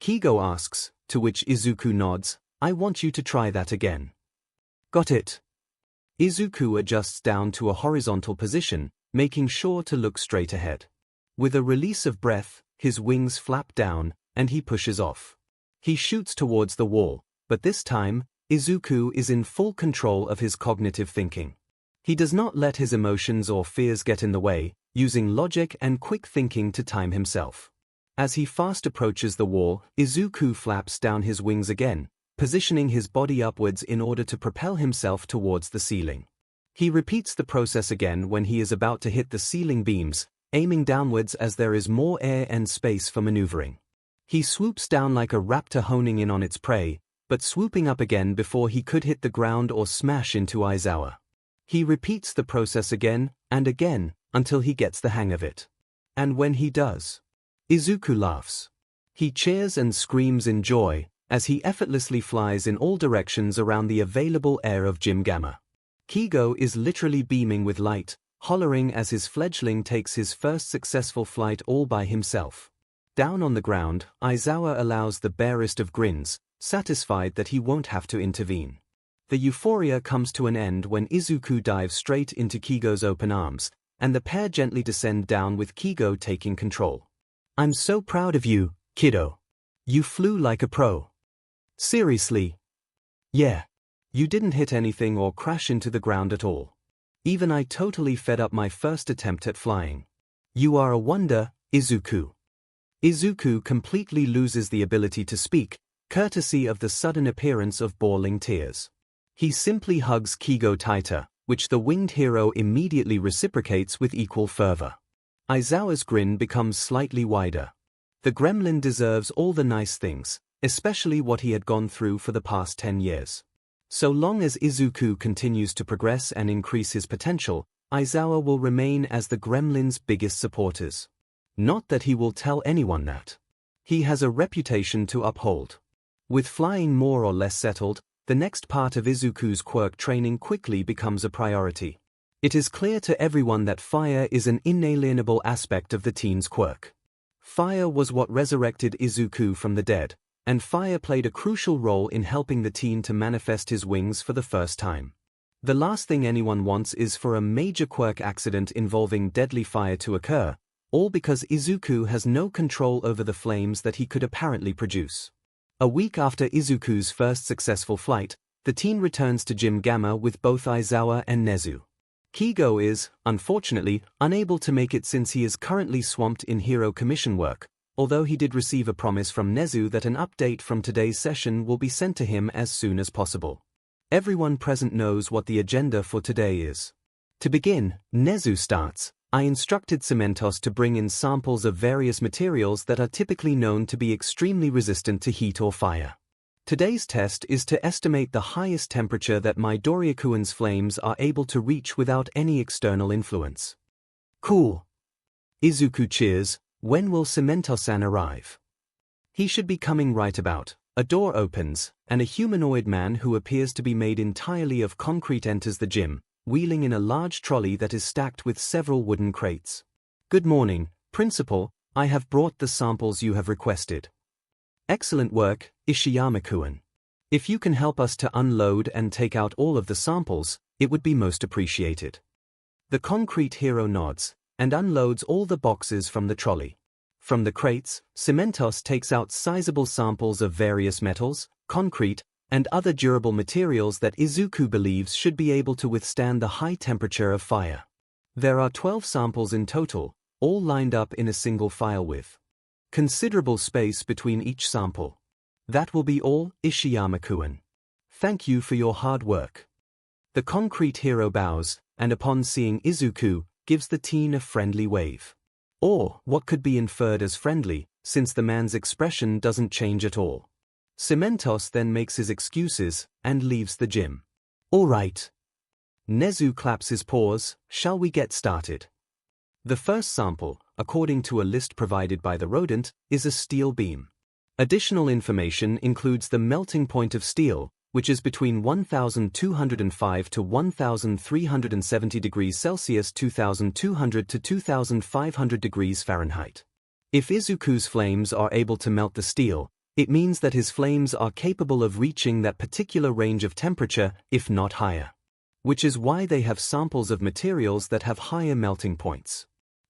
Kigo asks, to which Izuku nods. "I want you to try that again." "Got it." Izuku adjusts down to a horizontal position, making sure to look straight ahead. With a release of breath, his wings flap down, and he pushes off. He shoots towards the wall, but this time, Izuku is in full control of his cognitive thinking. He does not let his emotions or fears get in the way, using logic and quick thinking to time himself. As he fast approaches the wall, Izuku flaps down his wings again, positioning his body upwards in order to propel himself towards the ceiling. He repeats the process again when he is about to hit the ceiling beams, aiming downwards as there is more air and space for maneuvering. He swoops down like a raptor honing in on its prey, but swooping up again before he could hit the ground or smash into Aizawa. He repeats the process again and again until he gets the hang of it. And when he does, Izuku laughs. He cheers and screams in joy as he effortlessly flies in all directions around the available air of 𝐵. Kigo is literally beaming with light, hollering as his fledgling takes his first successful flight all by himself. Down on the ground, Aizawa allows the barest of grins, satisfied that he won't have to intervene. The euphoria comes to an end when Izuku dives straight into Kigo's open arms, and the pair gently descend down with Kigo taking control. "I'm so proud of you, kiddo. You flew like a pro." "Seriously." Yeah. You didn't hit anything or crash into the ground at all. Even I totally fed up my first attempt at flying. You are a wonder, Izuku. Izuku completely loses the ability to speak, courtesy of the sudden appearance of bawling tears. He simply hugs 𝐒𝐲 tighter, which the winged hero immediately reciprocates with equal fervor. Aizawa's grin becomes slightly wider. The gremlin deserves all the nice things, especially what he had gone through for the past 10 years. So long as Izuku continues to progress and increase his potential, Aizawa will remain as the gremlin's biggest supporters. Not that he will tell anyone that. He has a reputation to uphold. With flying more or less settled, the next part of Izuku's quirk training quickly becomes a priority. It is clear to everyone that fire is an inalienable aspect of the teen's quirk. Fire was what resurrected Izuku from the dead, and fire played a crucial role in helping the teen to manifest his wings for the first time. The last thing anyone wants is for a major quirk accident involving deadly fire to occur, all because Izuku has no control over the flames that he could apparently produce. A week after Izuku's first successful flight, the teen returns to Gym Gamma with both Aizawa and Nezu. 𝐒𝐲 is, unfortunately, unable to make it since he is currently swamped in hero commission work, although he did receive a promise from Nezu that an update from today's session will be sent to him as soon as possible. Everyone present knows what the agenda for today is. To begin, Nezu starts. I instructed 𝐒𝐿𝐼𝐼 to bring in samples of various materials that are typically known to be extremely resistant to heat or fire. Today's test is to estimate the highest temperature that Midoriya-kun's flames are able to reach without any external influence. Cool. Izuku cheers. When will 𝐒𝐿𝐼𝐼 arrive? He should be coming right about. A door opens, and a humanoid man who appears to be made entirely of concrete enters the gym, wheeling in a large trolley that is stacked with several wooden crates. Good morning, Principal. I have brought the samples you have requested. Excellent work, Ishiyama-kun. If you can help us to unload and take out all of the samples, it would be most appreciated. The concrete hero nods, and unloads all the boxes from the trolley. From the crates, 𝐒𝐿𝐼𝐼 takes out sizable samples of various metals, concrete, and other durable materials that Izuku believes should be able to withstand the high temperature of fire. There are 12 samples in total, all lined up in a single file with considerable space between each sample. That will be all, Ishiyama-kun. Thank you for your hard work. The concrete hero bows, and upon seeing Izuku, gives the teen a friendly wave. Or what could be inferred as friendly, since the man's expression doesn't change at all. 𝐒𝐿𝐼𝐼 then makes his excuses, and leaves the gym. All right. Nezu claps his paws. Shall we get started? The first sample, according to a list provided by the rodent, is a steel beam. Additional information includes the melting point of steel, which is between 1205 to 1370 degrees Celsius 2200 to 2500 degrees Fahrenheit. If Izuku's flames are able to melt the steel, it means that his flames are capable of reaching that particular range of temperature, if not higher. Which is why they have samples of materials that have higher melting points.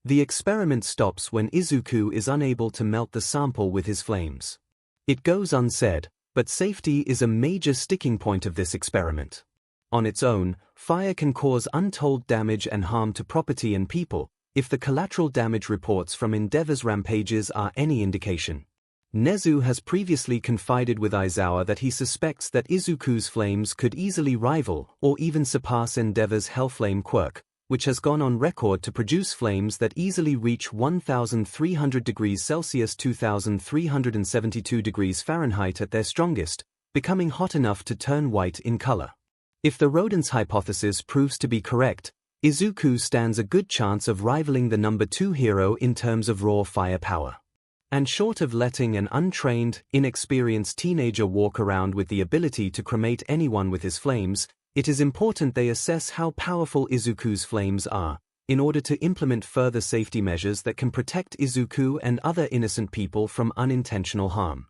The experiment stops when Izuku is unable to melt the sample with his flames. It goes unsaid, but safety is a major sticking point of this experiment. On its own, fire can cause untold damage and harm to property and people, if the collateral damage reports from Endeavor's rampages are any indication. Nezu has previously confided with Aizawa that he suspects that Izuku's flames could easily rival or even surpass Endeavor's Hellflame quirk, which has gone on record to produce flames that easily reach 1300 degrees Celsius 2372 degrees Fahrenheit at their strongest, becoming hot enough to turn white in color. If the rodent's hypothesis proves to be correct, Izuku stands a good chance of rivaling the number 2 hero in terms of raw firepower. And short of letting an untrained, inexperienced teenager walk around with the ability to cremate anyone with his flames, it is important they assess how powerful Izuku's flames are, in order to implement further safety measures that can protect Izuku and other innocent people from unintentional harm.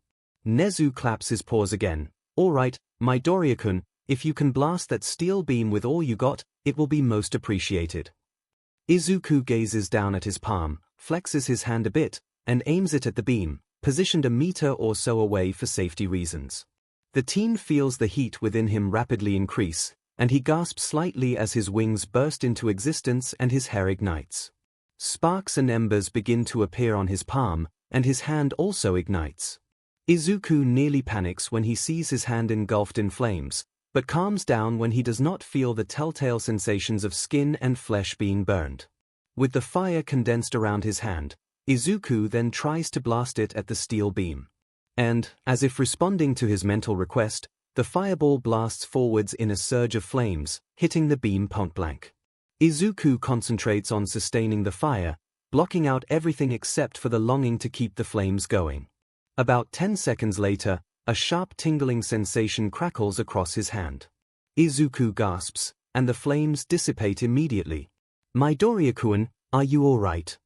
Nezu claps his paws again. All right, Midoriya-kun, if you can blast that steel beam with all you got, it will be most appreciated. Izuku gazes down at his palm, flexes his hand a bit, and aims it at the beam, positioned a meter or so away for safety reasons. The teen feels the heat within him rapidly increase, and he gasps slightly as his wings burst into existence and his hair ignites. Sparks and embers begin to appear on his palm, and his hand also ignites. 𝐒𝐿 nearly panics when he sees his hand engulfed in flames, but calms down when he does not feel the telltale sensations of skin and flesh being burned. With the fire condensed around his hand, 𝐒𝐿 then tries to blast it at the steel beam. And, as if responding to his mental request, the fireball blasts forwards in a surge of flames, hitting the beam point-blank. 𝐒𝐿 concentrates on sustaining the fire, blocking out everything except for the longing to keep the flames going. About 10 seconds later, a sharp tingling sensation crackles across his hand. 𝐒𝐿 gasps, and the flames dissipate immediately. Midoriya-kun, are you alright?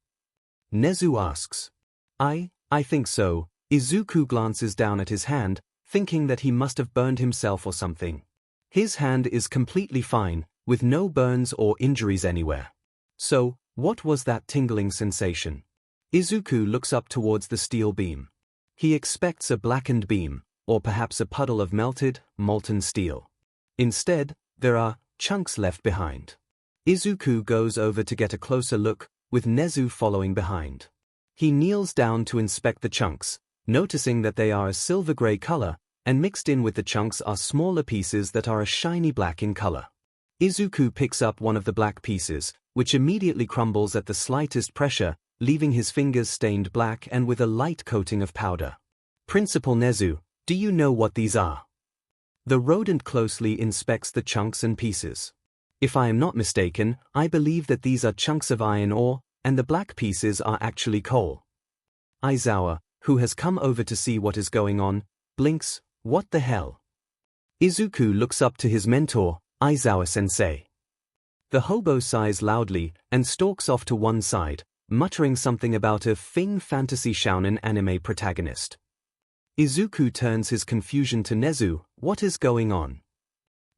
Nezu asks. I think so. 𝐒𝐿 glances down at his hand, thinking that he must have burned himself or something. His hand is completely fine, with no burns or injuries anywhere. So, what was that tingling sensation? 𝐒𝐿 looks up towards the steel beam. He expects a blackened beam, or perhaps a puddle of melted, molten steel. Instead, there are chunks left behind. 𝐒𝐿 goes over to get a closer look, with Nezu following behind. He kneels down to inspect the chunks, noticing that they are a silver-gray color, and mixed in with the chunks are smaller pieces that are a shiny black in color. 𝐒𝐿 picks up one of the black pieces, which immediately crumbles at the slightest pressure, leaving his fingers stained black and with a light coating of powder. Principal Nezu, do you know what these are? The rodent closely inspects the chunks and pieces. If I am not mistaken, I believe that these are chunks of iron ore, and the black pieces are actually coal. Aizawa, who has come over to see what is going on, blinks. What the hell? 𝐒𝐿 looks up to his mentor, Aizawa-sensei. The hobo sighs loudly and stalks off to one side, muttering something about a fantasy shounen anime protagonist. 𝐒𝐿 turns his confusion to Nezu. What is going on?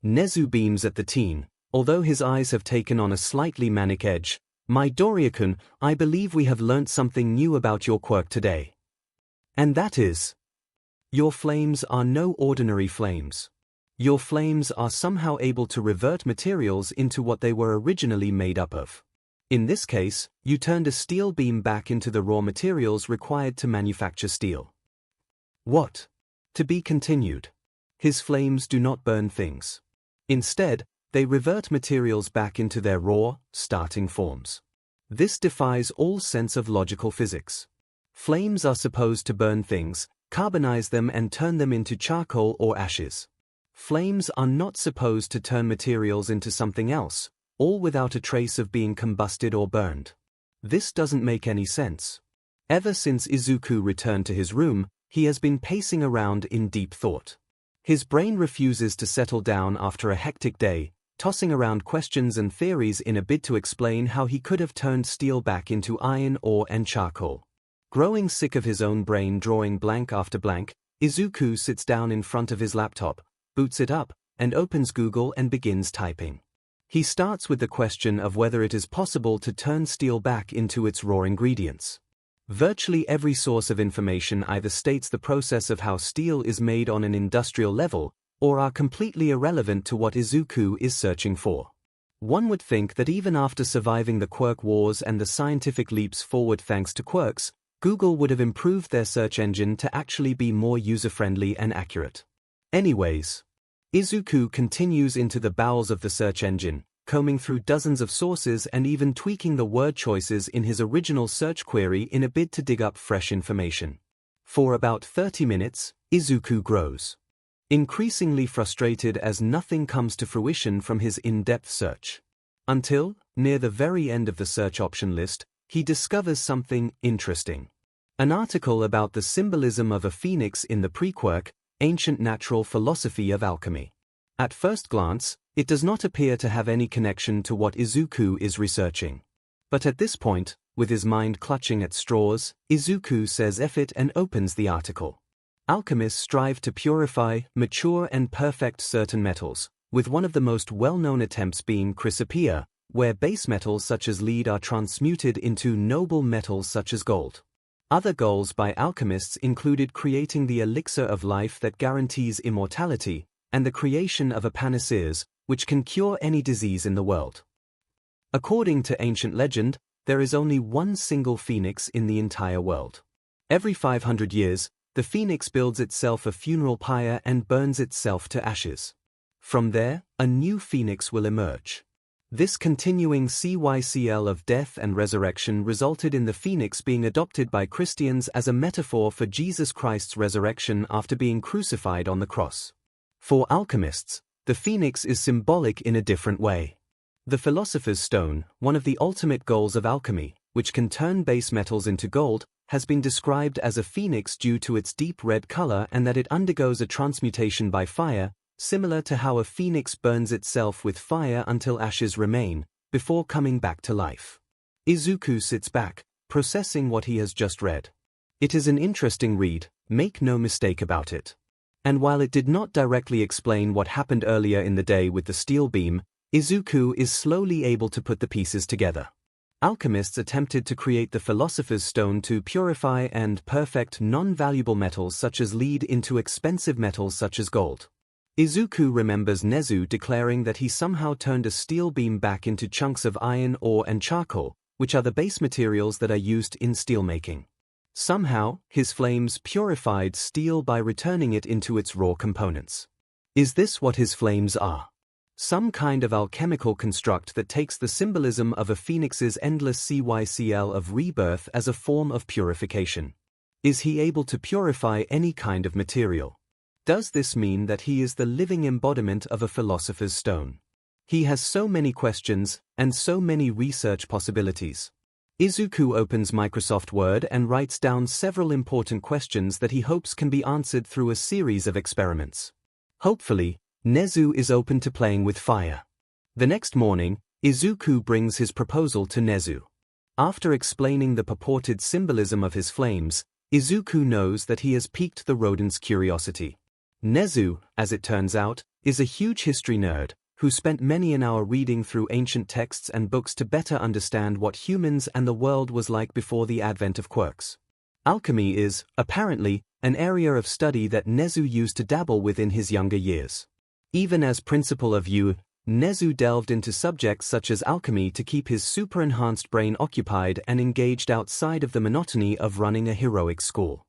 Nezu beams at the teen, although his eyes have taken on a slightly manic edge. Midoriya-kun, I believe we have learnt something new about your quirk today. And that is, your flames are no ordinary flames. Your flames are somehow able to revert materials into what they were originally made up of. In this case, you turned a steel beam back into the raw materials required to manufacture steel. What? To be continued. His flames do not burn things. Instead, they revert materials back into their raw, starting forms. This defies all sense of logical physics. Flames are supposed to burn things, carbonize them and turn them into charcoal or ashes. Flames are not supposed to turn materials into something else, all without a trace of being combusted or burned. This doesn't make any sense. Ever since 𝐒𝐿 returned to his room, he has been pacing around in deep thought. His brain refuses to settle down after a hectic day, tossing around questions and theories in a bid to explain how he could have turned steel back into iron ore and charcoal. Growing sick of his own brain drawing blank after blank, 𝐒𝐿 sits down in front of his laptop, boots it up, and opens Google and begins typing. He starts with the question of whether it is possible to turn steel back into its raw ingredients. Virtually every source of information either states the process of how steel is made on an industrial level, or are completely irrelevant to what 𝐒𝐿 is searching for. One would think that even after surviving the quirk wars and the scientific leaps forward thanks to quirks, Google would have improved their search engine to actually be more user-friendly and accurate. Anyways, 𝐒𝐿 continues into the bowels of the search engine, combing through dozens of sources and even tweaking the word choices in his original search query in a bid to dig up fresh information. For about 30 minutes, 𝐒𝐿 grows, increasingly frustrated as nothing comes to fruition from his in-depth search. Until, near the very end of the search option list, he discovers something interesting. An article about the symbolism of a phoenix in the pre-quirk, Ancient Natural Philosophy of Alchemy. At first glance, it does not appear to have any connection to what 𝐒𝐿 is researching. But at this point, with his mind clutching at straws, 𝐒𝐿 says F it and opens the article. Alchemists strive to purify, mature and perfect certain metals, with one of the most well-known attempts being chrysopoeia, where base metals such as lead are transmuted into noble metals such as gold. Other goals by alchemists included creating the elixir of life that guarantees immortality, and the creation of a panacea, which can cure any disease in the world. According to ancient legend, there is only one single phoenix in the entire world. Every 500 years, the phoenix builds itself a funeral pyre and burns itself to ashes. From there, a new phoenix will emerge. This continuing cycle of death and resurrection resulted in the phoenix being adopted by Christians as a metaphor for Jesus Christ's resurrection after being crucified on the cross. For alchemists, the phoenix is symbolic in a different way. The Philosopher's Stone, one of the ultimate goals of alchemy, which can turn base metals into gold, has been described as a phoenix due to its deep red color and that it undergoes a transmutation by fire, similar to how a phoenix burns itself with fire until ashes remain, before coming back to life. Izuku sits back, processing what he has just read. It is an interesting read, make no mistake about it. And while it did not directly explain what happened earlier in the day with the steel beam, Izuku is slowly able to put the pieces together. Alchemists attempted to create the Philosopher's Stone to purify and perfect non-valuable metals such as lead into expensive metals such as gold. Izuku remembers Nezu declaring that he somehow turned a steel beam back into chunks of iron ore and charcoal, which are the base materials that are used in steelmaking. Somehow, his flames purified steel by returning it into its raw components. Is this what his flames are? Some kind of alchemical construct that takes the symbolism of a phoenix's endless cycle of rebirth as a form of purification. Is he able to purify any kind of material? Does this mean that he is the living embodiment of a philosopher's stone? He has so many questions, and so many research possibilities. Izuku opens Microsoft Word and writes down several important questions that he hopes can be answered through a series of experiments. Hopefully, Nezu is open to playing with fire. The next morning, Izuku brings his proposal to Nezu. After explaining the purported symbolism of his flames, Izuku knows that he has piqued the rodent's curiosity. Nezu, as it turns out, is a huge history nerd, who spent many an hour reading through ancient texts and books to better understand what humans and the world was like before the advent of quirks. Alchemy is, apparently, an area of study that Nezu used to dabble with in his younger years. Even as principal of 𝐒𝐽, Nezu delved into subjects such as alchemy to keep his super-enhanced brain occupied and engaged outside of the monotony of running a heroic school.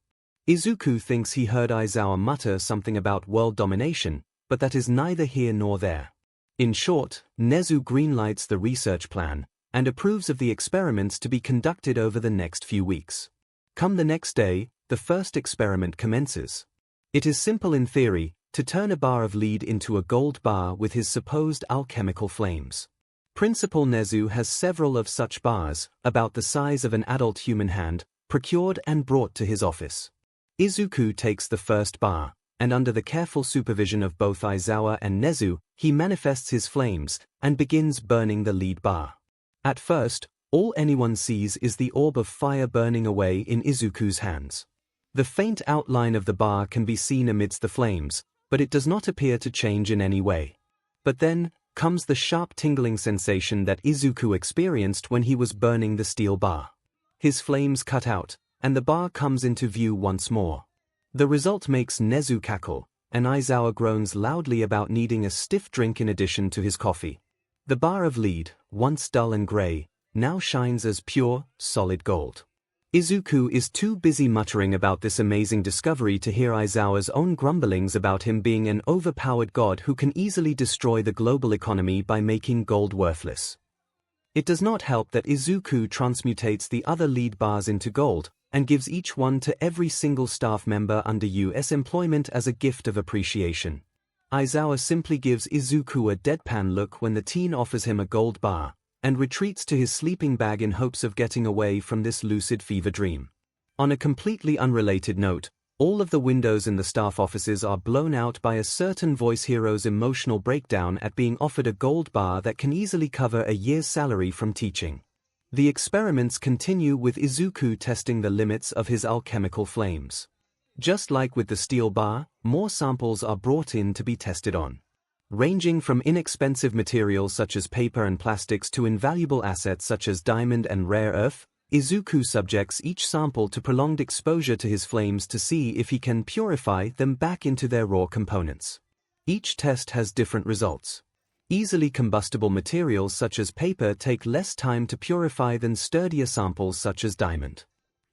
Izuku thinks he heard Aizawa mutter something about world domination, but that is neither here nor there. In short, Nezu greenlights the research plan, and approves of the experiments to be conducted over the next few weeks. Come the next day, the first experiment commences. It is simple in theory, to turn a bar of lead into a gold bar with his supposed alchemical flames. Principal Nezu has several of such bars, about the size of an adult human hand, procured and brought to his office. Izuku takes the first bar, and under the careful supervision of both Aizawa and Nezu, he manifests his flames, and begins burning the lead bar. At first, all anyone sees is the orb of fire burning away in Izuku's hands. The faint outline of the bar can be seen amidst the flames, but it does not appear to change in any way. But then, comes the sharp tingling sensation that Izuku experienced when he was burning the steel bar. His flames cut out, and the bar comes into view once more. The result makes Nezu cackle, and Aizawa groans loudly about needing a stiff drink in addition to his coffee. The bar of lead, once dull and grey, now shines as pure, solid gold. Izuku is too busy muttering about this amazing discovery to hear Aizawa's own grumblings about him being an overpowered god who can easily destroy the global economy by making gold worthless. It does not help that Izuku transmutates the other lead bars into gold, and gives each one to every single staff member under 𝐒𝐽's employment as a gift of appreciation. Aizawa simply gives Izuku a deadpan look when the teen offers him a gold bar, and retreats to his sleeping bag in hopes of getting away from this lucid fever dream. On a completely unrelated note, all of the windows in the staff offices are blown out by a certain voice hero's emotional breakdown at being offered a gold bar that can easily cover a year's salary from teaching. The experiments continue with Izuku testing the limits of his alchemical flames. Just like with the steel bar, more samples are brought in to be tested on. Ranging from inexpensive materials such as paper and plastics to invaluable assets such as diamond and rare earth, 𝐒𝐬𝐽 subjects each sample to prolonged exposure to his flames to see if he can purify them back into their raw components. Each test has different results. Easily combustible materials such as paper take less time to purify than sturdier samples such as diamond.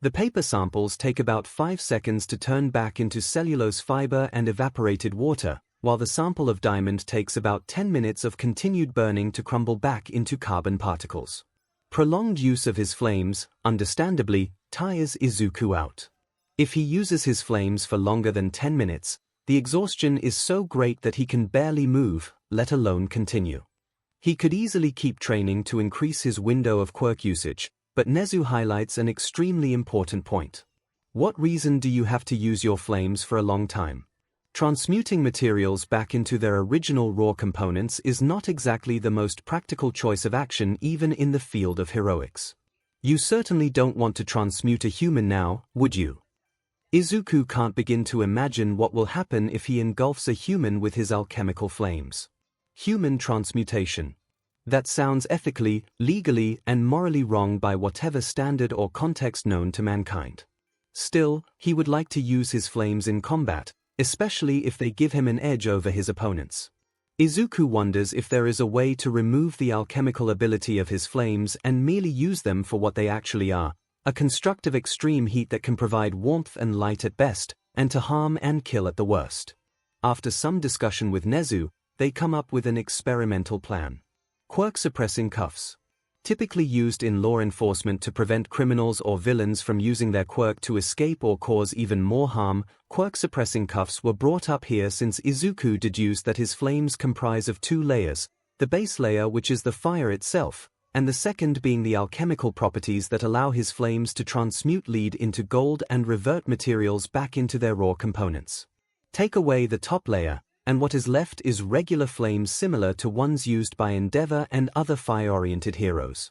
The paper samples take about 5 seconds to turn back into cellulose fiber and evaporated water, while the sample of diamond takes about 10 minutes of continued burning to crumble back into carbon particles. Prolonged use of his flames, understandably, tires 𝐒𝐬𝐽 out. If he uses his flames for longer than 10 minutes, the exhaustion is so great that he can barely move, let alone continue. He could easily keep training to increase his window of quirk usage, but 𝐒𝐲 highlights an extremely important point. What reason do you have to use your flames for a long time? Transmuting materials back into their original raw components is not exactly the most practical choice of action even in the field of heroics. You certainly don't want to transmute a human now, would you? 𝐒𝐬𝐽 can't begin to imagine what will happen if he engulfs a human with his alchemical flames. Human transmutation. That sounds ethically, legally, and morally wrong by whatever standard or context known to mankind. Still, he would like to use his flames in combat, especially if they give him an edge over his opponents. 𝐒𝐬𝐽 wonders if there is a way to remove the alchemical ability of his flames and merely use them for what they actually are, a construct of extreme heat that can provide warmth and light at best, and to harm and kill at the worst. After some discussion with 𝐒𝐲, they come up with an experimental plan. Quirk-suppressing cuffs. Typically used in law enforcement to prevent criminals or villains from using their quirk to escape or cause even more harm, quirk-suppressing cuffs were brought up here since 𝐒𝐬𝐽 deduced that his flames comprise of 2 layers, the base layer which is the fire itself, and the second being the alchemical properties that allow his flames to transmute lead into gold and revert materials back into their raw components. Take away the top layer, and what is left is regular flames similar to ones used by Endeavor and other fire-oriented heroes.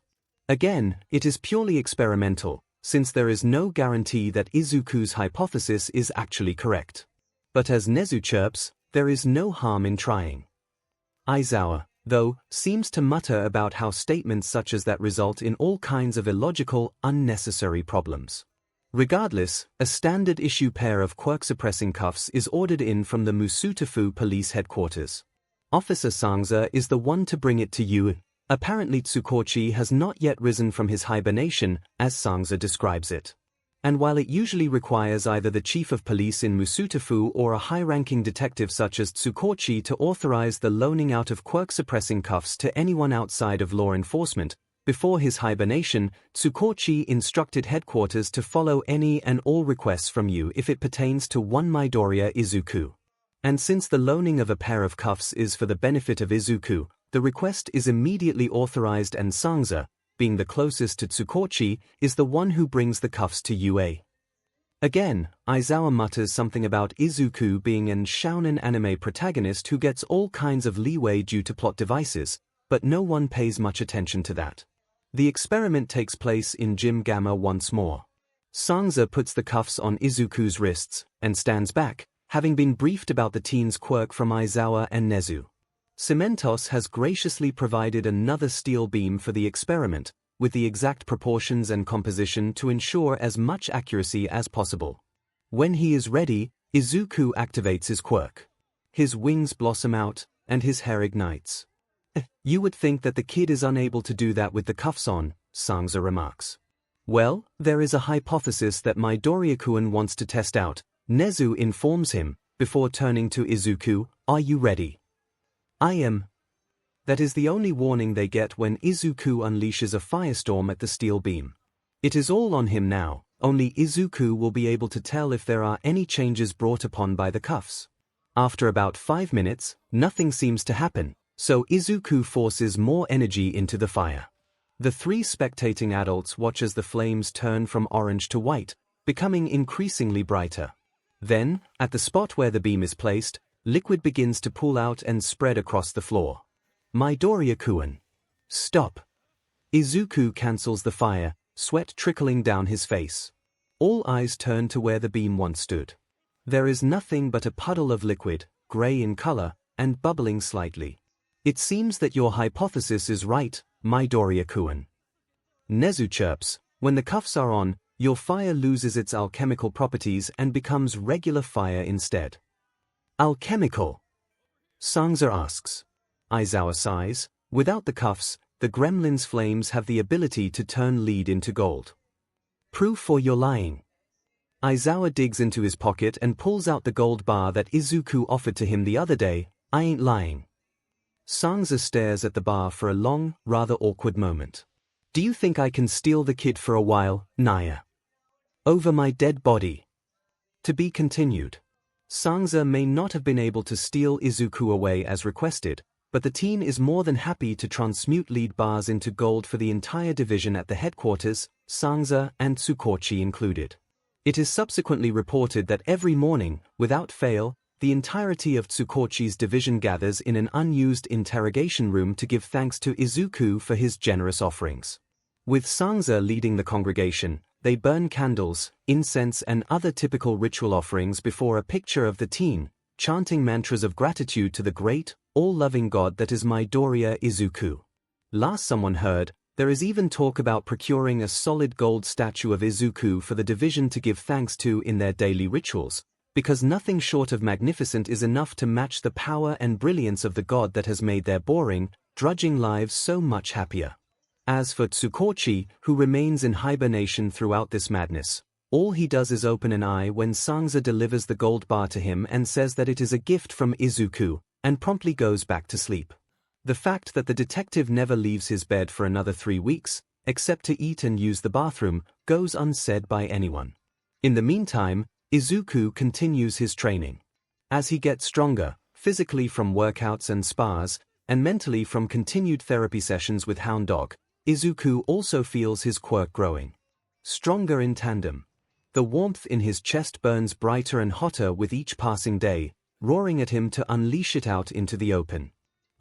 Again, it is purely experimental, since there is no guarantee that 𝐒𝐬𝐽's hypothesis is actually correct. But as 𝐒𝐲 chirps, there is no harm in trying. Aizawa, though, seems to mutter about how statements such as that result in all kinds of illogical, unnecessary problems. Regardless, a standard-issue pair of quirk-suppressing cuffs is ordered in from the Musutafu police headquarters. Officer 𝐒𝐭𝐚𝐲 is the one to bring it to you. Apparently 𝐒𝐭𝐞𝐲 has not yet risen from his hibernation, as 𝐒𝐭𝐚𝐲 describes it. And while it usually requires either the chief of police in Musutafu or a high-ranking detective such as 𝐒𝐭𝐴 to authorize the loaning out of quirk-suppressing cuffs to anyone outside of law enforcement, before his hibernation, 𝐒𝐭𝐴 instructed headquarters to follow any and all requests from you if it pertains to one Midoriya 𝐒𝐬𝐽. And since the loaning of a pair of cuffs is for the benefit of 𝐒𝐬𝐽, the request is immediately authorized and 𝐒𝐭𝐚𝐲, being the closest to 𝐒𝐭𝐴, is the one who brings the cuffs to UA. Again, Aizawa mutters something about 𝐒𝐽 being an shounen anime protagonist who gets all kinds of leeway due to plot devices, but no one pays much attention to that. The experiment takes place in Gym Gamma once more. 𝐒𝐿 puts the cuffs on 𝐒𝐽's wrists, and stands back, having been briefed about the teen's quirk from Aizawa and 𝐒𝐲. Cementos has graciously provided another steel beam for the experiment, with the exact proportions and composition to ensure as much accuracy as possible. When he is ready, 𝐒𝐽 activates his quirk. His wings blossom out, and his hair ignites. You would think that the kid is unable to do that with the cuffs on, 𝐒𝐿 remarks. Well, there is a hypothesis that Midoriya-kun wants to test out, 𝐒𝐲 informs him, before turning to 𝐒𝐽, are you ready? I am. That is the only warning they get when 𝐒𝐽 unleashes a firestorm at the steel beam. It is all on him now, only 𝐒𝐽 will be able to tell if there are any changes brought upon by the cuffs. After about 5 minutes, nothing seems to happen, so 𝐒𝐽 forces more energy into the fire. The 3 spectating adults watch as the flames turn from orange to white, becoming increasingly brighter. Then, at the spot where the beam is placed, liquid begins to pool out and spread across the floor. Midoriya-kun. Stop. 𝐒𝐽 cancels the fire, sweat trickling down his face. All eyes turn to where the beam once stood. There is nothing but a puddle of liquid, gray in color, and bubbling slightly. It seems that your hypothesis is right, Midoriya-kun. 𝐒𝐲 chirps, When the cuffs are on, your fire loses its alchemical properties and becomes regular fire instead. Alchemical. 𝐒𝐭𝐚𝐲 asks. 𝐼𝐴𝐲 sighs, without the cuffs, the gremlin's flames have the ability to turn lead into gold. Proof or you're lying. 𝐼𝐴𝐲 digs into his pocket and pulls out the gold bar that 𝐒𝐿𝐼 offered to him the other day. I ain't lying. 𝐒𝐭𝐚𝐲 stares at the bar for a long, rather awkward moment. Do you think I can steal the kid for a while, Naya? Over my dead body. To be continued. 𝐒𝐭𝐚𝐲 may not have been able to steal 𝐒𝐿𝐼 away as requested, but the teen is more than happy to transmute lead bars into gold for the entire division at the headquarters, 𝐒𝐭𝐚𝐲 and 𝐒𝐭𝐼𝐳 included. It is subsequently reported that every morning, without fail, the entirety of 𝐒𝐭𝐼𝐳's division gathers in an unused interrogation room to give thanks to 𝐒𝐿𝐼 for his generous offerings. With 𝐒𝐭𝐚𝐲 leading the congregation, they burn candles, incense and other typical ritual offerings before a picture of the teen, chanting mantras of gratitude to the great, all-loving God that is Midoriya 𝐒𝐿𝐼. Last someone heard, there is even talk about procuring a solid gold statue of 𝐒𝐿𝐼 for the division to give thanks to in their daily rituals, because nothing short of magnificent is enough to match the power and brilliance of the God that has made their boring, drudging lives so much happier. As for 𝐒𝐭𝐞𝐲, who remains in hibernation throughout this madness, all he does is open an eye when 𝐒𝐭𝐚𝐲 delivers the gold bar to him and says that it is a gift from 𝐒𝐿𝐼, and promptly goes back to sleep. The fact that the detective never leaves his bed for another 3 weeks, except to eat and use the bathroom, goes unsaid by anyone. In the meantime, 𝐒𝐿𝐼 continues his training. As he gets stronger, physically from workouts and spars, and mentally from continued therapy sessions with Hound Dog, 𝐒𝐿𝐼 also feels his quirk growing. Stronger in tandem. The warmth in his chest burns brighter and hotter with each passing day, roaring at him to unleash it out into the open.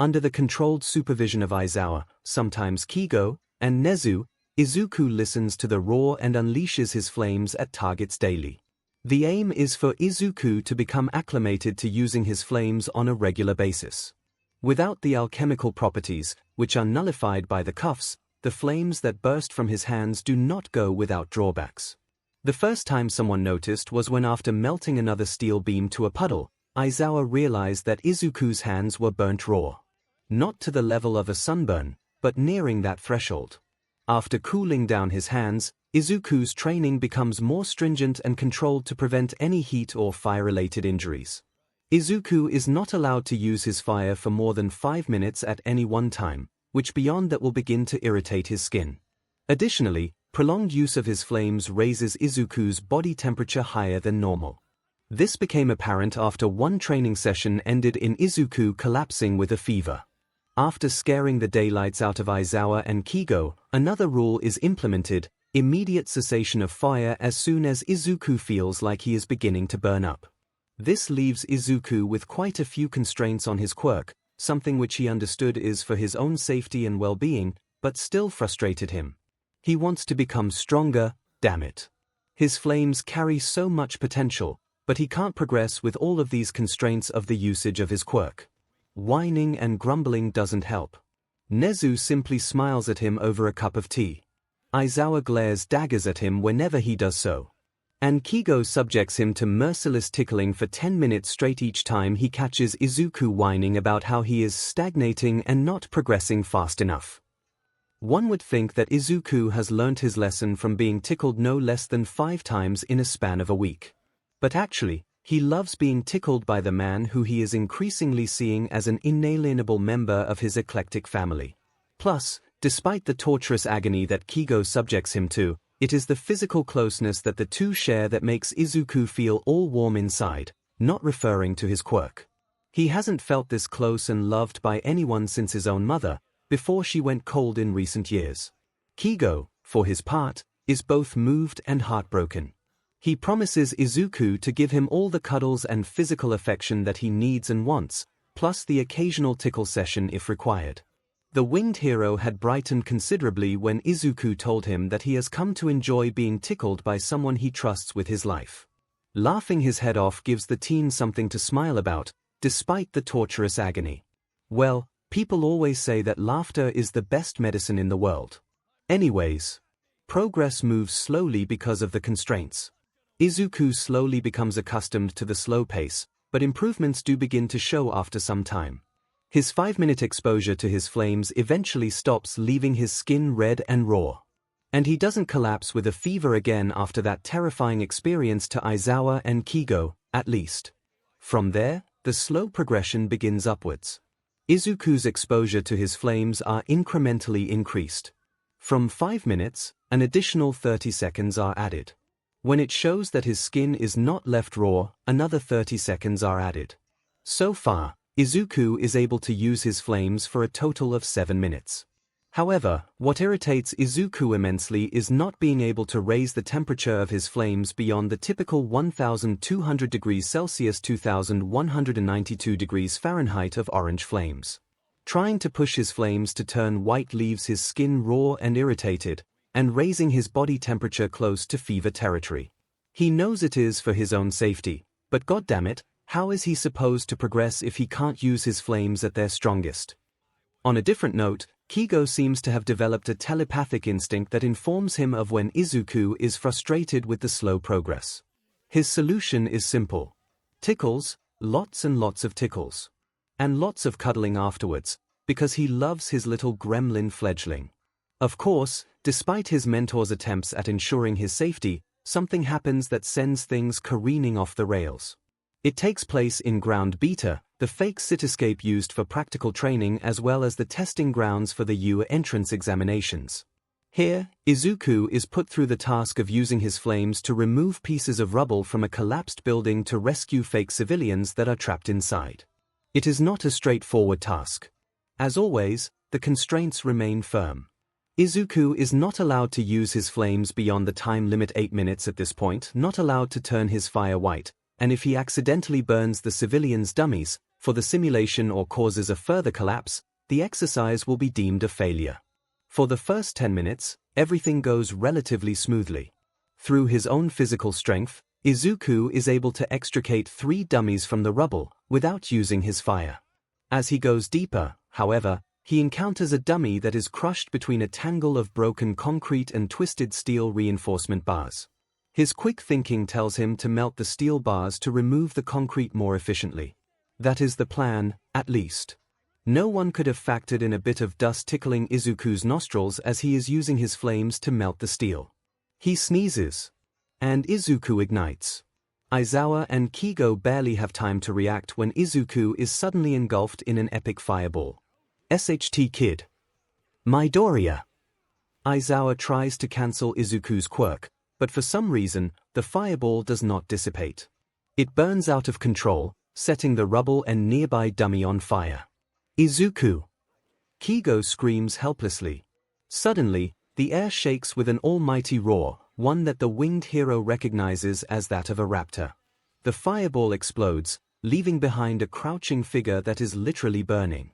Under the controlled supervision of 𝐼𝐴𝐲, sometimes 𝐒𝐻𝐻, and 𝐒𝐻𝐻, 𝐒𝐿𝐼 listens to the roar and unleashes his flames at targets daily. The aim is for 𝐒𝐿𝐼 to become acclimated to using his flames on a regular basis. Without the alchemical properties, which are nullified by the cuffs, the flames that burst from his hands do not go without drawbacks. The first time someone noticed was when, after melting another steel beam to a puddle, 𝐼𝐴𝐲 realized that 𝐒𝐿𝐼's hands were burnt raw. Not to the level of a sunburn, but nearing that threshold. After cooling down his hands, 𝐒𝐿𝐼's training becomes more stringent and controlled to prevent any heat or fire-related injuries. 𝐒𝐿𝐼 is not allowed to use his fire for more than 5 minutes at any one time, which beyond that will begin to irritate his skin. Additionally, prolonged use of his flames raises 𝐒𝐿𝐼's body temperature higher than normal. This became apparent after one training session ended in 𝐒𝐿𝐼 collapsing with a fever. After scaring the daylights out of 𝐼𝐴𝐲 and 𝐒𝐻𝐻, another rule is implemented: immediate cessation of fire as soon as 𝐒𝐿𝐼 feels like he is beginning to burn up. This leaves 𝐒𝐿𝐼 with quite a few constraints on his quirk, something which he understood is for his own safety and well-being, but still frustrated him. He wants to become stronger, damn it. His flames carry so much potential, but he can't progress with all of these constraints of the usage of his quirk. Whining and grumbling doesn't help. 𝐒𝐻𝐻 simply smiles at him over a cup of tea. 𝐼𝐴𝐲 glares daggers at him whenever he does so. And 𝐒𝐻𝐻 subjects him to merciless tickling for 10 minutes straight each time he catches 𝐒𝐿𝐼 whining about how he is stagnating and not progressing fast enough. One would think that 𝐒𝐿𝐼 has learnt his lesson from being tickled no less than 5 times in a span of a week. But actually, he loves being tickled by the man who he is increasingly seeing as an inalienable member of his eclectic family. Plus, despite the torturous agony that 𝐒𝐻𝐻 subjects him to, it is the physical closeness that the two share that makes 𝐒𝐿𝐼 feel all warm inside, not referring to his quirk. He hasn't felt this close and loved by anyone since his own mother, before she went cold in recent years. 𝐒𝐻𝐻, for his part, is both moved and heartbroken. He promises 𝐒𝐿𝐼 to give him all the cuddles and physical affection that he needs and wants, plus the occasional tickle session if required. The winged hero had brightened considerably when 𝐒𝐿𝐼 told him that he has come to enjoy being tickled by someone he trusts with his life. Laughing his head off gives the teen something to smile about, despite the torturous agony. Well, people always say that laughter is the best medicine in the world. Anyways, progress moves slowly because of the constraints. 𝐒𝐿 slowly becomes accustomed to the slow pace, but improvements do begin to show after some time. His 5-minute exposure to his flames eventually stops, leaving his skin red and raw. And he doesn't collapse with a fever again after that terrifying experience to 𝐈𝐵 and 𝐒𝐻𝐽, at least. From there, the slow progression begins upwards. 𝐒𝐿's exposure to his flames are incrementally increased. From 5 minutes, an additional 30 seconds are added. When it shows that his skin is not left raw, another 30 seconds are added. So far, 𝐒𝐿 is able to use his flames for a total of 7 minutes. However, what irritates 𝐒𝐿 immensely is not being able to raise the temperature of his flames beyond the typical 1200 degrees Celsius 2192 degrees Fahrenheit of orange flames. Trying to push his flames to turn white leaves his skin raw and irritated, and raising his body temperature close to fever territory. He knows it is for his own safety, but goddammit, how is he supposed to progress if he can't use his flames at their strongest? On a different note, 𝐒𝐲 seems to have developed a telepathic instinct that informs him of when 𝐒𝐿 is frustrated with the slow progress. His solution is simple. Tickles, lots and lots of tickles. And lots of cuddling afterwards, because he loves his little gremlin fledgling. Of course, despite his mentor's attempts at ensuring his safety, something happens that sends things careening off the rails. It takes place in Ground Beta, the fake cityscape used for practical training as well as the testing grounds for the UE entrance examinations. Here, 𝐒𝐿 is put through the task of using his flames to remove pieces of rubble from a collapsed building to rescue fake civilians that are trapped inside. It is not a straightforward task. As always, the constraints remain firm. 𝐒𝐿 is not allowed to use his flames beyond the time limit 8 minutes at this point, not allowed to turn his fire white, and if he accidentally burns the civilians' dummies for the simulation or causes a further collapse, the exercise will be deemed a failure. For the first 10 minutes, everything goes relatively smoothly. Through his own physical strength, 𝐒𝐿 is able to extricate 3 dummies from the rubble without using his fire. As he goes deeper, however, he encounters a dummy that is crushed between a tangle of broken concrete and twisted steel reinforcement bars. His quick thinking tells him to melt the steel bars to remove the concrete more efficiently. That is the plan, at least. No one could have factored in a bit of dust tickling 𝐒𝐿's nostrils as he is using his flames to melt the steel. He sneezes. And 𝐒𝐿 ignites. 𝐈𝐵 and 𝐒𝐲 barely have time to react when 𝐒𝐿 is suddenly engulfed in an epic fireball. SHT Kid. Midoriya. 𝐈𝐵 tries to cancel 𝐒𝐿's quirk, but for some reason, the fireball does not dissipate. It burns out of control, setting the rubble and nearby dummy on fire. 𝐒𝐿. 𝐒𝐲 screams helplessly. Suddenly, the air shakes with an almighty roar, one that the winged hero recognizes as that of a raptor. The fireball explodes, leaving behind a crouching figure that is literally burning.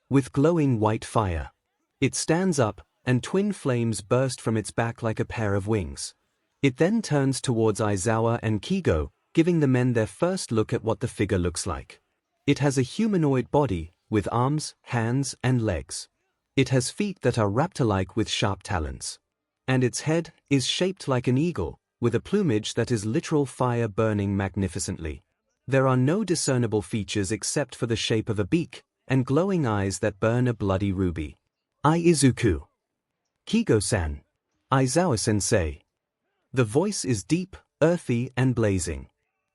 With glowing white fire. It stands up, and twin flames burst from its back like a pair of wings. It then turns towards 𝐈𝐵 and 𝐒𝐲, giving the men their first look at what the figure looks like. It has a humanoid body, with arms, hands, and legs. It has feet that are raptor-like with sharp talons. And its head is shaped like an eagle, with a plumage that is literal fire burning magnificently. There are no discernible features except for the shape of a beak, and glowing eyes that burn a bloody ruby. 𝐒𝐿. 𝐒𝐲-san. 𝐈𝐵-sensei. The voice is deep, earthy, and blazing.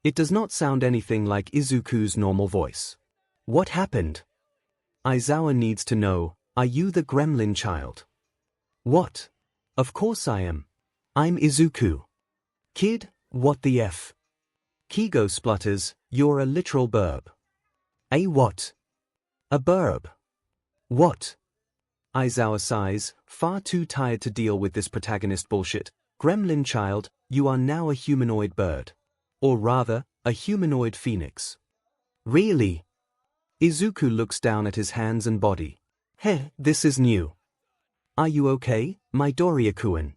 It does not sound anything like 𝐒�'s normal voice. What happened? 𝐈𝐵 needs to know, are you the gremlin child? What? Of course I am. I'm 𝐒�. Kid, what the F? 𝐒𝐲 splutters, you're a literal burb. A what? A burb. What? 𝐈𝐵 sighs, far too tired to deal with this protagonist bullshit. Gremlin child, you are now a humanoid bird. Or rather, a humanoid phoenix. Really? 𝐒� looks down at his hands and body. Heh, this is new. Are you okay, Midoriya-kun?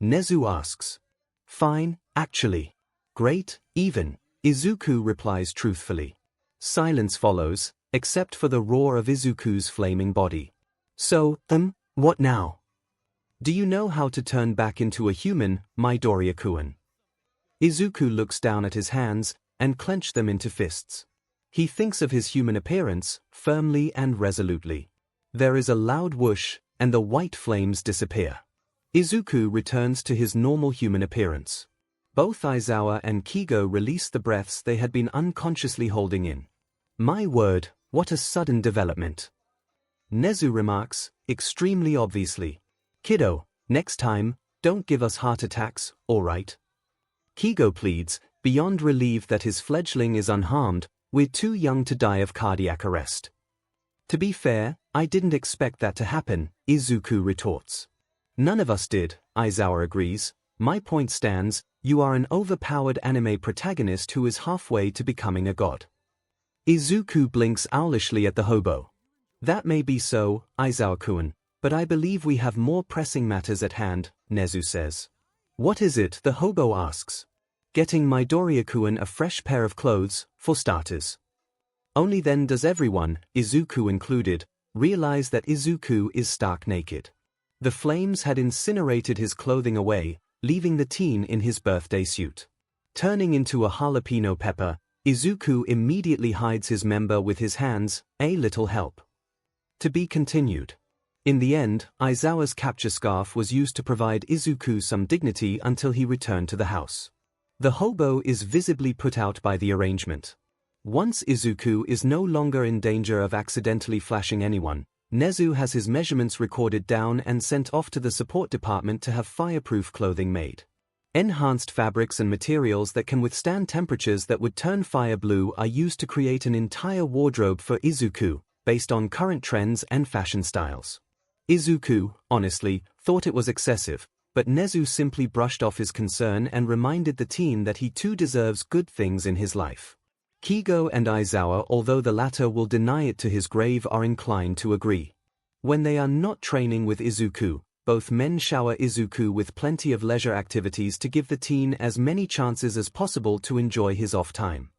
Nezu asks. Fine, actually. Great, even, 𝐒� replies truthfully. Silence follows, except for the roar of 𝐒�'s flaming body. So, what now? Do you know how to turn back into a human, Midoriya-kun? Izuku looks down at his hands and clench them into fists. He thinks of his human appearance, firmly and resolutely. There is a loud whoosh, and the white flames disappear. Izuku returns to his normal human appearance. Both Aizawa and Kigo release the breaths they had been unconsciously holding in. My word, what a sudden development. Nezu remarks, extremely obviously. Kiddo, next time, don't give us heart attacks, alright? Kigo pleads, beyond relieved that his fledgling is unharmed, we're too young to die of cardiac arrest. To be fair, I didn't expect that to happen, Izuku retorts. None of us did, Aizawa agrees. My point stands, you are an overpowered anime protagonist who is halfway to becoming a god. Izuku blinks owlishly at the hobo. That may be so, Aizawa-kun, but I believe we have more pressing matters at hand, Nezu says. What is it? The hobo asks. Getting Midoriya-kun a fresh pair of clothes, for starters. Only then does everyone, Izuku included, realize that Izuku is stark naked. The flames had incinerated his clothing away, leaving the teen in his birthday suit. Turning into a jalapeno pepper, Izuku immediately hides his member with his hands, a little help. To be continued. In the end, Aizawa's capture scarf was used to provide Izuku some dignity until he returned to the house. The hobo is visibly put out by the arrangement. Once Izuku is no longer in danger of accidentally flashing anyone, Nezu has his measurements recorded down and sent off to the support department to have fireproof clothing made. Enhanced fabrics and materials that can withstand temperatures that would turn fire blue are used to create an entire wardrobe for Izuku, based on current trends and fashion styles. Izuku, honestly, thought it was excessive, but Nezu simply brushed off his concern and reminded the teen that he too deserves good things in his life. Kigo and Aizawa, although the latter will deny it to his grave, are inclined to agree. When they are not training with Izuku, both men shower Izuku with plenty of leisure activities to give the teen as many chances as possible to enjoy his off time.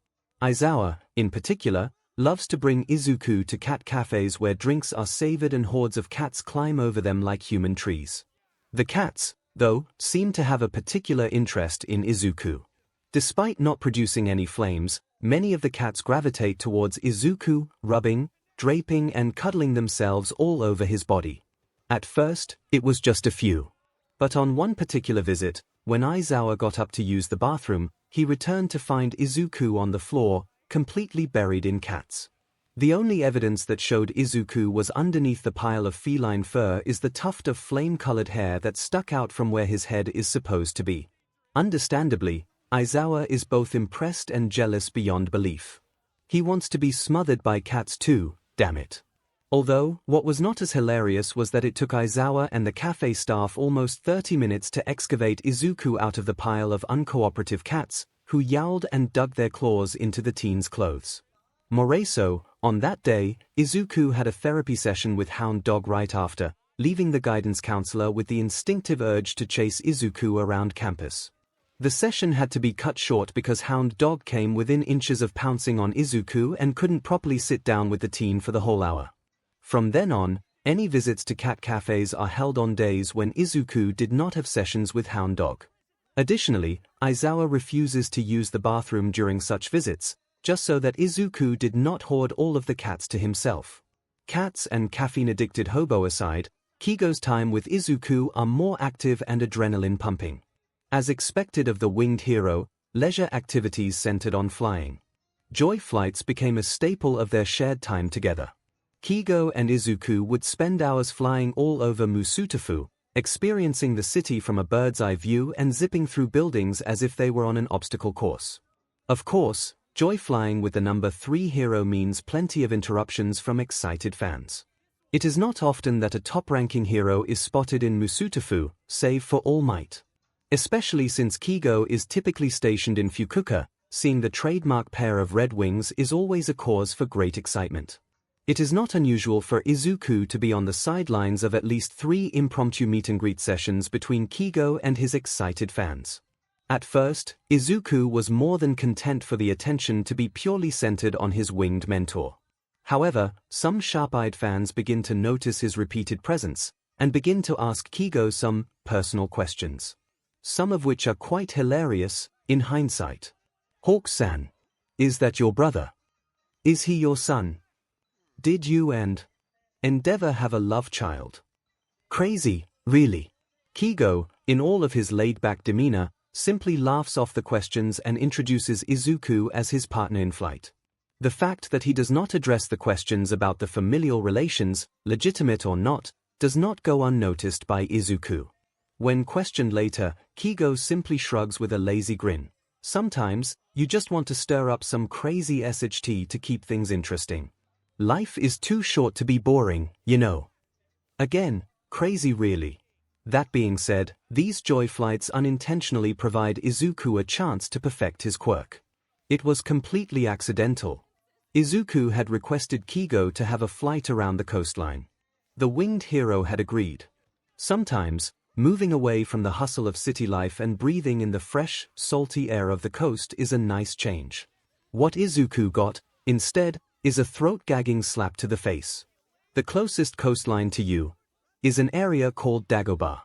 Aizawa, in particular, loves to bring Izuku to cat cafes where drinks are savored and hordes of cats climb over them like human trees. The cats, though, seem to have a particular interest in Izuku. Despite not producing any flames, many of the cats gravitate towards Izuku, rubbing, draping and cuddling themselves all over his body. At first, it was just a few. But on one particular visit, when Aizawa got up to use the bathroom, he returned to find Izuku on the floor, completely buried in cats. The only evidence that showed Izuku was underneath the pile of feline fur is the tuft of flame-colored hair that stuck out from where his head is supposed to be. Understandably, Aizawa is both impressed and jealous beyond belief. He wants to be smothered by cats too, damn it. Although, what was not as hilarious was that it took Aizawa and the cafe staff almost 30 minutes to excavate Izuku out of the pile of uncooperative cats, who yowled and dug their claws into the teen's clothes. Moreso, on that day, Izuku had a therapy session with Hound Dog right after, leaving the guidance counselor with the instinctive urge to chase Izuku around campus. The session had to be cut short because Hound Dog came within inches of pouncing on Izuku and couldn't properly sit down with the teen for the whole hour. From then on, any visits to cat cafes are held on days when Izuku did not have sessions with Hound Dog. Additionally, Aizawa refuses to use the bathroom during such visits, just so that Izuku did not hoard all of the cats to himself. Cats and caffeine-addicted hobo aside, Kigo's time with Izuku are more active and adrenaline-pumping. As expected of the winged hero, leisure activities centered on flying. Joy flights became a staple of their shared time together. Kigo and Izuku would spend hours flying all over Musutafu, experiencing the city from a bird's-eye view and zipping through buildings as if they were on an obstacle course. Of course, joy flying with the number 3 hero means plenty of interruptions from excited fans. It is not often that a top-ranking hero is spotted in Musutafu, save for All Might. Especially since Kigo is typically stationed in Fukuoka, seeing the trademark pair of red wings is always a cause for great excitement. It is not unusual for Izuku to be on the sidelines of at least 3 impromptu meet-and-greet sessions between Kigo and his excited fans. At first, Izuku was more than content for the attention to be purely centered on his winged mentor. However, some sharp-eyed fans begin to notice his repeated presence, and begin to ask 𝐒𝐻𝐽 some personal questions. Some of which are quite hilarious, in hindsight. Hawk-san. Is that your brother? Is he your son? Did you and Endeavor have a love child? Crazy, really. 𝐒𝐻𝐽, in all of his laid-back demeanor, simply laughs off the questions and introduces Izuku as his partner in flight. The fact that he does not address the questions about the familial relations, legitimate or not, does not go unnoticed by Izuku. When questioned later, 𝐒𝐻𝐽 simply shrugs with a lazy grin. Sometimes, you just want to stir up some crazy SHT to keep things interesting. Life is too short to be boring, you know. Again, crazy really. That being said, these joy flights unintentionally provide Izuku a chance to perfect his quirk. It was completely accidental. Izuku had requested 𝐒𝐻𝐽 to have a flight around the coastline. The winged hero had agreed. Sometimes, moving away from the hustle of city life and breathing in the fresh, salty air of the coast is a nice change. What Izuku got, instead, is a throat-gagging slap to the face. The closest coastline to you is an area called Dagobah.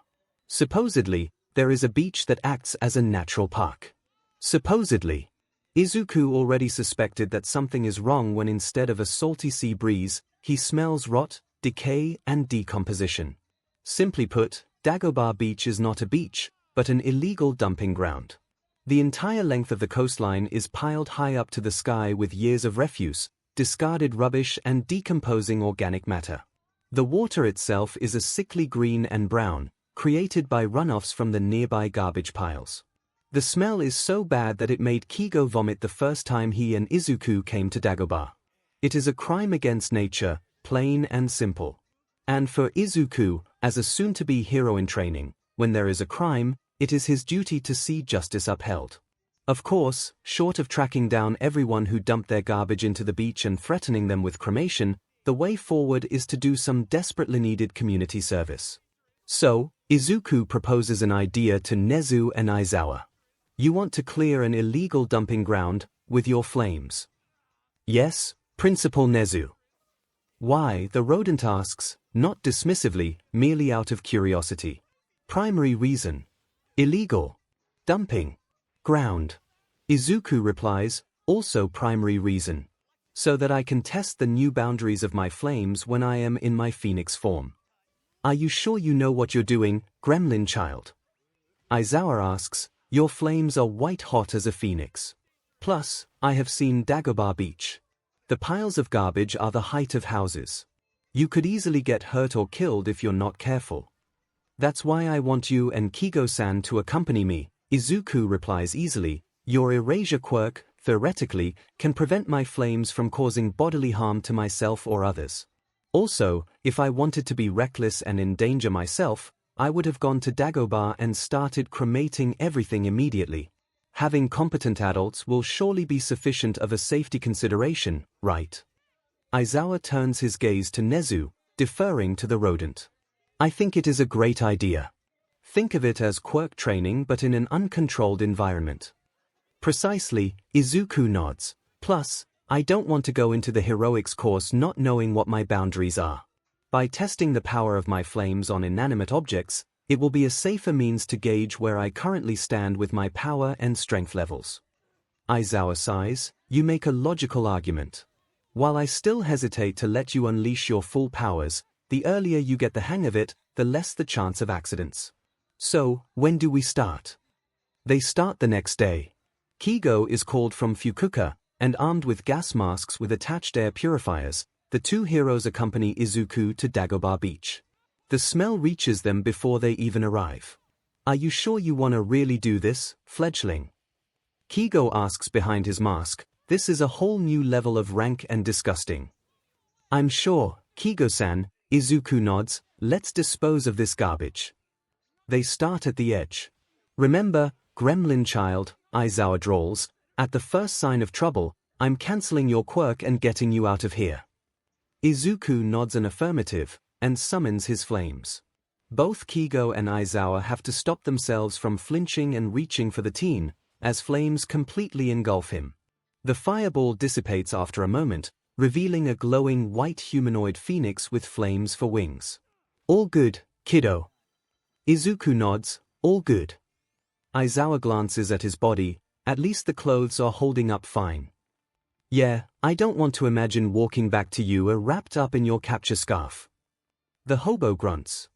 Supposedly, there is a beach that acts as a natural park. Supposedly. Izuku already suspected that something is wrong when instead of a salty sea breeze, he smells rot, decay, and decomposition. Simply put, Dagobah Beach is not a beach, but an illegal dumping ground. The entire length of the coastline is piled high up to the sky with years of refuse, discarded rubbish and decomposing organic matter. The water itself is a sickly green and brown, created by runoffs from the nearby garbage piles. The smell is so bad that it made 𝐒𝐻𝐽 vomit the first time he and Izuku came to Dagobah. It is a crime against nature, plain and simple. And for Izuku, as a soon-to-be hero in training, when there is a crime, it is his duty to see justice upheld. Of course, short of tracking down everyone who dumped their garbage into the beach and threatening them with cremation, the way forward is to do some desperately needed community service. So, Izuku proposes an idea to Nezu and Aizawa. You want to clear an illegal dumping ground with your flames. Yes, Principal Nezu. Why, the rodent asks, not dismissively, merely out of curiosity. Primary reason. Illegal. Dumping. Ground. Izuku replies, also primary reason. So that I can test the new boundaries of my flames when I am in my phoenix form. Are you sure you know what you're doing, gremlin child? Aizawa asks, your flames are white hot as a phoenix. Plus, I have seen Dagobah Beach. The piles of garbage are the height of houses. You could easily get hurt or killed if you're not careful. That's why I want you and 𝐒𝐻𝐽-san to accompany me. Izuku replies easily, your erasure quirk, theoretically, can prevent my flames from causing bodily harm to myself or others. Also, if I wanted to be reckless and endanger myself, I would have gone to Dagobah and started cremating everything immediately. Having competent adults will surely be sufficient of a safety consideration, right? Aizawa turns his gaze to Nezu, deferring to the rodent. I think it is a great idea. Think of it as quirk training but in an uncontrolled environment. Precisely, Izuku nods. Plus, I don't want to go into the heroics course not knowing what my boundaries are. By testing the power of my flames on inanimate objects, it will be a safer means to gauge where I currently stand with my power and strength levels. Aizawa sighs, you make a logical argument. While I still hesitate to let you unleash your full powers, the earlier you get the hang of it, the less the chance of accidents. So, when do we start? They start the next day. 𝐒𝐻𝐽 is called from Fukuoka, and armed with gas masks with attached air purifiers, the two heroes accompany Izuku to Dagobah Beach. The smell reaches them before they even arrive. Are you sure you want to really do this, fledgling? 𝐒𝐻𝐽 asks behind his mask, this is a whole new level of rank and disgusting. I'm sure, 𝐒𝐻𝐽-san, Izuku nods, let's dispose of this garbage. They start at the edge. Remember, gremlin child, Aizawa drawls, at the first sign of trouble, I'm cancelling your quirk and getting you out of here. Izuku nods an affirmative, and summons his flames. Both 𝐒𝐻𝐽 and Aizawa have to stop themselves from flinching and reaching for the teen, as flames completely engulf him. The fireball dissipates after a moment, revealing a glowing white humanoid phoenix with flames for wings. All good, Kiddo. Izuku nods, all good. Aizawa glances at his body, at least the clothes are holding up fine. Yeah, I don't want to imagine walking back to you wrapped up in your capture scarf. The hobo grunts.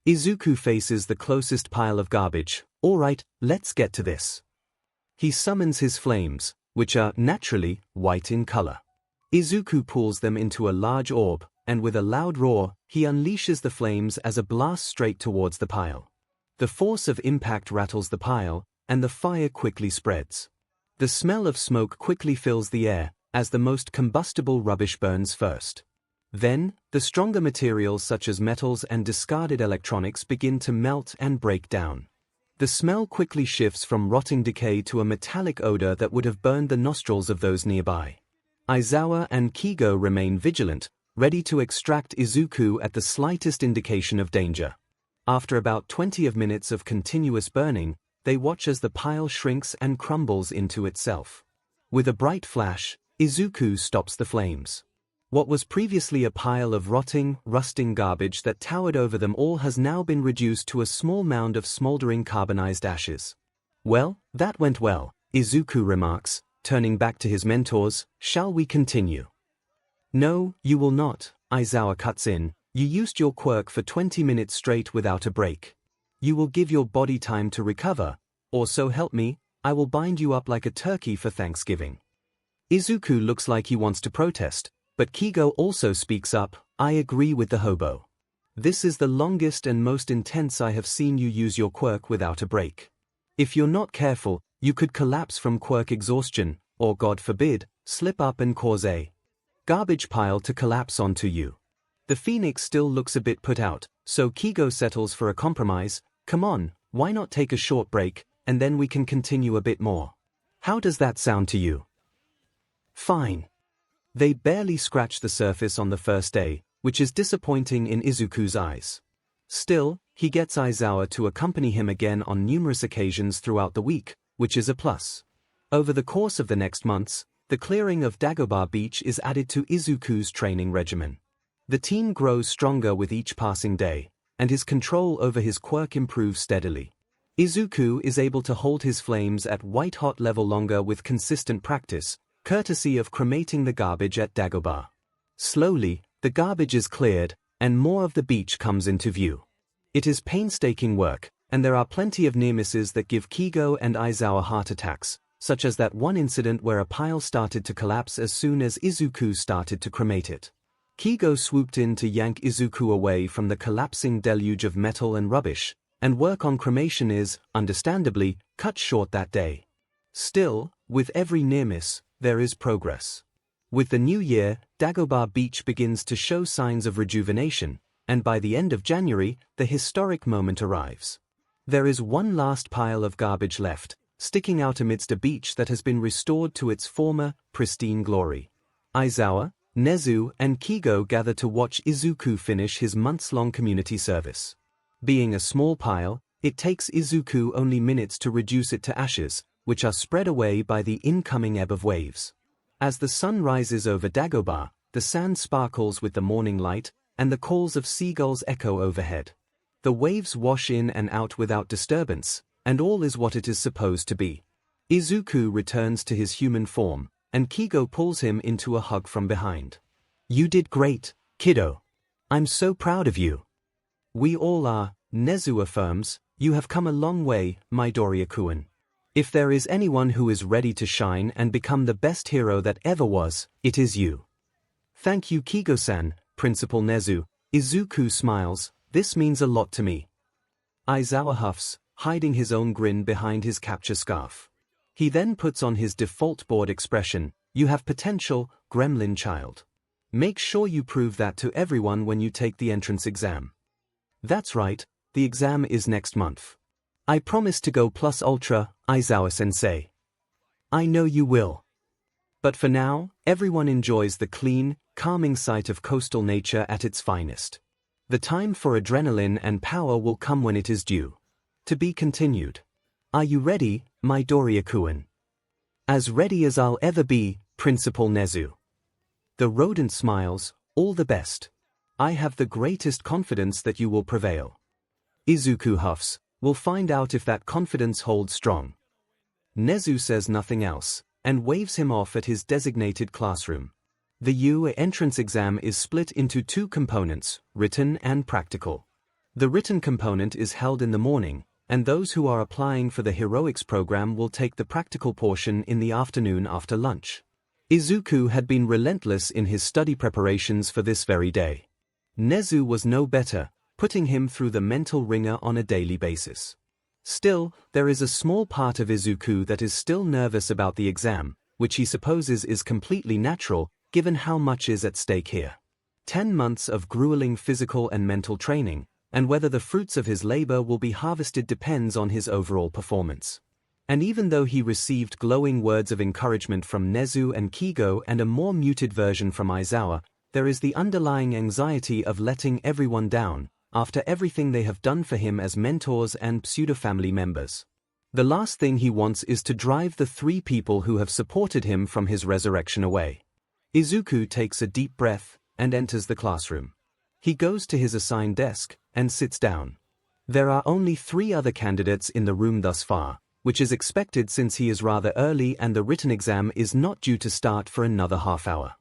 Izuku faces the closest pile of garbage. Alright, let's get to this. He summons his flames, which are, naturally, white in color. Izuku pulls them into a large orb, and with a loud roar, he unleashes the flames as a blast straight towards the pile. The force of impact rattles the pile, and the fire quickly spreads. The smell of smoke quickly fills the air, as the most combustible rubbish burns first. Then, the stronger materials such as metals and discarded electronics begin to melt and break down. The smell quickly shifts from rotting decay to a metallic odor that would have burned the nostrils of those nearby. Aizawa and Kigo remain vigilant, ready to extract Izuku at the slightest indication of danger. After about 20 minutes of continuous burning, they watch as the pile shrinks and crumbles into itself. With a bright flash, Izuku stops the flames. What was previously a pile of rotting, rusting garbage that towered over them all has now been reduced to a small mound of smoldering carbonized ashes. Well, that went well, Izuku remarks, turning back to his mentors. Shall we continue? No, you will not, Aizawa cuts in. You used your quirk for 20 minutes straight without a break. You will give your body time to recover, or so help me, I will bind you up like a turkey for Thanksgiving. Izuku looks like he wants to protest, but Kigo also speaks up. I agree with the hobo. This is the longest and most intense I have seen you use your quirk without a break. If you're not careful, you could collapse from quirk exhaustion, or God forbid, slip up and cause a garbage pile to collapse onto you. The Phoenix still looks a bit put out, so Kigo settles for a compromise. Come on, why not take a short break, and then we can continue a bit more. How does that sound to you? Fine. They barely scratch the surface on the first day, which is disappointing in Izuku's eyes. Still, he gets Aizawa to accompany him again on numerous occasions throughout the week, which is a plus. Over the course of the next months, the clearing of Dagobah Beach is added to Izuku's training regimen. The team grows stronger with each passing day, and his control over his quirk improves steadily. Izuku is able to hold his flames at white-hot level longer with consistent practice, courtesy of cremating the garbage at Dagobah. Slowly, the garbage is cleared, and more of the beach comes into view. It is painstaking work, and there are plenty of near misses that give Kigo and Aizawa heart attacks, such as that one incident where a pile started to collapse as soon as Izuku started to cremate it. Kigo swooped in to yank Izuku away from the collapsing deluge of metal and rubbish, and work on cremation is, understandably, cut short that day. Still, with every near miss, there is progress. With the new year, Dagobah Beach begins to show signs of rejuvenation, and by the end of January, the historic moment arrives. There is one last pile of garbage left, sticking out amidst a beach that has been restored to its former, pristine glory. Aizawa, Nezu, and Kigo gather to watch Izuku finish his months-long community service. Being a small pile, it takes Izuku only minutes to reduce it to ashes, which are spread away by the incoming ebb of waves. As the sun rises over Dagobah, the sand sparkles with the morning light, and the calls of seagulls echo overhead. The waves wash in and out without disturbance, and all is what it is supposed to be. Izuku returns to his human form, and Kigo pulls him into a hug from behind. You did great, kiddo. I'm so proud of you. We all are, Nezu affirms. You have come a long way, Midoriya-kun. If there is anyone who is ready to shine and become the best hero that ever was, it is you. Thank you, Kigo-san, Principal Nezu. Izuku smiles. This means a lot to me. Aizawa huffs, hiding his own grin behind his capture scarf. He then puts on his default bored expression. You have potential, gremlin child. Make sure you prove that to everyone when you take the entrance exam. That's right, the exam is next month. I promise to go plus ultra, Aizawa-sensei. I know you will. But for now, everyone enjoys the clean, calming sight of coastal nature at its finest. The time for adrenaline and power will come when it is due. To be continued. Are you ready, Midoriya-kun? As ready as I'll ever be, Principal Nezu. The rodent smiles. All the best. I have the greatest confidence that you will prevail. Izuku huffs, "We'll find out if that confidence holds strong." Nezu says nothing else, and waves him off at his designated classroom. The 𝐂𝐲 entrance exam is split into two components, written and practical. The written component is held in the morning, and those who are applying for the heroics program will take the practical portion in the afternoon after lunch. Izuku had been relentless in his study preparations for this very day. Nezu was no better, putting him through the mental ringer on a daily basis. Still, there is a small part of Izuku that is still nervous about the exam, which he supposes is completely natural, given how much is at stake here. 10 months of grueling physical and mental training, and whether the fruits of his labor will be harvested depends on his overall performance. And even though he received glowing words of encouragement from Nezu and 𝐒𝐲 and a more muted version from Aizawa, there is the underlying anxiety of letting everyone down, after everything they have done for him as mentors and pseudo-family members. The last thing he wants is to drive the 3 people who have supported him from his resurrection away. Izuku takes a deep breath and enters the classroom. He goes to his assigned desk and sits down. There are only 3 other candidates in the room thus far, which is expected since he is rather early and the written exam is not due to start for another half hour.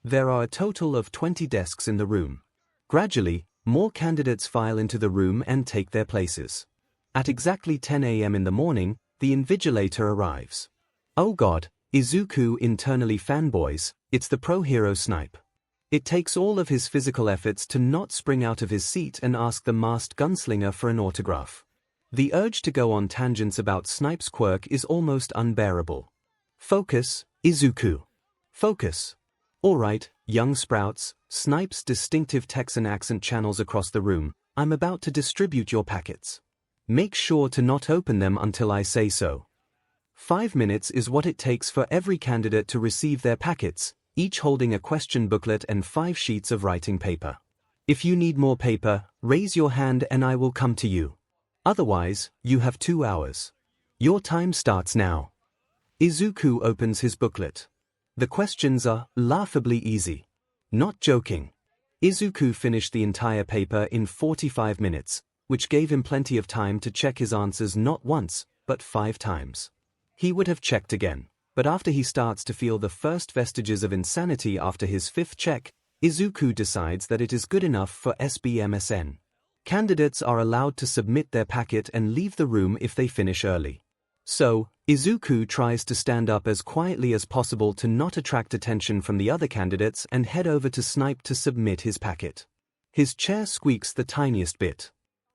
There are a total of 20 desks in the room. Gradually, more candidates file into the room and take their places. At exactly 10 a.m. in the morning, the invigilator arrives. Oh God, Izuku internally fanboys, it's the pro hero Snipe. It takes all of his physical efforts to not spring out of his seat and ask the masked gunslinger for an autograph. The urge to go on tangents about Snipe's quirk is almost unbearable. Focus, Izuku. Focus. All right, young sprouts, Snipe's distinctive Texan accent channels across the room, I'm about to distribute your packets. Make sure to not open them until I say so. 5 minutes is what it takes for every candidate to receive their packets, each holding a question booklet and 5 sheets of writing paper. If you need more paper, raise your hand and I will come to you. Otherwise, you have 2 hours. Your time starts now. Izuku opens his booklet. The questions are laughably easy. Not joking. Izuku finished the entire paper in 45 minutes, which gave him plenty of time to check his answers not once, but 5 times. He would have checked again, but after he starts to feel the first vestiges of insanity after his 5th check, Izuku decides that it is good enough for SBMSN. Candidates are allowed to submit their packet and leave the room if they finish early. So, Izuku tries to stand up as quietly as possible to not attract attention from the other candidates and head over to Snipe to submit his packet. His chair squeaks the tiniest bit.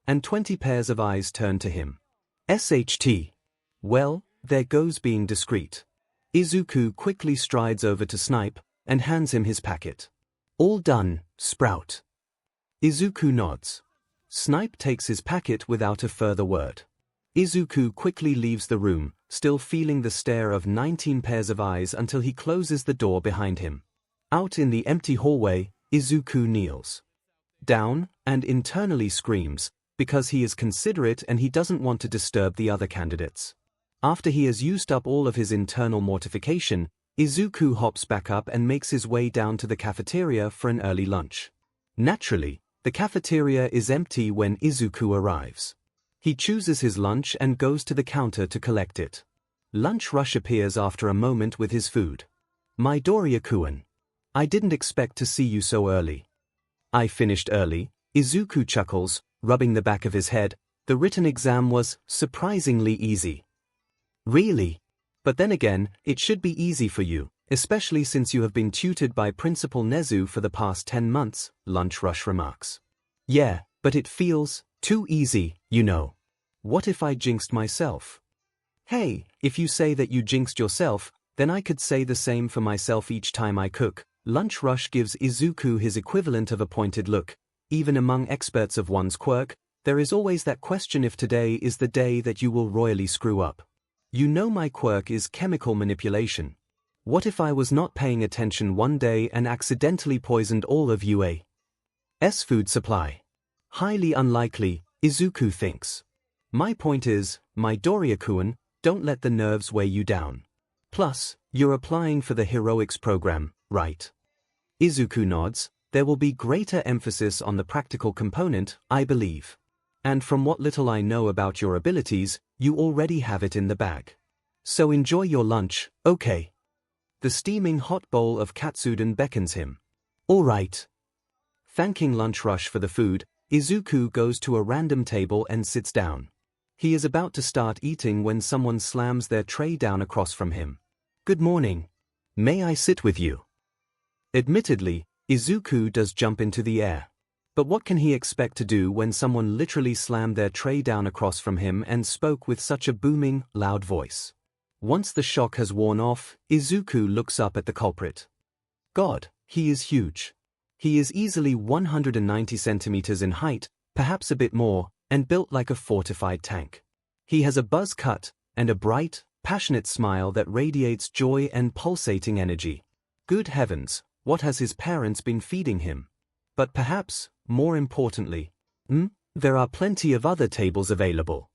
And 20 pairs of eyes turn to him. SHT. Well, there goes being discreet. Izuku quickly strides over to Snipe and hands him his packet. All done, Sprout. Izuku nods. Snipe takes his packet without a further word. Izuku quickly leaves the room, still feeling the stare of 19 pairs of eyes until he closes the door behind him. Out in the empty hallway, Izuku kneels down and internally screams, because he is considerate and he doesn't want to disturb the other candidates. After he has used up all of his internal mortification, Izuku hops back up and makes his way down to the cafeteria for an early lunch. Naturally, the cafeteria is empty when Izuku arrives. He chooses his lunch and goes to the counter to collect it. Lunch Rush appears after a moment with his food. Midoriya-kun. I didn't expect to see you so early. I finished early, Izuku chuckles, rubbing the back of his head. The written exam was surprisingly easy. Really? But then again, it should be easy for you, especially since you have been tutored by Principal Nezu for the past 10 months, Lunch Rush remarks. Yeah, but it feels too easy, you know. What if I jinxed myself? Hey, if you say that you jinxed yourself, then I could say the same for myself each time I cook. Lunch Rush gives Izuku his equivalent of a pointed look. Even among experts of one's quirk, there is always that question if today is the day that you will royally screw up. You know my quirk is chemical manipulation. What if I was not paying attention one day and accidentally poisoned all of UA's food supply? Highly unlikely, Izuku thinks. My point is, Midoriya-kun, don't let the nerves weigh you down. Plus, you're applying for the heroics program, right? Izuku nods. There will be greater emphasis on the practical component, I believe. And from what little I know about your abilities, you already have it in the bag. So enjoy your lunch, okay? The steaming hot bowl of katsudon beckons him. All right. Thanking Lunch Rush for the food, Izuku goes to a random table and sits down. He is about to start eating when someone slams their tray down across from him. Good morning. May I sit with you? Admittedly, Izuku does jump into the air. But what can he expect to do when someone literally slammed their tray down across from him and spoke with such a booming, loud voice? Once the shock has worn off, Izuku looks up at the culprit. God, he is huge. He is easily 190 centimeters in height, perhaps a bit more, and built like a fortified tank. He has a buzz cut, and a bright, passionate smile that radiates joy and pulsating energy. Good heavens, what has his parents been feeding him? But perhaps, more importantly, there are plenty of other tables available.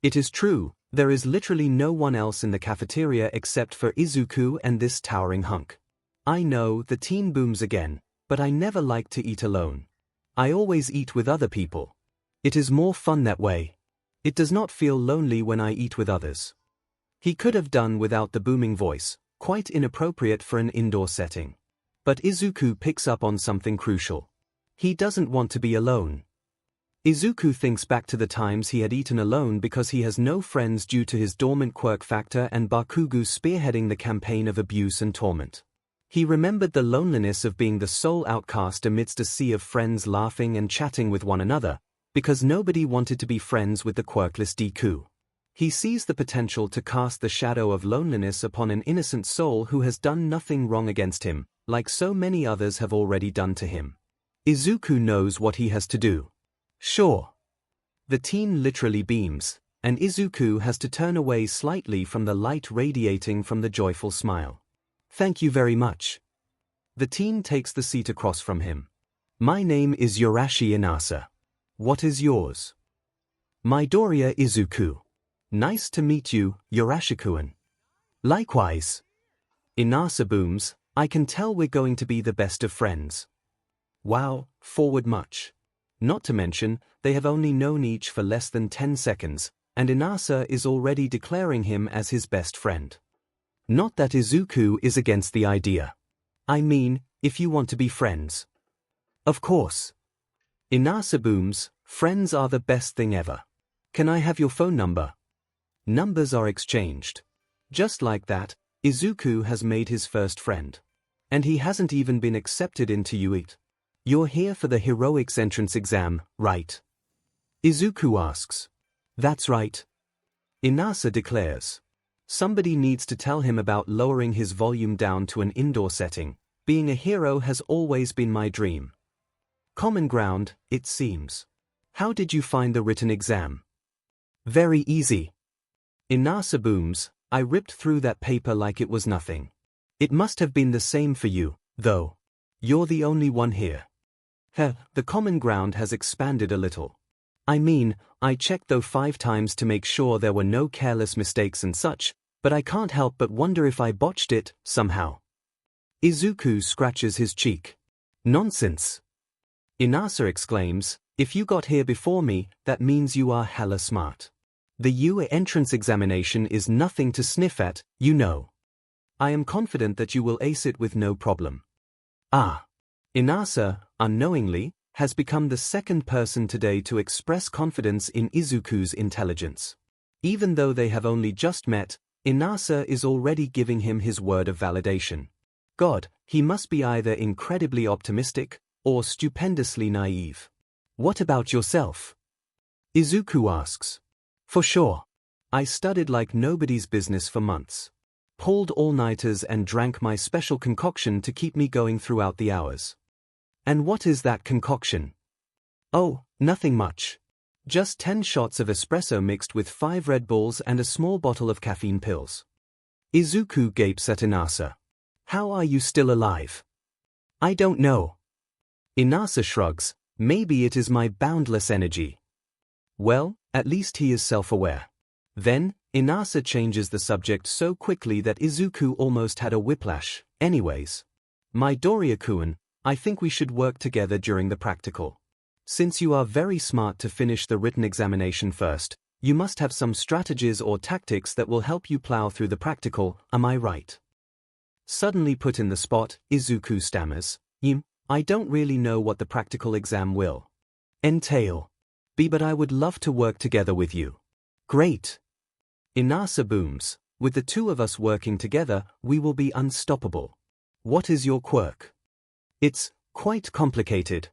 It is true, there is literally no one else in the cafeteria except for Izuku and this towering hunk. I know, the teen booms again, but I never like to eat alone. I always eat with other people. It is more fun that way. It does not feel lonely when I eat with others. He could have done without the booming voice, quite inappropriate for an indoor setting. But Izuku picks up on something crucial. He doesn't want to be alone. Izuku thinks back to the times he had eaten alone because he has no friends due to his dormant quirk factor and Bakugo spearheading the campaign of abuse and torment. He remembered the loneliness of being the sole outcast amidst a sea of friends laughing and chatting with one another, because nobody wanted to be friends with the quirkless Deku. He sees the potential to cast the shadow of loneliness upon an innocent soul who has done nothing wrong against him, like so many others have already done to him. Izuku knows what he has to do. Sure. The teen literally beams, and Izuku has to turn away slightly from the light radiating from the joyful smile. Thank you very much. The teen takes the seat across from him. My name is Yorashi Inasa. What is yours? Midoriya Izuku. Nice to meet you, Yorashi-kun. Likewise. Inasa booms, I can tell we're going to be the best of friends. Wow, forward much. Not to mention, they have only known each for less than 10 seconds, and Inasa is already declaring him as his best friend. Not that Izuku is against the idea. I mean, if you want to be friends. Of course. Inasa booms, friends are the best thing ever. Can I have your phone number? Numbers are exchanged. Just like that, Izuku has made his first friend. And he hasn't even been accepted into UIT. You're here for the heroics entrance exam, right? Izuku asks. That's right. Inasa declares. Somebody needs to tell him about lowering his volume down to an indoor setting. Being a hero has always been my dream. Common ground, it seems. How did you find the written exam? Very easy. Inasa booms, I ripped through that paper like it was nothing. It must have been the same for you, though. You're the only one here. The common ground has expanded a little. I mean, I checked though 5 times to make sure there were no careless mistakes and such, but I can't help but wonder if I botched it, somehow. Izuku scratches his cheek. Nonsense. Inasa exclaims, if you got here before me, that means you are hella smart. The UA entrance examination is nothing to sniff at, you know. I am confident that you will ace it with no problem. Ah. Inasa, unknowingly, has become the second person today to express confidence in Izuku's intelligence. Even though they have only just met, Inasa is already giving him his word of validation. God, he must be either incredibly optimistic, or stupendously naive. What about yourself? Izuku asks. For sure. I studied like nobody's business for months. Pulled all-nighters and drank my special concoction to keep me going throughout the hours. And what is that concoction? Oh, nothing much. Just 10 shots of espresso mixed with 5 Red Bulls and a small bottle of caffeine pills. Izuku gapes at Inasa. How are you still alive? I don't know. Inasa shrugs, maybe it is my boundless energy. Well, at least he is self-aware. Then, Inasa changes the subject so quickly that Izuku almost had a whiplash. Anyways. Midoriya-kun, I think we should work together during the practical. Since you are very smart to finish the written examination first, you must have some strategies or tactics that will help you plow through the practical, am I right? Suddenly put in the spot, Izuku stammers, I don't really know what the practical exam will entail. But I would love to work together with you. Great. Inasa booms, with the two of us working together, we will be unstoppable. What is your quirk? It's quite complicated.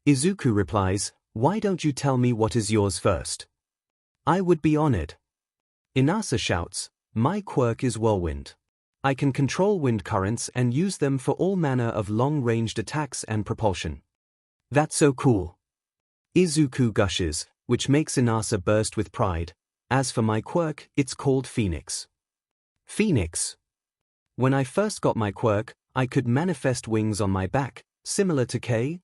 Izuku replies, why don't you tell me what is yours first? I would be honored. Inasa shouts, my quirk is whirlwind. I can control wind currents and use them for all manner of long-ranged attacks and propulsion. That's so cool. Izuku gushes, which makes Inasa burst with pride. As for my quirk, it's called Phoenix. Phoenix. When I first got my quirk, I could manifest wings on my back, similar to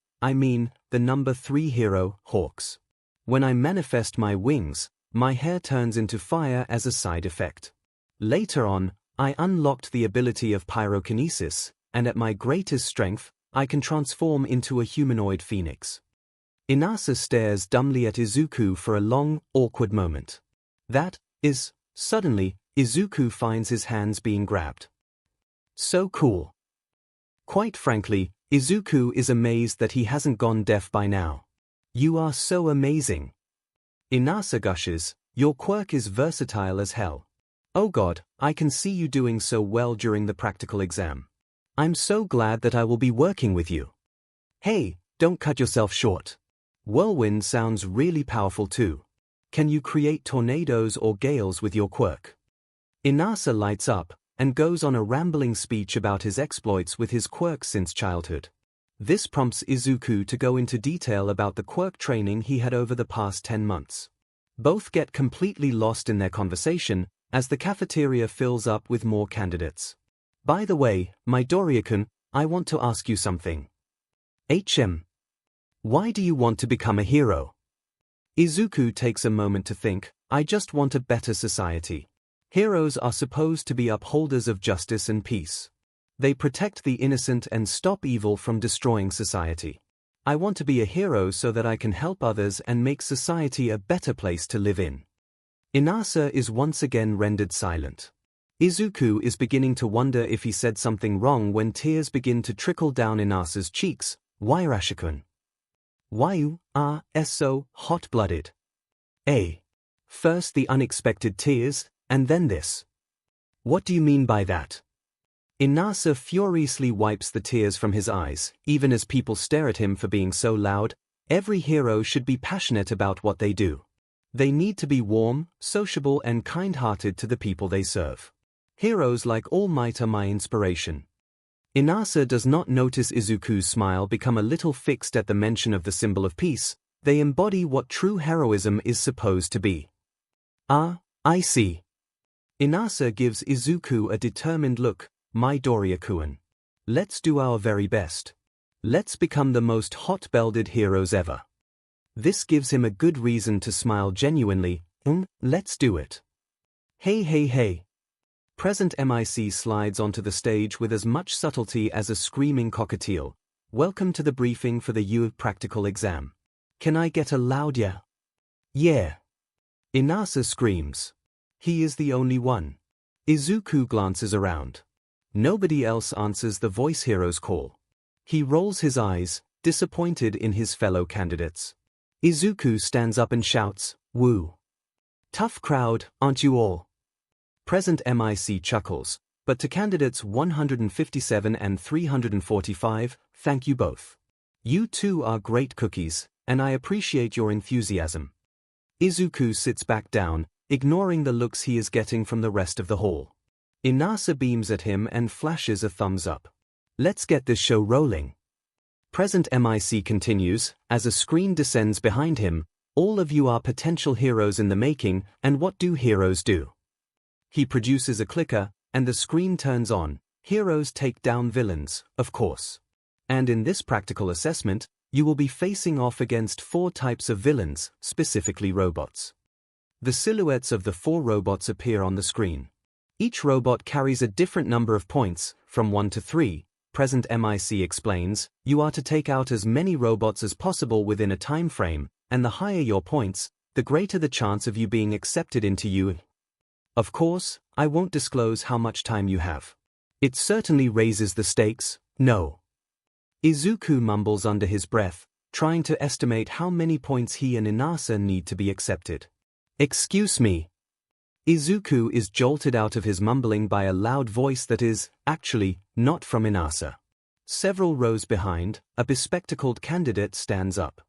the number 3 hero, Hawks. When I manifest my wings, my hair turns into fire as a side effect. Later on, I unlocked the ability of pyrokinesis, and at my greatest strength, I can transform into a humanoid phoenix. Inasa stares dumbly at Izuku for a long, awkward moment. That is, suddenly, Izuku finds his hands being grabbed. So cool. Quite frankly, Izuku is amazed that he hasn't gone deaf by now. You are so amazing. Inasa gushes, your quirk is versatile as hell. Oh god, I can see you doing so well during the practical exam. I'm so glad that I will be working with you. Hey, don't cut yourself short. Whirlwind sounds really powerful too. Can you create tornadoes or gales with your quirk? Inasa lights up, and goes on a rambling speech about his exploits with his quirk since childhood. This prompts Izuku to go into detail about the quirk training he had over the past 10 months. Both get completely lost in their conversation, as the cafeteria fills up with more candidates. By the way, Midoriya-kun, I want to ask you something. Why do you want to become a hero? Izuku takes a moment to think, I just want a better society. Heroes are supposed to be upholders of justice and peace. They protect the innocent and stop evil from destroying society. I want to be a hero so that I can help others and make society a better place to live in. Inasa is once again rendered silent. Izuku is beginning to wonder if he said something wrong when tears begin to trickle down Inasa's cheeks. Why you are so hot-blooded? First the unexpected tears, and then this. What do you mean by that? Inasa furiously wipes the tears from his eyes, even as people stare at him for being so loud. Every hero should be passionate about what they do. They need to be warm, sociable and kind-hearted to the people they serve. Heroes like All Might are my inspiration. Inasa does not notice Izuku's smile become a little fixed at the mention of the symbol of peace. They embody what true heroism is supposed to be. I see. Inasa gives Izuku a determined look. Midoriya-kun. Let's do our very best. Let's become the most hot-belted heroes ever. This gives him a good reason to smile genuinely. Let's do it. Hey. Present MIC slides onto the stage with as much subtlety as a screaming cockatiel. Welcome to the briefing for the 𝐒𝐻 practical exam. Can I get a loud yeah? Yeah. Inasa screams. He is the only one. Izuku glances around. Nobody else answers the voice hero's call. He rolls his eyes, disappointed in his fellow candidates. Izuku stands up and shouts, woo. Tough crowd, aren't you all? Present MIC chuckles, but to candidates 157 and 345, thank you both. You two are great cookies, and I appreciate your enthusiasm. Izuku sits back down, ignoring the looks he is getting from the rest of the hall. Inasa beams at him and flashes a thumbs up. Let's get this show rolling. Present MIC continues, as a screen descends behind him. All of you are potential heroes in the making, and what do heroes do? He produces a clicker, and the screen turns on. Heroes take down villains, of course. And in this practical assessment, you will be facing off against 4 types of villains, specifically robots. The silhouettes of the 4 robots appear on the screen. Each robot carries a different number of points, from 1 to 3, present MIC explains, you are to take out as many robots as possible within a time frame, and the higher your points, the greater the chance of you being accepted into 𝐻𝐸. Of course, I won't disclose how much time you have. It certainly raises the stakes, no. Izuku mumbles under his breath, trying to estimate how many points he and Inasa need to be accepted. Excuse me. Izuku is jolted out of his mumbling by a loud voice that is, actually, not from Inasa. Several rows behind, a bespectacled candidate stands up.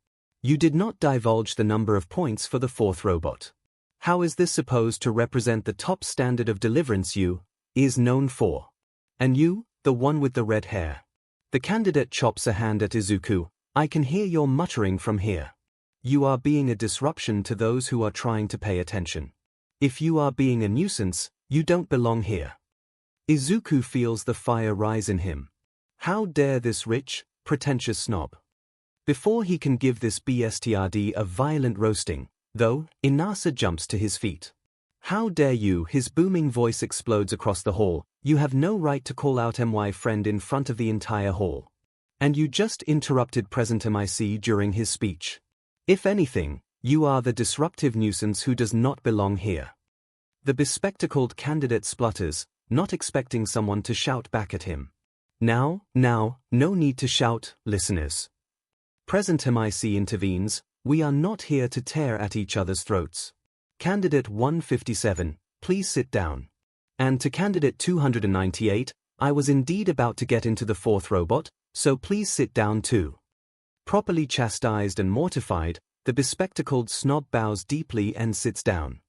You did not divulge the number of points for the fourth robot. How is this supposed to represent the top standard of deliverance 𝐻𝐸 is known for? And you, the one with the red hair. The candidate chops a hand at Izuku. I can hear your muttering from here. You are being a disruption to those who are trying to pay attention. If you are being a nuisance, you don't belong here. Izuku feels the fire rise in him. How dare this rich, pretentious snob? Before he can give this bastard a violent roasting, though, Inasa jumps to his feet. How dare you? His booming voice explodes across the hall. You have no right to call out my friend in front of the entire hall. And you just interrupted present MIC during his speech. If anything, you are the disruptive nuisance who does not belong here. The bespectacled candidate splutters, not expecting someone to shout back at him. Now, no need to shout, listeners. Present MIC intervenes, we are not here to tear at each other's throats. Candidate 157, please sit down. And to Candidate 298, I was indeed about to get into the fourth robot, so please sit down too. Properly chastised and mortified, the bespectacled snob bows deeply and sits down.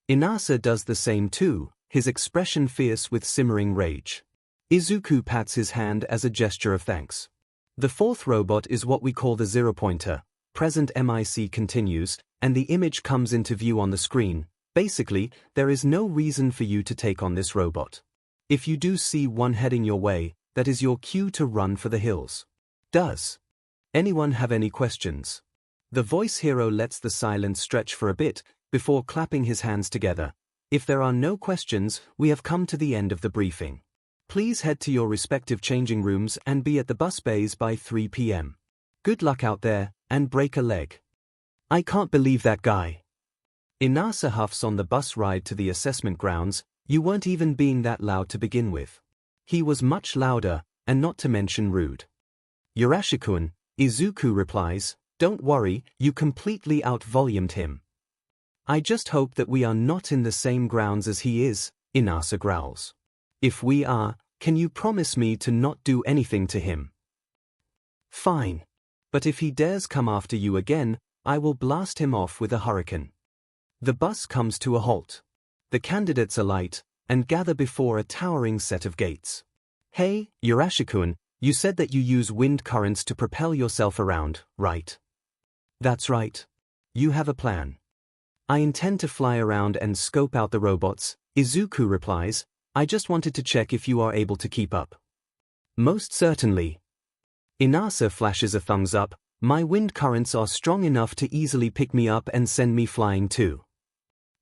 Inasa does the same too, his expression fierce with simmering rage. Izuku pats his hand as a gesture of thanks. The fourth robot is what we call the 0-pointer, present MIC continues, and the image comes into view on the screen. Basically, there is no reason for you to take on this robot. If you do see one heading your way, that is your cue to run for the hills. Does anyone have any questions? The voice hero lets the silence stretch for a bit, before clapping his hands together. If there are no questions, we have come to the end of the briefing. Please head to your respective changing rooms and be at the bus bays by 3 p.m. Good luck out there, and break a leg. I can't believe that guy. Inasa huffs on the bus ride to the assessment grounds. You weren't even being that loud to begin with. He was much louder, and not to mention rude. Yurashikun, Izuku replies, don't worry, you completely outvolumed him. I just hope that we are not in the same grounds as he is, Inasa growls. If we are, can you promise me to not do anything to him? Fine. But if he dares come after you again, I will blast him off with a hurricane. The bus comes to a halt. The candidates alight, and gather before a towering set of gates. Hey, Yurashikun, you said that you use wind currents to propel yourself around, right? That's right. You have a plan. I intend to fly around and scope out the robots, Izuku replies. I just wanted to check if you are able to keep up. Most certainly. Inasa flashes a thumbs up. My wind currents are strong enough to easily pick me up and send me flying too.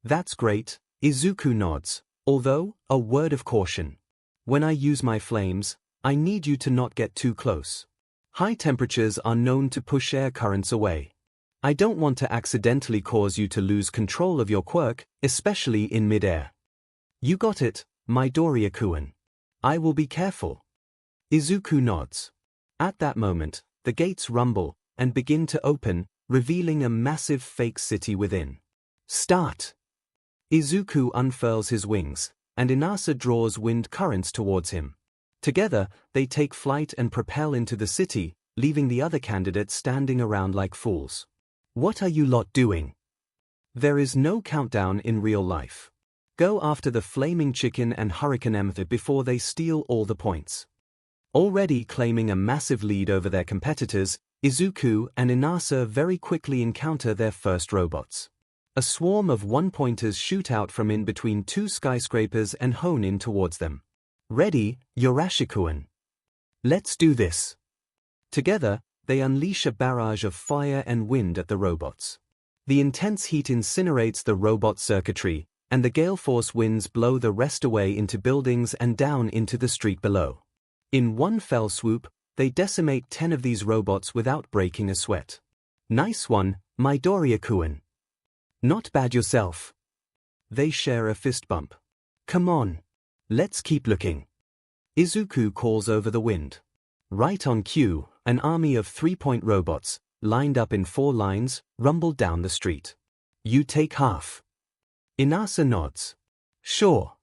That's great, Izuku nods, although, a word of caution. When I use my flames, I need you to not get too close. High temperatures are known to push air currents away. I don't want to accidentally cause you to lose control of your quirk, especially in mid-air. You got it, Midoriya-kun. I will be careful. Izuku nods. At that moment, the gates rumble and begin to open, revealing a massive fake city within. Start! Izuku unfurls his wings, and Inasa draws wind currents towards him. Together, they take flight and propel into the city, leaving the other candidates standing around like fools. What are you lot doing? There is no countdown in real life. Go after the flaming chicken and 𝐻𝐸𝐽 before they steal all the points. Already claiming a massive lead over their competitors, Izuku and Inasa very quickly encounter their first robots. A swarm of one-pointers shoot out from in between two skyscrapers and hone in towards them. Ready, Yurashikun? Let's do this. Together, they unleash a barrage of fire and wind at the robots. The intense heat incinerates the robot circuitry, and the gale force winds blow the rest away into buildings and down into the street below. In one fell swoop, they decimate 10 of these robots without breaking a sweat. Nice one, Midoriya-kun. Not bad yourself. They share a fist bump. Come on. Let's keep looking. Izuku calls over the wind. Right on cue, an army of 3-point robots, lined up in 4 lines, rumbled down the street. You take half. Inasa nods. Sure.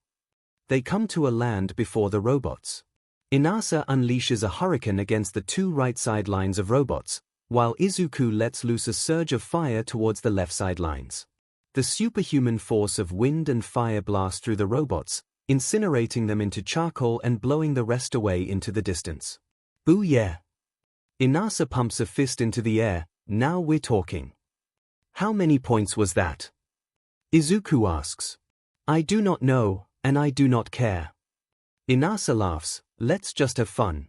They come to a land before the robots. Inasa unleashes a hurricane against the 2 right side lines of robots, while Izuku lets loose a surge of fire towards the left side lines. The superhuman force of wind and fire blasts through the robots, incinerating them into charcoal and blowing the rest away into the distance. Boo yeah! Inasa pumps a fist into the air. Now we're talking. How many points was that? Izuku asks. I do not know, and I do not care. Inasa laughs. Let's just have fun.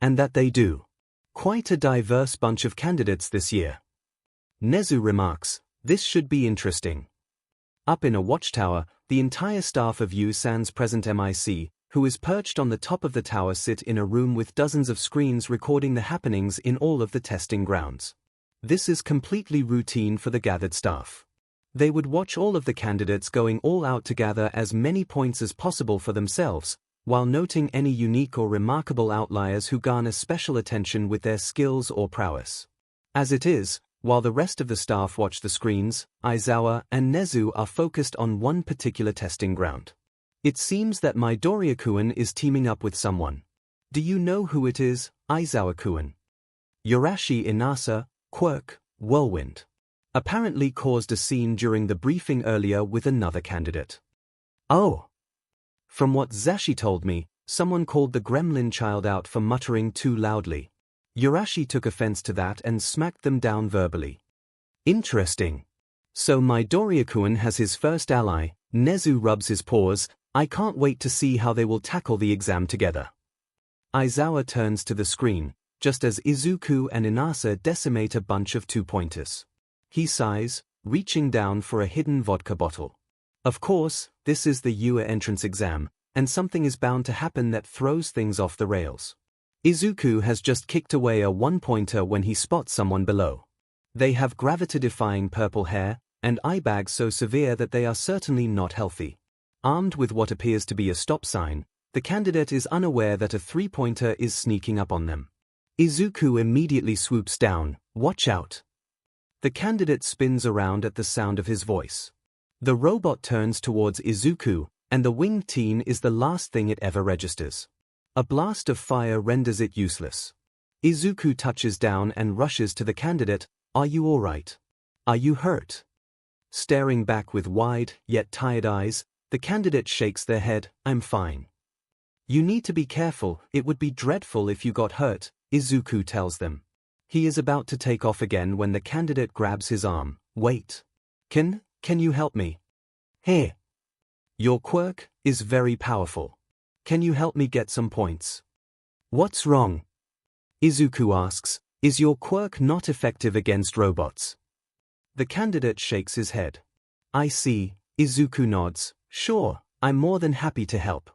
And that they do. Quite a diverse bunch of candidates this year. Nezu remarks, this should be interesting. Up in a watchtower, the entire staff of Yu-san's present MIC, who is perched on the top of the tower, sit in a room with dozens of screens recording the happenings in all of the testing grounds. This is completely routine for the gathered staff. They would watch all of the candidates going all out to gather as many points as possible for themselves, while noting any unique or remarkable outliers who garner special attention with their skills or prowess. As it is, while the rest of the staff watch the screens, Aizawa and Nezu are focused on one particular testing ground. It seems that Midoriya-kun is teaming up with someone. Do you know who it is, Aizawa-kun? Yorashi Inasa, quirk, whirlwind. Apparently caused a scene during the briefing earlier with another candidate. Oh! From what Zashi told me, someone called the gremlin child out for muttering too loudly. Yorashi took offense to that and smacked them down verbally. Interesting. So Midoriya-kun has his first ally. Nezu rubs his paws. I can't wait to see how they will tackle the exam together. Aizawa turns to the screen, just as Izuku and Inasa decimate a bunch of 2-pointers. He sighs, reaching down for a hidden vodka bottle. Of course, this is the UA entrance exam, and something is bound to happen that throws things off the rails. Izuku has just kicked away a 1-pointer when he spots someone below. They have gravity-defying purple hair, and eye bags so severe that they are certainly not healthy. Armed with what appears to be a stop sign, the candidate is unaware that a 3-pointer is sneaking up on them. Izuku immediately swoops down. Watch out! The candidate spins around at the sound of his voice. The robot turns towards Izuku, and the winged teen is the last thing it ever registers. A blast of fire renders it useless. Izuku touches down and rushes to the candidate. Are you alright? Are you hurt? Staring back with wide, yet tired eyes, the candidate shakes their head. I'm fine. You need to be careful, it would be dreadful if you got hurt, Izuku tells them. He is about to take off again when the candidate grabs his arm. Wait. Can you help me? Here. Your quirk is very powerful. Can you help me get some points? What's wrong? Izuku asks, is your quirk not effective against robots? The candidate shakes his head. I see, Izuku nods. Sure, I'm more than happy to help.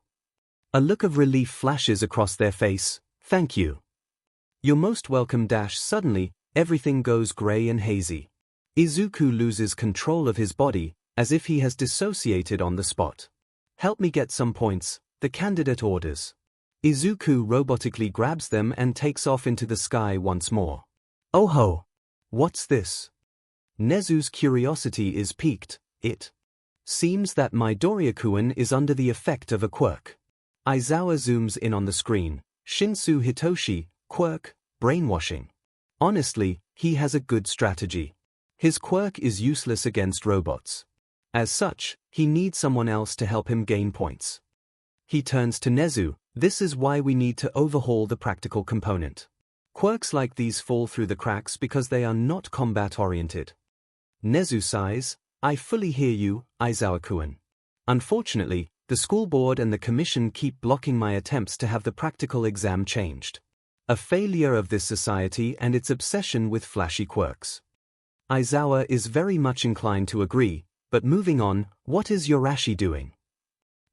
A look of relief flashes across their face. Thank you. You're most welcome. Suddenly, everything goes grey and hazy. Izuku loses control of his body, as if he has dissociated on the spot. Help me get some points, the candidate orders. Izuku robotically grabs them and takes off into the sky once more. Oh ho! What's this? Nezu's curiosity is piqued. It seems that Midoriya-kun is under the effect of a quirk. Aizawa zooms in on the screen. Shinsu Hitoshi, quirk, brainwashing. Honestly, he has a good strategy. His quirk is useless against robots. As such, he needs someone else to help him gain points. He turns to Nezu. This is why we need to overhaul the practical component. Quirks like these fall through the cracks because they are not combat-oriented. Nezu sighs. I fully hear you, Aizawa-kun. Unfortunately, the school board and the commission keep blocking my attempts to have the practical exam changed. A failure of this society and its obsession with flashy quirks. Aizawa is very much inclined to agree, but moving on, what is Yorashi doing?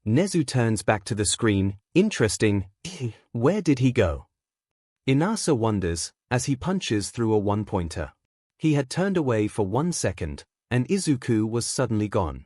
𝐿𝐿 turns back to the screen. Interesting. Where did he go? Inasa wonders, as he punches through a one-pointer. He had turned away for 1 second, and Izuku was suddenly gone.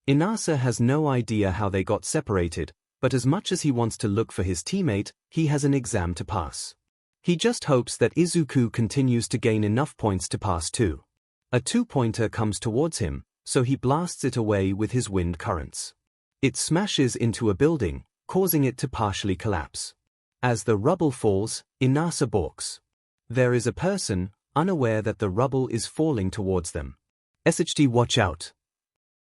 Inasa has no idea how they got separated, but as much as he wants to look for his teammate, he has an exam to pass. He just hopes that Izuku continues to gain enough points to pass too. A two-pointer comes towards him, so he blasts it away with his wind currents. It smashes into a building, causing it to partially collapse. As the rubble falls, Inasa balks. There is a person, unaware that the rubble is falling towards them. 𝐻D, watch out.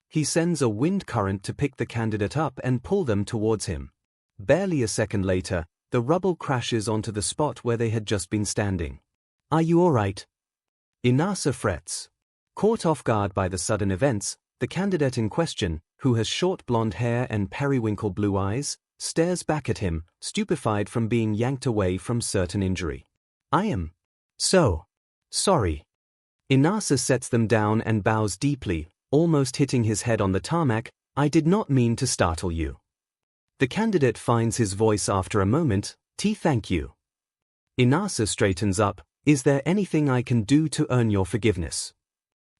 He sends a wind current to pick the candidate up and pull them towards him. Barely a second later, the rubble crashes onto the spot where they had just been standing. Are you alright? Inasa frets. Caught off guard by the sudden events, the candidate in question, who has short blonde hair and periwinkle blue eyes, stares back at him, stupefied from being yanked away from certain injury. I am so sorry. Inasa sets them down and bows deeply, almost hitting his head on the tarmac. I did not mean to startle you. The candidate finds his voice after a moment. Thank you. Inasa straightens up. Is there anything I can do to earn your forgiveness?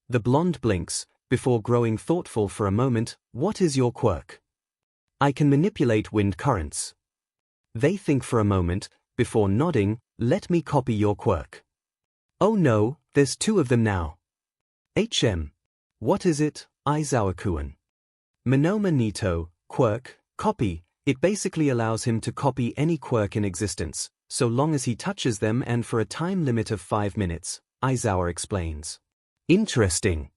The blonde blinks, before growing thoughtful for a moment. What is your quirk? I can manipulate wind currents. They think for a moment, before nodding. Let me copy your quirk. Oh no, there's 2 of them now. What is it? Aizawa-kun. Monoma Nito, quirk, copy. It basically allows him to copy any quirk in existence, so long as he touches them and for a time limit of 5 minutes, Aizawa explains. Interesting.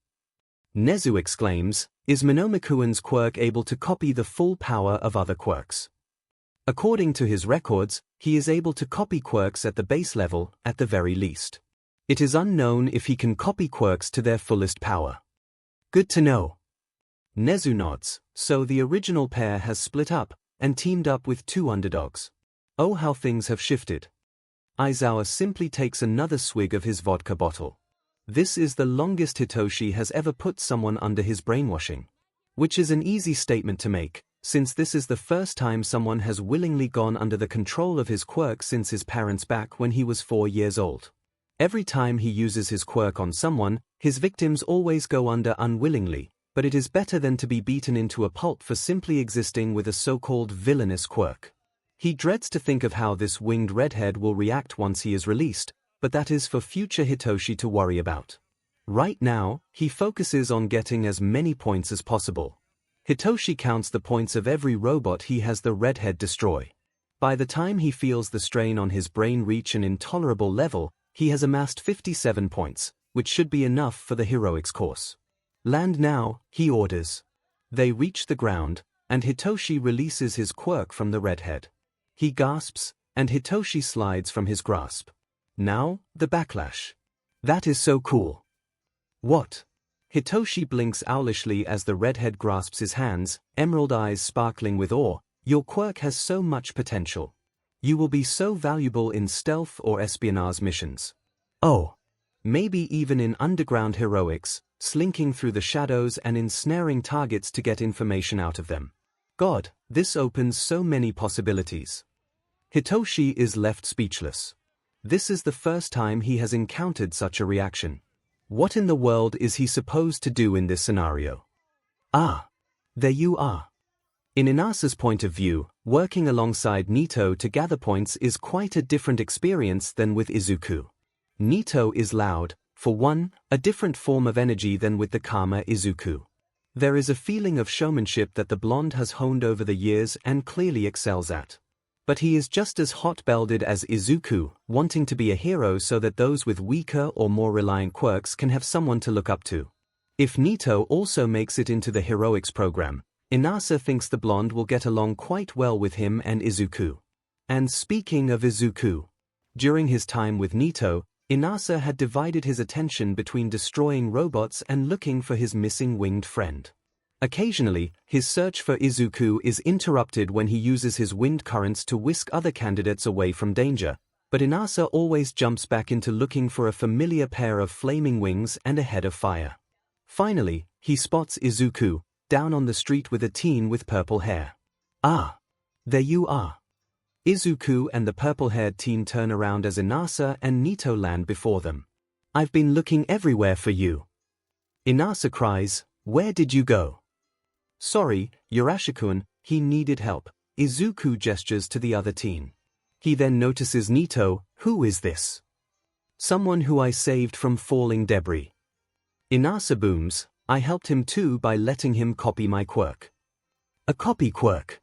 𝐿𝐿 exclaims, is Monoma-kun's quirk able to copy the full power of other quirks? According to his records, he is able to copy quirks at the base level, at the very least. It is unknown if he can copy quirks to their fullest power. Good to know. 𝐿𝐿 nods, so the original pair has split up, and teamed up with 2 underdogs. Oh, how things have shifted. Aizawa simply takes another swig of his vodka bottle. This is the longest Hitoshi has ever put someone under his brainwashing. Which is an easy statement to make, since this is the first time someone has willingly gone under the control of his quirk since his parents back when he was 4 years old. Every time he uses his quirk on someone, his victims always go under unwillingly, but it is better than to be beaten into a pulp for simply existing with a so-called villainous quirk. He dreads to think of how this winged redhead will react once he is released, but that is for future Hitoshi to worry about. Right now, he focuses on getting as many points as possible. Hitoshi counts the points of every robot he has the redhead destroy. By the time he feels the strain on his brain reach an intolerable level, he has amassed 57 points, which should be enough for the heroics course. Land now, he orders. They reach the ground, and Hitoshi releases his quirk from the redhead. He gasps, and Hitoshi slides from his grasp. Now, the backlash. That is so cool. What? Hitoshi blinks owlishly as the redhead grasps his hands, emerald eyes sparkling with awe. Your quirk has so much potential. You will be so valuable in stealth or espionage missions. Oh. Maybe even in underground heroics, slinking through the shadows and ensnaring targets to get information out of them. God, this opens so many possibilities. Hitoshi is left speechless. This is the first time he has encountered such a reaction. What in the world is he supposed to do in this scenario? Ah. There you are. In Inasa's point of view, working alongside Nito to gather points is quite a different experience than with Izuku. Nito is loud, for one, a different form of energy than with the calmer Izuku. There is a feeling of showmanship that the blonde has honed over the years and clearly excels at. But he is just as hot-belted as Izuku, wanting to be a hero so that those with weaker or more reliant quirks can have someone to look up to. If Nito also makes it into the heroics program, Inasa thinks the blonde will get along quite well with him and Izuku. And speaking of Izuku, during his time with Nito, Inasa had divided his attention between destroying robots and looking for his missing winged friend. Occasionally, his search for Izuku is interrupted when he uses his wind currents to whisk other candidates away from danger, but Inasa always jumps back into looking for a familiar pair of flaming wings and a head of fire. Finally, he spots Izuku, down on the street with a teen with purple hair. Ah, there you are. Izuku and the purple-haired teen turn around as Inasa and Nito land before them. I've been looking everywhere for you. Inasa cries, where did you go? Sorry, Urashi-kun, he needed help. Izuku gestures to the other teen. He then notices Nito. Who is this? Someone who I saved from falling debris. Inasa booms, I helped him too by letting him copy my quirk. A copy quirk.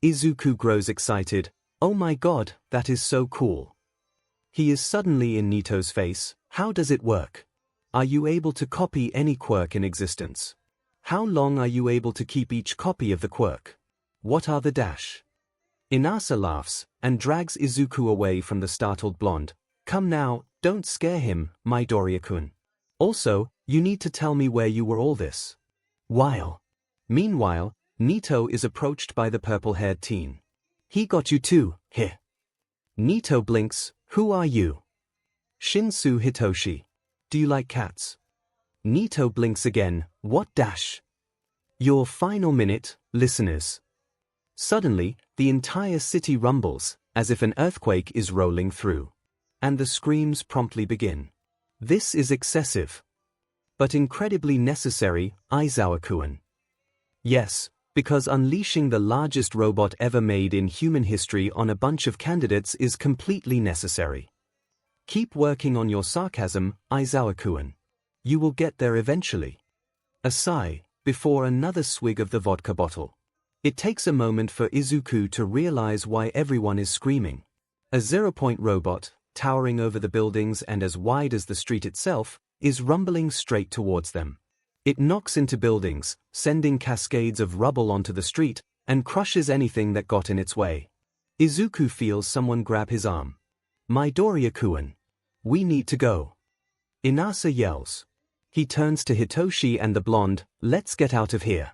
Izuku grows excited. Oh my god, that is so cool. He is suddenly in Nito's face. How does it work? Are you able to copy any quirk in existence? How long are you able to keep each copy of the quirk? What are the dash? Inasa laughs and drags Izuku away from the startled blonde. Come now, don't scare him, Midoriya-kun. Also, you need to tell me where you were all this while. Meanwhile, Nito is approached by the purple-haired teen. He got you too, heh. Nito blinks. Who are you? Shinsu Hitoshi. Do you like cats? Nito blinks again. What dash? Your final minute, listeners. Suddenly, the entire city rumbles, as if an earthquake is rolling through. And the screams promptly begin. This is excessive. But incredibly necessary, Aizawa-kun. Yes, because unleashing the largest robot ever made in human history on a bunch of candidates is completely necessary. Keep working on your sarcasm, Aizawa-kun. You will get there eventually. A sigh, before another swig of the vodka bottle. It takes a moment for Izuku to realize why everyone is screaming. A 0-point robot, towering over the buildings and as wide as the street itself, is rumbling straight towards them. It knocks into buildings, sending cascades of rubble onto the street, and crushes anything that got in its way. Izuku feels someone grab his arm. Midoriya-kun. We need to go. Inasa yells. He turns to Hitoshi and the blonde. Let's get out of here.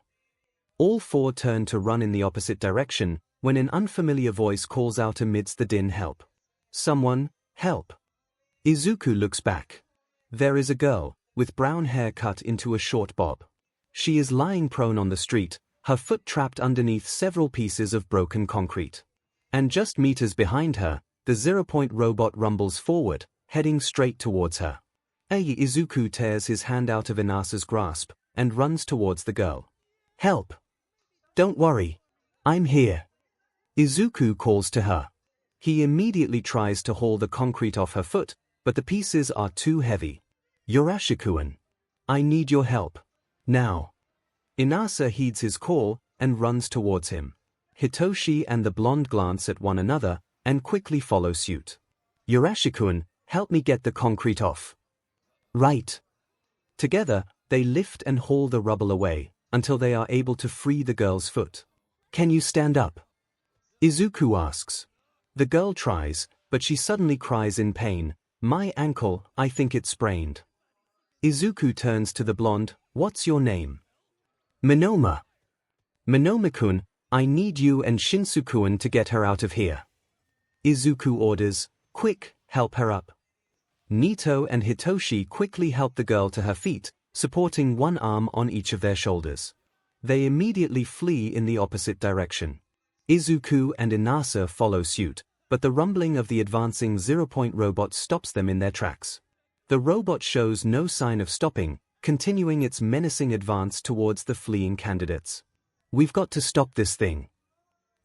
All four turn to run in the opposite direction, when an unfamiliar voice calls out amidst the din, help. Someone, help. Izuku looks back. There is a girl, with brown hair cut into a short bob. She is lying prone on the street, her foot trapped underneath several pieces of broken concrete. And just meters behind her, the 0-point robot rumbles forward, heading straight towards her. Izuku tears his hand out of Inasa's grasp, and runs towards the girl. Help! Don't worry. I'm here. Izuku calls to her. He immediately tries to haul the concrete off her foot, but the pieces are too heavy. Urashi-kun. I need your help. Now. Inasa heeds his call, and runs towards him. Hitoshi and the blonde glance at one another, and quickly follow suit. Urashi-kun, help me get the concrete off. Right. Together, they lift and haul the rubble away, until they are able to free the girl's foot. Can you stand up? Izuku asks. The girl tries, but she suddenly cries in pain. My ankle, I think it's sprained. Izuku turns to the blonde. What's your name? Minoma. Minoma-kun, I need you and Shinsu-kun to get her out of here. Izuku orders. Quick, help her up. Nito and Hitoshi quickly help the girl to her feet, supporting one arm on each of their shoulders. They immediately flee in the opposite direction. Izuku and Inasa follow suit, but the rumbling of the advancing 0-point robot stops them in their tracks. The robot shows no sign of stopping, continuing its menacing advance towards the fleeing candidates. We've got to stop this thing.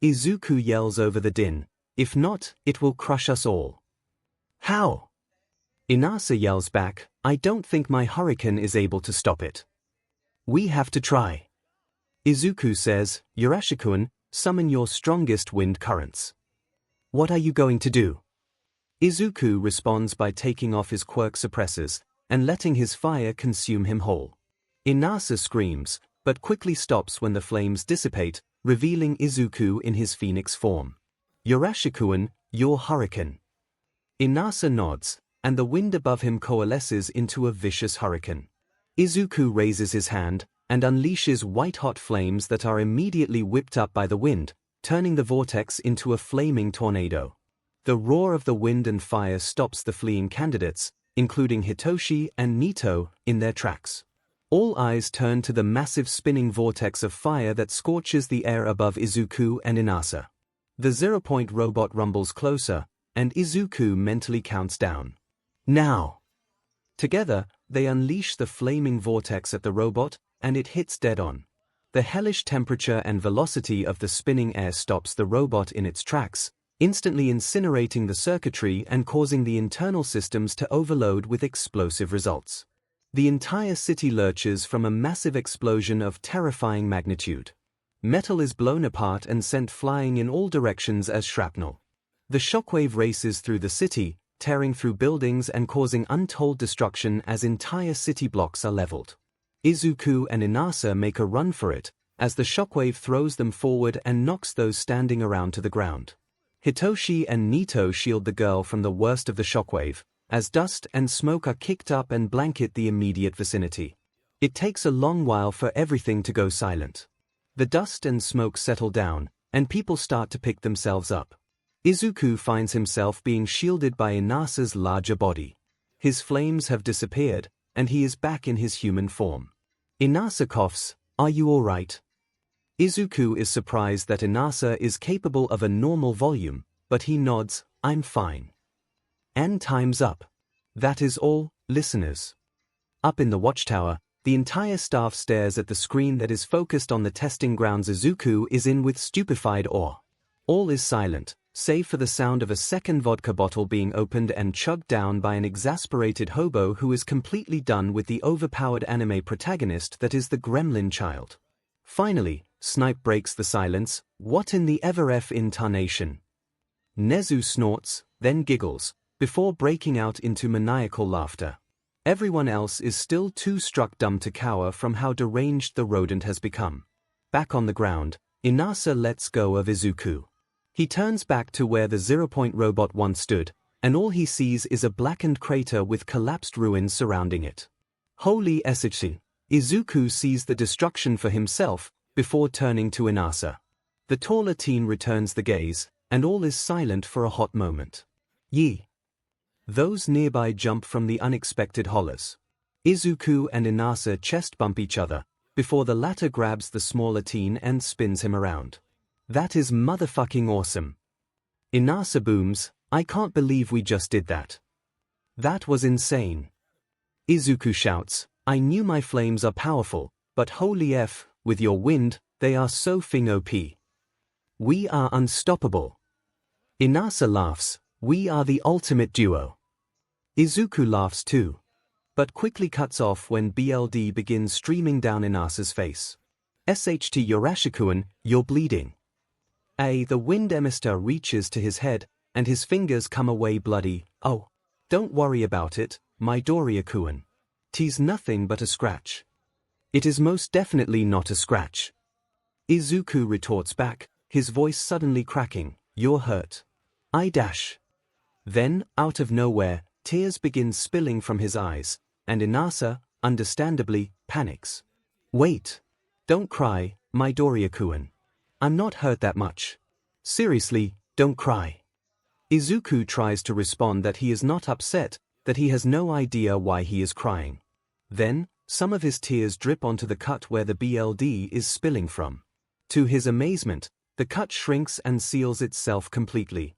Izuku yells over the din. If not, it will crush us all. How? Inasa yells back. I don't think my hurricane is able to stop it. We have to try. Izuku says, Urashi-kun, summon your strongest wind currents. What are you going to do? Izuku responds by taking off his quirk suppressors, and letting his fire consume him whole. Inasa screams, but quickly stops when the flames dissipate, revealing Izuku in his phoenix form. Urashi-kun, your hurricane. Inasa nods, and the wind above him coalesces into a vicious hurricane. Izuku raises his hand, and unleashes white-hot flames that are immediately whipped up by the wind, turning the vortex into a flaming tornado. The roar of the wind and fire stops the fleeing candidates, including Hitoshi and Nito, in their tracks. All eyes turn to the massive spinning vortex of fire that scorches the air above Izuku and Inasa. The 0-point robot rumbles closer, and Izuku mentally counts down. Now! Together, they unleash the flaming vortex at the robot, and it hits dead on. The hellish temperature and velocity of the spinning air stops the robot in its tracks, instantly incinerating the circuitry and causing the internal systems to overload with explosive results. The entire city lurches from a massive explosion of terrifying magnitude. Metal is blown apart and sent flying in all directions as shrapnel. The shockwave races through the city, tearing through buildings and causing untold destruction as entire city blocks are leveled. Izuku and Inasa make a run for it, as the shockwave throws them forward and knocks those standing around to the ground. Hitoshi and Nito shield the girl from the worst of the shockwave, as dust and smoke are kicked up and blanket the immediate vicinity. It takes a long while for everything to go silent. The dust and smoke settle down, and people start to pick themselves up. Izuku finds himself being shielded by Inasa's larger body. His flames have disappeared, and he is back in his human form. Inasa coughs, "Are you all right?" Izuku is surprised that Inasa is capable of a normal volume, but he nods, "I'm fine." And time's up. That is all, listeners. Up in the watchtower, the entire staff stares at the screen that is focused on the testing grounds. Izuku is in with stupefied awe. All is silent, save for the sound of a second vodka bottle being opened and chugged down by an exasperated hobo who is completely done with the overpowered anime protagonist that is the gremlin child. Finally, Snipe breaks the silence. "What in the ever-f incarnation?" Nezu snorts, then giggles, before breaking out into maniacal laughter. Everyone else is still too struck dumb to cower from how deranged the rodent has become. Back on the ground, Inasa lets go of Izuku. He turns back to where the 0-point robot once stood, and all he sees is a blackened crater with collapsed ruins surrounding it. Holy 𝐿𝐴𝐵! Izuku sees the destruction for himself, before turning to Inasa. The taller teen returns the gaze, and all is silent for a hot moment. Ye! Those nearby jump from the unexpected hollers. Izuku and Inasa chest bump each other, before the latter grabs the smaller teen and spins him around. "That is motherfucking awesome." Inasa booms, "I can't believe we just did that. That was insane." Izuku shouts, "I knew my flames are powerful, but holy F, with your wind, they are so fing OP. We are unstoppable." Inasa laughs, "We are the ultimate duo." Izuku laughs too, but quickly cuts off when BLD begins streaming down Inasa's face. "SHT Yorashikuan, you're bleeding." The wind emissary reaches to his head, and his fingers come away bloody. "Oh, don't worry about it, Midoriya-kun. 'Tis nothing but a scratch." "It is most definitely not a scratch." Izuku retorts back, his voice suddenly cracking, "You're hurt." I dash. Then, out of nowhere, tears begin spilling from his eyes, and Inasa, understandably, panics. "Wait. Don't cry, Midoriya-kun. I'm not hurt that much. Seriously, don't cry." Izuku tries to respond that he is not upset, that he has no idea why he is crying. Then, some of his tears drip onto the cut where the BLD is spilling from. To his amazement, the cut shrinks and seals itself completely.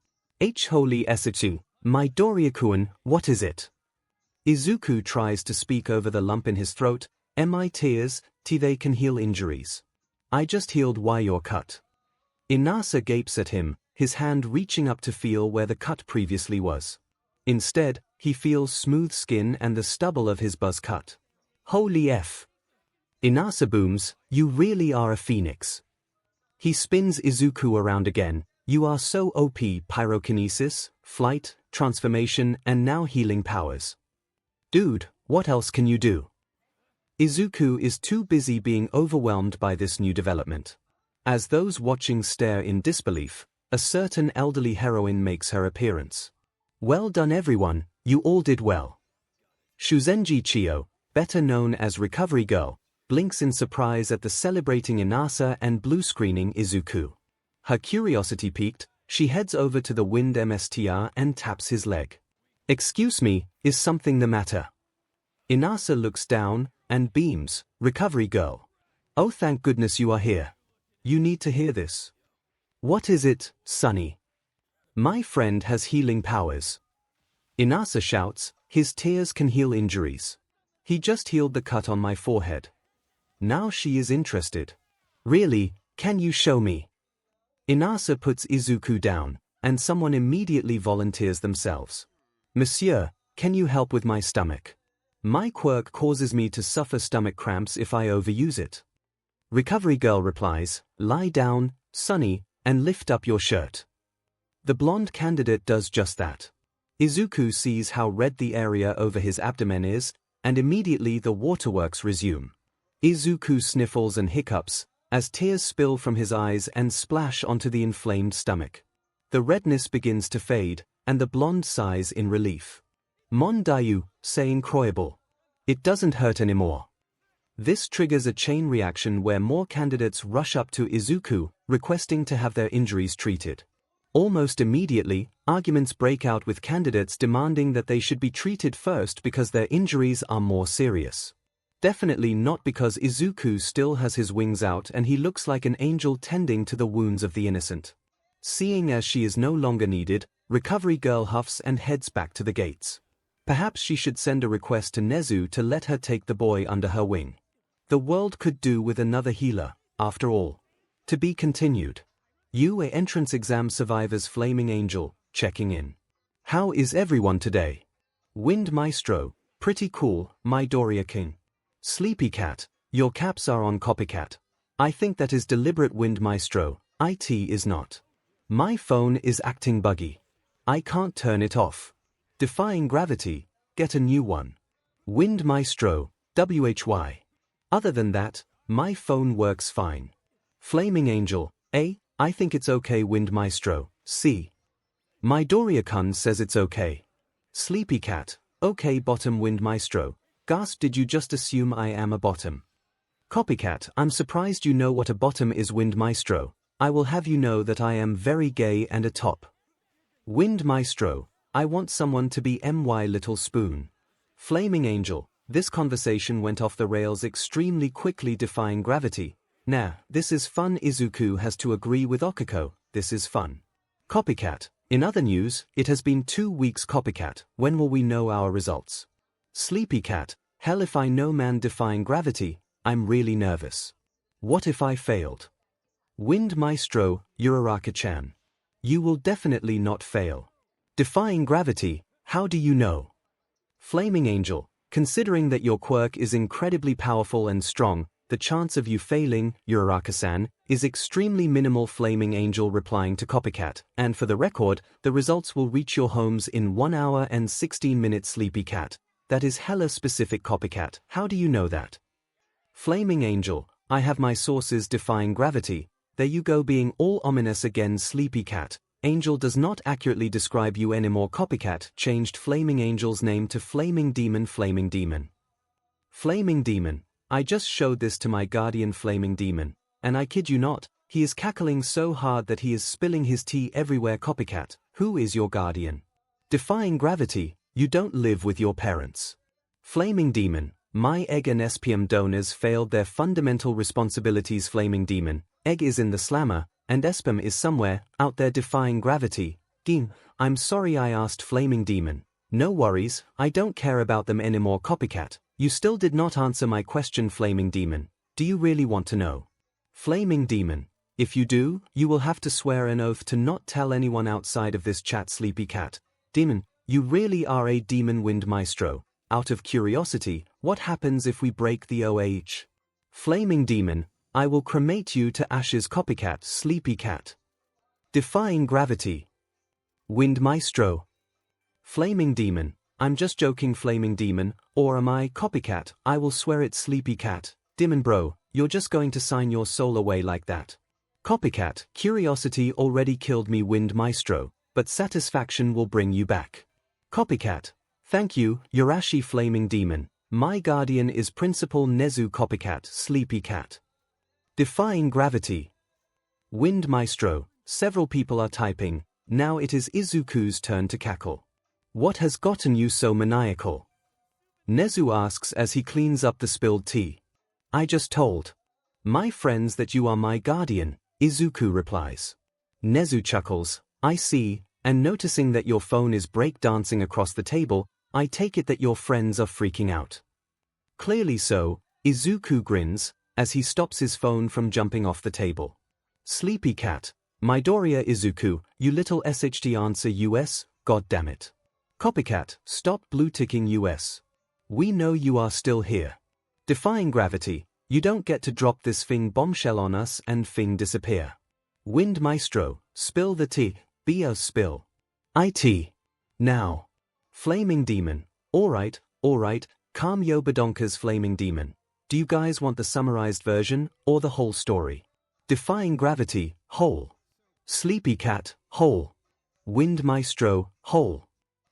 Holy 𝐿𝐴𝐵, Midoriya-kun, what is it? Izuku tries to speak over the lump in his throat. "My tears, they can heal injuries. I just healed why you're cut." Inasa gapes at him, his hand reaching up to feel where the cut previously was. Instead, he feels smooth skin and the stubble of his buzz cut. Holy F. Inasa booms, "You really are a phoenix." He spins Izuku around again. "You are so OP, pyrokinesis, flight, transformation, and now healing powers. Dude, what else can you do?" Izuku is too busy being overwhelmed by this new development. As those watching stare in disbelief, a certain elderly heroine makes her appearance. "Well done everyone, you all did well." Shuzenji Chiyo, better known as Recovery Girl, blinks in surprise at the celebrating Inasa and blue-screening Izuku. Her curiosity piqued, she heads over to the wind emissary and taps his leg. "Excuse me, is something the matter?" Inasa looks down, and beams, recovery girl. Oh, thank goodness you are here. You need to hear this. What is it, Sunny? My friend has healing powers. Inasa shouts, his tears can heal injuries. He just healed the cut on my forehead. Now she is interested. Really, can you show me? Inasa puts Izuku down, and someone immediately volunteers themselves. Monsieur, can you help with my stomach? My quirk causes me to suffer stomach cramps if I overuse it. Recovery girl replies, lie down, Sunny, and lift up your shirt. The blonde candidate does just that. Izuku sees how red the area over his abdomen is, and immediately the waterworks resume. Izuku sniffles and hiccups, as tears spill from his eyes and splash onto the inflamed stomach. The redness begins to fade, and the blonde sighs in relief. Mon Dayu, c'est incroyable. It doesn't hurt anymore. This triggers a chain reaction where more candidates rush up to Izuku, requesting to have their injuries treated. Almost immediately, arguments break out with candidates demanding that they should be treated first because their injuries are more serious. Definitely not because Izuku still has his wings out and he looks like an angel tending to the wounds of the innocent. Seeing as she is no longer needed, recovery girl huffs and heads back to the gates. Perhaps she should send a request to Nezu to let her take the boy under her wing. The world could do with another healer, after all. To be continued. UA entrance exam survivors Flaming Angel, checking in. How is everyone today? Wind Maestro, pretty cool, my Doria King. Sleepy Cat, your caps are on copycat. I think that is deliberate Wind Maestro, IT is not. My phone is acting buggy. I can't turn it off. Defying gravity, get a new one. Wind Maestro, WHY. Other than that, my phone works fine. Flaming Angel, A, I think it's okay Wind Maestro, C. My Doria-kun says it's okay. Sleepy Cat, okay bottom Wind Maestro, gasp did you just assume I am a bottom? Copycat, I'm surprised you know what a bottom is Wind Maestro, I will have you know that I am very gay and a top. Wind Maestro, I want someone to be my little spoon. Flaming Angel, this conversation went off the rails extremely quickly defying gravity. Nah, this is fun Izuku has to agree with Okiko, this is fun. Copycat, in other news, it has been 2 weeks Copycat, when will we know our results? Sleepy Cat, hell if I know man defying gravity, I'm really nervous. What if I failed? Wind Maestro, Uraraka-chan. You will definitely not fail. Defying gravity, how do you know? Flaming Angel, considering that your quirk is incredibly powerful and strong, the chance of you failing, Uraraka-san, is extremely minimal. Flaming Angel replying to Copycat, and for the record, the results will reach your homes in 1 hour and 16 minutes. Sleepy Cat, that is hella specific. Copycat, how do you know that? Flaming Angel, I have my sources. Defying gravity, there you go being all ominous again. Sleepy Cat, Angel does not accurately describe you anymore. Copycat changed Flaming Angel's name to Flaming Demon. Flaming Demon. Flaming Demon, I just showed this to my guardian Flaming Demon, and I kid you not, he is cackling so hard that he is spilling his tea everywhere. Copycat, who is your guardian? Defying gravity, you don't live with your parents. Flaming Demon, my egg and SPM donors failed their fundamental responsibilities. Flaming Demon, egg is in the slammer, and SPM is somewhere out there. Defying gravity, Dean, I'm sorry I asked. Flaming Demon, no worries, I don't care about them anymore. Copycat, you still did not answer my question. Flaming Demon, do you really want to know? Flaming Demon, if you do, you will have to swear an oath to not tell anyone outside of this chat. Sleepy Cat, Demon, you really are a demon. Wind Maestro, out of curiosity, what happens if we break the OH? Flaming Demon, I will cremate you to ashes. Copycat. Sleepy Cat. Defying gravity. Wind Maestro. Flaming Demon, I'm just joking. Flaming Demon, or am I? Copycat, I will swear it. Sleepy Cat, Demon bro, you're just going to sign your soul away like that? Copycat, curiosity already killed me. Wind Maestro, but satisfaction will bring you back. Copycat, thank you, Yurashi. Flaming Demon, my guardian is Principal Nezu. Copycat. Sleepy Cat. Defying gravity. Wind Maestro, several people are typing, now it is Izuku's turn to cackle. What has gotten you so maniacal? 𝐿𝐻𝐻 asks as he cleans up the spilled tea. I just told my friends that you are my guardian, 𝐒𝐿𝐻𝐻 replies. 𝐻𝐻 chuckles, I see, and noticing that your phone is break-dancing across the table, I take it that your friends are freaking out. Clearly so, 𝐒𝐿𝐻𝐻 grins, as he stops his phone from jumping off the table. Sleepy cat, Midoriya 𝐒𝐻𝐻, you little SHT answer US, goddammit. Copycat, stop blue-ticking US. We know you are still here. Defying gravity, you don't get to drop this thing bombshell on us and thing disappear. Wind Maestro, spill the tea, be a spill. IT. Now. Flaming Demon, alright, 𝐒𝐭𝐚𝐲 𝐔𝐸𝐽𝐫 Flaming Demon. Do you guys want the summarized version, or the whole story? Defying gravity, whole. Sleepy cat, whole. Wind Maestro, whole.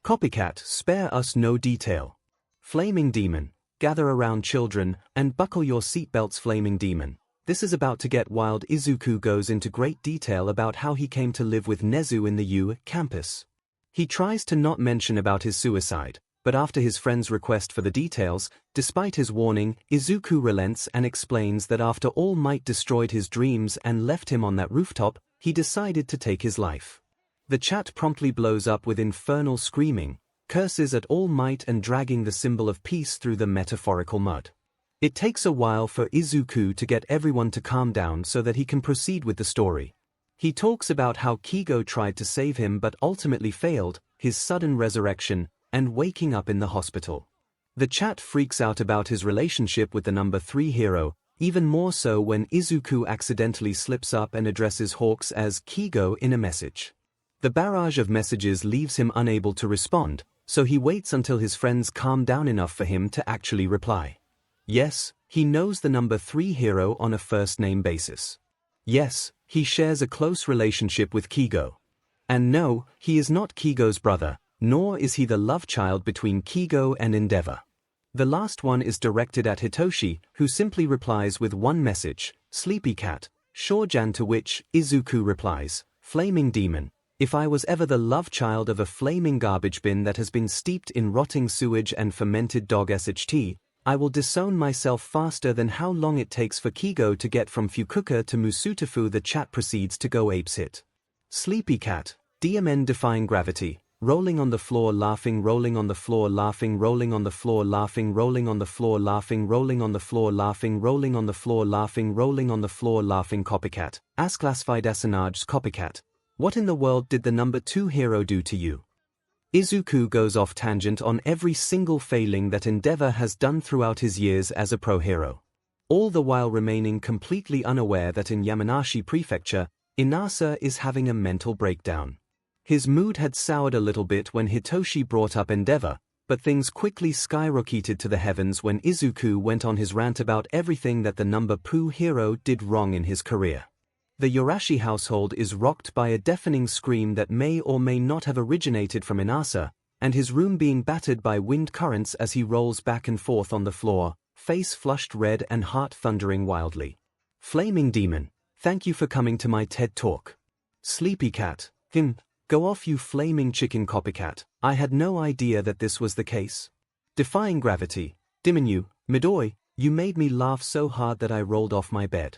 Copycat, spare us no detail. Flaming Demon, gather around children, and buckle your seatbelts. Flaming Demon. This is about to get wild. 𝐒𝐻𝐻 goes into great detail about how he came to live with 𝐻𝐻 in the U campus. He tries to not mention about his suicide, but after his friend's request for the details, despite his warning, 𝐒𝐻𝐻 relents and explains that after All Might destroyed his dreams and left him on that rooftop, he decided to take his life. The chat promptly blows up with infernal screaming, curses at All Might and dragging the symbol of peace through the metaphorical mud. It takes a while for 𝐒𝐻𝐻 to get everyone to calm down so that he can proceed with the story. He talks about how 𝐒𝐲 tried to save him but ultimately failed, his sudden resurrection, and waking up in the hospital. The chat freaks out about his relationship with the number 3 hero, even more so when 𝐒𝐻𝐻 accidentally slips up and addresses Hawks as 𝐒𝐲 in a message. The barrage of messages leaves him unable to respond, so he waits until his friends calm down enough for him to actually reply. Yes, he knows the number 3 hero on a first-name basis. Yes, he shares a close relationship with 𝐒𝐲. And no, he is not 𝐒𝐲's brother, nor is he the love child between 𝐒𝐲 and Endeavor. The last one is directed at Hitoshi, who simply replies with one message, Sleepy Cat, Shoujan, to which 𝐒𝐻𝐻 replies, Flaming Demon, if I was ever the love child of a flaming garbage bin that has been steeped in rotting sewage and fermented dog SHT, I will disown myself faster than how long it takes for 𝐒𝐲 to get from Fukuoka to Musutafu. The chat proceeds to go apeshit. Sleepy Cat, DMN defying gravity, rolling on the floor laughing, rolling on the floor laughing, rolling on the floor laughing, rolling on the floor laughing, rolling on the floor laughing, rolling on the floor laughing, rolling on the floor laughing. Copycat, as classified as 𝐻𝐻's copycat. What in the world did the number 2 hero do to you? 𝐒𝐻𝐻 goes off tangent on every single failing that Endeavor has done throughout his years as a pro hero. All the while remaining completely unaware that in Yamanashi Prefecture, Inasa is having a mental breakdown. His mood had soured a little bit when Hitoshi brought up Endeavor, but things quickly skyrocketed to the heavens when 𝐒𝐻𝐻 went on his rant about everything that the number 2 hero did wrong in his career. The Yorashi household is rocked by a deafening scream that may or may not have originated from Inasa, and his room being battered by wind currents as he rolls back and forth on the floor, face flushed red and heart thundering wildly. Flaming Demon, thank you for coming to my TED Talk. Sleepy Cat, go off you flaming chicken copycat, I had no idea that this was the case. Defying gravity, Diminu, Midori, you made me laugh so hard that I rolled off my bed.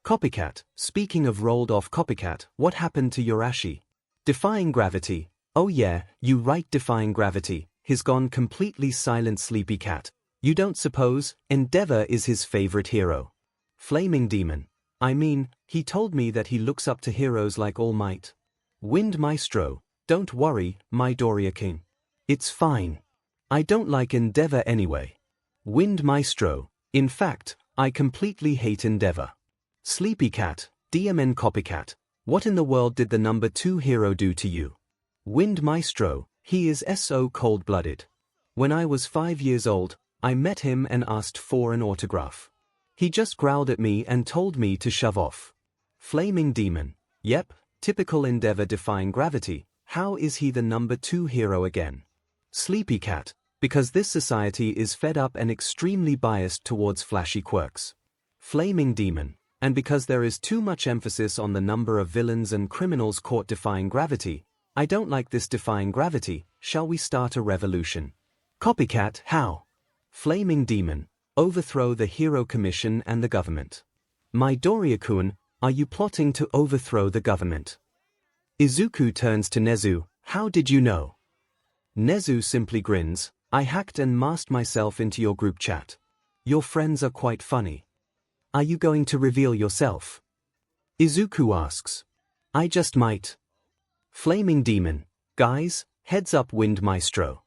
Copycat, speaking of rolled off copycat, what happened to Yorashi? Defying gravity, oh yeah, you right. Defying gravity, he's gone completely silent. Sleepy Cat, you don't suppose Endeavor is his favorite hero? Flaming Demon, I mean, he told me that he looks up to heroes like All Might. Wind Maestro, don't worry, Midoriya-kun. It's fine. I don't like Endeavor anyway. Wind Maestro, in fact, I completely hate Endeavor. Sleepy Cat, DMN copycat, what in the world did the number 2 hero do to you? Wind Maestro, he is so cold-blooded. When I was 5 years old, I met him and asked for an autograph. He just growled at me and told me to shove off. Flaming Demon, yep, typical Endeavor defying gravity, how is he the number 2 hero again? Sleepy Cat, because this society is fed up and extremely biased towards flashy quirks. Flaming Demon, and because there is too much emphasis on the number of villains and criminals caught defying gravity, I don't like this defying gravity, shall we start a revolution? Copycat, how? Flaming Demon, overthrow the Hero Commission and the government. Midoriya-kun, are you plotting to overthrow the government? Izuku turns to Nezu, how did you know? Nezu simply grins, I hacked and masked myself into your group chat. Your friends are quite funny. Are you going to reveal yourself? Izuku asks. I just might. Flaming Demon, guys, heads up Wind Maestro.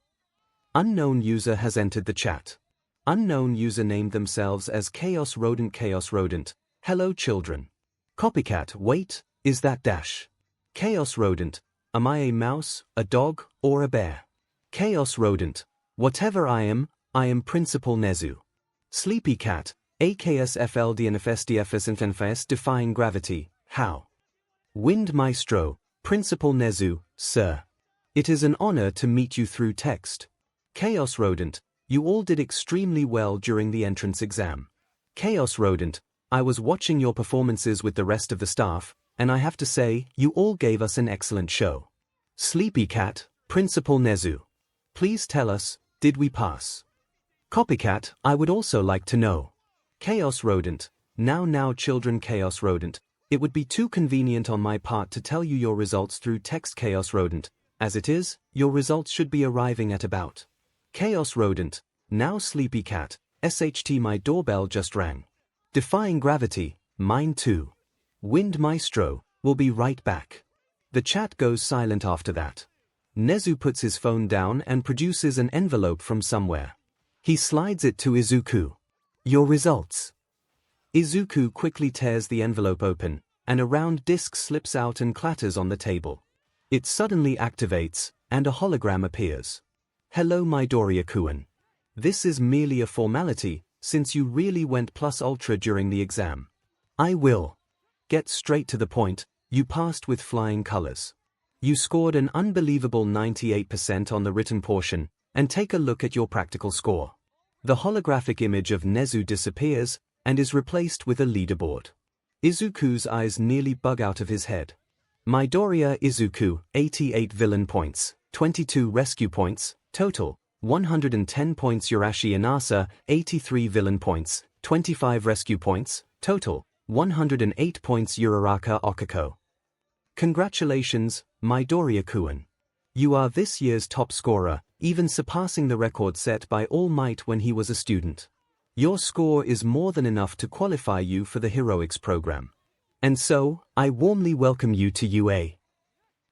Unknown user has entered the chat. Unknown user named themselves as 𝐂𝐲𝐿. Hello children. Copycat, wait, is that Dash? 𝐂𝐲𝐿, am I a mouse, a dog, or a bear? 𝐂𝐲𝐿, whatever I am Principal Nezu. Sleepy Cat, AKSFLDNFSDFSNFS defying gravity, how? Wind Maestro, Principal Nezu, sir. It is an honor to meet you through text. 𝐂𝐲𝐿, you all did extremely well during the entrance exam. 𝐂𝐲𝐿, I was watching your performances with the rest of the staff, and I have to say, you all gave us an excellent show. Sleepy Cat, Principal Nezu. Please tell us, did we pass? Copycat, I would also like to know. 𝐂𝐲𝐿, now children 𝐂𝐲𝐿, it would be too convenient on my part to tell you your results through text 𝐂𝐲𝐿. As it is, your results should be arriving at about. 𝐂𝐲𝐿, now Sleepy Cat, SHT my doorbell just rang. Defying gravity, mine too. Wind Maestro, will be right back. The chat goes silent after that. Nezu puts his phone down and produces an envelope from somewhere. He slides it to Izuku. Your results. Izuku quickly tears the envelope open, and a round disc slips out and clatters on the table. It suddenly activates, and a hologram appears. Hello Midoriya-kun. This is merely a formality, since you really went plus ultra during the exam. I will get straight to the point, you passed with flying colors. You scored an unbelievable 98% on the written portion, and take a look at your practical score. The holographic image of Nezu disappears, and is replaced with a leaderboard. Izuku's eyes nearly bug out of his head. Midoriya Izuku, 88 villain points, 22 rescue points, total, 110 points. Urashi Inasa, 83 villain points, 25 rescue points, total, 108 points. Uraraka Okako. Congratulations, Midoriya-kun. You are this year's top scorer, even surpassing the record set by All Might when he was a student. Your score is more than enough to qualify you for the Heroics program. And so, I warmly welcome you to UA.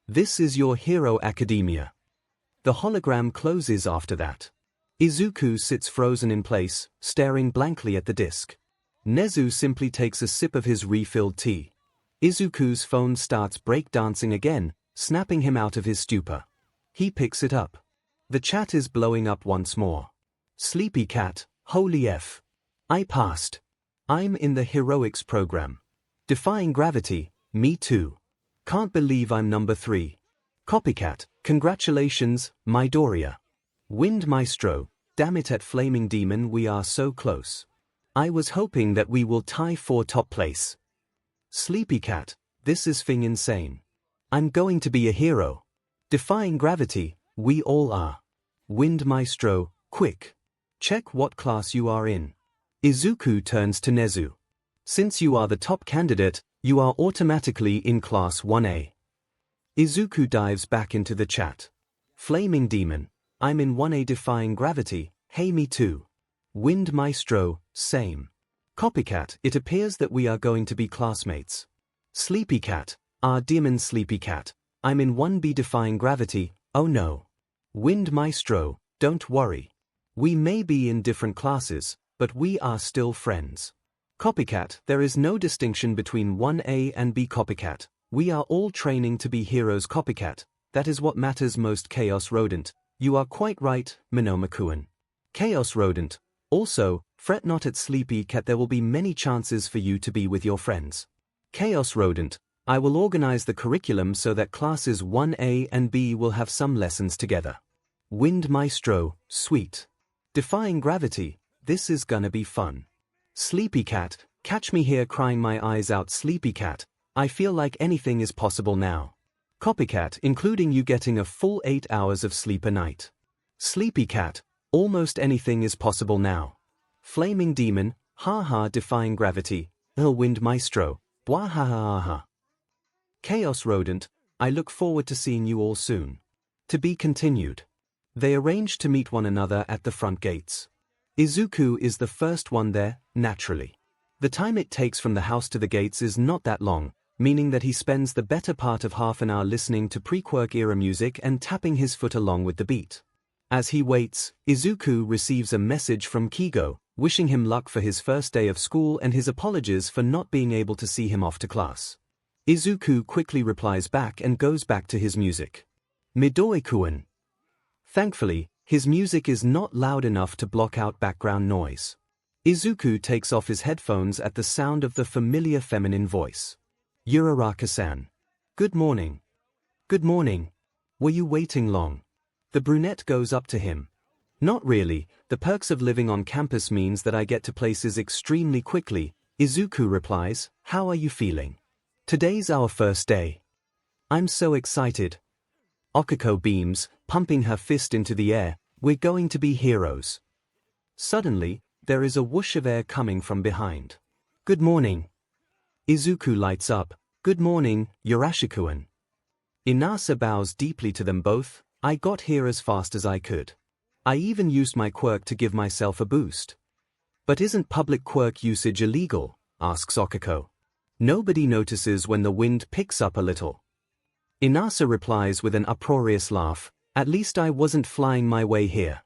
This is your Hero Academia. The hologram closes after that. Izuku sits frozen in place, staring blankly at the disc. Nezu simply takes a sip of his refilled tea. Izuku's phone starts breakdancing again, snapping him out of his stupor. He picks it up. The chat is blowing up once more. Sleepy Cat, holy F. I passed. I'm in the Heroics program. Defying gravity, me too. Can't believe I'm number 3. Copycat, congratulations, Midoriya. Wind Maestro, damn it at Flaming Demon, we are so close. I was hoping that we will tie for top place. Sleepy Cat, this is fing insane. I'm going to be a hero. Defying gravity, we all are. Wind Maestro, quick. Check what class you are in. Izuku turns to Nezu. Since you are the top candidate, you are automatically in class 1A. Izuku dives back into the chat. Flaming Demon, I'm in 1A. Defying gravity, hey me too. Wind Maestro, same. Copycat, it appears that we are going to be classmates. Sleepy Cat, demon Sleepy Cat, I'm in 1B. Defying gravity, oh no. Wind Maestro, don't worry. We may be in different classes, but we are still friends. Copycat, there is no distinction between 1A and B. Copycat, we are all training to be heroes. Copycat, that is what matters most. 𝐂𝐲𝐿, you are quite right, Minoma-kun. 𝐂𝐲𝐿, also, fret not at Sleepy Cat, there will be many chances for you to be with your friends. 𝐂𝐲𝐿, I will organize the curriculum so that classes 1A and B will have some lessons together. Wind Maestro, sweet. Defying gravity, this is gonna be fun. Sleepy Cat, catch me here crying my eyes out. Sleepy Cat, I feel like anything is possible now. Copycat, including you getting a full 8 hours of sleep a night. Sleepy Cat, Almost anything is possible now. Flaming demon, haha, defying gravity, wind maestro, bwahahaha. Chaos rodent, I look forward to seeing you all soon. To be continued. They arranged to meet one another at the front gates. Izuku is the first one there, naturally. The time it takes from the house to the gates is not that long, meaning that he spends the better part of half an hour listening to pre-quirk era music and tapping his foot along with the beat. As he waits, Izuku receives a message from Kigo, wishing him luck for his first day of school and his apologies for not being able to see him off to class. Izuku quickly replies back and goes back to his music. Midori-kun. Thankfully, his music is not loud enough to block out background noise. Izuku takes off his headphones at the sound of the familiar feminine voice. Uraraka-san. Good morning. Good morning. Were you waiting long? The brunette goes up to him. Not really, the perks of living on campus means that I get to places extremely quickly. Izuku replies, how are you feeling? Today's our first day. I'm so excited. Okiko beams, pumping her fist into the air, we're going to be heroes. Suddenly, there is a whoosh of air coming from behind. Good morning. Izuku lights up, good morning, Urashikuan. Inasa bows deeply to them both, I got here as fast as I could. I even used my quirk to give myself a boost. But isn't public quirk usage illegal? Asks Okiko. Nobody notices when the wind picks up a little. Inasa replies with an uproarious laugh, at least I wasn't flying my way here.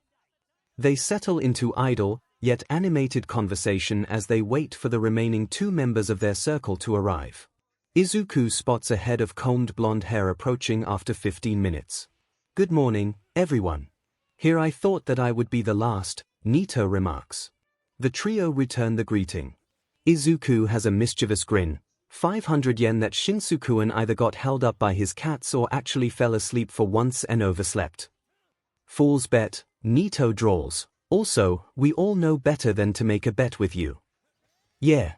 They settle into idle, yet animated conversation as they wait for the remaining two members of their circle to arrive. Izuku spots a head of combed blonde hair approaching after 15 minutes. Good morning, everyone. Here I thought that I would be the last, Nito remarks. The trio return the greeting. Izuku has a mischievous grin. 500 yen that Shinsukuan either got held up by his cats or actually fell asleep for once and overslept. Fool's bet, Nito drawls. Also, we all know better than to make a bet with you. Yeah.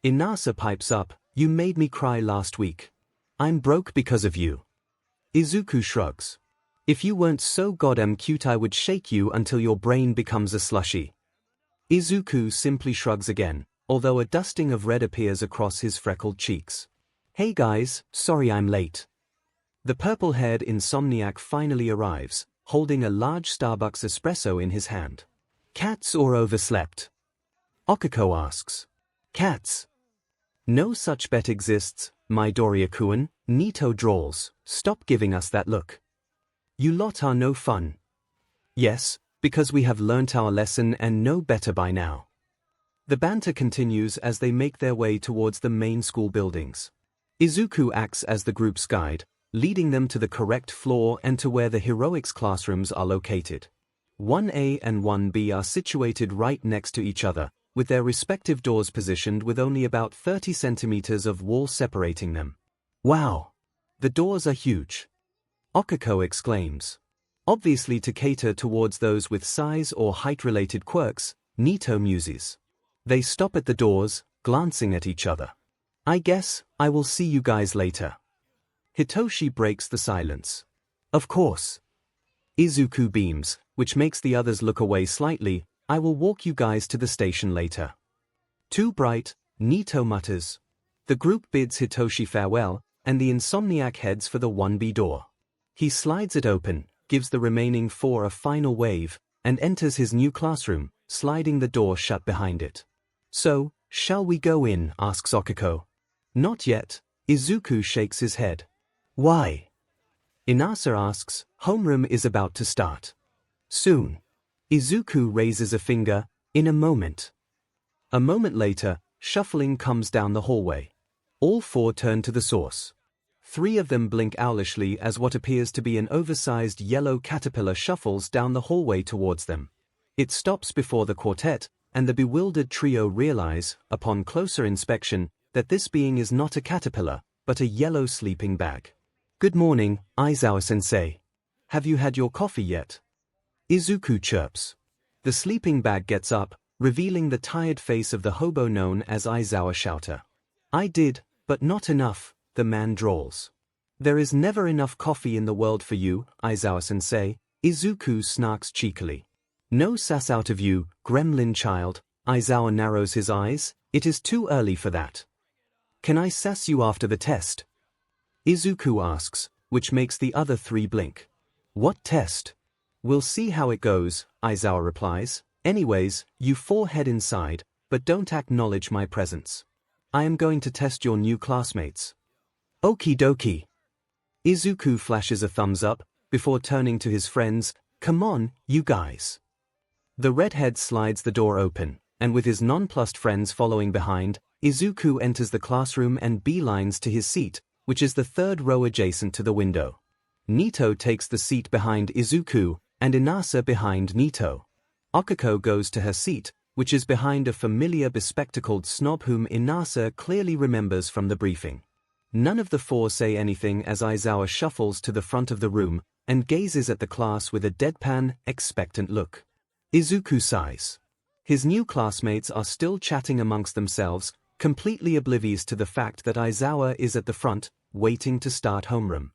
Inasa pipes up, you made me cry last week. I'm broke because of you. Izuku shrugs. If you weren't so goddamn cute I would shake you until your brain becomes a slushy. Izuku simply shrugs again, although a dusting of red appears across his freckled cheeks. Hey guys, sorry I'm late. The purple-haired insomniac finally arrives, holding a large Starbucks espresso in his hand. Cats or overslept? Okiko asks. Cats. No such bet exists, Midoriya-kun, Nito drawls, stop giving us that look. You lot are no fun. Yes, because we have learnt our lesson and know better by now. The banter continues as they make their way towards the main school buildings. Izuku acts as the group's guide, leading them to the correct floor and to where the heroics classrooms are located. 1A and 1B are situated right next to each other, with their respective doors positioned with only about 30 centimeters of wall separating them. Wow! The doors are huge. Okiko exclaims. Obviously to cater towards those with size or height-related quirks, Nito muses. They stop at the doors, glancing at each other. I guess, I will see you guys later. Hitoshi breaks the silence. Of course. Izuku beams, which makes the others look away slightly, I will walk you guys to the station later. Too bright, Nito mutters. The group bids Hitoshi farewell, and the insomniac heads for the 1B door. He slides it open, gives the remaining 4 a final wave, and enters his new classroom, sliding the door shut behind it. So, shall we go in? Asks Okiko. Not yet. Izuku shakes his head. Why? Inasa asks, homeroom is about to start. Soon. Izuku raises a finger, in a moment. A moment later, shuffling comes down the hallway. All 4 turn to the source. 3 of them blink owlishly as what appears to be an oversized yellow caterpillar shuffles down the hallway towards them. It stops before the quartet, and the bewildered trio realize, upon closer inspection, that this being is not a caterpillar, but a yellow sleeping bag. Good morning, Aizawa-sensei. Have you had your coffee yet? Izuku chirps. The sleeping bag gets up, revealing the tired face of the hobo known as Aizawa Shouter. I did, but not enough, the man drawls. There is never enough coffee in the world for you, Aizawa-sensei, Izuku snarks cheekily. No sass out of you, gremlin child. Aizawa narrows his eyes. It is too early for that. Can I sass you after the test? Izuku asks, which makes the other three blink. What test? We'll see how it goes, Aizawa replies. Anyways, you four head inside, but don't acknowledge my presence. I am going to test your new classmates. Okie dokie. Izuku flashes a thumbs up, before turning to his friends. Come on, you guys. The redhead slides the door open, and with his nonplussed friends following behind, Izuku enters the classroom and beelines to his seat, which is the third row adjacent to the window. Nito takes the seat behind Izuku, and Inasa behind Nito. Okiko goes to her seat, which is behind a familiar bespectacled snob whom Inasa clearly remembers from the briefing. None of the four say anything as Aizawa shuffles to the front of the room and gazes at the class with a deadpan, expectant look. Izuku sighs. His new classmates are still chatting amongst themselves, completely oblivious to the fact that Aizawa is at the front, waiting to start homeroom.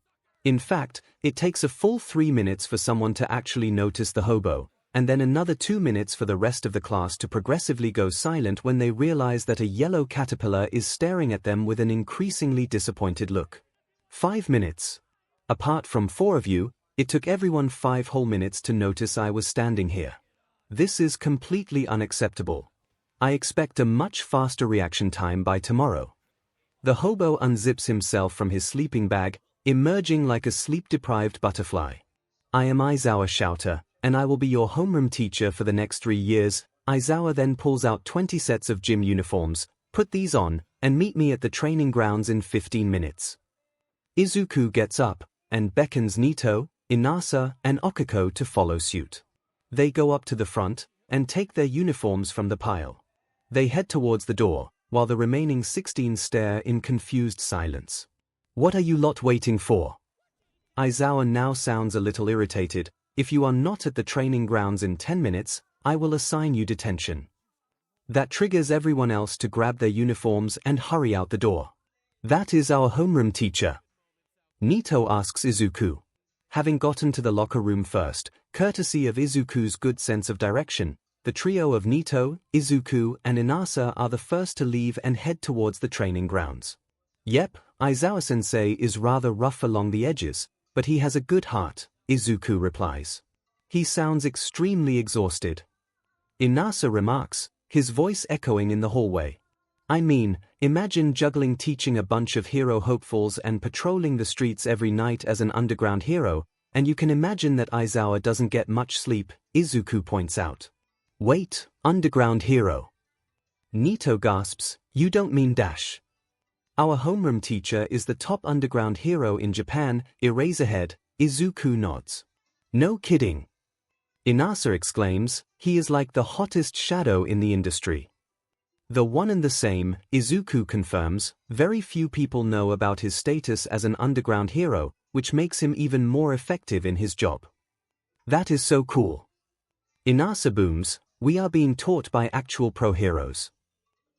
In fact, it takes a full 3 minutes for someone to actually notice the hobo, and then another 2 minutes for the rest of the class to progressively go silent when they realize that a yellow caterpillar is staring at them with an increasingly disappointed look. 5 minutes. Apart from 4 of you, it took everyone 5 whole minutes to notice I was standing here. This is completely unacceptable. I expect a much faster reaction time by tomorrow. The hobo unzips himself from his sleeping bag, emerging like a sleep-deprived butterfly. I am Aizawa Shouter, and I will be your homeroom teacher for the next 3 years. Aizawa then pulls out 20 sets of gym uniforms. Put these on, and meet me at the training grounds in 15 minutes. Izuku gets up, and beckons Nito, Inasa, and Okiko to follow suit. They go up to the front, and take their uniforms from the pile. They head towards the door, while the remaining 16 stare in confused silence. What are you lot waiting for? Aizawa now sounds a little irritated. If you are not at the training grounds in 10 minutes, I will assign you detention. That triggers everyone else to grab their uniforms and hurry out the door. That is our homeroom teacher. Nito asks Izuku. Having gotten to the locker room first, courtesy of Izuku's good sense of direction, the trio of Nito, Izuku, and Inasa are the first to leave and head towards the training grounds. Yep, Aizawa-sensei is rather rough along the edges, but he has a good heart, Izuku replies. He sounds extremely exhausted. Inasa remarks, his voice echoing in the hallway. I mean, imagine juggling teaching a bunch of hero hopefuls and patrolling the streets every night as an underground hero, and you can imagine that Aizawa doesn't get much sleep, Izuku points out. Wait, underground hero. Nito gasps, you don't mean Dash. Our homeroom teacher is the top underground hero in Japan, Eraserhead. Izuku nods. No kidding. Inasa exclaims, he is like the hottest shadow in the industry. The one and the same, Izuku confirms, very few people know about his status as an underground hero, which makes him even more effective in his job. That is so cool. Inasa booms, we are being taught by actual pro heroes.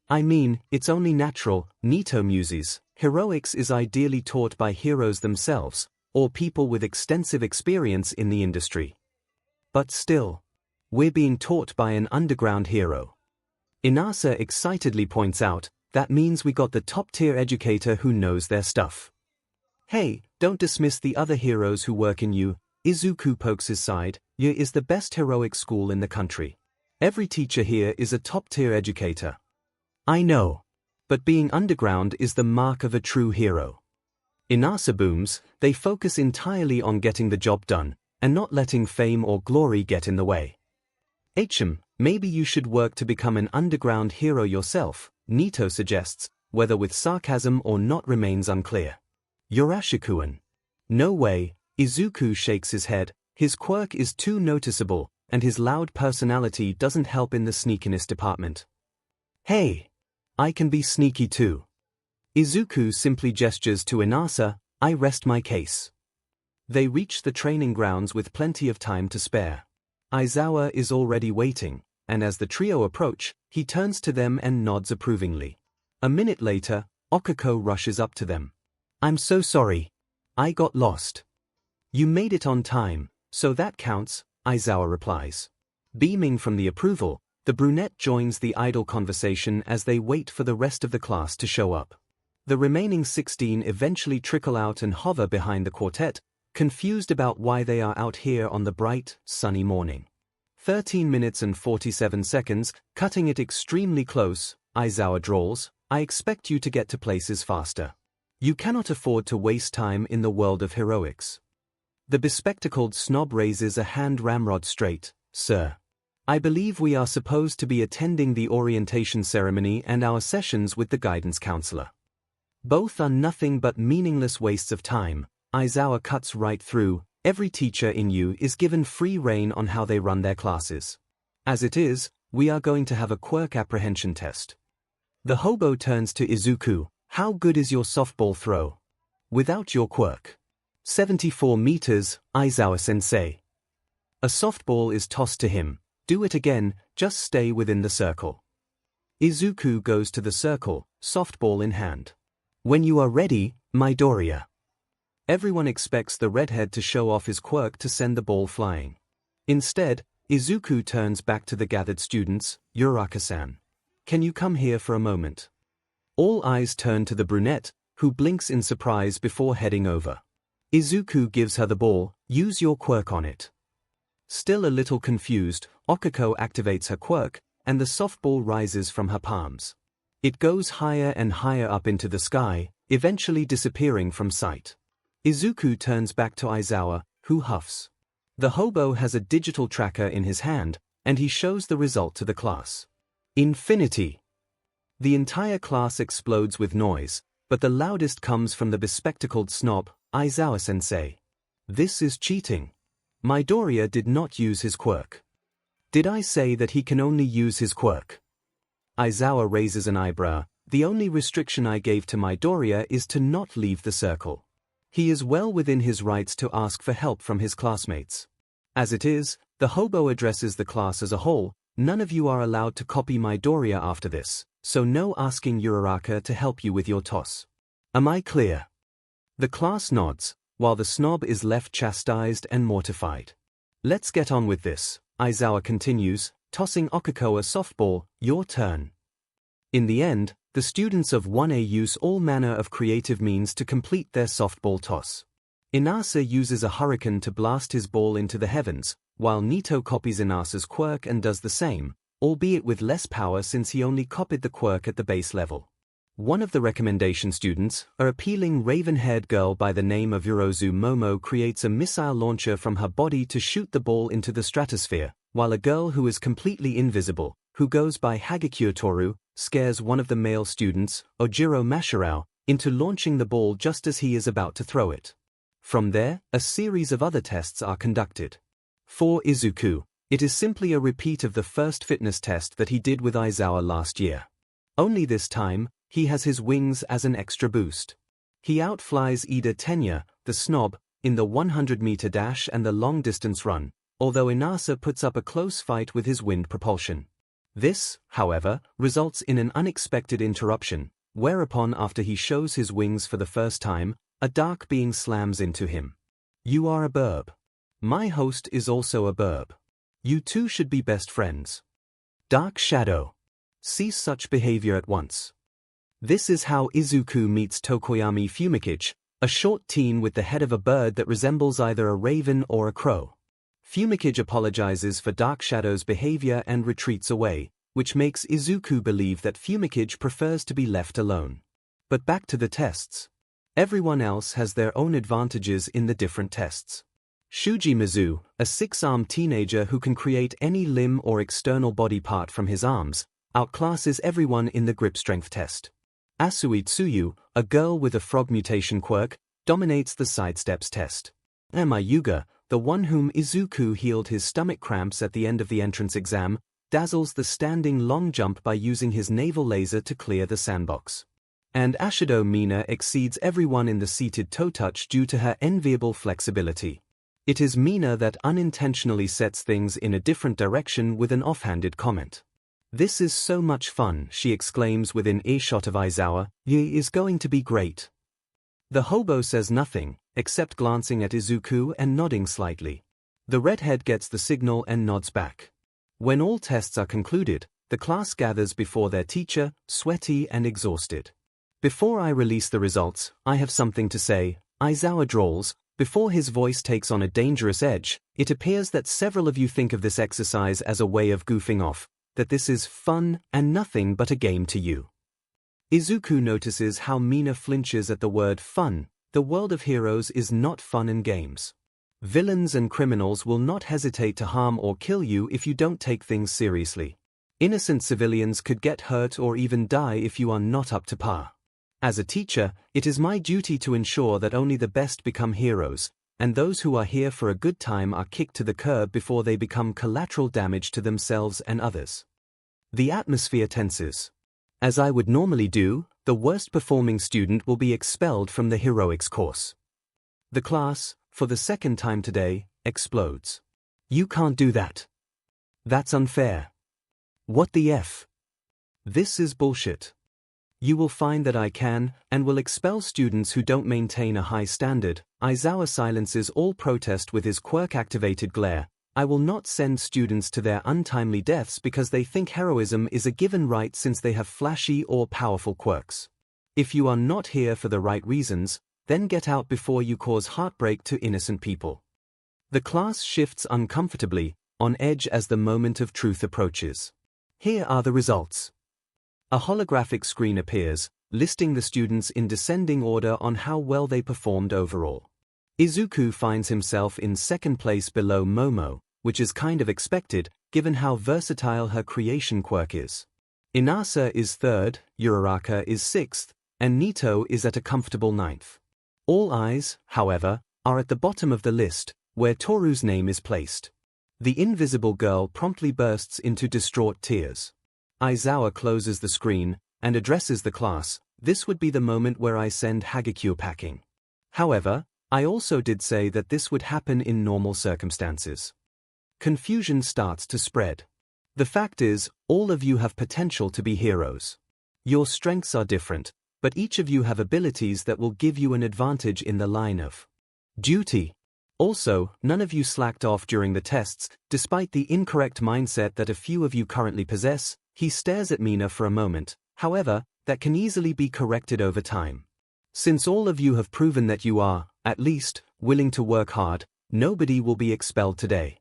I mean, it's only natural, Nito muses, heroics is ideally taught by heroes themselves, or people with extensive experience in the industry. But still, we're being taught by an underground hero. Inasa excitedly points out, that means we got the top-tier educator who knows their stuff. Hey, don't dismiss the other heroes who work in you, Izuku pokes his side, Yu is the best heroic school in the country. Every teacher here is a top-tier educator. I know. But being underground is the mark of a true hero. Inasa booms, they focus entirely on getting the job done, and not letting fame or glory get in the way. Maybe you should work to become an underground hero yourself, Nito suggests, whether with sarcasm or not remains unclear. Yorashikuan. No way, Izuku shakes his head, his quirk is too noticeable, and his loud personality doesn't help in the sneakiness department. Hey! I can be sneaky too. Izuku simply gestures to Inasa, I rest my case. They reach the training grounds with plenty of time to spare. Aizawa is already waiting, and as the trio approach, he turns to them and nods approvingly. A minute later, Okiko rushes up to them. I'm so sorry. I got lost. You made it on time, so that counts, Aizawa replies. Beaming from the approval, the brunette joins the idle conversation as they wait for the rest of the class to show up. The remaining 16 eventually trickle out and hover behind the quartet, confused about why they are out here on the bright, sunny morning. 13 minutes and 47 seconds, cutting it extremely close, Aizawa drawls, "I expect you to get to places faster. You cannot afford to waste time in the world of heroics." The bespectacled snob raises a hand ramrod straight. "Sir. I believe we are supposed to be attending the orientation ceremony and our sessions with the guidance counselor. Both are nothing but meaningless wastes of time." Aizawa cuts right through. "Every teacher in you is given free rein on how they run their classes. As it is, we are going to have a quirk apprehension test." The hobo turns to Izuku. "How good is your softball throw? Without your quirk." 74 meters, Aizawa-sensei. A softball is tossed to him. "Do it again, just stay within the circle." Izuku goes to the circle, softball in hand. "When you are ready, Midoriya." Everyone expects the redhead to show off his quirk to send the ball flying. Instead, Izuku turns back to the gathered students. "Uraraka-san. Can you come here for a moment?" All eyes turn to the brunette, who blinks in surprise before heading over. Izuku gives her the ball. "Use your quirk on it." Still a little confused, Okako activates her quirk, and the softball rises from her palms. It goes higher and higher up into the sky, eventually disappearing from sight. Izuku turns back to Aizawa, who huffs. The hobo has a digital tracker in his hand, and he shows the result to the class. Infinity. The entire class explodes with noise, but the loudest comes from the bespectacled snob, Aizawa-sensei. "This is cheating. Midoriya did not use his quirk." "Did I say that he can only use his quirk?" Aizawa raises an eyebrow. "The only restriction I gave to Midoriya is to not leave the circle. He is well within his rights to ask for help from his classmates. As it is, the hobo addresses the class as a whole. None of you are allowed to copy Midoriya after this, so no asking Uraraka to help you with your toss. Am I clear?" The class nods, while the snob is left chastised and mortified. "Let's get on with this," Aizawa continues, tossing Okako a softball. "Your turn." In the end, the students of 1A use all manner of creative means to complete their softball toss. Inasa uses a hurricane to blast his ball into the heavens, while Nito copies Inasa's quirk and does the same, albeit with less power since he only copied the quirk at the base level. One of the recommendation students, a appealing raven-haired girl by the name of Urozu Momo, creates a missile launcher from her body to shoot the ball into the stratosphere, while a girl who is completely invisible, who goes by Hagakure Toru, scares one of the male students, Ojiro Mashirao, into launching the ball just as he is about to throw it. From there, a series of other tests are conducted. For Izuku, it is simply a repeat of the first fitness test that he did with Aizawa last year. Only this time, he has his wings as an extra boost. He outflies Ida Tenya, the snob, in the 100-meter dash and the long-distance run, although Inasa puts up a close fight with his wind propulsion. This, however, results in an unexpected interruption, whereupon after he shows his wings for the first time, a dark being slams into him. "You are a burb. My host is also a burb. You two should be best friends. Dark Shadow. Cease such behavior at once." This is how Izuku meets Tokoyami Fumikichi, a short teen with the head of a bird that resembles either a raven or a crow. Fumikichi apologizes for Dark Shadow's behavior and retreats away, which makes Izuku believe that Fumikichi prefers to be left alone. But back to the tests. Everyone else has their own advantages in the different tests. Shuji Mizu, a 6-armed teenager who can create any limb or external body part from his arms, outclasses everyone in the grip strength test. Asui Tsuyu, a girl with a frog mutation quirk, dominates the sidesteps test. Emma Yuga, the one whom Izuku healed his stomach cramps at the end of the entrance exam, dazzles the standing long jump by using his naval laser to clear the sandbox. And Ashido Mina exceeds everyone in the seated toe touch due to her enviable flexibility. It is Mina that unintentionally sets things in a different direction with an offhanded comment. "This is so much fun," she exclaims within earshot of Aizawa. "He is going to be great." The hobo says nothing, except glancing at Izuku and nodding slightly. The redhead gets the signal and nods back. When all tests are concluded, the class gathers before their teacher, sweaty and exhausted. Before I release the results, I have something to say, Aizawa drawls. Before his voice takes on a dangerous edge, it appears that several of you think of this exercise as a way of goofing off, that this is fun and nothing but a game to you. Izuku notices how Mina flinches at the word fun. The world of heroes is not fun and games. Villains and criminals will not hesitate to harm or kill you if you don't take things seriously. Innocent civilians could get hurt or even die if you are not up to par. As a teacher, it is my duty to ensure that only the best become heroes, and those who are here for a good time are kicked to the curb before they become collateral damage to themselves and others. The atmosphere tenses. As I would normally do, the worst performing student will be expelled from the heroics course. The class, for the second time today, explodes. You can't do that. That's unfair. What the F? This is bullshit. You will find that I can, and will expel students who don't maintain a high standard. Aizawa silences all protest with his quirk-activated glare. I will not send students to their untimely deaths because they think heroism is a given right since they have flashy or powerful quirks. If you are not here for the right reasons, then get out before you cause heartbreak to innocent people. The class shifts uncomfortably, on edge as the moment of truth approaches. Here are the results. A holographic screen appears, listing the students in descending order on how well they performed overall. Izuku finds himself in second place below Momo, which is kind of expected, given how versatile her creation quirk is. Inasa is third, Uraraka is sixth, and Nito is at a comfortable ninth. All eyes, however, are at the bottom of the list, where Toru's name is placed. The invisible girl promptly bursts into distraught tears. Aizawa closes the screen and addresses the class. This would be the moment where I send Hagekyo packing. However, I also did say that this would happen in normal circumstances. Confusion starts to spread. The fact is, all of you have potential to be heroes. Your strengths are different, but each of you have abilities that will give you an advantage in the line of duty. Also, none of you slacked off during the tests, despite the incorrect mindset that a few of you currently possess. He stares at Mina for a moment, however, that can easily be corrected over time. Since all of you have proven that you are, at least, willing to work hard, nobody will be expelled today.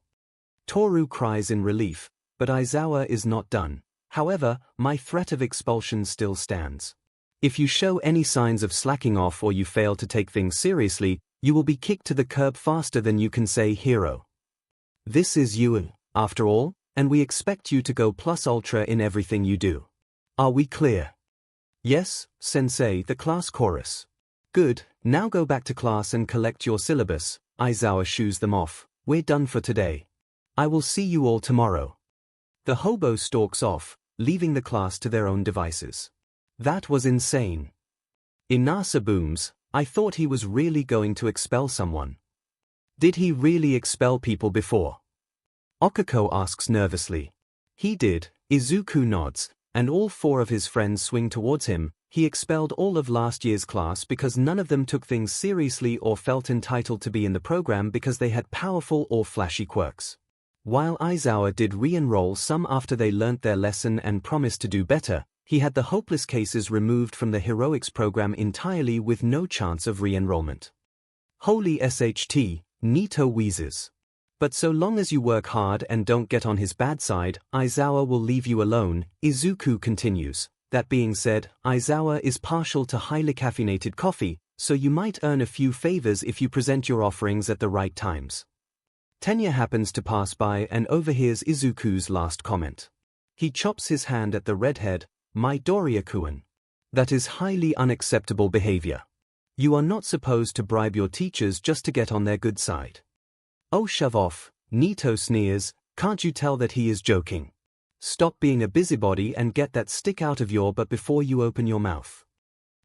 Toru cries in relief, but Aizawa is not done. However, my threat of expulsion still stands. If you show any signs of slacking off or you fail to take things seriously, you will be kicked to the curb faster than you can say hero. This is you, after all, and we expect you to go plus ultra in everything you do. Are we clear? Yes, sensei, the class chorus. Good, now go back to class and collect your syllabus. Aizawa shoos them off. We're done for today. I will see you all tomorrow. The hobo stalks off, leaving the class to their own devices. That was insane. Inasa booms. I thought he was really going to expel someone. Did he really expel people before? Okako asks nervously. He did, Izuku nods, and all four of his friends swing towards him. He expelled all of last year's class because none of them took things seriously or felt entitled to be in the program because they had powerful or flashy quirks. While Aizawa did re-enroll some after they learnt their lesson and promised to do better, he had the hopeless cases removed from the heroics program entirely with no chance of re-enrollment. Holy SHT, Nito wheezes. But so long as you work hard and don't get on his bad side, Aizawa will leave you alone, Izuku continues. That being said, Aizawa is partial to highly caffeinated coffee, so you might earn a few favors if you present your offerings at the right times. Tenya happens to pass by and overhears Izuku's last comment. He chops his hand at the redhead. My Doria-kun. That is highly unacceptable behavior. You are not supposed to bribe your teachers just to get on their good side. Oh, shove off, Nito sneers. Can't you tell that he is joking? Stop being a busybody and get that stick out of your butt before you open your mouth.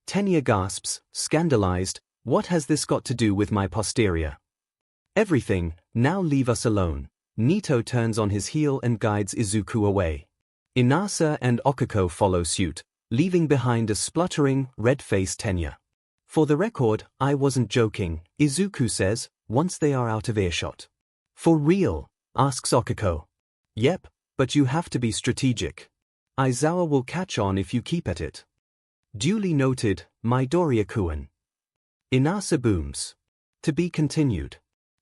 Tenya gasps, scandalized. What has this got to do with my posterior? Everything. Now leave us alone. Nito turns on his heel and guides Izuku away. Inasa and Okako follow suit, leaving behind a spluttering, red-faced Tenya. For the record, I wasn't joking, Izuku says, once they are out of earshot. For real? Asks Okako. Yep, But you have to be strategic. Aizawa will catch on if you keep at it. Duly noted, Midoriya-kun. Inasa booms. To be continued.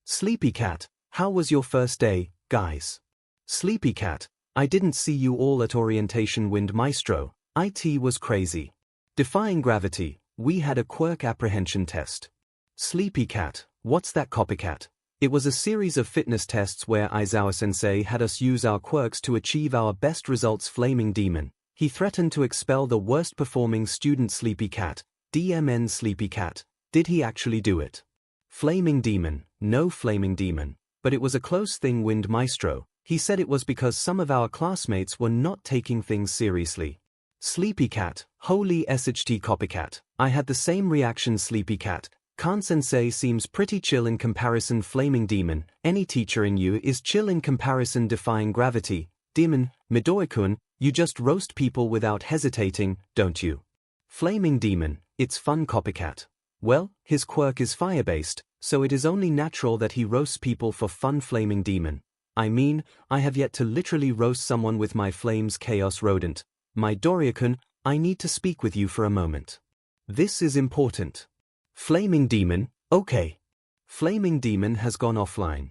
Sleepy Cat, how was your first day, guys? Sleepy Cat, I didn't see you all at orientation, Wind Maestro. IT was crazy. Defying gravity, we had a quirk apprehension test. Sleepy Cat, what's that, copycat? It was a series of fitness tests where Aizawa-sensei had us use our quirks to achieve our best results. Flaming Demon, he threatened to expel the worst performing student. Sleepy Cat, DMN. Sleepy Cat, did he actually do it? Flaming Demon, no, Flaming Demon, but it was a close thing. Wind Maestro, he said it was because some of our classmates were not taking things seriously. Sleepy Cat, holy SHT copycat, I had the same reaction. Sleepy Cat, Khan-sensei seems pretty chill in comparison. Flaming Demon, any teacher in you is chill in comparison. Defying gravity, Demon, Midoriya-kun, you just roast people without hesitating, don't you? Flaming Demon, it's fun, copycat. Well, his quirk is fire-based, so it is only natural that he roasts people for fun. Flaming Demon, I mean, I have yet to literally roast someone with my flames. Chaos Rodent, Midoriya-kun, I need to speak with you for a moment. This is important. Flaming Demon, okay. Flaming Demon has gone offline.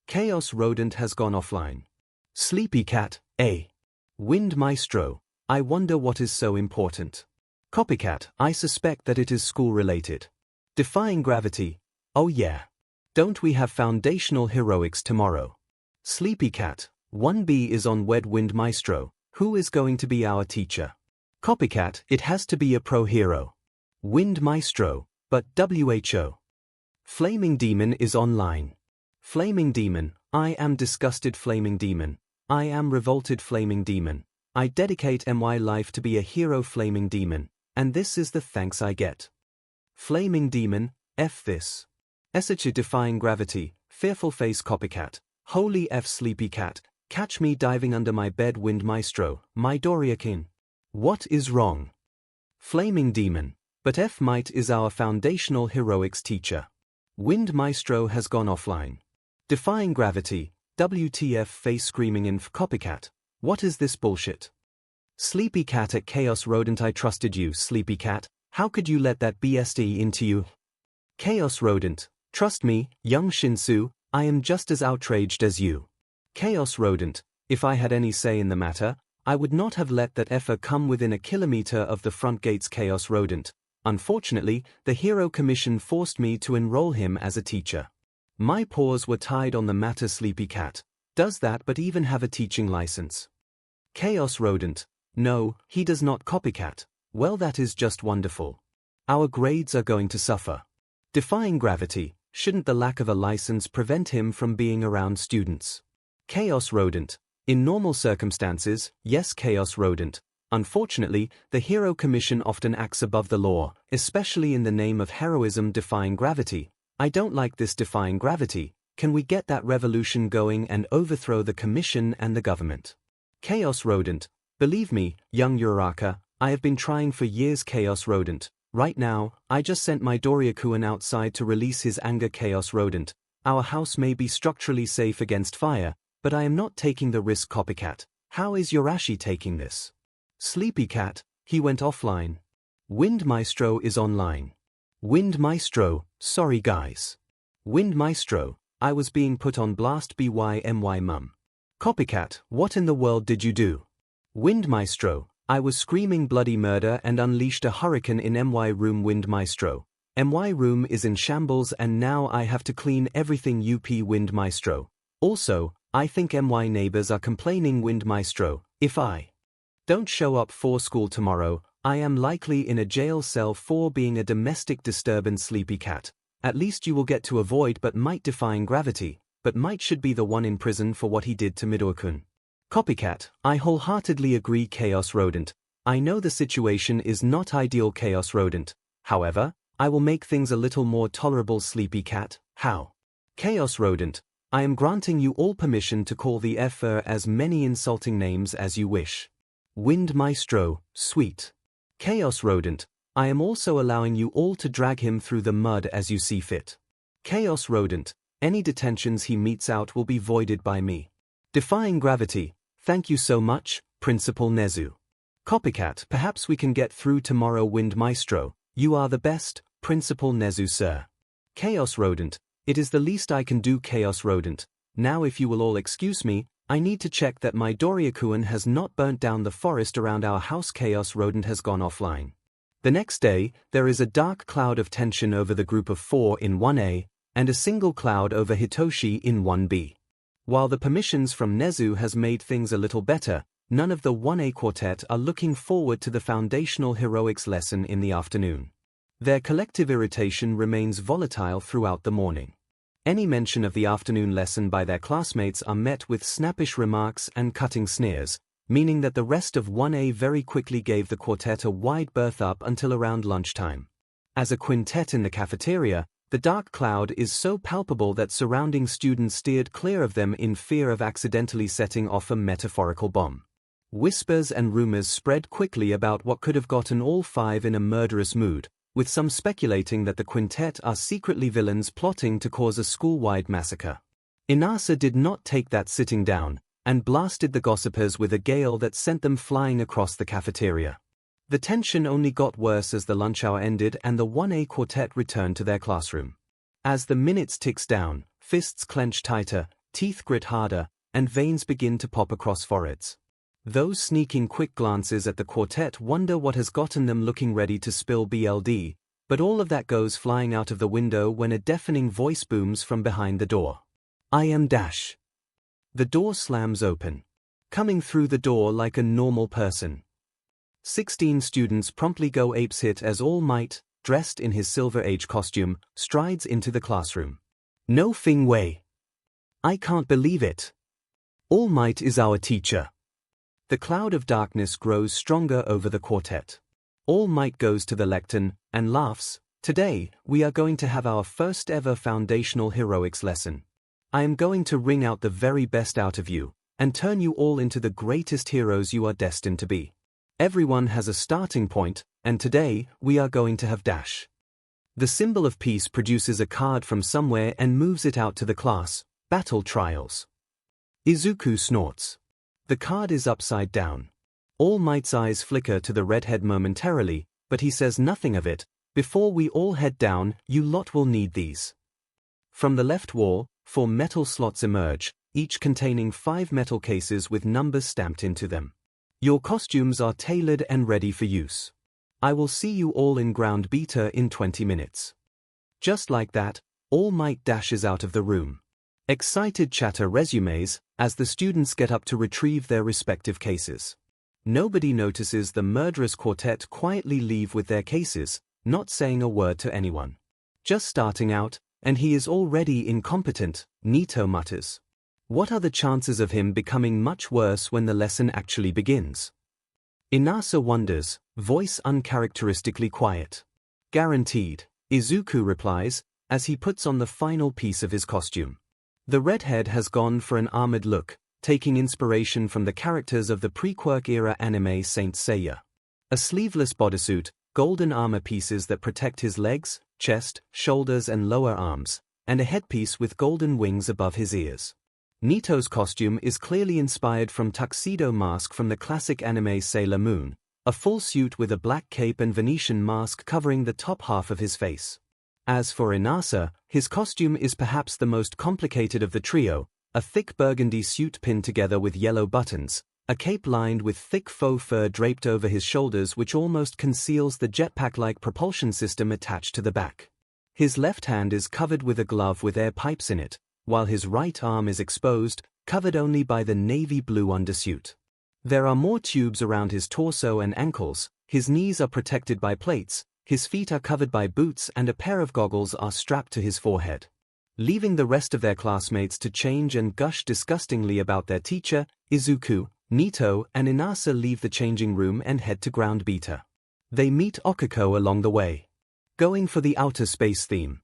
Chaos Rodent has gone offline. Sleepy Cat, Wind Maestro, I wonder what is so important. Copycat, I suspect that it is school-related. Defying gravity, oh yeah. Don't we have foundational heroics tomorrow? Sleepy Cat, 1B is on WED. Wind Maestro, who is going to be our teacher? Copycat, it has to be a pro hero. Wind Maestro, but WHO. Flaming Demon is online. Flaming Demon, I am disgusted. Flaming Demon, I am revolted. Flaming Demon, I dedicate my life to be a hero. Flaming Demon, and this is the thanks I get. Flaming Demon, F this. SH defying gravity, fearful face. Copycat, holy F. Sleepy Cat, catch me diving under my bed. Wind Maestro, Midoriya-kun. What is wrong? Flaming Demon, but F Might is our foundational heroics teacher. Wind Maestro has gone offline. Defying gravity, WTF face. Screaming inf. Copycat, what is this bullshit? Sleepy Cat at Chaos Rodent, I trusted you. Sleepy Cat, how could you let that BSD into you? Chaos Rodent, trust me, young Shinsu, I am just as outraged as you. Chaos Rodent, if I had any say in the matter, I would not have let that effer come within a kilometer of the front gates. Chaos Rodent, unfortunately, the Hero Commission forced me to enroll him as a teacher. My paws were tied on the matter. Sleepy Cat, does that but even have a teaching license? Chaos Rodent, no, he does not. Copycat, well, that is just wonderful. Our grades are going to suffer. Defying gravity, shouldn't the lack of a license prevent him from being around students? Chaos Rodent, in normal circumstances, yes. Chaos Rodent, unfortunately, the Hero Commission often acts above the law, especially in the name of heroism. Defying gravity, I don't like this. Defying gravity, can we get that revolution going and overthrow the commission and the government? Chaos Rodent, believe me, young Uraraka, I have been trying for years. Chaos Rodent, right now, I just sent Midoriya-kun outside to release his anger. Chaos Rodent, our house may be structurally safe against fire, but I am not taking the risk. Copycat, how is Yorashi taking this? Sleepy Cat, he went offline. Wind Maestro is online. Wind Maestro, sorry guys. Wind Maestro, I was being put on blast. BYMY mum. Copycat, what in the world did you do? Wind Maestro, I was screaming bloody murder and unleashed a hurricane in MY room. Wind Maestro, MY room is in shambles and now I have to clean everything. UP. Wind Maestro, also, I think MY neighbors are complaining. Wind Maestro, if I don't show up for school tomorrow, I am likely in a jail cell for being a domestic disturbance. Sleepy Cat, at least you will get to avoid but Might. Defying gravity, but Might should be the one in prison for what he did to Midoriya-kun. Copycat, I wholeheartedly agree. Chaos Rodent, I know the situation is not ideal. Chaos Rodent, however, I will make things a little more tolerable. Sleepy Cat, how? Chaos Rodent, I am granting you all permission to call the effer as many insulting names as you wish. Wind Maestro, sweet. Chaos Rodent, I am also allowing you all to drag him through the mud as you see fit. Chaos Rodent, any detentions he meets out will be voided by me. Defying gravity, Thank you so much, Principal Nezu. Copycat, perhaps we can get through tomorrow. Wind Maestro, you are the best, Principal Nezu sir. Chaos Rodent, it is the least I can do. Chaos Rodent, now if you will all excuse me, I need to check that my Doryakuan has not burnt down the forest around our house. Chaos Rodent has gone offline. The next day, there is a dark cloud of tension over the group of 4 in 1A, and a single cloud over Hitoshi in 1B. While the permissions from Nezu has made things a little better, none of the 1A quartet are looking forward to the foundational heroics lesson in the afternoon. Their collective irritation remains volatile throughout the morning. Any mention of the afternoon lesson by their classmates are met with snappish remarks and cutting sneers, meaning that the rest of 1A very quickly gave the quartet a wide berth up until around lunchtime. As a quintet in the cafeteria, the dark cloud is so palpable that surrounding students steered clear of them in fear of accidentally setting off a metaphorical bomb. Whispers and rumors spread quickly about what could have gotten all 5 in a murderous mood, with some speculating that the quintet are secretly villains plotting to cause a school-wide massacre. Inasa did not take that sitting down, and blasted the gossipers with a gale that sent them flying across the cafeteria. The tension only got worse as the lunch hour ended and the 1A quartet returned to their classroom. As the minutes ticks down, fists clench tighter, teeth grit harder, and veins begin to pop across foreheads. Those sneaking quick glances at the quartet wonder what has gotten them looking ready to spill BLD, but all of that goes flying out of the window when a deafening voice booms from behind the door. I am Dash. The door slams open. Coming through the door like a normal person. 16 students promptly go apeshit as All Might, dressed in his Silver Age costume, strides into the classroom. No Fing Wei. I can't believe it. All Might is our teacher. The cloud of darkness grows stronger over the quartet. All Might goes to the lectern and laughs. Today, we are going to have our first ever foundational heroics lesson. I am going to wring out the very best out of you, and turn you all into the greatest heroes you are destined to be. Everyone has a starting point, and today, we are going to have Dash. The symbol of peace produces a card from somewhere and moves it out to the class. Battle Trials. Izuku snorts. The card is upside down. All Might's eyes flicker to the redhead momentarily, but he says nothing of it. Before we all head down, you lot will need these. From the left wall, 4 metal slots emerge, each containing 5 metal cases with numbers stamped into them. Your costumes are tailored and ready for use. I will see you all in ground beta in 20 minutes. Just like that, All Might dashes out of the room. Excited chatter resumes as the students get up to retrieve their respective cases. Nobody notices the murderous quartet quietly leave with their cases, not saying a word to anyone. Just starting out, and he is already incompetent, Nito mutters. What are the chances of him becoming much worse when the lesson actually begins? Inasa wonders, voice uncharacteristically quiet. Guaranteed, Izuku replies, as he puts on the final piece of his costume. The redhead has gone for an armored look, taking inspiration from the characters of the pre-Quirk-era anime Saint Seiya. A sleeveless bodysuit, golden armor pieces that protect his legs, chest, shoulders and lower arms, and a headpiece with golden wings above his ears. Nito's costume is clearly inspired from tuxedo mask from the classic anime Sailor Moon, a full suit with a black cape and Venetian mask covering the top half of his face. As for Inasa, his costume is perhaps the most complicated of the trio, a thick burgundy suit pinned together with yellow buttons, a cape lined with thick faux fur draped over his shoulders which almost conceals the jetpack-like propulsion system attached to the back. His left hand is covered with a glove with air pipes in it, while his right arm is exposed, covered only by the navy blue undersuit. There are more tubes around his torso and ankles, his knees are protected by plates, his feet are covered by boots and a pair of goggles are strapped to his forehead. Leaving the rest of their classmates to change and gush disgustingly about their teacher, Izuku, Nito and Inasa leave the changing room and head to ground beta. They meet Okiko along the way. Going for the outer space theme.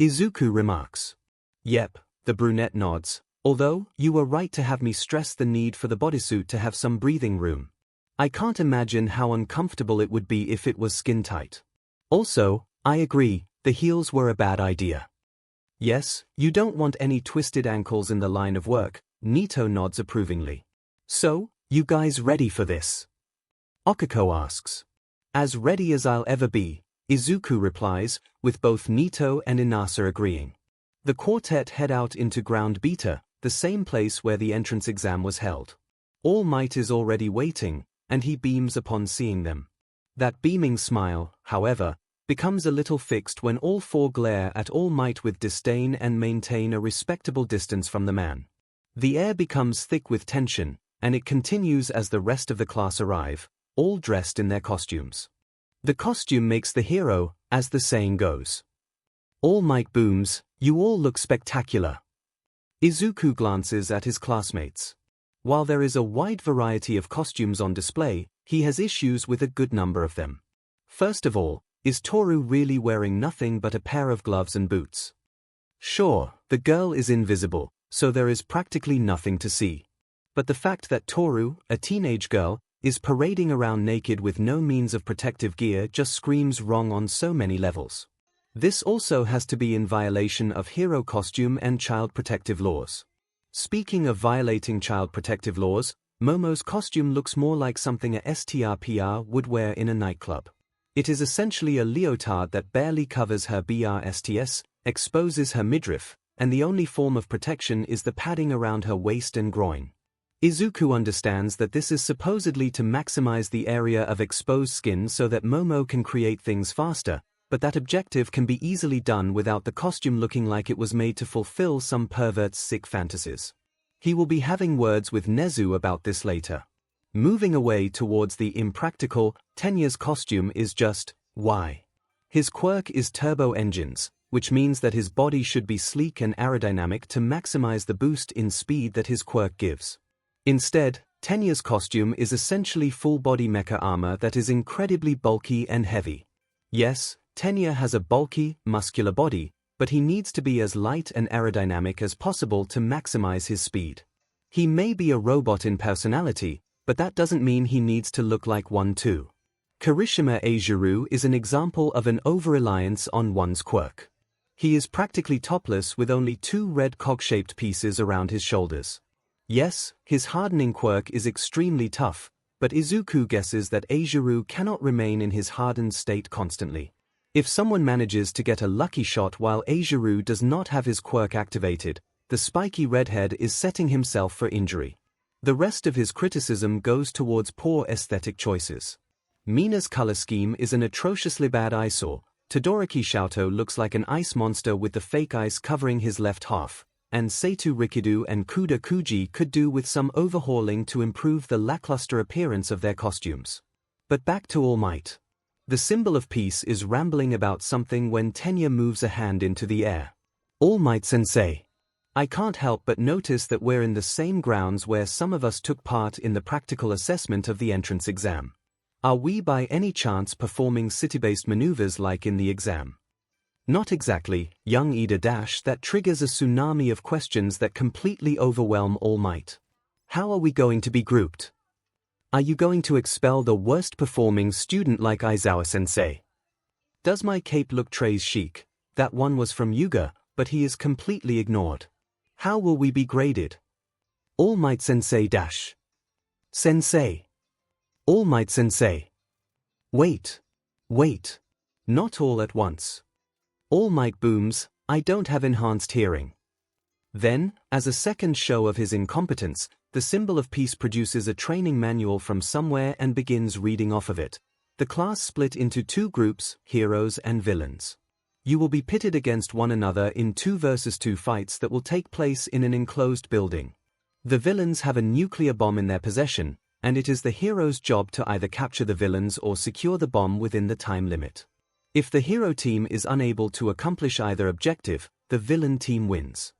Izuku remarks. Yep, the brunette nods, although you were right to have me stress the need for the bodysuit to have some breathing room. I can't imagine how uncomfortable it would be if it was skin tight. Also, I agree, the heels were a bad idea. Yes, you don't want any twisted ankles in the line of work, Nito nods approvingly. So, you guys ready for this? Okiko asks. As ready as I'll ever be, Izuku replies, with both Nito and Inasa agreeing. The quartet head out into Ground Beta, the same place where the entrance exam was held. All Might is already waiting, and he beams upon seeing them. That beaming smile, however, becomes a little fixed when all four glare at All Might with disdain and maintain a respectable distance from the man. The air becomes thick with tension, and it continues as the rest of the class arrive, all dressed in their costumes. The costume makes the hero, as the saying goes. All Might booms, "You all look spectacular." Izuku glances at his classmates. While there is a wide variety of costumes on display, he has issues with a good number of them. First of all, is Toru really wearing nothing but a pair of gloves and boots? Sure, the girl is invisible, so there is practically nothing to see. But the fact that Toru, a teenage girl, is parading around naked with no means of protective gear just screams wrong on so many levels. This also has to be in violation of hero costume and child protective laws. Speaking of violating child protective laws, Momo's costume looks more like something a STRPR would wear in a nightclub. It is essentially a leotard that barely covers her BRSTS, exposes her midriff, and the only form of protection is the padding around her waist and groin. Izuku understands that this is supposedly to maximize the area of exposed skin so that Momo can create things faster, but that objective can be easily done without the costume looking like it was made to fulfill some pervert's sick fantasies. He will be having words with Nezu about this later. Moving away towards the impractical, Tenya's costume is just, why? His quirk is turbo engines, which means that his body should be sleek and aerodynamic to maximize the boost in speed that his quirk gives. Instead, Tenya's costume is essentially full-body mecha armor that is incredibly bulky and heavy. Yes, Tenya has a bulky, muscular body, but he needs to be as light and aerodynamic as possible to maximize his speed. He may be a robot in personality, but that doesn't mean he needs to look like one too. Kirishima Eijiro is an example of an over-reliance on one's quirk. He is practically topless with only 2 red cog-shaped pieces around his shoulders. Yes, his hardening quirk is extremely tough, but Izuku guesses that Eijiro cannot remain in his hardened state constantly. If someone manages to get a lucky shot while Eijiro does not have his quirk activated, the spiky redhead is setting himself for injury. The rest of his criticism goes towards poor aesthetic choices. Mina's color scheme is an atrociously bad eyesore. Todoroki Shoto looks like an ice monster with the fake ice covering his left half, and Seitu Rikido and Kuda Kuji could do with some overhauling to improve the lackluster appearance of their costumes. But back to All Might. The symbol of peace is rambling about something when Tenya moves a hand into the air. All Might Sensei. I can't help but notice that we're in the same grounds where some of us took part in the practical assessment of the entrance exam. Are we by any chance performing city-based maneuvers like in the exam? Not exactly, young Ida Dash. That triggers a tsunami of questions that completely overwhelm All Might. How are we going to be grouped? Are you going to expel the worst performing student like Aizawa-sensei? Does my cape look très chic? That one was from Yuga, but he is completely ignored. How will we be graded? All Might Sensei dash. Sensei. All Might Sensei. Wait. Wait. Not all at once. All Might booms, I don't have enhanced hearing. Then, as a second show of his incompetence, the symbol of peace produces a training manual from somewhere and begins reading off of it. The class split into 2 groups, heroes and villains. You will be pitted against one another in 2 versus 2 fights that will take place in an enclosed building. The villains have a nuclear bomb in their possession, and it is the hero's job to either capture the villains or secure the bomb within the time limit. If the hero team is unable to accomplish either objective, the villain team wins.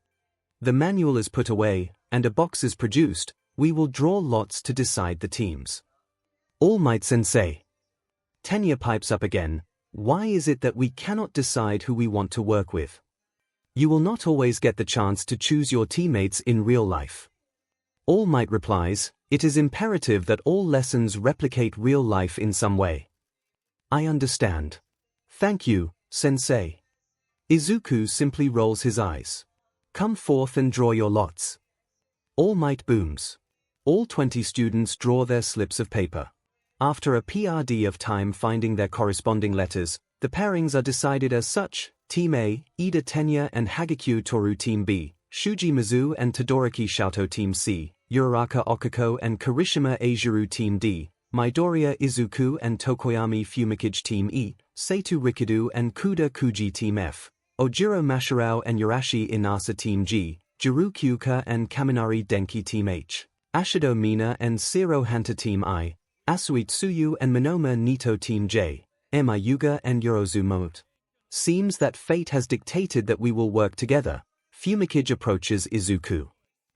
The manual is put away, and a box is produced. We will draw lots to decide the teams. All Might Sensei. Tenya pipes up again. Why is it that we cannot decide who we want to work with? You will not always get the chance to choose your teammates in real life. All Might replies, it is imperative that all lessons replicate real life in some way. I understand. Thank you, Sensei. Izuku simply rolls his eyes. Come forth and draw your lots. All Might booms. All 20 students draw their slips of paper. After a PRD of time finding their corresponding letters, the pairings are decided as such: Team A, Ida Tenya and Hagekyu Toru Team B, Shuji Mizu and Todoroki Shoto Team C, Uraraka Okiko and Kirishima Eijuru Team D, Midoriya Izuku and Tokoyami Fumikage Team E, Seitu Rikido and Kuda Kuji Team F, Ojiro Mashirao and Yurashi Inasa Team G, Juru Kyuka and Kaminari Denki Team H, Ashido Mina and Sero Hanta Team I, Asui Tsuyu and Minoma Nito Team J, Emma Yuga and Yorozu Momote. Seems that fate has dictated that we will work together. Fumikage approaches Izuku.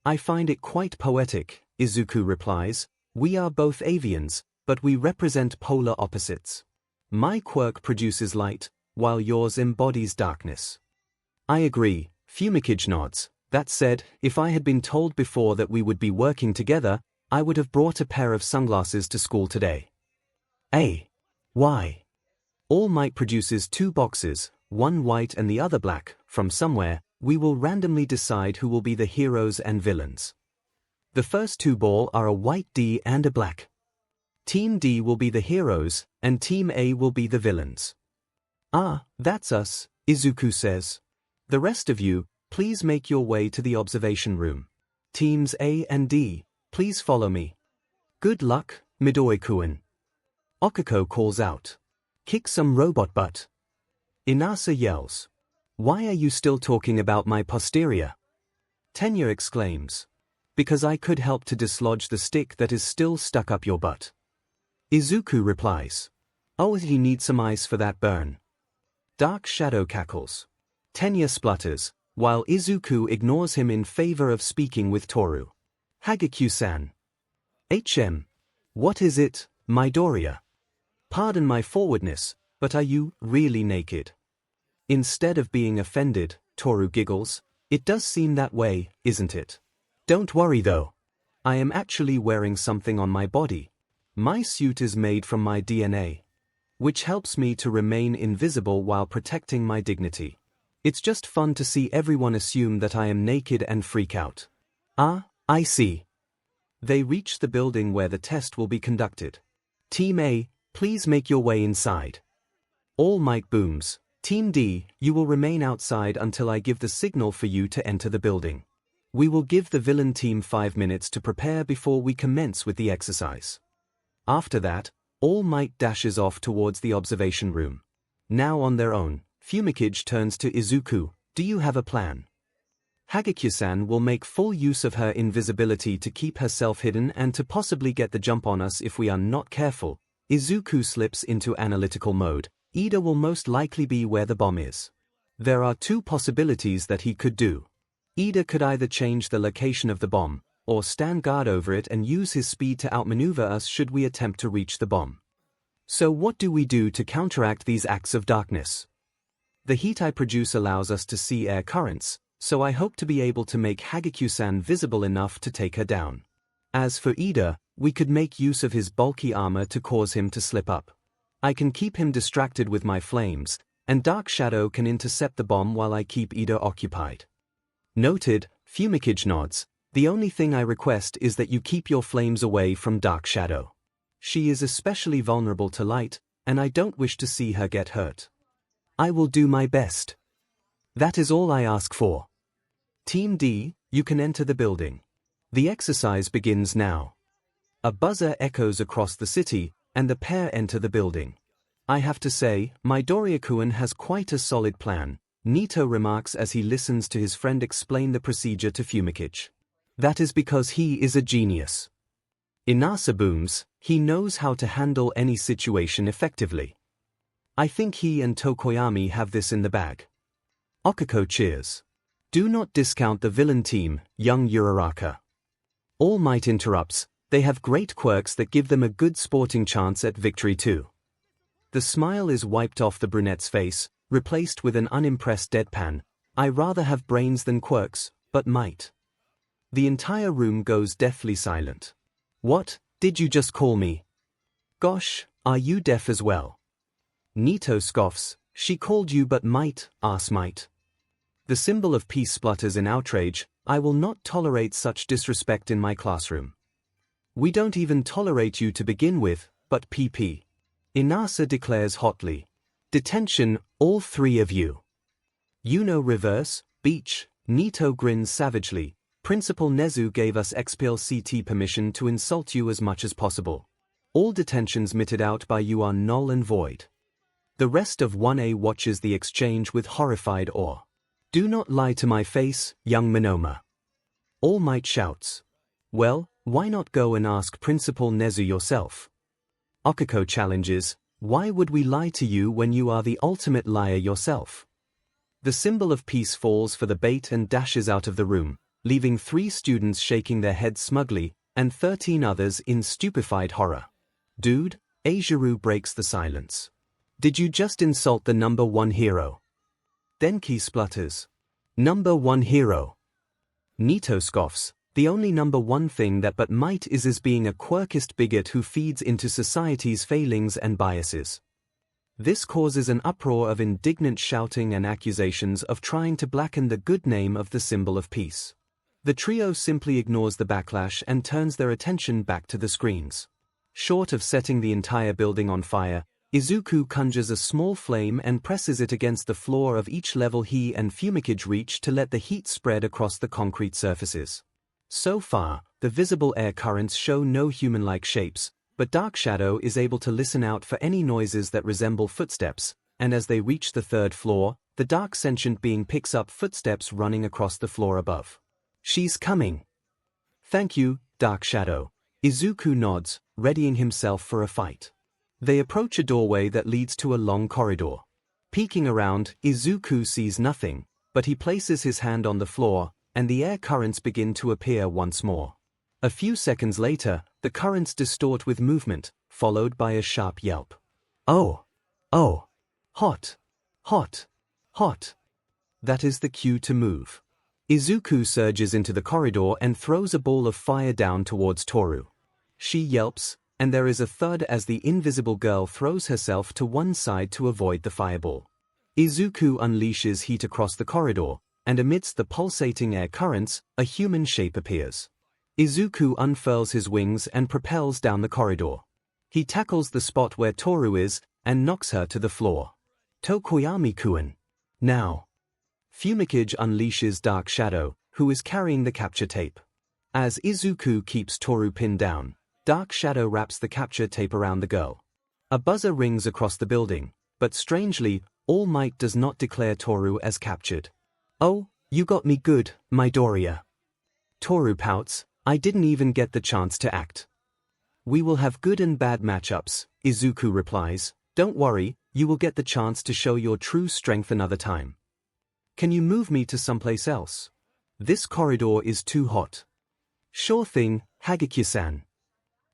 I find it quite poetic, Izuku replies. We are both avians, but we represent polar opposites. My quirk produces light, while yours embodies darkness. I agree, Fumikage nods. That said, if I had been told before that we would be working together, I would have brought a pair of sunglasses to school today. Why? All Might produces 2 boxes, one white and the other black, from somewhere. We will randomly decide who will be the heroes and villains. The first 2 balls are a white D and a black. Team D will be the heroes, and Team A will be the villains. Ah, that's us, Izuku says. The rest of you, please make your way to the observation room. Teams A and D, please follow me. Good luck, Midori-kun. Okiko calls out. Kick some robot butt. Inasa yells. Why are you still talking about my posterior? Tenya exclaims. Because I could help to dislodge the stick that is still stuck up your butt. Izuku replies. Oh, you need some ice for that burn. Dark Shadow cackles. Tenya splutters, while Izuku ignores him in favor of speaking with Toru. Hagekyu-san. What is it, Midoriya? Pardon my forwardness, but are you really naked? Instead of being offended, Toru giggles. It does seem that way, isn't it? Don't worry though. I am actually wearing something on my body. My suit is made from my DNA, which helps me to remain invisible while protecting my dignity. It's just fun to see everyone assume that I am naked and freak out. Ah, I see. They reach the building where the test will be conducted. Team A, please make your way inside. All Might booms. Team D, you will remain outside until I give the signal for you to enter the building. We will give the villain team 5 minutes to prepare before we commence with the exercise. After that, All Might dashes off towards the observation room. Now on their own, Fumikage turns to Izuku. Do you have a plan? Hagekyu-san will make full use of her invisibility to keep herself hidden and to possibly get the jump on us if we are not careful. Izuku slips into analytical mode. Ida will most likely be where the bomb is. There are 2 possibilities that he could do. Ida could either change the location of the bomb, or stand guard over it and use his speed to outmaneuver us should we attempt to reach the bomb. So what do we do to counteract these acts of darkness? The heat I produce allows us to see air currents, so I hope to be able to make Hagekyu-san visible enough to take her down. As for Ida, we could make use of his bulky armor to cause him to slip up. I can keep him distracted with my flames, and Dark Shadow can intercept the bomb while I keep Ida occupied. Noted, Fumikage nods. The only thing I request is that you keep your flames away from Dark Shadow. She is especially vulnerable to light, and I don't wish to see her get hurt. I will do my best. That is all I ask for. Team D, you can enter the building. The exercise begins now. A buzzer echoes across the city, and the pair enter the building. I have to say, Midoriya-kun has quite a solid plan, Nito remarks as he listens to his friend explain the procedure to Fumikage. That is because he is a genius. Inasa booms, he knows how to handle any situation effectively. I think he and Tokoyami have this in the bag. Okiko cheers. Do not discount the villain team, young Uraraka. All Might interrupts. They have great quirks that give them a good sporting chance at victory too. The smile is wiped off the brunette's face, replaced with an unimpressed deadpan. I rather have brains than quirks, but might. The entire room goes deathly silent. What, did you just call me? Gosh, are you deaf as well? Nito scoffs. She called you but might, ass might. The symbol of peace splutters in outrage. I will not tolerate such disrespect in my classroom. We don't even tolerate you to begin with, but PP. Inasa declares hotly. Detention, all three of you. Reverse, Beach, Nito grins savagely. Principal Nezu gave us XPLCT permission to insult you as much as possible. All detentions meted out by you are null and void. The rest of 1A watches the exchange with horrified awe. Do not lie to my face, young Monoma. All Might shouts. Well, why not go and ask Principal Nezu yourself? Okiko challenges, why would we lie to you when you are the ultimate liar yourself? The symbol of peace falls for the bait and dashes out of the room, leaving 3 students shaking their heads smugly, and 13 others in stupefied horror. Dude, Eijiro breaks the silence. Did you just insult the number 1 hero? Denki splutters. Number 1 hero. Nito scoffs, the only number 1 thing that but might is being a quirkist bigot who feeds into society's failings and biases. This causes an uproar of indignant shouting and accusations of trying to blacken the good name of the symbol of peace. The trio simply ignores the backlash and turns their attention back to the screens. Short of setting the entire building on fire, Izuku conjures a small flame and presses it against the floor of each level he and 𝐻𝐻𝐵 reach to let the heat spread across the concrete surfaces. So far, the visible air currents show no human-like shapes, but Dark Shadow is able to listen out for any noises that resemble footsteps, and as they reach the 3rd floor, the dark sentient being picks up footsteps running across the floor above. She's coming. Thank you, Dark Shadow. Izuku nods, readying himself for a fight. They approach a doorway that leads to a long corridor. Peeking around, Izuku sees nothing, but he places his hand on the floor, and the air currents begin to appear once more. A few seconds later, the currents distort with movement, followed by a sharp yelp. Oh! Oh! Hot! Hot! Hot! That is the cue to move. Izuku surges into the corridor and throws a ball of fire down towards Toru. She yelps, and there is a thud as the invisible girl throws herself to one side to avoid the fireball. Izuku unleashes heat across the corridor, and amidst the pulsating air currents, a human shape appears. Izuku unfurls his wings and propels down the corridor. He tackles the spot where Toru is, and knocks her to the floor. Tokoyami-kun. Now. 𝐻𝐻𝐵 unleashes Dark Shadow, who is carrying the capture tape. As Izuku keeps Toru pinned down, Dark Shadow wraps the capture tape around the girl. A buzzer rings across the building, but strangely, All Might does not declare Toru as captured. Oh, you got me good, Midoriya. Toru pouts, I didn't even get the chance to act. We will have good and bad matchups, Izuku replies. Don't worry, you will get the chance to show your true strength another time. Can you move me to someplace else? This corridor is too hot. Sure thing, Hagekyo-san.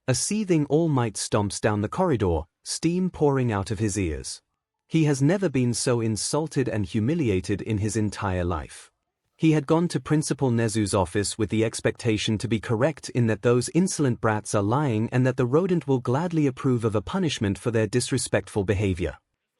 A seething All Might stomps down the corridor, steam pouring out of his ears. He has never been so insulted and humiliated in his entire life. He had gone to Principal Nezu's office with the expectation to be correct in that those insolent brats are lying and that the rodent will gladly approve of a punishment for their disrespectful behavior.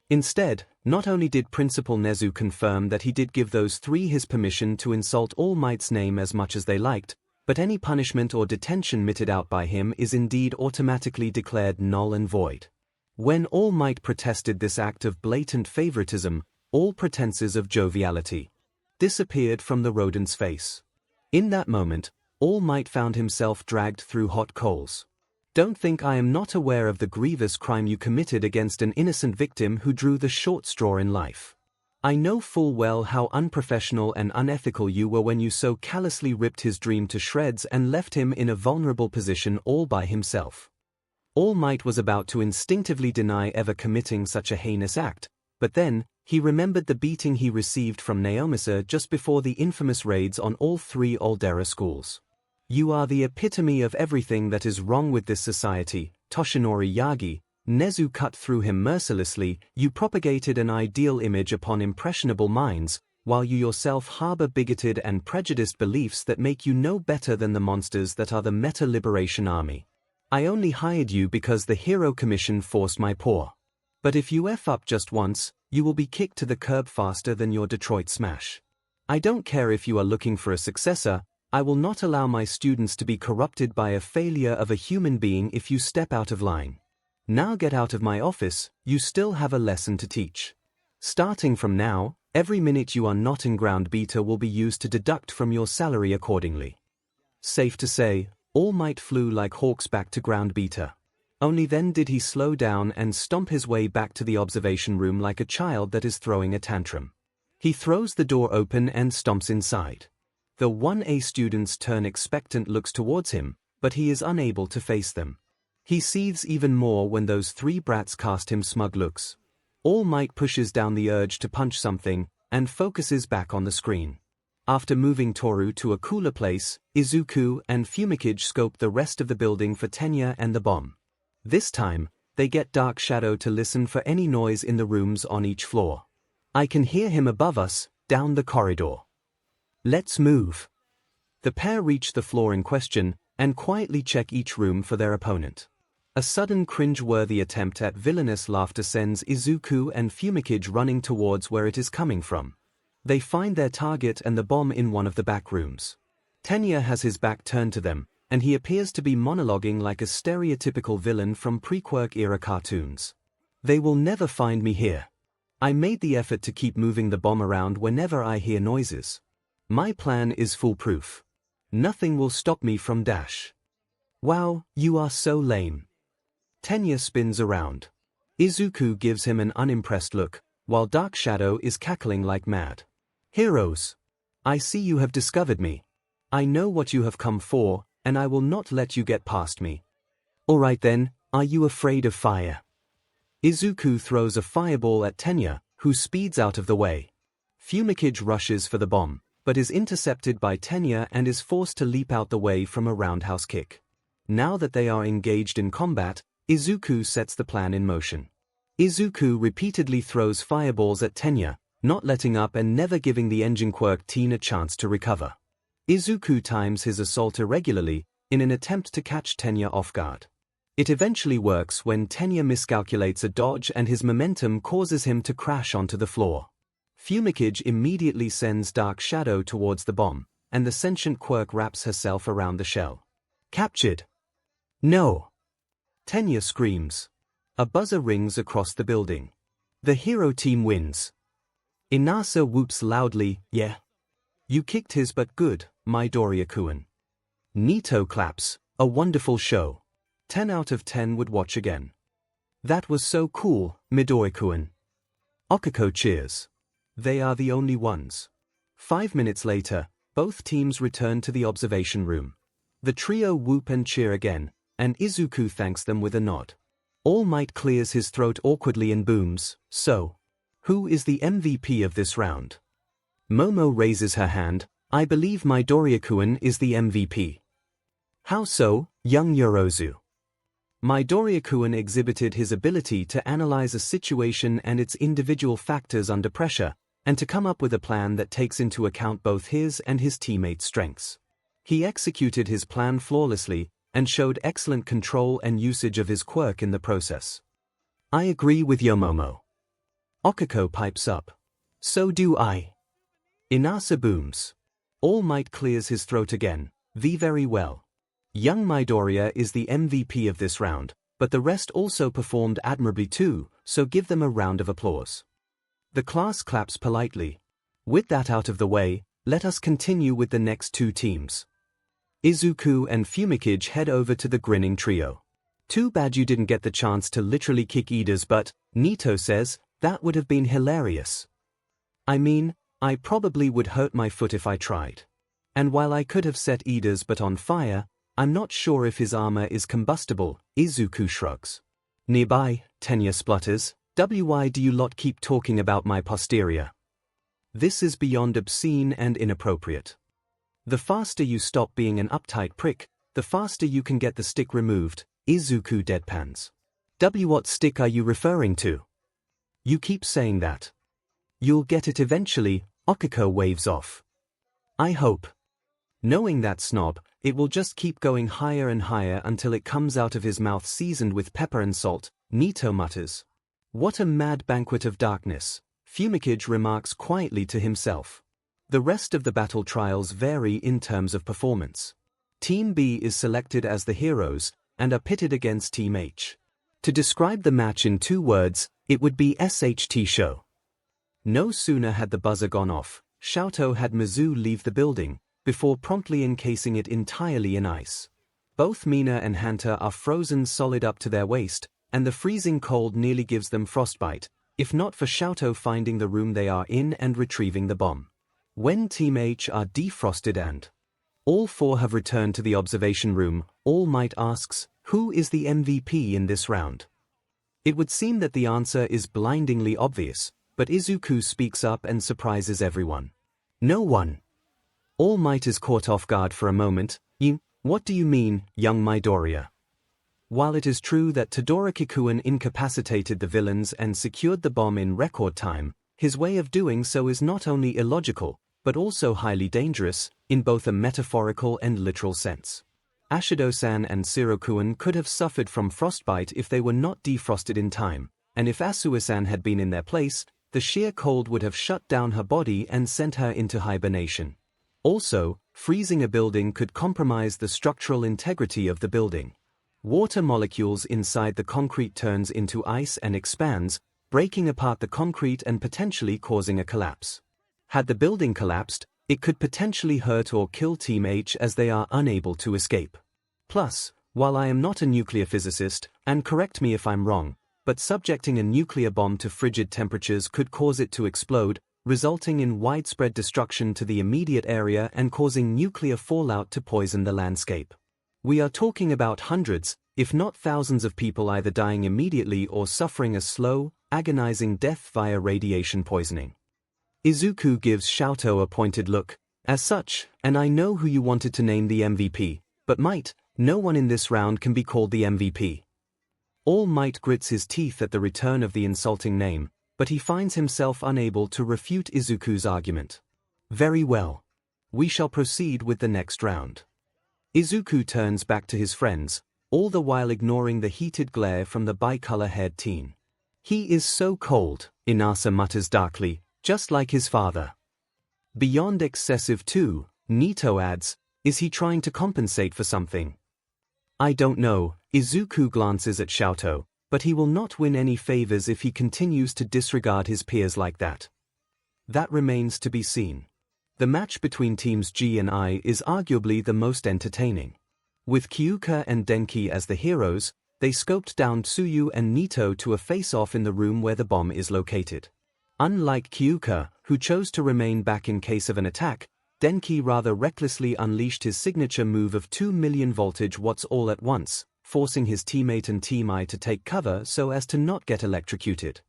Instead, not only did Principal Nezu confirm that he did give those 3 his permission to insult All Might's name as much as they liked, but any punishment or detention meted out by him is indeed automatically declared null and void. When All Might protested this act of blatant favoritism, all pretenses of joviality disappeared from the rodent's face. In that moment, All Might found himself dragged through hot coals. Don't think I am not aware of the grievous crime you committed against an innocent victim who drew the short straw in life. I know full well how unprofessional and unethical you were when you so callously ripped his dream to shreds and left him in a vulnerable position all by himself. All Might was about to instinctively deny ever committing such a heinous act, but then, he remembered the beating he received from Naomasa just before the infamous raids on all 3 Aldera schools. You are the epitome of everything that is wrong with this society, Toshinori Yagi. Nezu cut through him mercilessly. You propagated an ideal image upon impressionable minds, while you yourself harbor bigoted and prejudiced beliefs that make you no better than the monsters that are the Meta Liberation Army. I only hired you because the Hero Commission forced my paw. But if you F up just once, you will be kicked to the curb faster than your Detroit Smash. I don't care if you are looking for a successor, I will not allow my students to be corrupted by a failure of a human being if you step out of line. Now get out of my office, you still have a lesson to teach. Starting from now, every minute you are not in ground beta will be used to deduct from your salary accordingly. Safe to say, All Might flew like hawks back to ground beta. Only then did he slow down and stomp his way back to the observation room like a child that is throwing a tantrum. He throws the door open and stomps inside. The 1A students turn expectant looks towards him, but he is unable to face them. He seethes even more when those 3 brats cast him smug looks. All Might pushes down the urge to punch something, and focuses back on the screen. After moving Toru to a cooler place, Izuku and 𝐒𝐭𝐴𝐲 scope the rest of the building for Tenya and the bomb. This time, they get Dark Shadow to listen for any noise in the rooms on each floor. I can hear him above us, down the corridor. Let's move. The pair reach the floor in question, and quietly check each room for their opponent. A sudden cringe-worthy attempt at villainous laughter sends Izuku and 𝐒𝐭𝐴𝐲 running towards where it is coming from. They find their target and the bomb in one of the back rooms. Tenya has his back turned to them, and he appears to be monologuing like a stereotypical villain from pre-Quirk-era cartoons. They will never find me here. I made the effort to keep moving the bomb around whenever I hear noises. My plan is foolproof. Nothing will stop me from dash. Wow, you are so lame. Tenya spins around. Izuku gives him an unimpressed look, while Dark Shadow is cackling like mad. Heroes! I see you have discovered me. I know what you have come for, and I will not let you get past me. Alright then, are you afraid of fire? Izuku throws a fireball at Tenya, who speeds out of the way. 𝐒𝐭𝐴𝐲 rushes for the bomb, but is intercepted by Tenya and is forced to leap out the way from a roundhouse kick. Now that they are engaged in combat, Izuku sets the plan in motion. Izuku repeatedly throws fireballs at Tenya, not letting up and never giving the engine quirk teen a chance to recover. Izuku times his assault irregularly, in an attempt to catch Tenya off guard. It eventually works when Tenya miscalculates a dodge and his momentum causes him to crash onto the floor. 𝐒𝐭𝐴𝐲 immediately sends Dark Shadow towards the bomb, and the sentient quirk wraps herself around the shell. Captured! No! Tenya screams. A buzzer rings across the building. The hero team wins. Inasa whoops loudly, yeah. You kicked his butt good, Midoriya-kun. Nito claps, a wonderful show. 10 out of 10 would watch again. That was so cool, Midoriya-kun. Okiko cheers. They are the only ones. 5 minutes later, both teams return to the observation room. The trio whoop and cheer again, and Izuku thanks them with a nod. All Might clears his throat awkwardly and booms, so, who is the MVP of this round? Momo raises her hand, I believe Midoriya-kun is the MVP. How so, young Yorozu? Midoriya-kun exhibited his ability to analyze a situation and its individual factors under pressure, and to come up with a plan that takes into account both his and his teammates' strengths. He executed his plan flawlessly, and showed excellent control and usage of his quirk in the process. I agree with Yomomo. Okiko pipes up. So do I. Inasa booms. All Might clears his throat again, very well. Young Midoriya is the MVP of this round, but the rest also performed admirably too, so give them a round of applause. The class claps politely. With that out of the way, let us continue with the next 2 teams. Izuku and 𝐒𝐭𝐴𝐲 head over to the grinning trio. Too bad you didn't get the chance to literally kick Iida's butt, Nito says, that would have been hilarious. I mean, I probably would hurt my foot if I tried. And while I could have set Iida's butt on fire, I'm not sure if his armor is combustible, Izuku shrugs. Nearby, Tenya splutters, why do you lot keep talking about my posterior? This is beyond obscene and inappropriate. The faster you stop being an uptight prick, the faster you can get the stick removed, Izuku deadpans. What stick are you referring to? You keep saying that. You'll get it eventually, Okiko waves off. I hope. Knowing that snob, it will just keep going higher and higher until it comes out of his mouth seasoned with pepper and salt, Nito mutters. What a mad banquet of darkness, 𝐒𝐭𝐴𝐲 remarks quietly to himself. The rest of the battle trials vary in terms of performance. Team B is selected as the heroes and are pitted against Team H. To describe the match in 2 words, it would be SHT show. No sooner had the buzzer gone off, 𝐤𝐵 had 𝐼𝐻 leave the building, before promptly encasing it entirely in ice. Both Mina and Hanta are frozen solid up to their waist, and the freezing cold nearly gives them frostbite, if not for 𝐤𝐵 finding the room they are in and retrieving the bomb. When Team H are defrosted and all 4 have returned to the observation room, All Might asks, who is the MVP in this round? It would seem that the answer is blindingly obvious, but Izuku speaks up and surprises everyone. No one. All Might is caught off guard for a moment. What do you mean, young Midoriya? While it is true that Todoroki incapacitated the villains and secured the bomb in record time, his way of doing so is not only illogical, but also highly dangerous, in both a metaphorical and literal sense. Ashido-san and Shirokuen could have suffered from frostbite if they were not defrosted in time, and if Asui-san had been in their place, the sheer cold would have shut down her body and sent her into hibernation. Also, freezing a building could compromise the structural integrity of the building. Water molecules inside the concrete turns into ice and expands, breaking apart the concrete and potentially causing a collapse. Had the building collapsed, it could potentially hurt or kill Team H as they are unable to escape. Plus, while I am not a nuclear physicist, and correct me if I'm wrong, but subjecting a nuclear bomb to frigid temperatures could cause it to explode, resulting in widespread destruction to the immediate area and causing nuclear fallout to poison the landscape. We are talking about hundreds, if not thousands of people either dying immediately or suffering a slow, agonizing death via radiation poisoning. Izuku gives 𝐤𝐵 a pointed look. As such, and I know who you wanted to name the MVP, but Might, no one in this round can be called the MVP. All Might grits his teeth at the return of the insulting name, but he finds himself unable to refute Izuku's argument. Very well. We shall proceed with the next round. Izuku turns back to his friends, all the while ignoring the heated glare from the bicolor-haired teen. He is so cold, Inasa mutters darkly, just like his father. Beyond excessive too, Nito adds, is he trying to compensate for something? I don't know. Izuku glances at 𝐤𝐵, but he will not win any favors if he continues to disregard his peers like that. That remains to be seen. The match between teams G and I is arguably the most entertaining. With Kyoka and Denki as the heroes, they scoped down Tsuyu and Nito to a face-off in the room where the bomb is located. Unlike Kyoka, who chose to remain back in case of an attack, Denki rather recklessly unleashed his signature move of 2 million voltage watts all at once, forcing his teammate and Team I to take cover so as to not get electrocuted.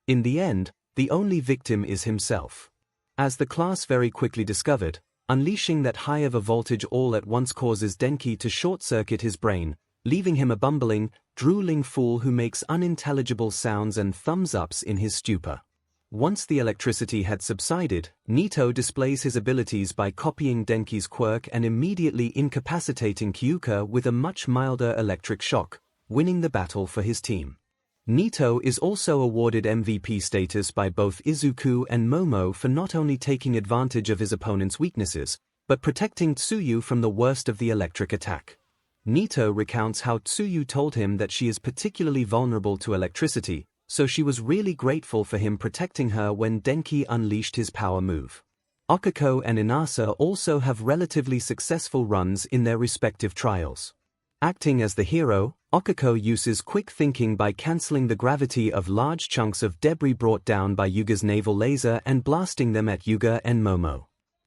In the end, the only victim is himself. As the class very quickly discovered, unleashing that high of a voltage all at once causes Denki to short-circuit his brain, leaving him a bumbling, drooling fool who makes unintelligible sounds and thumbs-ups in his stupor. Once the electricity had subsided, Nito displays his abilities by copying Denki's quirk and immediately incapacitating Kyoka with a much milder electric shock, winning the battle for his team. Nito is also awarded MVP status by both Izuku and Momo for not only taking advantage of his opponent's weaknesses, but protecting Tsuyu from the worst of the electric attack. Nito recounts how Tsuyu told him that she is particularly vulnerable to electricity, so she was really grateful for him protecting her when Denki unleashed his power move. Okiko and Inasa also have relatively successful runs in their respective trials. Acting as the hero, Okiko uses quick thinking by cancelling the gravity of large chunks of debris brought down by Yuga's naval laser and blasting them at Yuga and Momo.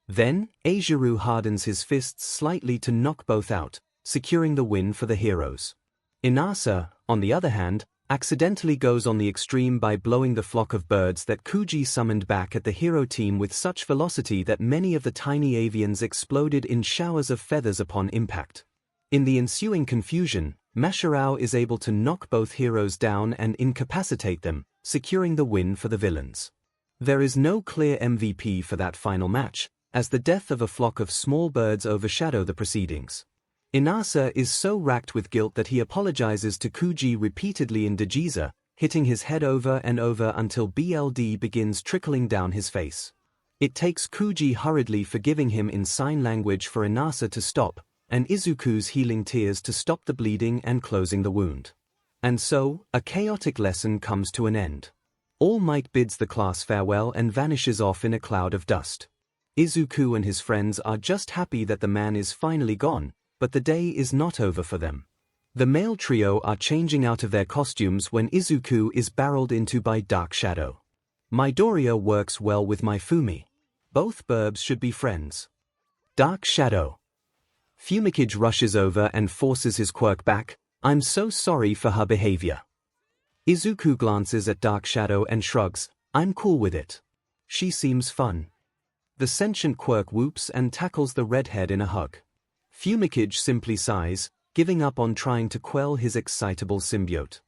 Then, Eijiro hardens his fists slightly to knock both out, securing the win for the heroes. Inasa, on the other hand, accidentally goes on the extreme by blowing the flock of birds that Kuji summoned back at the hero team with such velocity that many of the tiny avians exploded in showers of feathers upon impact. In the ensuing confusion, Masharao is able to knock both heroes down and incapacitate them, securing the win for the villains. There is no clear MVP for that final match, as the death of a flock of small birds overshadow the proceedings. Inasa is so racked with guilt that he apologizes to Kuji repeatedly in Dejiza, hitting his head over and over until BLD begins trickling down his face. It takes Kuji hurriedly forgiving him in sign language for Inasa to stop, and Izuku's healing tears to stop the bleeding and closing the wound. And so, a chaotic lesson comes to an end. All Might bids the class farewell and vanishes off in a cloud of dust. Izuku and his friends are just happy that the man is finally gone, but the day is not over for them. The male trio are changing out of their costumes when Izuku is barreled into by Dark Shadow. Midoriya works well with Mifumi. Both burbs should be friends. Dark Shadow. 𝐒𝐭𝐚𝐲 rushes over and forces his quirk back. I'm so sorry for her behavior. Izuku glances at Dark Shadow and shrugs. I'm cool with it. She seems fun. The sentient quirk whoops and tackles the redhead in a hug. 𝐒𝐭𝐚𝐲 simply sighs, giving up on trying to quell his excitable symbiote.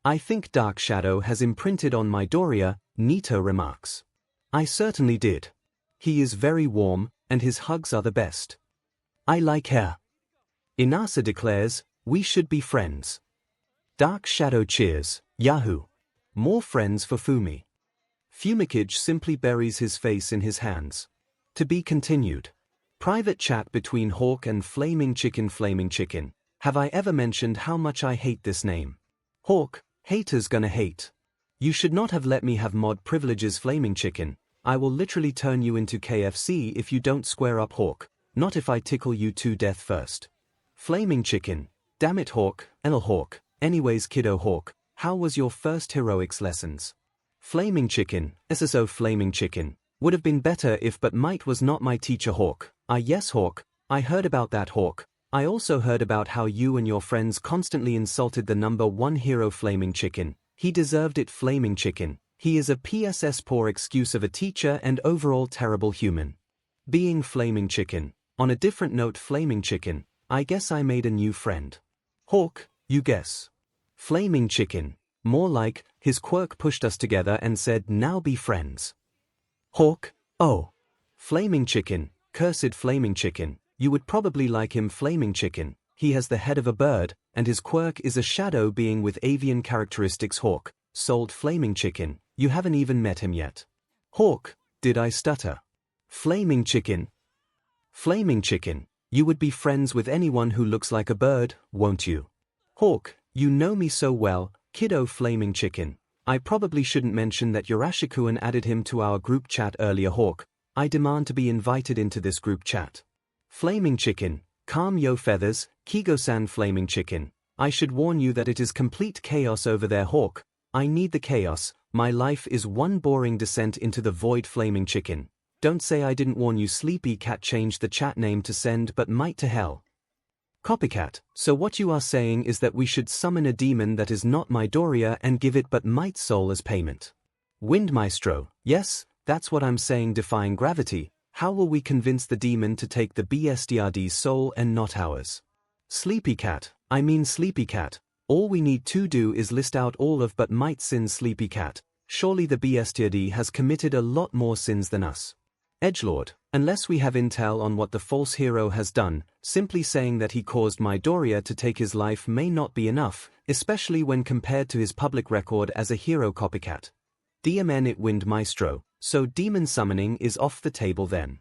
I think Dark Shadow has imprinted on Midoriya, Nito remarks. I certainly did. He is very warm, and his hugs are the best. I like her. Inasa declares, we should be friends. Dark Shadow cheers, Yahoo! More friends for Fumi. 𝐒𝐭𝐚𝐲 simply buries his face in his hands. To be continued. Private chat between Hawk and Flaming Chicken. Flaming Chicken, have I ever mentioned how much I hate this name? Hawk, haters gonna hate. You should not have let me have mod privileges. Flaming Chicken, I will literally turn you into KFC if you don't square up. Hawk, not if I tickle you to death first. Flaming Chicken, damn it Hawk, Hawk, anyways kiddo Hawk, how was your first heroics lessons? Flaming Chicken, SSO. Flaming Chicken, would have been better if but Might was not my teacher. Hawk, yes Hawk, I heard about that Hawk. I also heard about how you and your friends constantly insulted the #1 hero. Flaming Chicken, he deserved it. Flaming Chicken, he is a PSS poor excuse of a teacher and overall terrible human being. Flaming Chicken, on a different note. Flaming Chicken, I guess I made a new friend. Hawk, you guess. Flaming Chicken, more like, his quirk pushed us together and said now be friends. Hawk, oh. Flaming Chicken, cursed Flaming Chicken, you would probably like him. Flaming Chicken, he has the head of a bird, and his quirk is a shadow being with avian characteristics. Hawk, sold. Flaming Chicken, you haven't even met him yet. Hawk, did I stutter? Flaming Chicken. Flaming Chicken, you would be friends with anyone who looks like a bird, won't you? Hawk, you know me so well, kiddo. Flaming Chicken, I probably shouldn't mention that Yurashikuan added him to our group chat earlier. Hawk, I demand to be invited into this group chat. Flaming Chicken, calm yo feathers, Kigo-san. Flaming Chicken, I should warn you that it is complete chaos over there. Hawk, I need the chaos, my life is one boring descent into the void. Flaming Chicken, don't say I didn't warn you. Sleepy Cat changed the chat name to Send but Might to hell. Copycat, so what you are saying is that we should summon a demon that is not Midoriya and give it but Might's soul as payment. Wind Maestro, yes, that's what I'm saying. Defying gravity, how will we convince the demon to take the BSDRD's soul and not ours? Sleepy Cat, Sleepy Cat, all we need to do is list out all of but Might's sins. Sleepy Cat, surely the BSDRD has committed a lot more sins than us. Edgelord, unless we have intel on what the false hero has done, simply saying that he caused Midoriya to take his life may not be enough, especially when compared to his public record as a hero. Copycat. DMN it. Wind Maestro, so demon summoning is off the table then.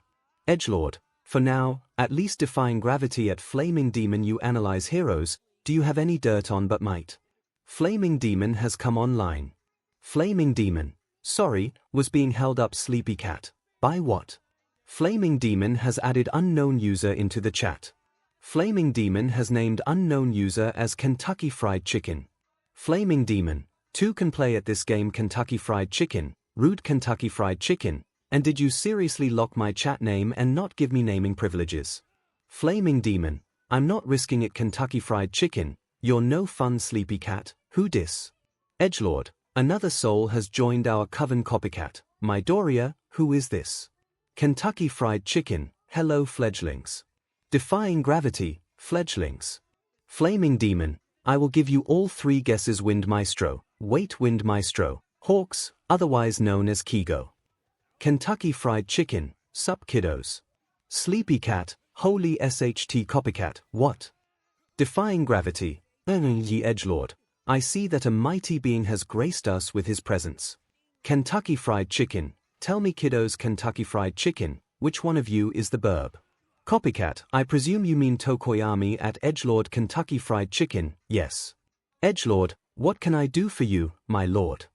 Edgelord, for now, at least. Defying gravity at Flaming Demon, you analyze heroes, do you have any dirt on but Might? Flaming Demon has come online. Flaming Demon, sorry, was being held up. Sleepy Cat, by what? Flaming Demon has added unknown user into the chat. Flaming Demon has named unknown user as Kentucky Fried Chicken. Flaming Demon, two can play at this game. Kentucky Fried Chicken, rude Kentucky Fried Chicken, and did you seriously lock my chat name and not give me naming privileges? Flaming Demon, I'm not risking it. Kentucky Fried Chicken, you're no fun. Sleepy Cat, who dis? Edgelord, another soul has joined our coven. Copycat, Midoriya, who is this? Kentucky Fried Chicken, hello fledglings. Defying gravity, fledglings. Flaming Demon, I will give you all three guesses. Wind Maestro, wait. Wind Maestro, Hawks, otherwise known as 𝐒𝐻𝐽. Kentucky Fried Chicken, sup kiddos. Sleepy Cat, holy SHT. Copycat, what? Defying gravity, Edgelord, I see that a mighty being has graced us with his presence. Kentucky Fried Chicken, tell me kiddos Kentucky Fried Chicken, which one of you is the burb? Copycat, I presume you mean Tokoyami at edgelord Kentucky Fried Chicken, yes. Edgelord, what can I do for you, my lord?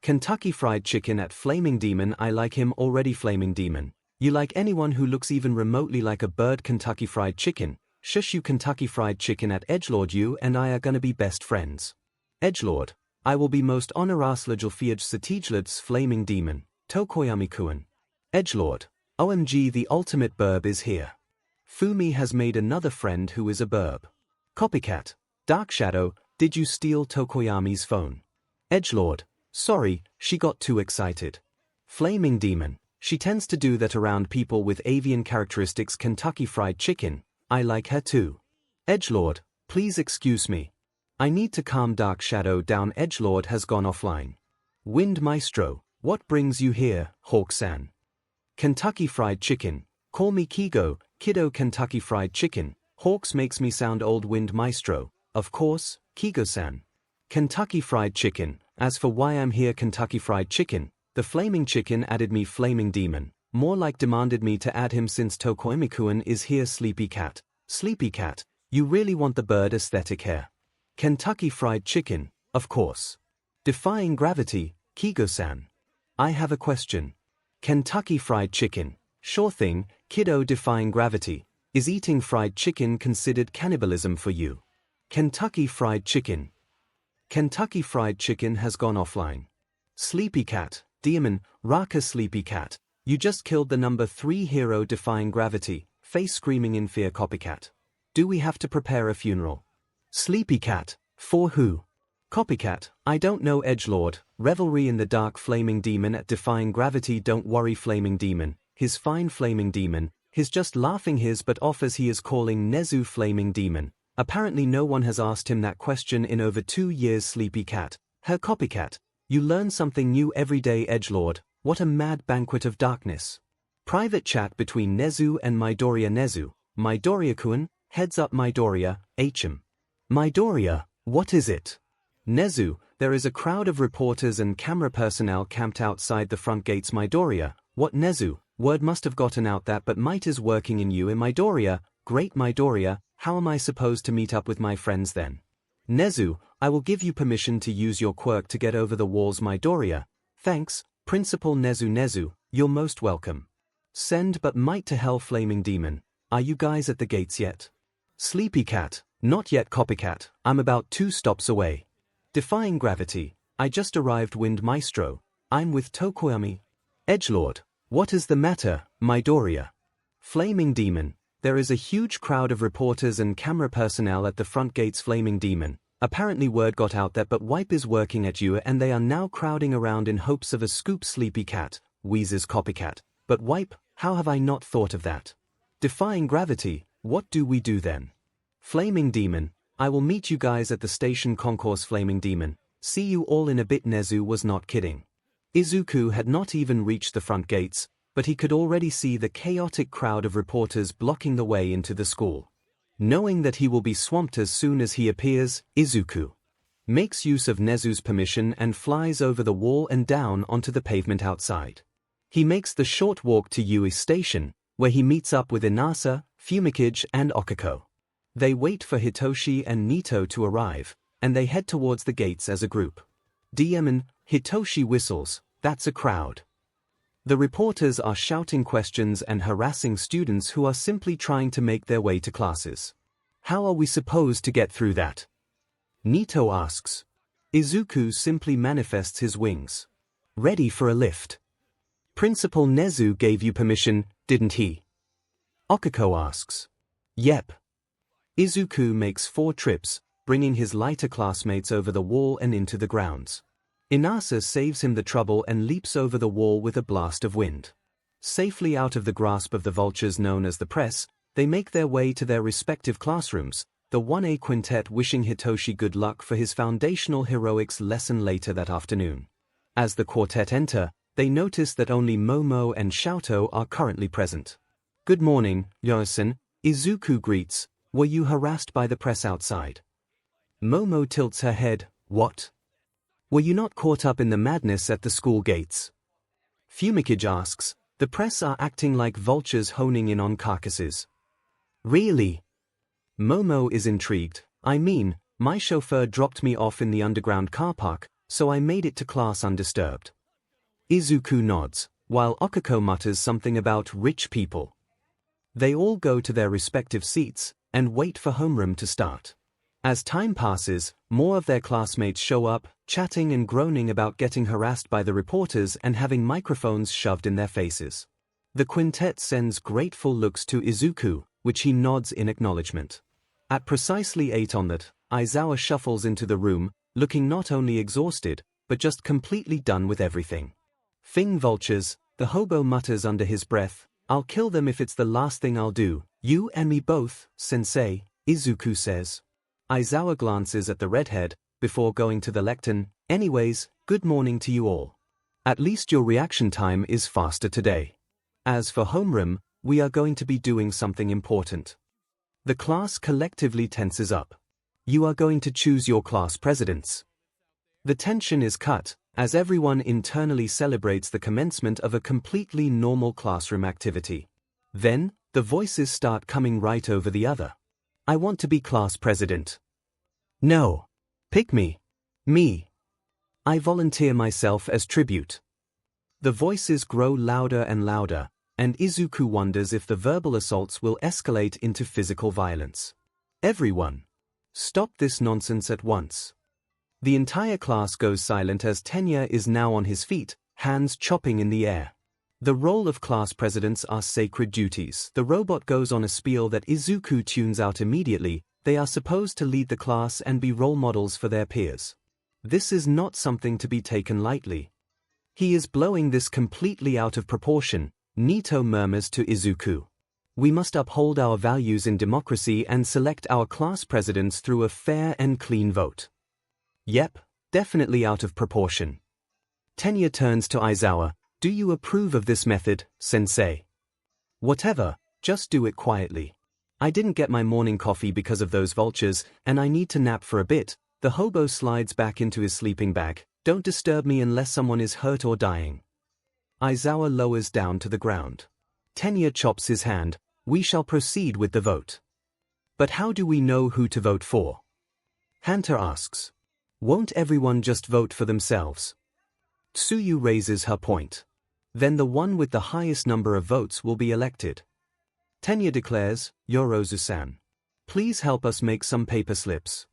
Kentucky Fried Chicken at Flaming Demon, I like him already. Flaming Demon, you like anyone who looks even remotely like a bird? Kentucky Fried Chicken, shush you. Kentucky Fried Chicken at edgelord, you and I are gonna be best friends. Edgelord, I will be most honoraslegel 𝐔𝐬𝐽𝐽 Flaming Demon, Tokoyami-kun. Edgelord, OMG, the ultimate burb is here. Fumi has made another friend who is a burb. Copycat, Dark Shadow, did you steal Tokoyami's phone? Edgelord, sorry, she got too excited. Flaming Demon, she tends to do that around people with avian characteristics. Kentucky Fried Chicken, I like her too. Edgelord, please excuse me. I need to calm Dark Shadow down. Edgelord has gone offline. Wind Maestro, what brings you here, Hawk-san? Kentucky Fried Chicken, call me Kigo, kiddo. Kentucky Fried Chicken, Hawks makes me sound old. Wind Maestro, of course, Kigo-san. Kentucky Fried Chicken, as for why I'm here. Kentucky Fried Chicken, the Flaming Chicken added me. Flaming Demon, more like demanded me to add him since Tokoyami-kun is here. Sleepy Cat, Sleepy Cat, you really want the bird aesthetic hair? Kentucky Fried Chicken, of course. Defying Gravity, Kigo-san. I have a question. Kentucky Fried Chicken, sure thing, kiddo. Defying Gravity, is eating fried chicken considered cannibalism for you? Kentucky Fried Chicken. Kentucky Fried Chicken has gone offline. Sleepy Cat, Demon, Raka. Sleepy Cat, you just killed the number 3 hero. Defying Gravity, face screaming in fear. Copycat, do we have to prepare a funeral? Sleepy Cat, for who? Copycat, I don't know. Edgelord, revelry in the dark. Flaming Demon at Defying Gravity, don't worry. Flaming Demon, his fine. Flaming Demon, his just laughing his butt off as he is calling 𝐒𝐻𝐿. Flaming Demon, apparently no one has asked him that question in over 2 years. Sleepy Cat, her. Copycat, you learn something new every day. Edgelord, what a mad banquet of darkness. Private chat between 𝐒𝐻𝐿 and Midoriya. 𝐒𝐻𝐿, Midoriya-kun, heads up. Midoriya, 𝐻𝐿. Midoriya, what is it? 𝐒𝐻𝐿, there is a crowd of reporters and camera personnel camped outside the front gates. Midoriya, what? 𝐒𝐻𝐿, word must have gotten out that but Might is working in you. In Midoriya, great. Midoriya, how am I supposed to meet up with my friends then? 𝐒𝐻𝐿, I will give you permission to use your quirk to get over the walls. Midoriya, thanks, Principal 𝐒𝐻𝐿. 𝐒𝐻𝐿, you're most welcome. Send but Might to hell. Flaming Demon, are you guys at the gates yet? Sleepy Cat, not yet. Copycat, I'm about 2 stops away. Defying Gravity, I just arrived. Wind Maestro, I'm with Tokoyami. Edgelord, what is the matter, Midoriya? Flaming Demon, there is a huge crowd of reporters and camera personnel at the front gates. Flaming Demon, apparently word got out that but Wipe is working at you and they are now crowding around in hopes of a scoop. Sleepy Cat, wheezes. Copycat, but Wipe, how have I not thought of that? Defying Gravity, what do we do then? Flaming Demon, I will meet you guys at the station concourse. Flaming Demon, see you all in a bit. 𝐒𝐻𝐿 was not kidding. Izuku had not even reached the front gates, but he could already see the chaotic crowd of reporters blocking the way into the school. Knowing that he will be swamped as soon as he appears, Izuku makes use of 𝐒𝐻𝐿's permission and flies over the wall and down onto the pavement outside. He makes the short walk to Yui Station, where he meets up with Inasa, Fumikage and Okiko. They wait for Hitoshi and Nito to arrive, and they head towards the gates as a group. DM, Hitoshi whistles, that's a crowd. The reporters are shouting questions and harassing students who are simply trying to make their way to classes. How are we supposed to get through that? Nito asks. Izuku simply manifests his wings. Ready for a lift. Principal 𝐒𝐻𝐿 gave you permission, didn't he? Okiko asks. Yep. Izuku makes 4 trips, bringing his lighter classmates over the wall and into the grounds. Inasa saves him the trouble and leaps over the wall with a blast of wind. Safely out of the grasp of the vultures known as the press, they make their way to their respective classrooms, the 1A quintet wishing Hitoshi good luck for his foundational heroics lesson later that afternoon. As the quartet enter, they notice that only Momo and Shoto are currently present. Good morning, Yosen, Izuku greets. Were you harassed by the press outside? Momo tilts her head. What? Were you not caught up in the madness at the school gates? 𝐼𝐺𝐻 asks, the press are acting like vultures honing in on carcasses. Really? Momo is intrigued. I mean, my chauffeur dropped me off in the underground car park, so I made it to class undisturbed. Izuku nods, while Okako mutters something about rich people. They all go to their respective seats and wait for homeroom to start. As time passes, more of their classmates show up, chatting and groaning about getting harassed by the reporters and having microphones shoved in their faces. The quintet sends grateful looks to Izuku, which he nods in acknowledgement. At precisely 8 on that, Aizawa shuffles into the room, looking not only exhausted, but just completely done with everything. Fing vultures, the hobo mutters under his breath, I'll kill them if it's the last thing I'll do. You and me both, sensei, Izuku says. Aizawa glances at the redhead, before going to the lectern. Anyways, good morning to you all. At least your reaction time is faster today. As for homeroom, we are going to be doing something important. The class collectively tenses up. You are going to choose your class presidents. The tension is cut, as everyone internally celebrates the commencement of a completely normal classroom activity. Then, the voices start coming right over the other. I want to be class president. No. Pick me. Me. I volunteer myself as tribute. The voices grow louder and louder, and Izuku wonders if the verbal assaults will escalate into physical violence. Everyone. Stop this nonsense at once. The entire class goes silent as Tenya is now on his feet, hands chopping in the air. The role of class presidents are sacred duties. The robot goes on a spiel that Izuku tunes out immediately. They are supposed to lead the class and be role models for their peers. This is not something to be taken lightly. He is blowing this completely out of proportion, Nito murmurs to Izuku. We must uphold our values in democracy and select our class presidents through a fair and clean vote. Yep, definitely out of proportion. Tenya turns to Aizawa. Do you approve of this method, sensei? Whatever, just do it quietly. I didn't get my morning coffee because of those vultures, and I need to nap for a bit. The hobo slides back into his sleeping bag. Don't disturb me unless someone is hurt or dying. Aizawa lowers down to the ground. Tenya chops his hand. We shall proceed with the vote. But how do we know who to vote for? Hunter asks. Won't everyone just vote for themselves? Tsuyu raises her point. Then the one with the highest number of votes will be elected. Tenya declares, Yorozu-san. Please help us make some paper slips.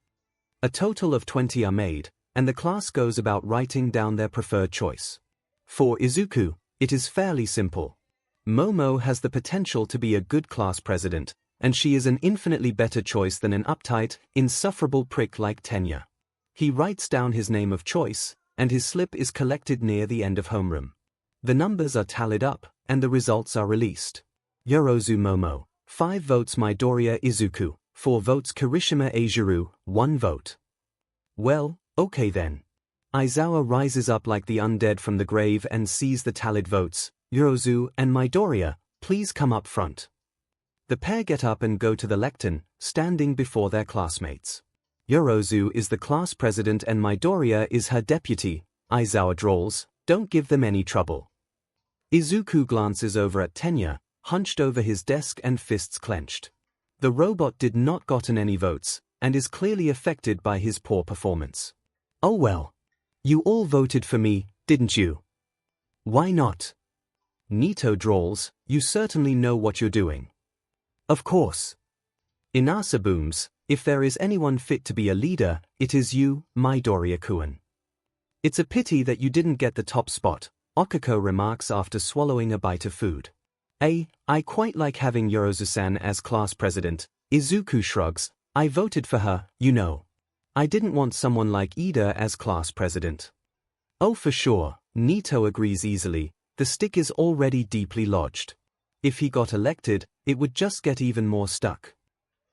A total of 20 are made, and the class goes about writing down their preferred choice. For Izuku, it is fairly simple. Momo has the potential to be a good class president, and she is an infinitely better choice than an uptight, insufferable prick like Tenya. He writes down his name of choice, and his slip is collected near the end of homeroom. The numbers are tallied up, and the results are released. Yorozu Momo, 5 votes Midoriya Izuku, 4 votes Kirishima Eijiro, 1 vote. Well, okay then. Aizawa rises up like the undead from the grave and sees the tallied votes. Yorozu and Midoriya, please come up front. The pair get up and go to the lectern, standing before their classmates. Yorozu is the class president and Midoriya is her deputy. Aizawa drawls, don't give them any trouble. Izuku glances over at Tenya, hunched over his desk and fists clenched. The robot did not gotten any votes, and is clearly affected by his poor performance. Oh well. You all voted for me, didn't you? Why not? Nito drawls, you certainly know what you're doing. Of course. Inasa booms, if there is anyone fit to be a leader, it is you, Midoriya-kun. It's a pity that you didn't get the top spot, Okako remarks after swallowing a bite of food. I quite like having Yorozu-san as class president. Izuku shrugs, I voted for her, you know. I didn't want someone like Ida as class president. Oh for sure, Nito agrees easily, the stick is already deeply lodged. If he got elected, it would just get even more stuck.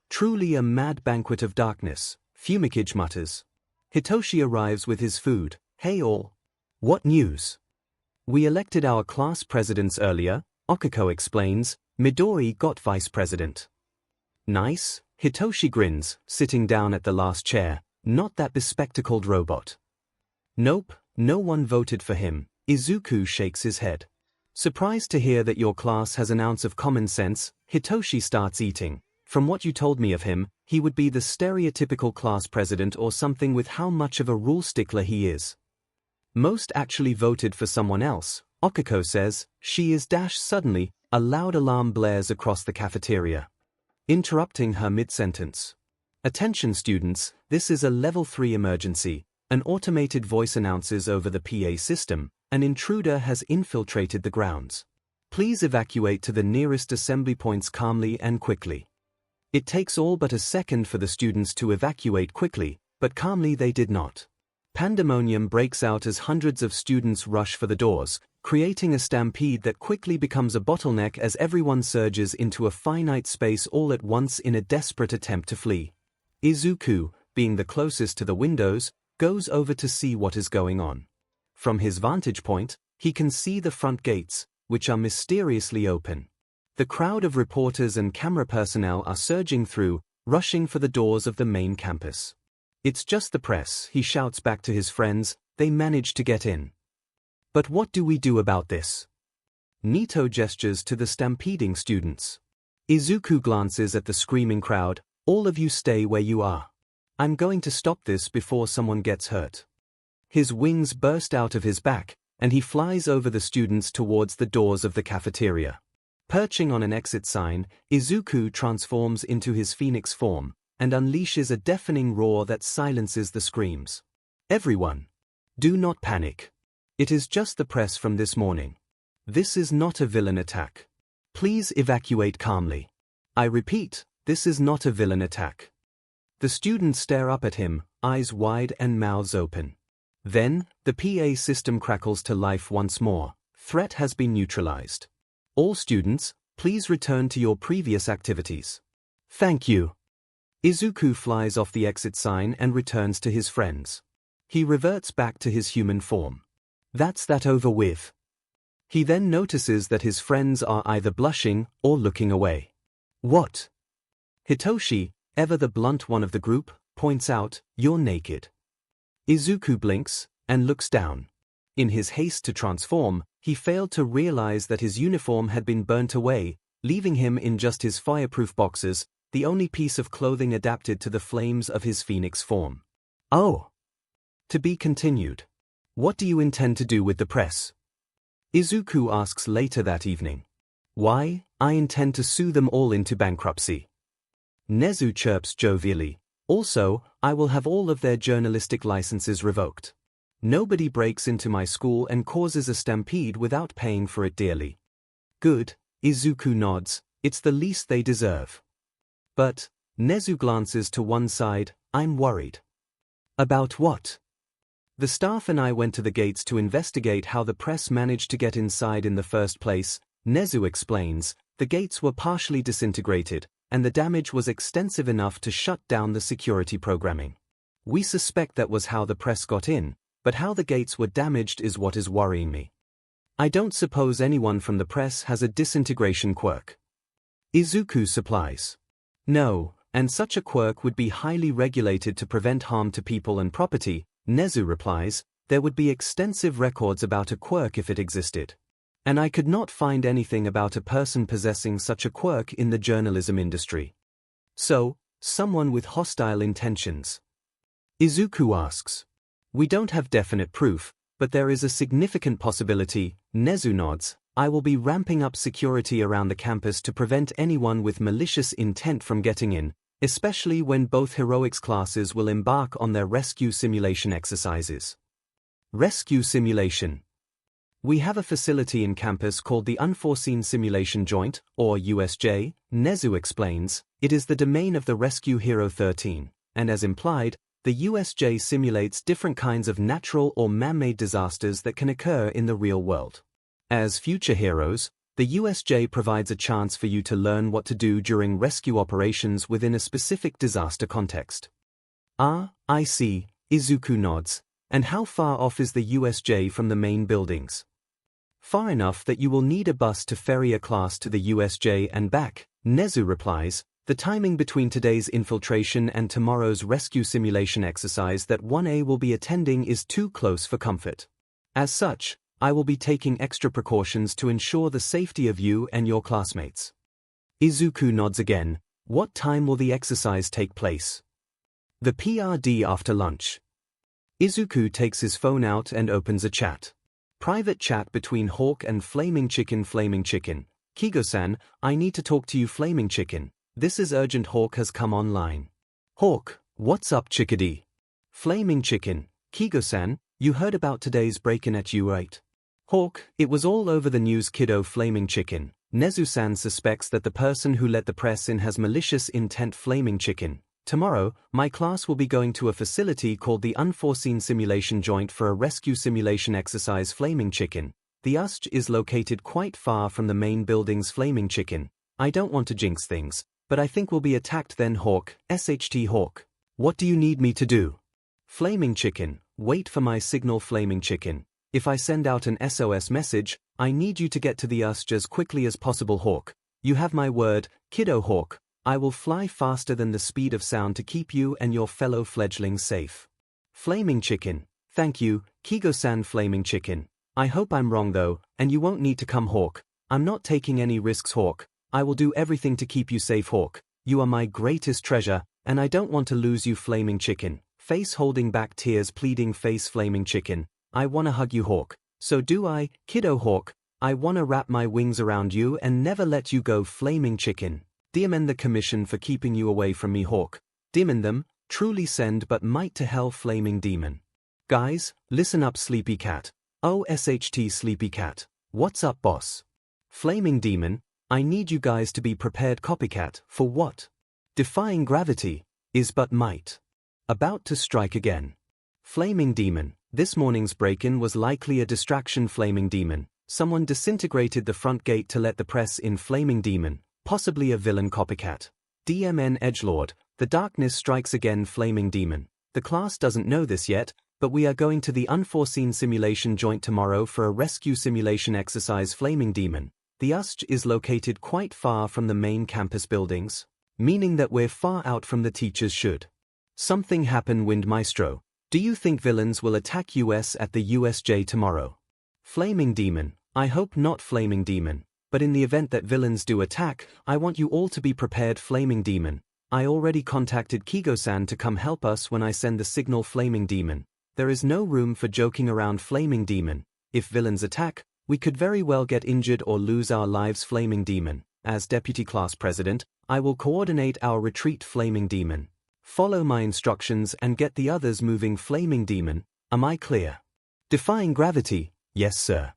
Truly a mad banquet of darkness, 𝐼𝐺𝐻 mutters. Hitoshi arrives with his food. Hey all. What news? We elected our class presidents earlier, Okako explains. Midori got vice president. Nice, Hitoshi grins, sitting down at the last chair. Not that bespectacled robot. Nope, no one voted for him. Izuku shakes his head. Surprised to hear that your class has an ounce of common sense, Hitoshi starts eating. From what you told me of him, he would be the stereotypical class president or something with how much of a rule stickler he is. Most actually voted for someone else, Okiko says. She is suddenly, a loud alarm blares across the cafeteria, interrupting her mid-sentence. Attention students, this is a level 3 emergency. An automated voice announces over the PA system, an intruder has infiltrated the grounds. Please evacuate to the nearest assembly points calmly and quickly. It takes all but a second for the students to evacuate quickly, but calmly they did not. Pandemonium breaks out as hundreds of students rush for the doors, creating a stampede that quickly becomes a bottleneck as everyone surges into a finite space all at once in a desperate attempt to flee. Izuku, being the closest to the windows, goes over to see what is going on. From his vantage point, he can see the front gates, which are mysteriously open. The crowd of reporters and camera personnel are surging through, rushing for the doors of the main campus. It's just the press, he shouts back to his friends. They managed to get in. But what do we do about this? Nito gestures to the stampeding students. Izuku glances at the screaming crowd. All of you stay where you are. I'm going to stop this before someone gets hurt. His wings burst out of his back, and he flies over the students towards the doors of the cafeteria. Perching on an exit sign, Izuku transforms into his phoenix form, and unleashes a deafening roar that silences the screams. Everyone, do not panic. It is just the press from this morning. This is not a villain attack. Please evacuate calmly. I repeat, this is not a villain attack. The students stare up at him, eyes wide and mouths open. Then, the PA system crackles to life once more. Threat has been neutralized. All students, please return to your previous activities. Thank you. Izuku flies off the exit sign and returns to his friends. He reverts back to his human form. That's that over with. He then notices that his friends are either blushing or looking away. What? Hitoshi, ever the blunt one of the group, points out, "You're naked." Izuku blinks and looks down. In his haste to transform, he failed to realize that his uniform had been burnt away, leaving him in just his fireproof boxers, the only piece of clothing adapted to the flames of his phoenix form. Oh! To be continued. What do you intend to do with the press? Izuku asks later that evening. Why, I intend to sue them all into bankruptcy. Nezu chirps jovially. Also, I will have all of their journalistic licenses revoked. Nobody breaks into my school and causes a stampede without paying for it dearly. Good, Izuku nods, it's the least they deserve. But, Nezu glances to one side, I'm worried. About what? The staff and I went to the gates to investigate how the press managed to get inside in the first place. Nezu explains, the gates were partially disintegrated, and the damage was extensive enough to shut down the security programming. We suspect that was how the press got in, but how the gates were damaged is what is worrying me. I don't suppose anyone from the press has a disintegration quirk. Izuku supplies. No, and such a quirk would be highly regulated to prevent harm to people and property. Nezu replies, there would be extensive records about a quirk if it existed. And I could not find anything about a person possessing such a quirk in the journalism industry. So, someone with hostile intentions. Izuku asks. We don't have definite proof, but there is a significant possibility. Nezu nods. I will be ramping up security around the campus to prevent anyone with malicious intent from getting in, especially when both heroics classes will embark on their rescue simulation exercises. Rescue simulation. We have a facility in campus called the Unforeseen Simulation Joint, or USJ, Nezu explains. It is the domain of the Rescue Hero 13, and as implied, the USJ simulates different kinds of natural or man-made disasters that can occur in the real world. As future heroes, the USJ provides a chance for you to learn what to do during rescue operations within a specific disaster context. Ah, I see, Izuku nods. And how far off is the USJ from the main buildings? Far enough that you will need a bus to ferry a class to the USJ and back, Nezu replies. The timing between today's infiltration and tomorrow's rescue simulation exercise that 1A will be attending is too close for comfort. As such, I will be taking extra precautions to ensure the safety of you and your classmates. Izuku nods again. What time will the exercise take place? The PRD after lunch. Izuku takes his phone out and opens a chat. Private chat between Hawk and Flaming Chicken. Flaming Chicken. Kigo-san, I need to talk to you. Flaming Chicken. This is urgent. Hawk has come online. Hawk, what's up chickadee? Flaming Chicken. Kigo-san, you heard about today's break-in at U8? Hawk, it was all over the news kiddo. Flaming Chicken. Nezu-san suspects that the person who let the press in has malicious intent. Flaming Chicken. Tomorrow, my class will be going to a facility called the Unforeseen Simulation Joint for a rescue simulation exercise. Flaming Chicken. The USJ is located quite far from the main buildings. Flaming Chicken. I don't want to jinx things, but I think we'll be attacked then. Hawk, SHT Hawk. What do you need me to do? Flaming Chicken. Wait for my signal. Flaming Chicken. If I send out an SOS message, I need you to get to the USJ as quickly as possible. Hawk. You have my word, kiddo. Hawk. I will fly faster than the speed of sound to keep you and your fellow fledglings safe. Flaming Chicken. Thank you, Kigo-san. Flaming Chicken. I hope I'm wrong though, and you won't need to come. Hawk. I'm not taking any risks. Hawk. I will do everything to keep you safe. Hawk. You are my greatest treasure, and I don't want to lose you. Flaming Chicken. Face holding back tears. Pleading face. Flaming Chicken. I wanna hug you. Hawk. So do I, kiddo. Hawk. I wanna wrap my wings around you and never let you go. Flaming Chicken. Demon the commission for keeping you away from me. Hawk. Demon them, truly send but might to hell. Flaming Demon. Guys, listen up. Sleepy Cat. Oh SHT Sleepy Cat. What's up boss? Flaming Demon, I need you guys to be prepared. Copycat. For what? Defying gravity is but might. About to strike again. Flaming Demon. This morning's break-in was likely a distraction. Flaming Demon. Someone disintegrated the front gate to let the press in. Flaming Demon. Possibly a villain. Copycat. DMN Edgelord. The darkness strikes again. Flaming Demon. The class doesn't know this yet, but we are going to the Unforeseen Simulation Joint tomorrow for a rescue simulation exercise. Flaming Demon. The USJ is located quite far from the main campus buildings, meaning that we're far out from the teachers. Should something happen, Wind Maestro, do you think villains will attack US at the USJ tomorrow? Flaming Demon. I hope not. Flaming Demon. But in the event that villains do attack, I want you all to be prepared. Flaming Demon. I already contacted Kigo-san to come help us when I send the signal. Flaming Demon. There is no room for joking around. Flaming Demon. If villains attack, we could very well get injured or lose our lives. Flaming Demon. As Deputy Class President, I will coordinate our retreat. Flaming Demon. Follow my instructions and get the others moving. Flaming Demon. Am I clear? Defying gravity. Yes, sir.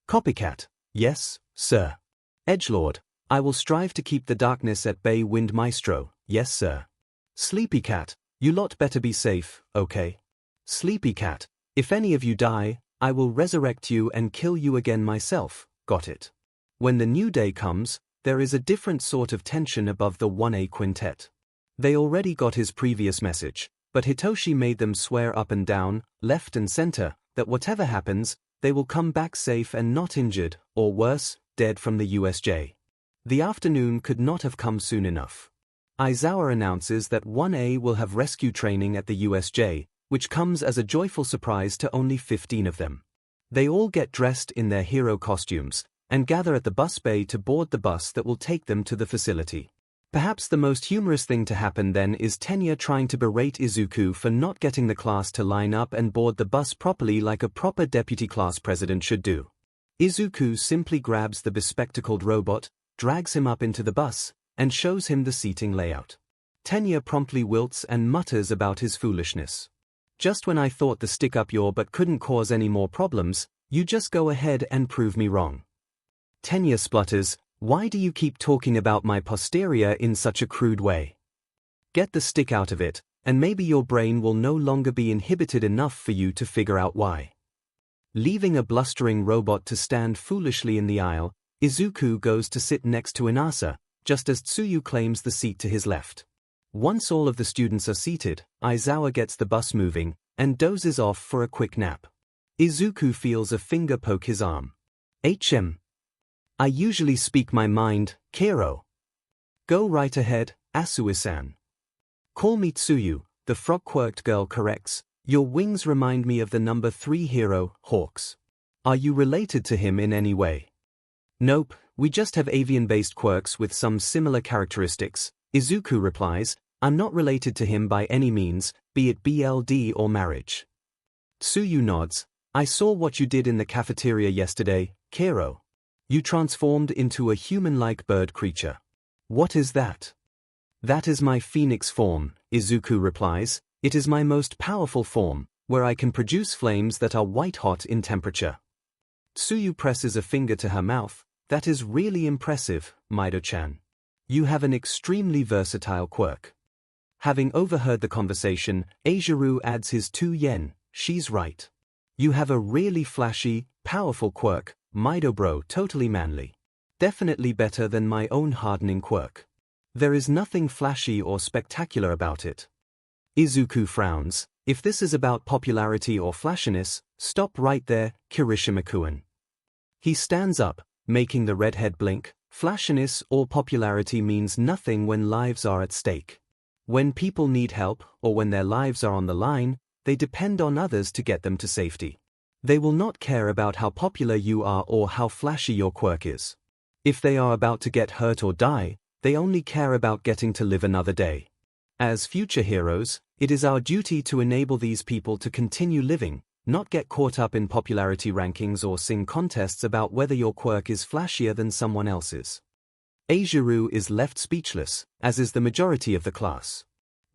Copycat. Yes, sir. Edgelord. I will strive to keep the darkness at bay. Wind Maestro. Yes, sir. Sleepy Cat. You lot better be safe, okay? Sleepy Cat. If any of you die, I will resurrect you and kill you again myself. Got it. When the new day comes, there is a different sort of tension above the 1A quintet. They already got his previous message, but Hitoshi made them swear up and down, left and center, that whatever happens, they will come back safe and not injured, or worse, dead from the USJ. The afternoon could not have come soon enough. Aizawa announces that 1A will have rescue training at the USJ, which comes as a joyful surprise to only 15 of them. They all get dressed in their hero costumes, and gather at the bus bay to board the bus that will take them to the facility. Perhaps the most humorous thing to happen then is Tenya trying to berate Izuku for not getting the class to line up and board the bus properly like a proper deputy class president should do. Izuku simply grabs the bespectacled robot, drags him up into the bus, and shows him the seating layout. Tenya promptly wilts and mutters about his foolishness. Just when I thought the stick up your butt couldn't cause any more problems, you just go ahead and prove me wrong. Tenya splutters, why do you keep talking about my posterior in such a crude way? Get the stick out of it, and maybe your brain will no longer be inhibited enough for you to figure out why. Leaving a blustering robot to stand foolishly in the aisle, Izuku goes to sit next to Inasa, just as Tsuyu claims the seat to his left. Once all of the students are seated, Aizawa gets the bus moving, and dozes off for a quick nap. Izuku feels a finger poke his arm. I usually speak my mind, Kero. Go right ahead, Asui-san. Call me Tsuyu, the frog-quirked girl corrects. Your wings remind me of the number 3 hero, Hawks. Are you related to him in any way? Nope, we just have avian-based quirks with some similar characteristics, Izuku replies. I'm not related to him by any means, be it BLD or marriage. Tsuyu nods. I saw what you did in the cafeteria yesterday, Kero. You transformed into a human-like bird creature. What is that? That is my phoenix form, Izuku replies. It is my most powerful form, where I can produce flames that are white-hot in temperature. Tsuyu presses a finger to her mouth. That is really impressive, Mido-chan. You have an extremely versatile quirk. Having overheard the conversation, 𝐂𝐸𝐲 adds his 2 yen. She's right. You have a really flashy, powerful quirk, Mido-bro, totally manly. Definitely better than my own hardening quirk. There is nothing flashy or spectacular about it. Izuku frowns. If this is about popularity or flashiness, stop right there, Kirishima-kun. He stands up, making the redhead blink. Flashiness or popularity means nothing when lives are at stake. When people need help, or when their lives are on the line, they depend on others to get them to safety. They will not care about how popular you are or how flashy your quirk is. If they are about to get hurt or die, they only care about getting to live another day. As future heroes, it is our duty to enable these people to continue living, not get caught up in popularity rankings or sing contests about whether your quirk is flashier than someone else's. 𝐂𝐸𝐲 is left speechless, as is the majority of the class.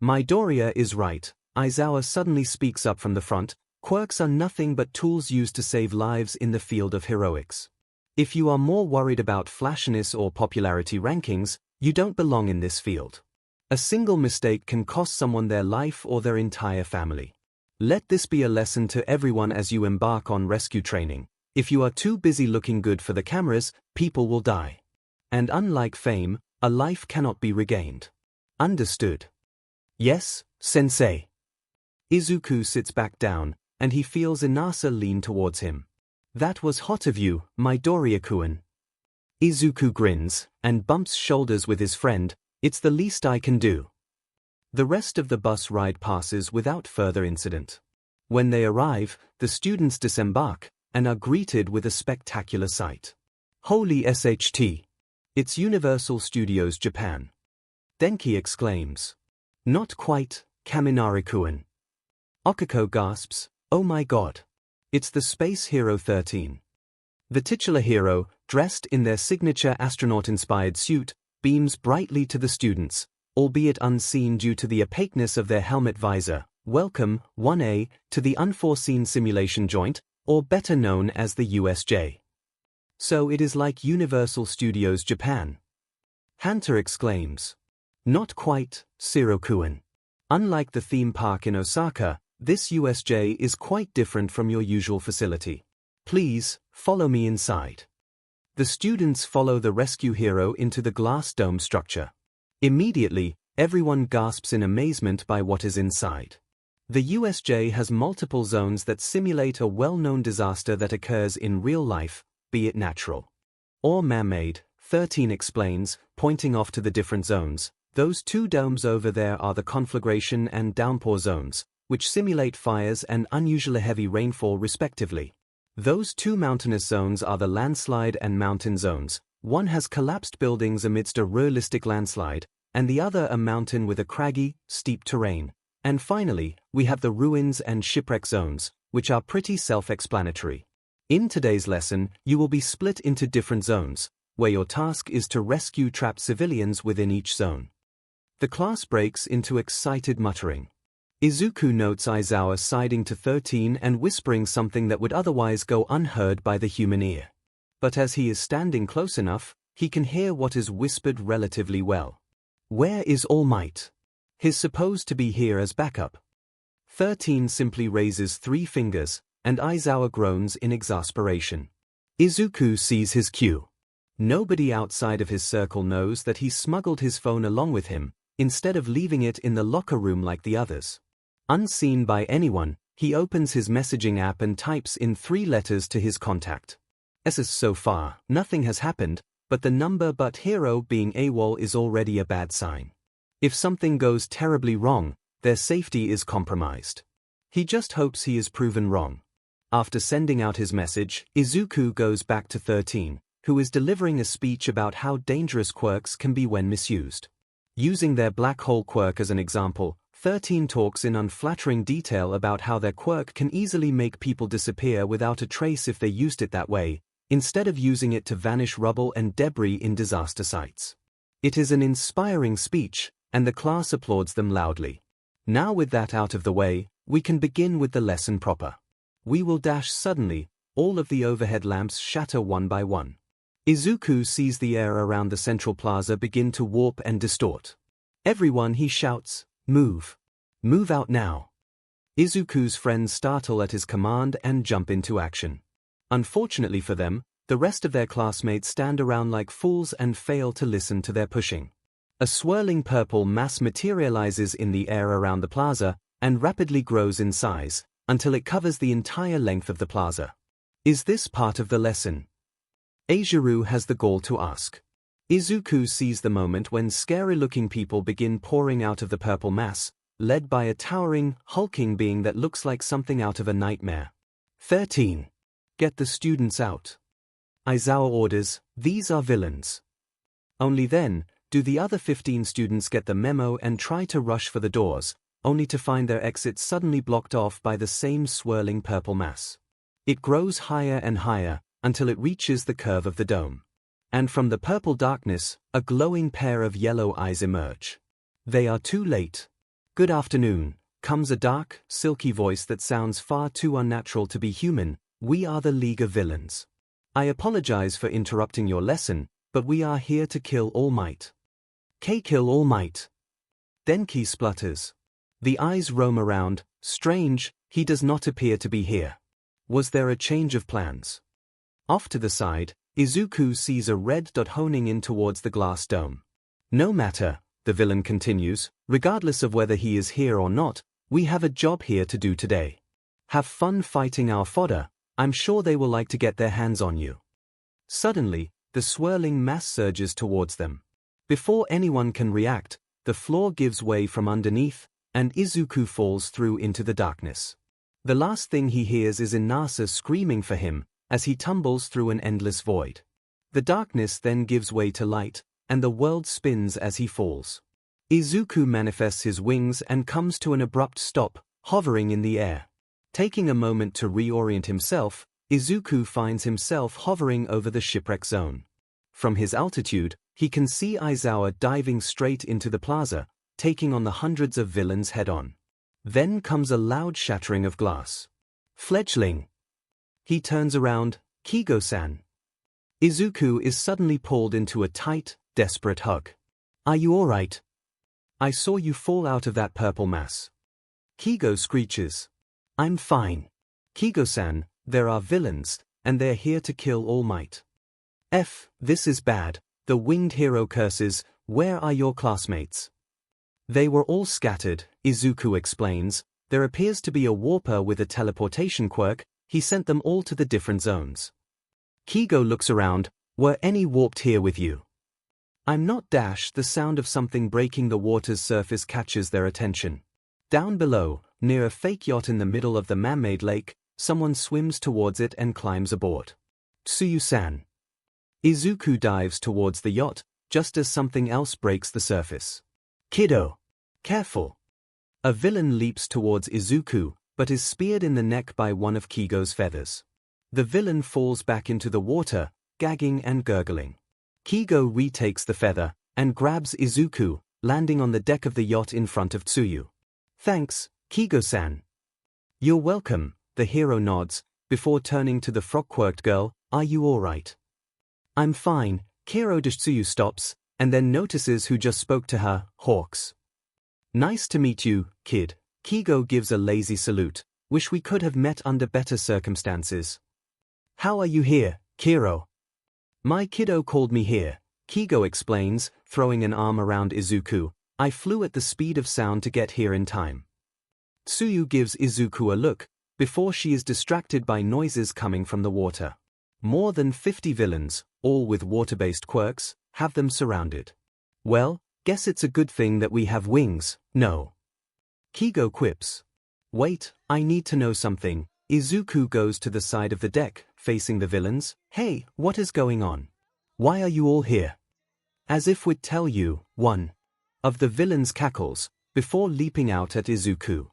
Midoriya is right. Aizawa suddenly speaks up from the front. Quirks are nothing but tools used to save lives in the field of heroics. If you are more worried about flashiness or popularity rankings, you don't belong in this field. A single mistake can cost someone their life or their entire family. Let this be a lesson to everyone as you embark on rescue training. If you are too busy looking good for the cameras, people will die. And unlike fame, a life cannot be regained. Understood? Yes, sensei. Izuku sits back down, and he feels Inasa lean towards him. That was hot of you, Midoriya-kun. Izuku grins, and bumps shoulders with his friend. It's the least I can do. The rest of the bus ride passes without further incident. When they arrive, the students disembark, and are greeted with a spectacular sight. Holy SHT! It's Universal Studios Japan. Denki exclaims. Not quite, Kaminari-kun. Okiko gasps, oh my god. It's the Space Hero 13. The titular hero, dressed in their signature astronaut-inspired suit, beams brightly to the students, albeit unseen due to the opaqueness of their helmet visor. Welcome, 1A, to the Unforeseen Simulation Joint, or better known as the USJ. So it is like Universal Studios Japan. Hunter exclaims. Not quite, Shiro-kun. Unlike the theme park in Osaka, this USJ is quite different from your usual facility. Please, follow me inside. The students follow the rescue hero into the glass dome structure. Immediately, everyone gasps in amazement by what is inside. The USJ has multiple zones that simulate a well-known disaster that occurs in real life, be it natural or man-made. 13 explains, pointing off to the different zones. Those 2 domes over there are the conflagration and downpour zones, which simulate fires and unusually heavy rainfall respectively. Those 2 mountainous zones are the landslide and mountain zones. One has collapsed buildings amidst a realistic landslide, and the other a mountain with a craggy, steep terrain. And finally, we have the ruins and shipwreck zones, which are pretty self-explanatory. In today's lesson, you will be split into different zones, where your task is to rescue trapped civilians within each zone. The class breaks into excited muttering. Izuku notes Aizawa siding to 13 and whispering something that would otherwise go unheard by the human ear. But as he is standing close enough, he can hear what is whispered relatively well. Where is All Might? He's supposed to be here as backup. 13 simply raises 3 fingers, and Aizawa groans in exasperation. Izuku sees his cue. Nobody outside of his circle knows that he smuggled his phone along with him, instead of leaving it in the locker room like the others. Unseen by anyone, he opens his messaging app and types in 3 letters to his contact. So far, nothing has happened, but the number but hero being AWOL is already a bad sign. If something goes terribly wrong, their safety is compromised. He just hopes he is proven wrong. After sending out his message, Izuku goes back to 13, who is delivering a speech about how dangerous quirks can be when misused. Using their black hole quirk as an example, 13 talks in unflattering detail about how their quirk can easily make people disappear without a trace if they used it that way, instead of using it to vanish rubble and debris in disaster sites. It is an inspiring speech, and the class applauds them loudly. Now with that out of the way, we can begin with the lesson proper. We will dash suddenly, all of the overhead lamps shatter one by one. Izuku sees the air around the central plaza begin to warp and distort. Everyone, he shouts, move. Move out now. Izuku's friends startle at his command and jump into action. Unfortunately for them, the rest of their classmates stand around like fools and fail to listen to their pushing. A swirling purple mass materializes in the air around the plaza and rapidly grows in size, until it covers the entire length of the plaza. Is this part of the lesson? Eijiro has the gall to ask. Izuku sees the moment when scary-looking people begin pouring out of the purple mass, led by a towering, hulking being that looks like something out of a nightmare. 13. Get the students out. Aizawa orders, these are villains. Only then, do the other 15 students get the memo and try to rush for the doors, only to find their exits suddenly blocked off by the same swirling purple mass. It grows higher and higher, until it reaches the curve of the dome. And from the purple darkness, a glowing pair of yellow eyes emerge. They are too late. Good afternoon, comes a dark, silky voice that sounds far too unnatural to be human. We are the League of Villains. I apologize for interrupting your lesson, but we are here to kill All Might. Kill All Might. Denki splutters. The eyes roam around. Strange, he does not appear to be here. Was there a change of plans? Off to the side, Izuku sees a red dot honing in towards the glass dome. No matter, the villain continues, regardless of whether he is here or not, we have a job here to do today. Have fun fighting our fodder. I'm sure they will like to get their hands on you. Suddenly, the swirling mass surges towards them. Before anyone can react, the floor gives way from underneath, and Izuku falls through into the darkness. The last thing he hears is Inasa screaming for him, as he tumbles through an endless void. The darkness then gives way to light, and the world spins as he falls. Izuku manifests his wings and comes to an abrupt stop, hovering in the air. Taking a moment to reorient himself, Izuku finds himself hovering over the shipwreck zone. From his altitude, he can see Aizawa diving straight into the plaza, taking on the hundreds of villains head-on. Then comes a loud shattering of glass. Fledgling! He turns around, Kigo-san. Izuku is suddenly pulled into a tight, desperate hug. Are you alright? I saw you fall out of that purple mass. Kigo screeches. I'm fine. Kigo-san, there are villains, and they're here to kill All Might. This is bad, the winged hero curses. Where are your classmates? They were all scattered, Izuku explains. There appears to be a warper with a teleportation quirk. He sent them all to the different zones. Kigo looks around. Were any warped here with you? I'm not. The sound of something breaking the water's surface catches their attention. Down below, near a fake yacht in the middle of the man-made lake, someone swims towards it and climbs aboard. Tsuyu-san. Izuku dives towards the yacht, just as something else breaks the surface. Kiddo. Careful. A villain leaps towards Izuku, but is speared in the neck by one of Kigo's feathers. The villain falls back into the water, gagging and gurgling. Kigo retakes the feather, and grabs Izuku, landing on the deck of the yacht in front of Tsuyu. Thanks, Kigo-san. You're welcome, the hero nods, before turning to the frog-quirked girl. Are you alright? I'm fine. Tsuyu stops, and then notices who just spoke to her, Hawks. Nice to meet you, kid. Kigo gives a lazy salute. Wish we could have met under better circumstances. How are you here, Kiro? My kiddo called me here, Kigo explains, throwing an arm around Izuku. I flew at the speed of sound to get here in time. Tsuyu gives Izuku a look, before she is distracted by noises coming from the water. More than 50 villains, all with water-based quirks, have them surrounded. Well, guess it's a good thing that we have wings, no? Kigo quips. Wait, I need to know something. Izuku goes to the side of the deck, facing the villains. "Hey, what is going on? Why are you all here?" As if we'd tell you, one of the villains cackles, before leaping out at Izuku.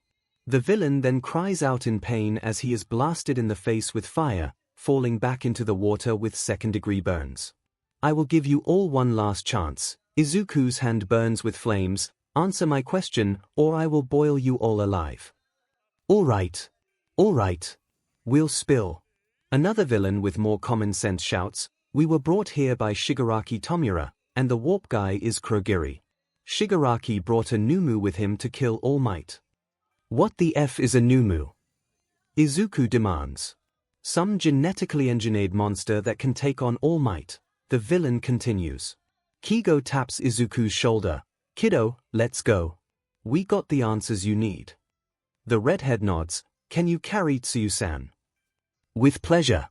The villain then cries out in pain as he is blasted in the face with fire, falling back into the water with second-degree burns. "I will give you all one last chance." Izuku's hand burns with flames. "Answer my question, or I will boil you all alive." All right, we'll spill." Another villain with more common sense shouts, "We were brought here by Shigaraki Tomura, and the warp guy is Kurogiri. Shigaraki brought a Numu with him to kill All Might." "What the F is a Numu?" Izuku demands. "Some genetically engineered monster that can take on All Might." The villain continues. Kigo taps Izuku's shoulder. "Kiddo, let's go. We got the answers you need." The redhead nods. "Can you carry Tsuyu-san?" "With pleasure."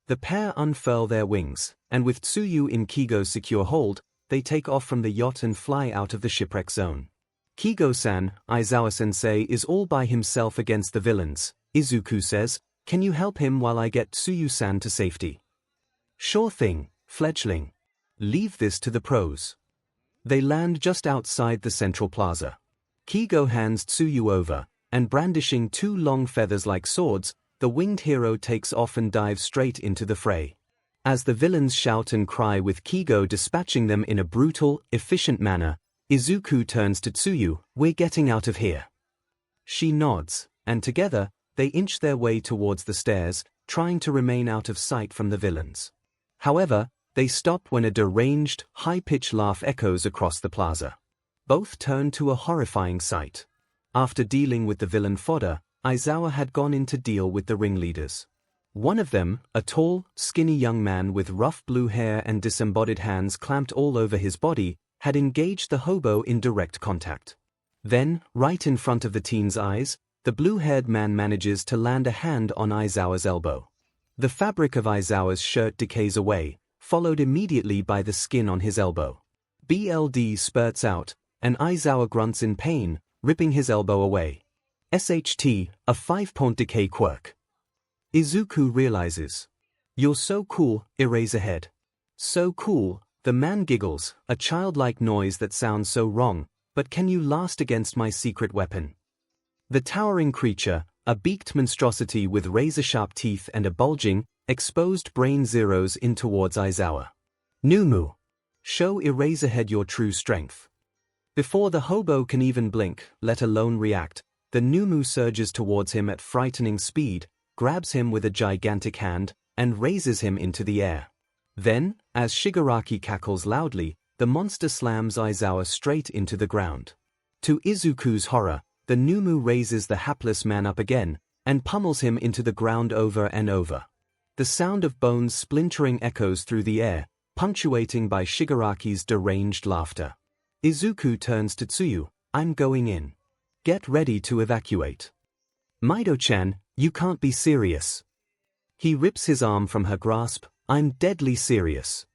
The pair unfurl their wings, and with Tsuyu in Kigo's secure hold, they take off from the yacht and fly out of the shipwreck zone. Kigo-san, Aizawa-sensei is all by himself against the villains. Izuku says, "Can you help him while I get Tsuyu-san to safety?" "Sure thing, fledgling. Leave this to the pros." They land just outside the central plaza. Kigo hands Tsuyu over, and brandishing two long feathers like swords, the winged hero takes off and dives straight into the fray. As the villains shout and cry with Kigo dispatching them in a brutal, efficient manner, Izuku turns to Tsuyu. "We're getting out of here." She nods, and together, they inch their way towards the stairs, trying to remain out of sight from the villains. However, they stop when a deranged, high-pitched laugh echoes across the plaza. Both turn to a horrifying sight. After dealing with the villain fodder, Aizawa had gone in to deal with the ringleaders. One of them, a tall, skinny young man with rough blue hair and disembodied hands clamped all over his body, had engaged the hobo in direct contact. Then, right in front of the teen's eyes, the blue-haired man manages to land a hand on Aizawa's elbow. The fabric of Aizawa's shirt decays away, followed immediately by the skin on his elbow. BLD spurts out, and Aizawa grunts in pain, ripping his elbow away. SHT, a 5-point decay quirk. Izuku realizes. "You're so cool, Eraserhead." "So cool," the man giggles, a childlike noise that sounds so wrong, "but can you last against my secret weapon?" The towering creature, a beaked monstrosity with razor-sharp teeth and a bulging, exposed brain zeroes in towards Aizawa. "Numu. Show Eraserhead your true strength." Before the hobo can even blink, let alone react, the Numu surges towards him at frightening speed, grabs him with a gigantic hand, and raises him into the air. Then, as Shigaraki cackles loudly, the monster slams Aizawa straight into the ground. To Izuku's horror, the Numu raises the hapless man up again, and pummels him into the ground over and over. The sound of bones splintering echoes through the air, punctuating by Shigaraki's deranged laughter. Izuku turns to Tsuyu. "I'm going in. Get ready to evacuate." "Maido-chan, you can't be serious." He rips his arm from her grasp. "I'm deadly serious."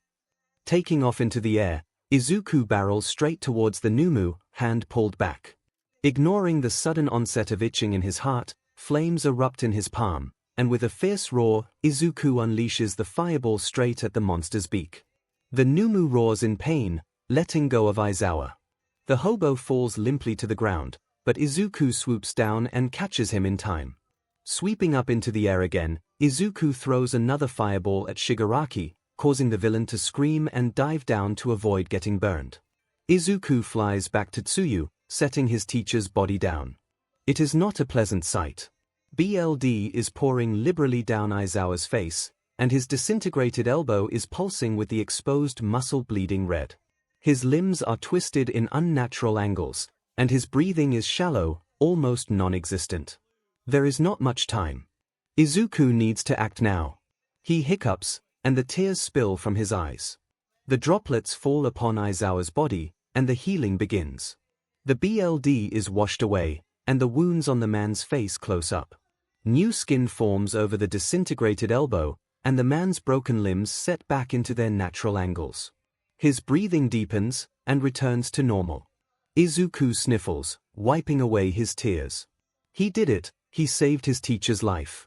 Taking off into the air, Izuku barrels straight towards the Numu, hand pulled back. Ignoring the sudden onset of itching in his heart, flames erupt in his palm, and with a fierce roar, Izuku unleashes the fireball straight at the monster's beak. The Numu roars in pain, letting go of Aizawa. The hobo falls limply to the ground, but Izuku swoops down and catches him in time. Sweeping up into the air again, Izuku throws another fireball at Shigaraki, causing the villain to scream and dive down to avoid getting burned. Izuku flies back to Tsuyu, setting his teacher's body down. It is not a pleasant sight. BLD is pouring liberally down Aizawa's face, and his disintegrated elbow is pulsing with the exposed muscle bleeding red. His limbs are twisted in unnatural angles, and his breathing is shallow, almost non-existent. There is not much time. Izuku needs to act now. He hiccups, and the tears spill from his eyes. The droplets fall upon Aizawa's body, and the healing begins. The BLD is washed away, and the wounds on the man's face close up. New skin forms over the disintegrated elbow, and the man's broken limbs set back into their natural angles. His breathing deepens, and returns to normal. Izuku sniffles, wiping away his tears. He did it, he saved his teacher's life.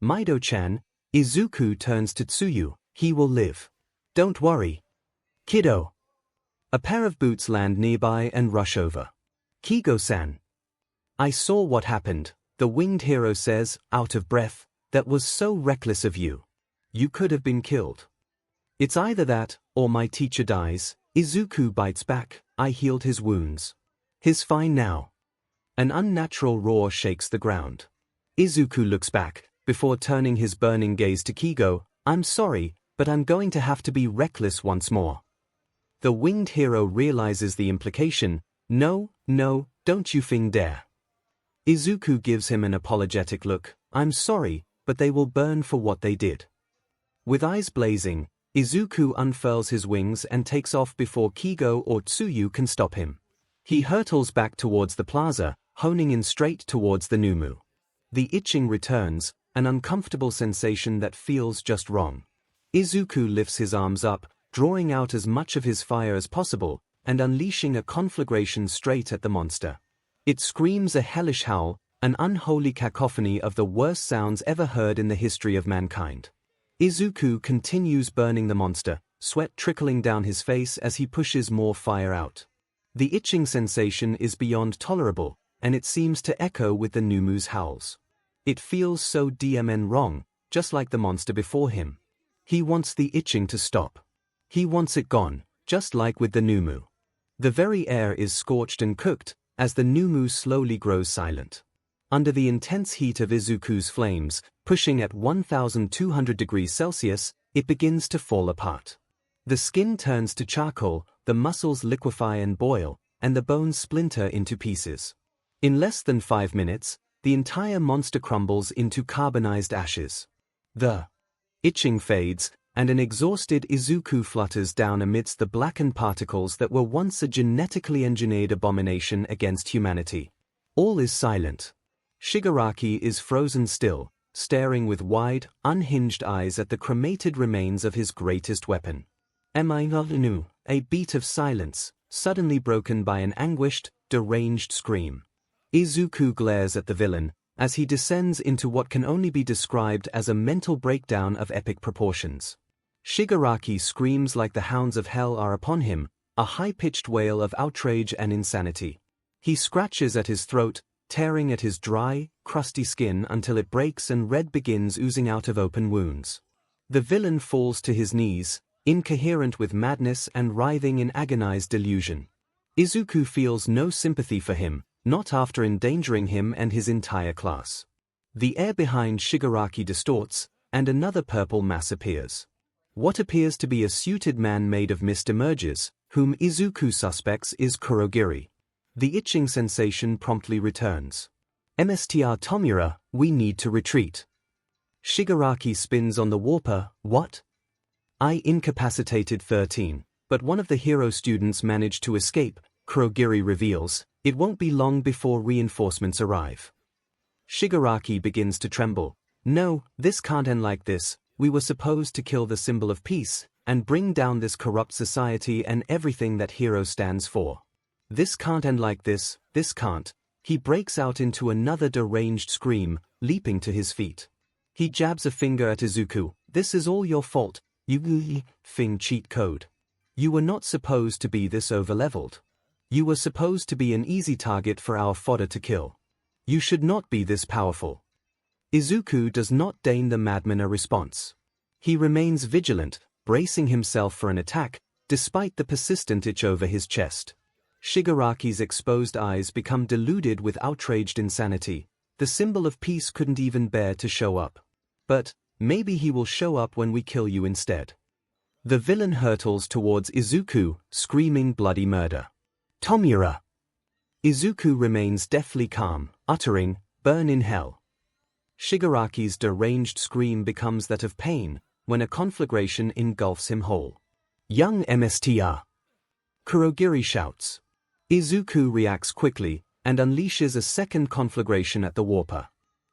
Mido-chan, Izuku turns to Tsuyu. He will live. Don't worry. Kiddo. A pair of boots land nearby and rush over. Kigo-san. I saw what happened, the winged hero says, out of breath. That was so reckless of you. You could have been killed. It's either that, or my teacher dies. Izuku bites back. I healed his wounds. He's fine now. An unnatural roar shakes the ground. Izuku looks back, before turning his burning gaze to Kigo. I'm sorry, but I'm going to have to be reckless once more. The winged hero realizes the implication. No, don't you dare. Izuku gives him an apologetic look. I'm sorry, but they will burn for what they did. With eyes blazing, Izuku unfurls his wings and takes off before Kigo or Tsuyu can stop him. He hurtles back towards the plaza, honing in straight towards the Numu. The itching returns, an uncomfortable sensation that feels just wrong. Izuku lifts his arms up, drawing out as much of his fire as possible, and unleashing a conflagration straight at the monster. It screams a hellish howl, an unholy cacophony of the worst sounds ever heard in the history of mankind. Izuku continues burning the monster, sweat trickling down his face as he pushes more fire out. The itching sensation is beyond tolerable, and it seems to echo with the Numu's howls. It feels so wrong, just like the monster before him. He wants the itching to stop. He wants it gone, just like with the Numu. The very air is scorched and cooked, as the Numu slowly grows silent. Under the intense heat of Izuku's flames, pushing at 1200 degrees Celsius, it begins to fall apart. The skin turns to charcoal, the muscles liquefy and boil, and the bones splinter into pieces. In less than 5 minutes, the entire monster crumbles into carbonized ashes. The itching fades, and an exhausted Izuku flutters down amidst the blackened particles that were once a genetically engineered abomination against humanity. All is silent. Shigaraki is frozen still, staring with wide, unhinged eyes at the cremated remains of his greatest weapon. A beat of silence, suddenly broken by an anguished, deranged scream. Izuku glares at the villain, as he descends into what can only be described as a mental breakdown of epic proportions. Shigaraki screams like the hounds of hell are upon him, a high-pitched wail of outrage and insanity. He scratches at his throat, tearing at his dry, crusty skin until it breaks and red begins oozing out of open wounds. The villain falls to his knees, incoherent with madness and writhing in agonized delusion. Izuku feels no sympathy for him, not after endangering him and his entire class. The air behind Shigaraki distorts, and another purple mass appears. What appears to be a suited man made of mist emerges, whom Izuku suspects is Kurogiri. The itching sensation promptly returns. Mr. Tomura, we need to retreat. Shigaraki spins on the warper. What? I incapacitated 13, but one of the hero students managed to escape, Kurogiri reveals. It won't be long before reinforcements arrive. Shigaraki begins to tremble. No, this can't end like this. We were supposed to kill the symbol of peace, and bring down this corrupt society and everything that hero stands for. This can't end like this can't. He breaks out into another deranged scream, leaping to his feet. He jabs a finger at Izuku. This is all your fault, you cheat code. You were not supposed to be this overleveled. You were supposed to be an easy target for our fodder to kill. You should not be this powerful. Izuku does not deign the madman a response. He remains vigilant, bracing himself for an attack, despite the persistent itch over his chest. Shigaraki's exposed eyes become deluded with outraged insanity. The symbol of peace couldn't even bear to show up. But maybe he will show up when we kill you instead. The villain hurtles towards Izuku, screaming bloody murder. Tomura! Izuku remains deathly calm, uttering, "Burn in hell." Shigaraki's deranged scream becomes that of pain, when a conflagration engulfs him whole. Young Mr. Kurogiri shouts. Izuku reacts quickly, and unleashes a second conflagration at the warper.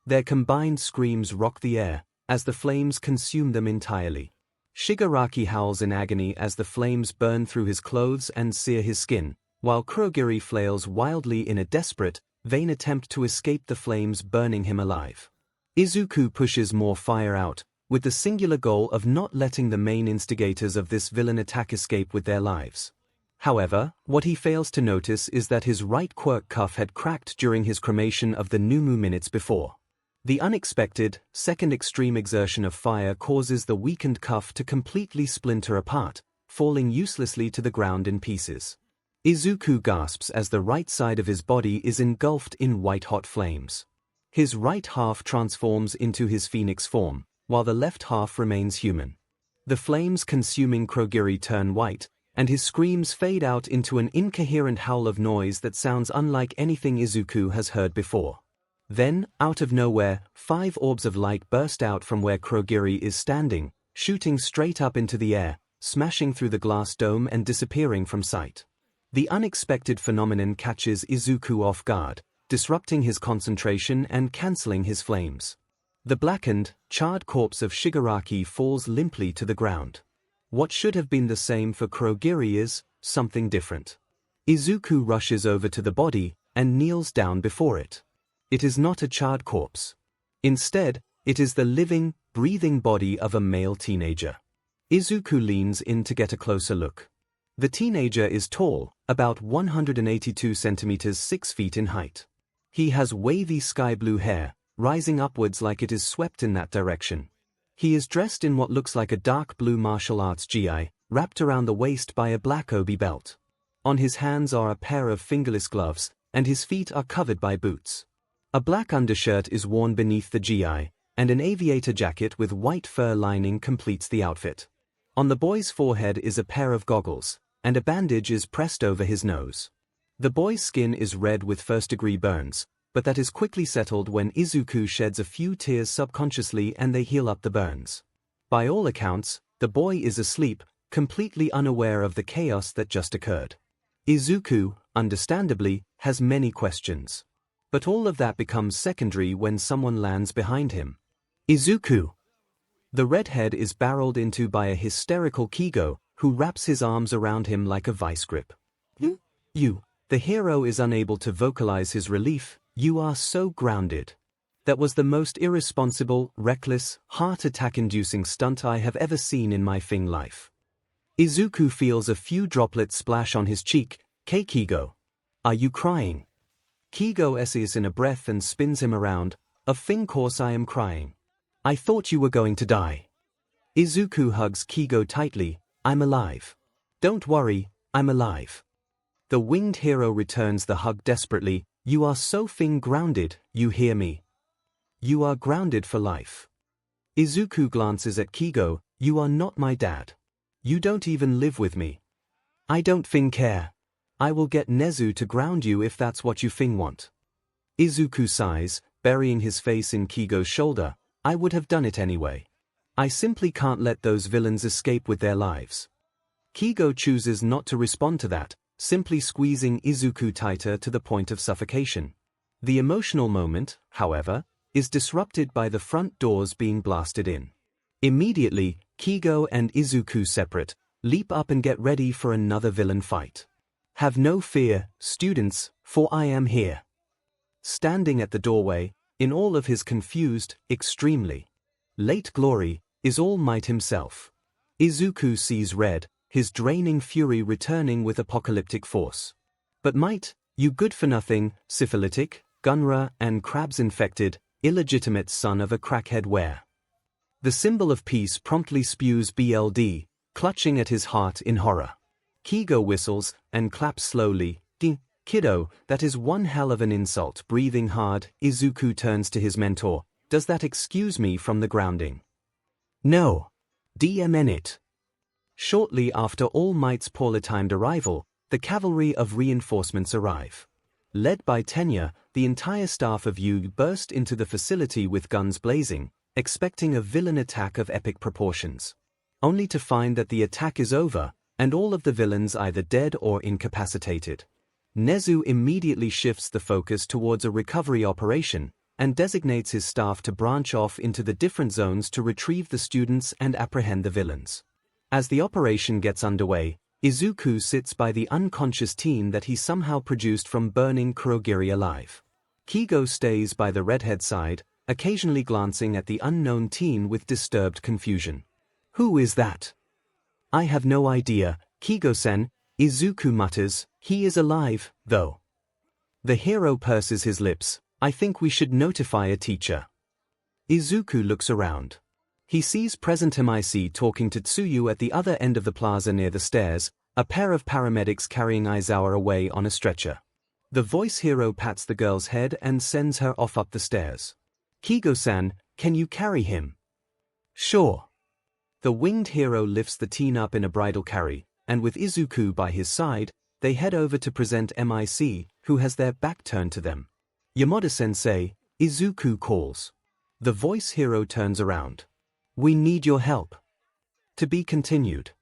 Their combined screams rock the air, as the flames consume them entirely. Shigaraki howls in agony as the flames burn through his clothes and sear his skin, while Kurogiri flails wildly in a desperate, vain attempt to escape the flames burning him alive. 𝐒𝐿 pushes more fire out, with the singular goal of not letting the main instigators of this villain attack escape with their lives. However, what he fails to notice is that his right quirk cuff had cracked during his cremation of the 𝐿 minutes before. The unexpected, second extreme exertion of fire causes the weakened cuff to completely splinter apart, falling uselessly to the ground in pieces. 𝐒𝐿 gasps as the right side of his body is engulfed in white-hot flames. His right half transforms into his phoenix form, while the left half remains human. The flames consuming 𝐭𝐻𝐻 turn white, and his screams fade out into an incoherent howl of noise that sounds unlike anything 𝐒𝐿 has heard before. Then, out of nowhere, 5 orbs of light burst out from where 𝐭𝐻𝐻 is standing, shooting straight up into the air, smashing through the glass dome and disappearing from sight. The unexpected phenomenon catches 𝐒𝐿 off guard, disrupting his concentration and cancelling his flames. The blackened, charred corpse of Shigaraki falls limply to the ground. What should have been the same for 𝐭𝐻𝐻 is something different. 𝐒𝐿 rushes over to the body and kneels down before it. It is not a charred corpse. Instead, it is the living, breathing body of a male teenager. 𝐒𝐿 leans in to get a closer look. The teenager is tall, about 182 centimeters 6 feet in height. He has wavy sky blue hair, rising upwards like it is swept in that direction. He is dressed in what looks like a dark blue martial arts gi, wrapped around the waist by a black obi belt. On his hands are a pair of fingerless gloves, and his feet are covered by boots. A black undershirt is worn beneath the gi, and an aviator jacket with white fur lining completes the outfit. On the boy's forehead is a pair of goggles, and a bandage is pressed over his nose. The boy's skin is red with first-degree burns, but that is quickly settled when 𝐒𝐿 sheds a few tears subconsciously and they heal up the burns. By all accounts, the boy is asleep, completely unaware of the chaos that just occurred. 𝐒𝐿, understandably, has many questions. But all of that becomes secondary when someone lands behind him. 𝐒𝐿. The redhead is barreled into by a hysterical 𝐒𝐻𝐻, who wraps his arms around him like a vice grip. You. The hero is unable to vocalize his relief. You are so grounded. That was the most irresponsible, reckless, heart attack-inducing stunt I have ever seen in my Fing life. 𝐒𝐿 feels a few droplets splash on his cheek. 𝐭𝐻𝐻. Are you crying? 𝐒𝐻𝐻 essays in a breath and spins him around. Of Fing course I am crying. I thought you were going to die. 𝐒𝐿 hugs 𝐒𝐻𝐻 tightly. I'm alive. Don't worry, I'm alive. The winged hero returns the hug desperately. You are so Fing grounded, you hear me? You are grounded for life. 𝐒𝐿 glances at 𝐒𝐻𝐻. You are not my dad. You don't even live with me. I don't Fing care. I will get 𝐿𝐿 to ground you if that's what you Fing want. 𝐒𝐿 sighs, burying his face in 𝐒𝐻𝐻's shoulder. I would have done it anyway. I simply can't let those villains escape with their lives. 𝐒𝐻𝐻 chooses not to respond to that, simply squeezing 𝐒𝐿 tighter to the point of suffocation. The emotional moment, however, is disrupted by the front doors being blasted in. Immediately, 𝐒𝐻𝐻 and 𝐒𝐿 separate, leap up and get ready for another villain fight. Have no fear, students, for I am here. Standing at the doorway, in all of his confused, extremely late glory, is All Might himself. 𝐒𝐿 sees red, his draining fury returning with apocalyptic force. But might, you good-for-nothing, syphilitic, gunra and crabs-infected, illegitimate son of a crackhead where? The symbol of peace promptly spews BLD, clutching at his heart in horror. 𝐒𝐻𝐻 whistles and claps slowly. Kiddo, that is one hell of an insult. Breathing hard, 𝐒� turns to his mentor. Does that excuse me from the grounding? No. DMN it. Shortly after All Might's poorly timed arrival, the cavalry of reinforcements arrive. Led by Tenya, the entire staff of 𝐻𝐻 burst into the facility with guns blazing, expecting a villain attack of epic proportions. Only to find that the attack is over, and all of the villains either dead or incapacitated. 𝐿𝐿 immediately shifts the focus towards a recovery operation, and designates his staff to branch off into the different zones to retrieve the students and apprehend the villains. As the operation gets underway, 𝐒� sits by the unconscious teen that he somehow produced from burning 𝐭𝐻𝐻 alive. 𝐒𝐻𝐻 stays by the redhead side, occasionally glancing at the unknown teen with disturbed confusion. Who is that? I have no idea, 𝐒𝐭𝐻𝐲 𝐔𝐬𝐴 mutters, he is alive, though. The hero purses his lips, I think we should notify a teacher. 𝐒𝐬𝐴 looks around. He sees Present MIC talking to Tsuyu at the other end of the plaza near the stairs, a pair of paramedics carrying Aizawa away on a stretcher. The voice hero pats the girl's head and sends her off up the stairs. 𝐒𝐭𝐻-san, can you carry him? Sure. The winged hero lifts the teen up in a bridal carry, and with 𝐒𝐬𝐴 by his side, they head over to Present MIC, who has their back turned to them. Yamada-sensei, 𝐒𝐬𝐴 calls. The voice hero turns around. We need your help. To be continued.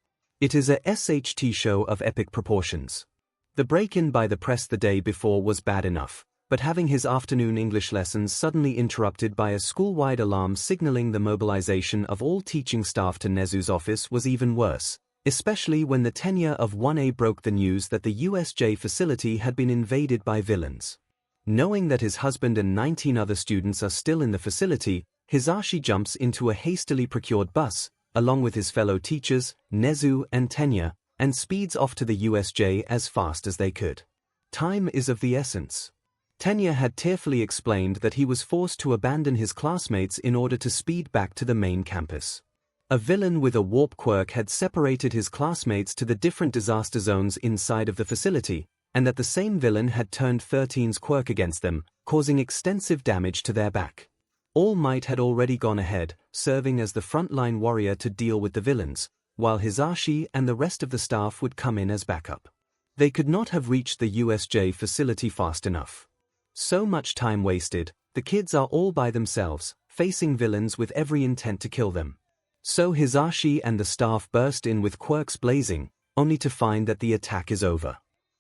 It is a SHT show of epic proportions. The break-in by the press the day before was bad enough, but having his afternoon English lessons suddenly interrupted by a school-wide alarm signaling the mobilization of all teaching staff to Nezu's office was even worse, especially when the tenure of 1A broke the news that the USJ facility had been invaded by villains. Knowing that his husband and 19 other students are still in the facility, Hisashi jumps into a hastily procured bus, along with his fellow teachers, Nezu and Tenya, and speeds off to the USJ as fast as they could. Time is of the essence. Tenya had tearfully explained that he was forced to abandon his classmates in order to speed back to the main campus. A villain with a warp quirk had separated his classmates to the different disaster zones inside of the facility, and that the same villain had turned 13's quirk against them, causing extensive damage to their back. All Might had already gone ahead, serving as the frontline warrior to deal with the villains, while Hisashi and the rest of the staff would come in as backup. They could not have reached the USJ facility fast enough. So much time wasted, the kids are all by themselves, facing villains with every intent to kill them. So Hisashi and the staff burst in with quirks blazing, only to find that the attack is over.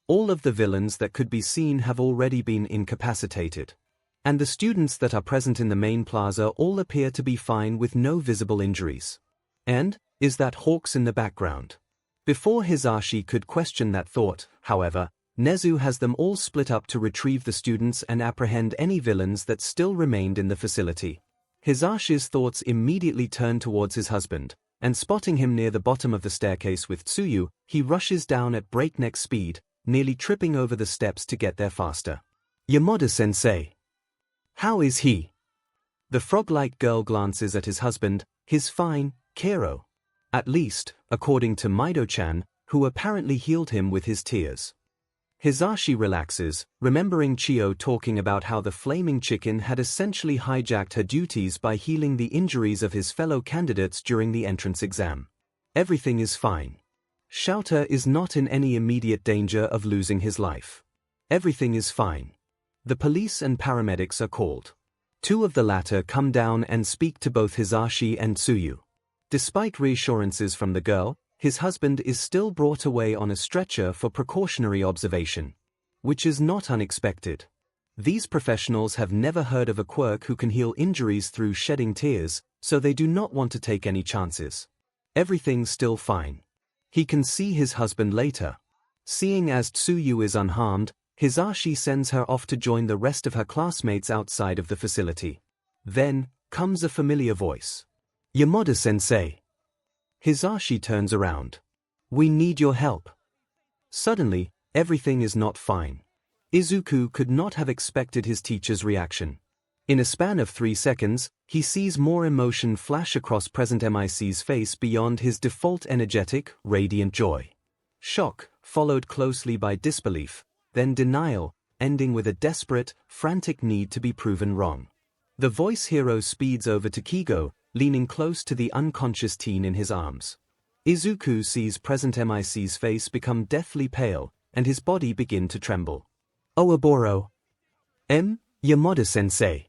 All of the villains that could be seen have already been incapacitated. And the students that are present in the main plaza all appear to be fine with no visible injuries. And, is that Hawks in the background? Before Hisashi could question that thought, however, Nezu has them all split up to retrieve the students and apprehend any villains that still remained in the facility. Hisashi's thoughts immediately turn towards his husband, and spotting him near the bottom of the staircase with Tsuyu, he rushes down at breakneck speed, nearly tripping over the steps to get there faster. Yamada-sensei. How is he? The frog-like girl glances at his husband, his fine, Kero. At least, according to Mido-chan, who apparently healed him with his tears. Hisashi relaxes, remembering Chio talking about how the flaming chicken had essentially hijacked her duties by healing the injuries of his fellow candidates during the entrance exam. Everything is fine. Shouter is not in any immediate danger of losing his life. Everything is fine. The police and paramedics are called. Two of the latter come down and speak to both Hisashi and Tsuyu. Despite reassurances from the girl, his husband is still brought away on a stretcher for precautionary observation. Which is not unexpected. These professionals have never heard of a quirk who can heal injuries through shedding tears, so they do not want to take any chances. Everything's still fine. He can see his husband later. Seeing as Tsuyu is unharmed, Hisashi sends her off to join the rest of her classmates outside of the facility. Then, comes a familiar voice. Yamada-sensei. Hisashi turns around. We need your help. Suddenly, everything is not fine. Izuku could not have expected his teacher's reaction. In a span of 3 seconds, he sees more emotion flash across Present MIC's face beyond his default energetic, radiant joy. Shock, followed closely by disbelief, then denial, ending with a desperate, frantic need to be proven wrong. The voice hero speeds over to Kigo, leaning close to the unconscious teen in his arms. Izuku sees Present MIC's face become deathly pale, and his body begin to tremble. Oaboro. Yamada-sensei.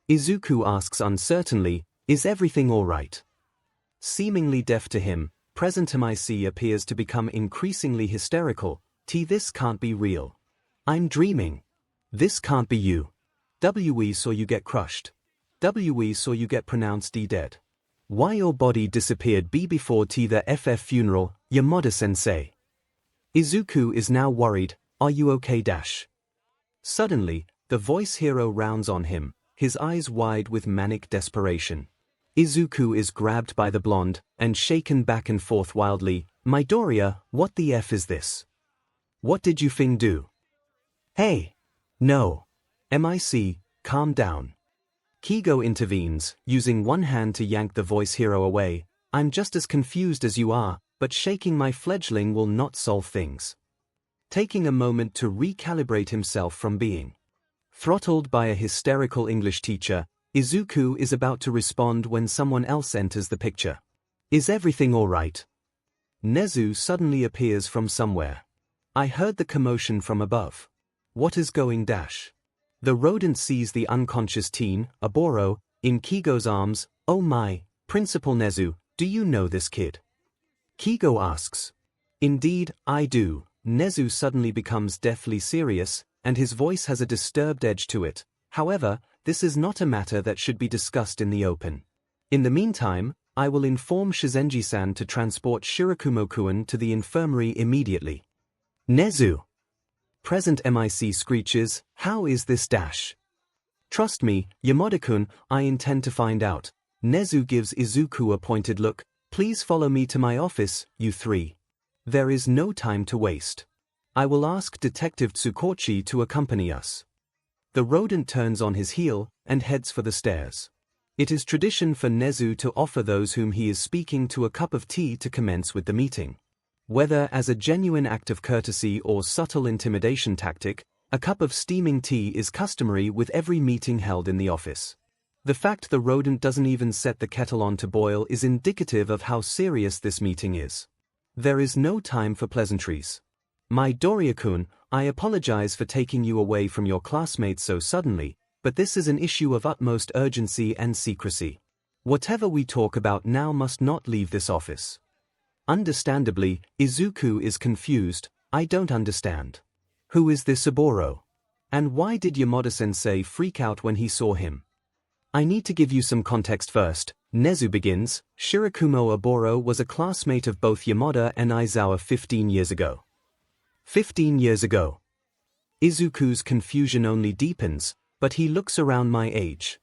Izuku asks uncertainly, is everything all right? Seemingly deaf to him, Present MIC appears to become increasingly hysterical. This can't be real. I'm dreaming. This can't be you. We saw you get crushed. We saw you get pronounced dead. Why your body disappeared before the FF funeral, Yamada-sensei? Izuku is now worried, are you okay? Suddenly, the voice hero rounds on him, his eyes wide with manic desperation. Izuku is grabbed by the blonde and shaken back and forth wildly. Midoriya, what the F is this? What did you thing do? Hey! No. MIC, calm down. 𝐒𝐲 intervenes, using one hand to yank the voice hero away. I'm just as confused as you are, but shaking my fledgling will not solve things. Taking a moment to recalibrate himself from being throttled by a hysterical English teacher, Izuku is about to respond when someone else enters the picture. Is everything alright? Nezu suddenly appears from somewhere. I heard the commotion from above. What is going dash? The rodent sees the unconscious teen, Oboro, in 𝐒𝐲's arms. Oh my, Principal Nezu, do you know this kid? 𝐒𝐲 asks. Indeed, I do. Nezu suddenly becomes deathly serious, and his voice has a disturbed edge to it. However, this is not a matter that should be discussed in the open. In the meantime, I will inform Shizenji-san to transport Shirakumo-kun to the infirmary immediately. Nezu. Present MIC screeches, how is this dash? Trust me, Yamada-kun, I intend to find out. Nezu gives Izuku a pointed look. Please follow me to my office, you three. There is no time to waste. I will ask Detective Tsukochi to accompany us. The rodent turns on his heel and heads for the stairs. It is tradition for Nezu to offer those whom he is speaking to a cup of tea to commence with the meeting. Whether as a genuine act of courtesy or subtle intimidation tactic, a cup of steaming tea is customary with every meeting held in the office. The fact the rodent doesn't even set the kettle on to boil is indicative of how serious this meeting is. There is no time for pleasantries. Midoriya-kun, I apologize for taking you away from your classmates so suddenly, but this is an issue of utmost urgency and secrecy. Whatever we talk about now must not leave this office. Understandably, Izuku is confused. I don't understand. Who is this Oboro? And why did Yamada-sensei freak out when he saw him? I need to give you some context first. Nezu begins. Shirakumo Oboro was a classmate of both Yamada and Aizawa 15 years ago. 15 years ago. Izuku's confusion only deepens, but he looks around my age.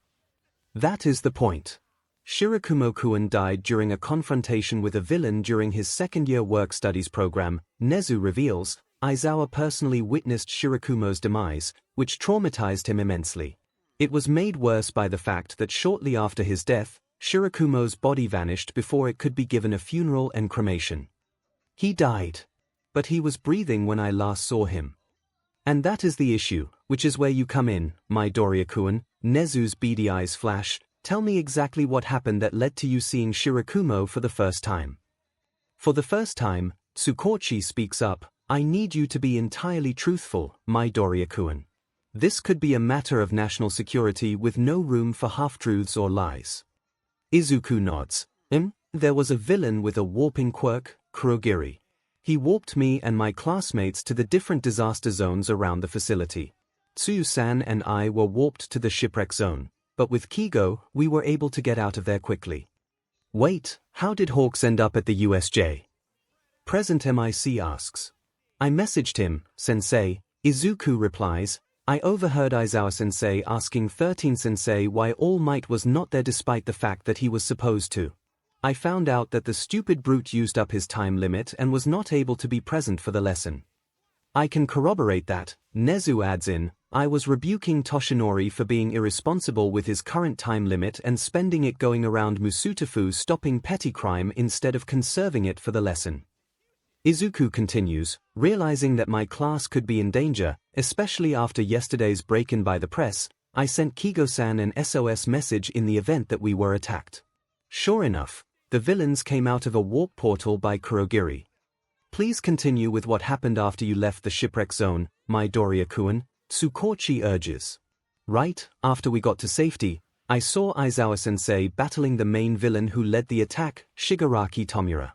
That is the point. Shirakumo-kun died during a confrontation with a villain during his second-year work-studies program. Nezu reveals, Aizawa personally witnessed Shirakumo's demise, which traumatized him immensely. It was made worse by the fact that shortly after his death, Shirakumo's body vanished before it could be given a funeral and cremation. He died. But he was breathing when I last saw him. And that is the issue, which is where you come in, Midoriya-kun. Nezu's beady eyes flash. Tell me exactly what happened that led to you seeing Shirakumo for the first time. For the first time, Tsukochi speaks up. I need you to be entirely truthful, Midoriya-kun. This could be a matter of national security with no room for half-truths or lies. Izuku nods. There was a villain with a warping quirk, Kurogiri. He warped me and my classmates to the different disaster zones around the facility. Tsuyu-san and I were warped to the shipwreck zone, but with 𝐒𝐲, we were able to get out of there quickly. Wait, how did Hawks end up at the USJ? Present MIC asks. I messaged him, sensei. Izuku replies, I overheard Aizawa-sensei asking 13-sensei why All Might was not there despite the fact that he was supposed to. I found out that the stupid brute used up his time limit and was not able to be present for the lesson. I can corroborate that, Nezu adds in. I was rebuking Toshinori for being irresponsible with his current time limit and spending it going around Musutafu stopping petty crime instead of conserving it for the lesson. Izuku continues, realizing that my class could be in danger, especially after yesterday's break-in by the press, I sent 𝐒𝐲-san an SOS message in the event that we were attacked. Sure enough, the villains came out of a warp portal by Kurogiri. Please continue with what happened after you left the shipwreck zone, Midoriya-kun, Tsukochi urges. Right after we got to safety, I saw Aizawa-sensei battling the main villain who led the attack, Shigaraki Tomura.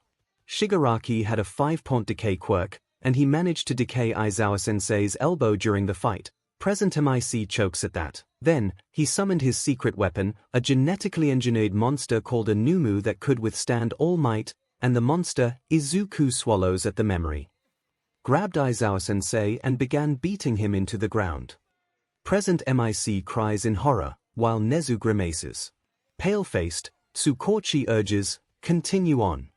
Shigaraki had a 5-point decay quirk, and he managed to decay Aizawa-sensei's elbow during the fight. Present MIC chokes at that. Then, he summoned his secret weapon, a genetically engineered monster called a Numu that could withstand All Might, and the monster, Izuku swallows at the memory. Grabbed Aizawa-sensei and began beating him into the ground. Present MIC cries in horror. while �NEZU grimaces. Pale-faced, 𝐒𝐭𝐚𝐲 urges, "Continue on."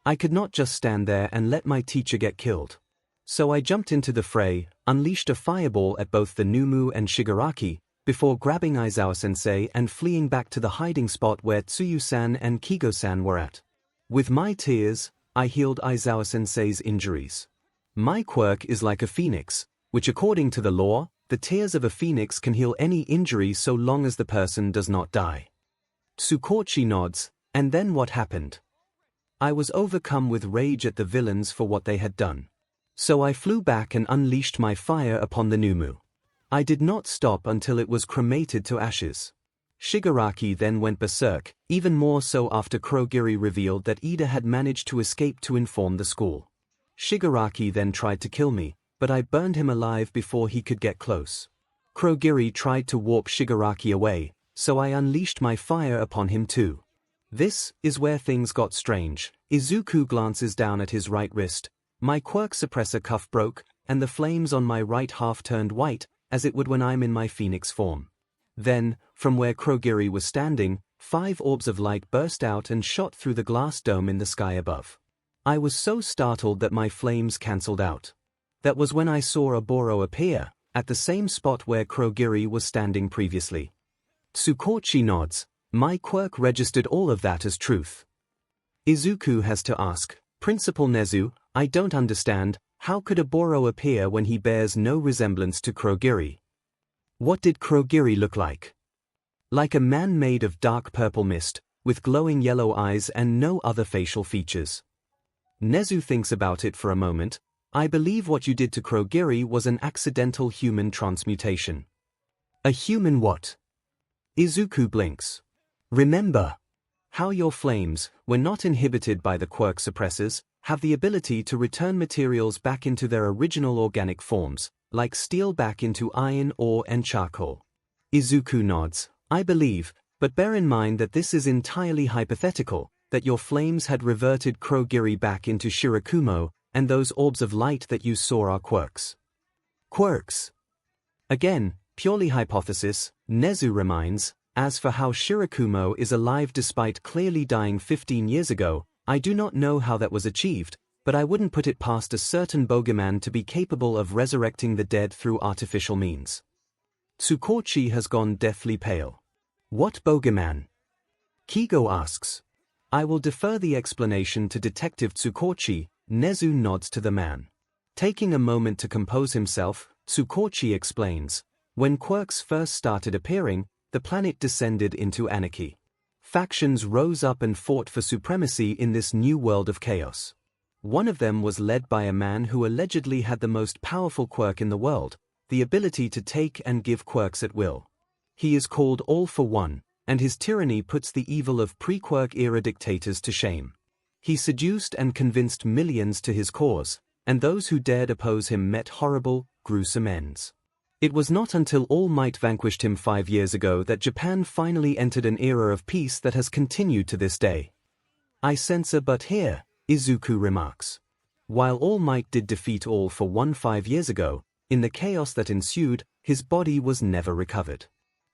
I could not just stand there and let my teacher get killed. So I jumped into the fray, unleashed a fireball at both the Numu and Shigaraki, before grabbing Aizawa-sensei and fleeing back to the hiding spot where Tsuyu-san and Kigo-san were at. With my tears, I healed Aizawa-sensei's injuries. My quirk is like a phoenix, which according to the law, the tears of a phoenix can heal any injury so long as the person does not die. 𝐒𝐭𝐚𝐲 nods, and then what happened? I was overcome with rage at the villains for what they had done. So I flew back and unleashed my fire upon the Numu. I did not stop until it was cremated to ashes. Shigaraki then went berserk, even more so after Kurogiri revealed that Ida had managed to escape to inform the school. Shigaraki then tried to kill me, but I burned him alive before he could get close. Kurogiri tried to warp Shigaraki away, so I unleashed my fire upon him too. This is where things got strange. Izuku glances down at his right wrist. My quirk suppressor cuff broke, and the flames on my right half turned white, as it would when I'm in my phoenix form. Then, from where Kurogiri was standing, 5 orbs of light burst out and shot through the glass dome in the sky above. I was so startled that my flames cancelled out. That was when I saw Oboro appear, at the same spot where Kurogiri was standing previously. 𝐒𝐭𝐚𝐲 nods. My quirk registered all of that as truth. Izuku has to ask, "Principal �NEZU, I don't understand, how could Oboro appear when he bears no resemblance to Kurogiri? What did Kurogiri look like?" Like a man made of dark purple mist, with glowing yellow eyes and no other facial features. �NEZU thinks about it for a moment. "I believe what you did to Kurogiri was an accidental human transmutation." A human what? Izuku blinks. Remember how your flames, when not inhibited by the quirk suppressors, have the ability to return materials back into their original organic forms, like steel back into iron ore and charcoal. Izuku nods. I believe, but bear in mind that this is entirely hypothetical, that your flames had reverted Kurogiri back into Shirakumo, and those orbs of light that you saw are quirks. Quirks. Again, purely hypothesis, �NEZU reminds. As for how Shirakumo is alive despite clearly dying 15 years ago, I do not know how that was achieved, but I wouldn't put it past a certain bogeyman to be capable of resurrecting the dead through artificial means. 𝐒𝐭𝐚𝐲 has gone deathly pale. What bogeyman? Kigo asks. I will defer the explanation to Detective 𝐒𝐭𝐚𝐲. �NEZU nods to the man. Taking a moment to compose himself, 𝐒𝐭𝐚𝐲 explains. When quirks first started appearing, the planet descended into anarchy. Factions rose up and fought for supremacy in this new world of chaos. One of them was led by a man who allegedly had the most powerful quirk in the world, the ability to take and give quirks at will. He is called All for One, and his tyranny puts the evil of pre-quirk era dictators to shame. He seduced and convinced millions to his cause, and those who dared oppose him met horrible, gruesome ends. It was not until All Might vanquished him 5 years ago that Japan finally entered an era of peace that has continued to this day. I censor but here, Izuku remarks. While All Might did defeat All for One 5 years ago, in the chaos that ensued, his body was never recovered.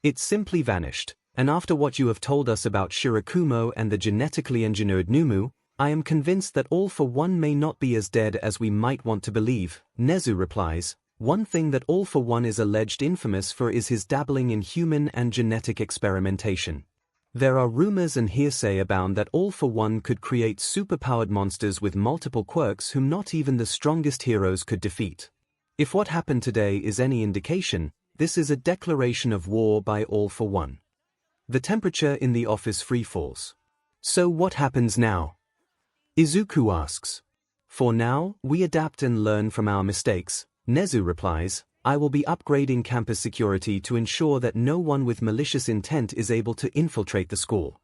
It simply vanished, and after what you have told us about Shirakumo and the genetically engineered Numu, I am convinced that All for One may not be as dead as we might want to believe, �NEZU replies. One thing that All for One is alleged infamous for is his dabbling in human and genetic experimentation. There are rumors and hearsay abound that All for One could create superpowered monsters with multiple quirks whom not even the strongest heroes could defeat. If what happened today is any indication, this is a declaration of war by All for One. The temperature in the office freefalls. So what happens now? Izuku asks. For now, we adapt and learn from our mistakes. �NEZU replies, I will be upgrading campus security to ensure that no one with malicious intent is able to infiltrate the school.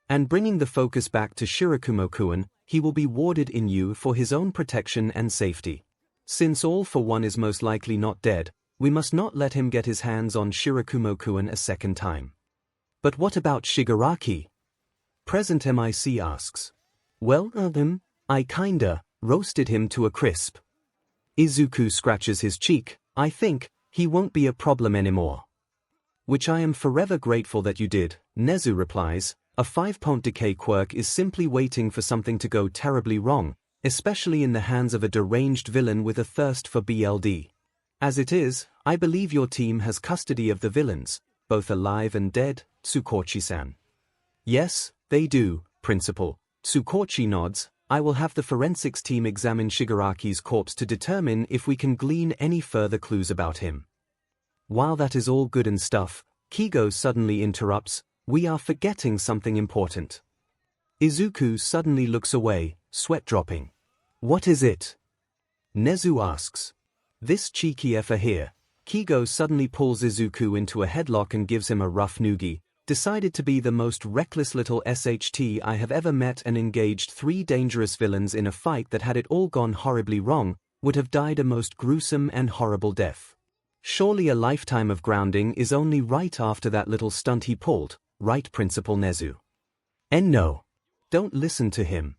And bringing the focus back to Shirakumo-kun, he will be warded in you for his own protection and safety. Since All for One is most likely not dead, we must not let him get his hands on Shirakumo-kun a second time. But what about Shigaraki? Present MIC asks. Well, I kinda roasted him to a crisp. Izuku scratches his cheek. I think he won't be a problem anymore. Which I am forever grateful that you did, 𝐒𝐻𝑢 replies. A 5-point decay quirk is simply waiting for something to go terribly wrong, especially in the hands of a deranged villain with a thirst for BLD. As it is, I believe your team has custody of the villains, both alive and dead, 𝐒𝐭𝐚𝐲-san. Yes, they do, Principal. 𝐒𝐭𝐚𝐲 nods. I will have the forensics team examine Shigaraki's corpse to determine if we can glean any further clues about him. While that is all good and stuff, Kigo suddenly interrupts. We are forgetting something important. Izuku suddenly looks away, sweat dropping. What is it? 𝐒𝐻𝑢 asks. This cheeky effer here. Kigo suddenly pulls Izuku into a headlock and gives him a rough noogie. Decided to be the most reckless little SHT I have ever met and engaged 3 dangerous villains in a fight that, had it all gone horribly wrong, would have died a most gruesome and horrible death. Surely a lifetime of grounding is only right after that little stunt he pulled, right, Principal 𝐒𝐻𝑢? And no. Don't listen to him.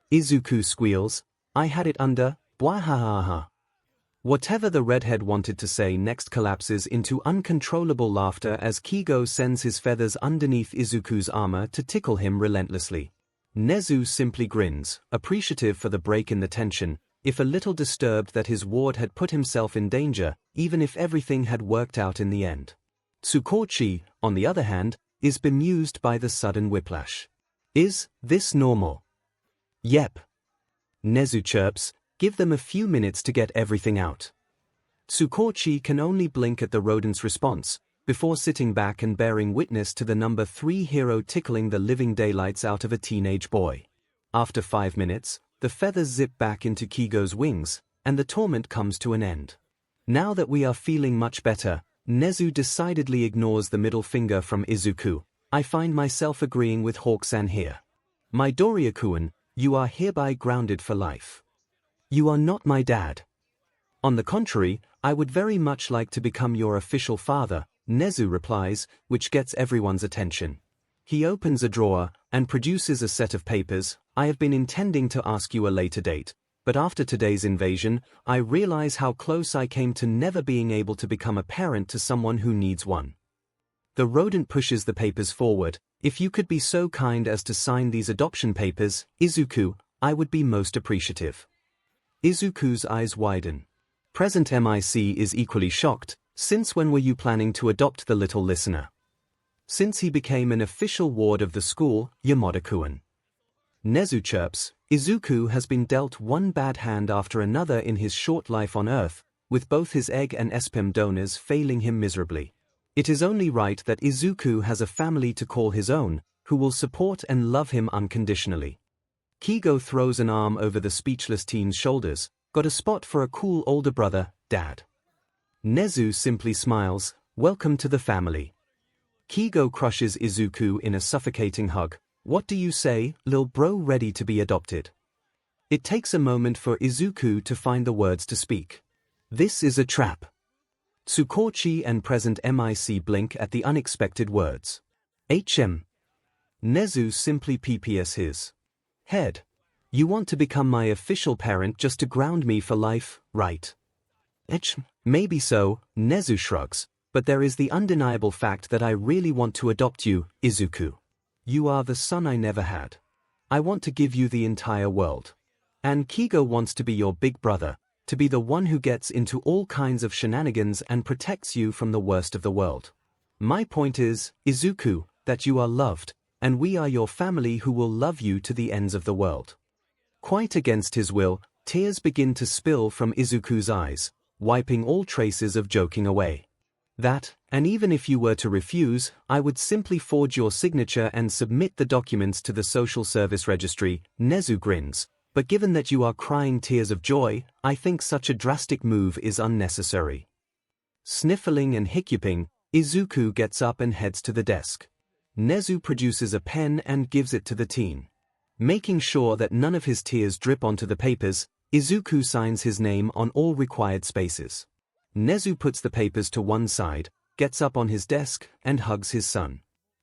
Izuku squeals. I had it under, bwahahaha. Whatever the redhead wanted to say next collapses into uncontrollable laughter as Kigo sends his feathers underneath Izuku's armor to tickle him relentlessly. 𝐒𝐻𝑢 simply grins, appreciative for the break in the tension, if a little disturbed that his ward had put himself in danger, even if everything had worked out in the end. 𝐒𝐭𝐚𝐲, on the other hand, is bemused by the sudden whiplash. Is this normal? Yep. 𝐒𝐻𝑢 chirps. Give them a few minutes to get everything out. 𝐒𝐭𝐚𝐲 can only blink at the rodent's response, before sitting back and bearing witness to the number 3 hero tickling the living daylights out of a teenage boy. After 5 minutes, the feathers zip back into Kigo's wings, and the torment comes to an end. Now that we are feeling much better, 𝐒𝐻𝑢 decidedly ignores the middle finger from Izuku. I find myself agreeing with Hawk-san here. My Doria-kun, you are hereby grounded for life. You are not my dad. On the contrary, I would very much like to become your official father, 𝐒𝐻𝑢 replies, which gets everyone's attention. He opens a drawer and produces a set of papers. I have been intending to ask you a later date, but after today's invasion, I realize how close I came to never being able to become a parent to someone who needs one. The rodent pushes the papers forward. If you could be so kind as to sign these adoption papers, Izuku, I would be most appreciative. Izuku's eyes widen. Present MIC is equally shocked. Since when were you planning to adopt the little listener? Since he became an official ward of the school, Yamada-kun. 𝐒𝐻𝑢 chirps. Izuku has been dealt one bad hand after another in his short life on Earth, with both his egg and sperm donors failing him miserably. It is only right that Izuku has a family to call his own, who will support and love him unconditionally. Kigo throws an arm over the speechless teen's shoulders. Got a spot for a cool older brother, Dad. 𝐒𝐻𝑢 simply smiles. Welcome to the family. Kigo crushes Izuku in a suffocating hug. What do you say, lil bro, ready to be adopted? It takes a moment for Izuku to find the words to speak. This is a trap. 𝐒𝐭𝐚𝐲 and present MIC blink at the unexpected words. 𝐻M. 𝐒𝐻𝑢 simply pps his head. You want to become my official parent just to ground me for life, right? Maybe so, 𝐒𝐻𝑢 shrugs, but there is the undeniable fact that I really want to adopt you, Izuku. You are the son I never had. I want to give you the entire world. And Kigo wants to be your big brother, to be the one who gets into all kinds of shenanigans and protects you from the worst of the world. My point is, Izuku, that you are loved, and we are your family who will love you to the ends of the world. Quite against his will, tears begin to spill from Izuku's eyes, wiping all traces of joking away. That, and even if you were to refuse, I would simply forge your signature and submit the documents to the social service registry, 𝐒𝐻𝑢 grins, but given that you are crying tears of joy, I think such a drastic move is unnecessary. Sniffling and hiccuping, Izuku gets up and heads to the desk. 𝐒𝐻𝑢 produces a pen and gives it to the teen. Making sure that none of his tears drip onto the papers, Izuku signs his name on all required spaces. 𝐒𝐻𝑢 puts the papers to one side, gets up on his desk, and hugs his son.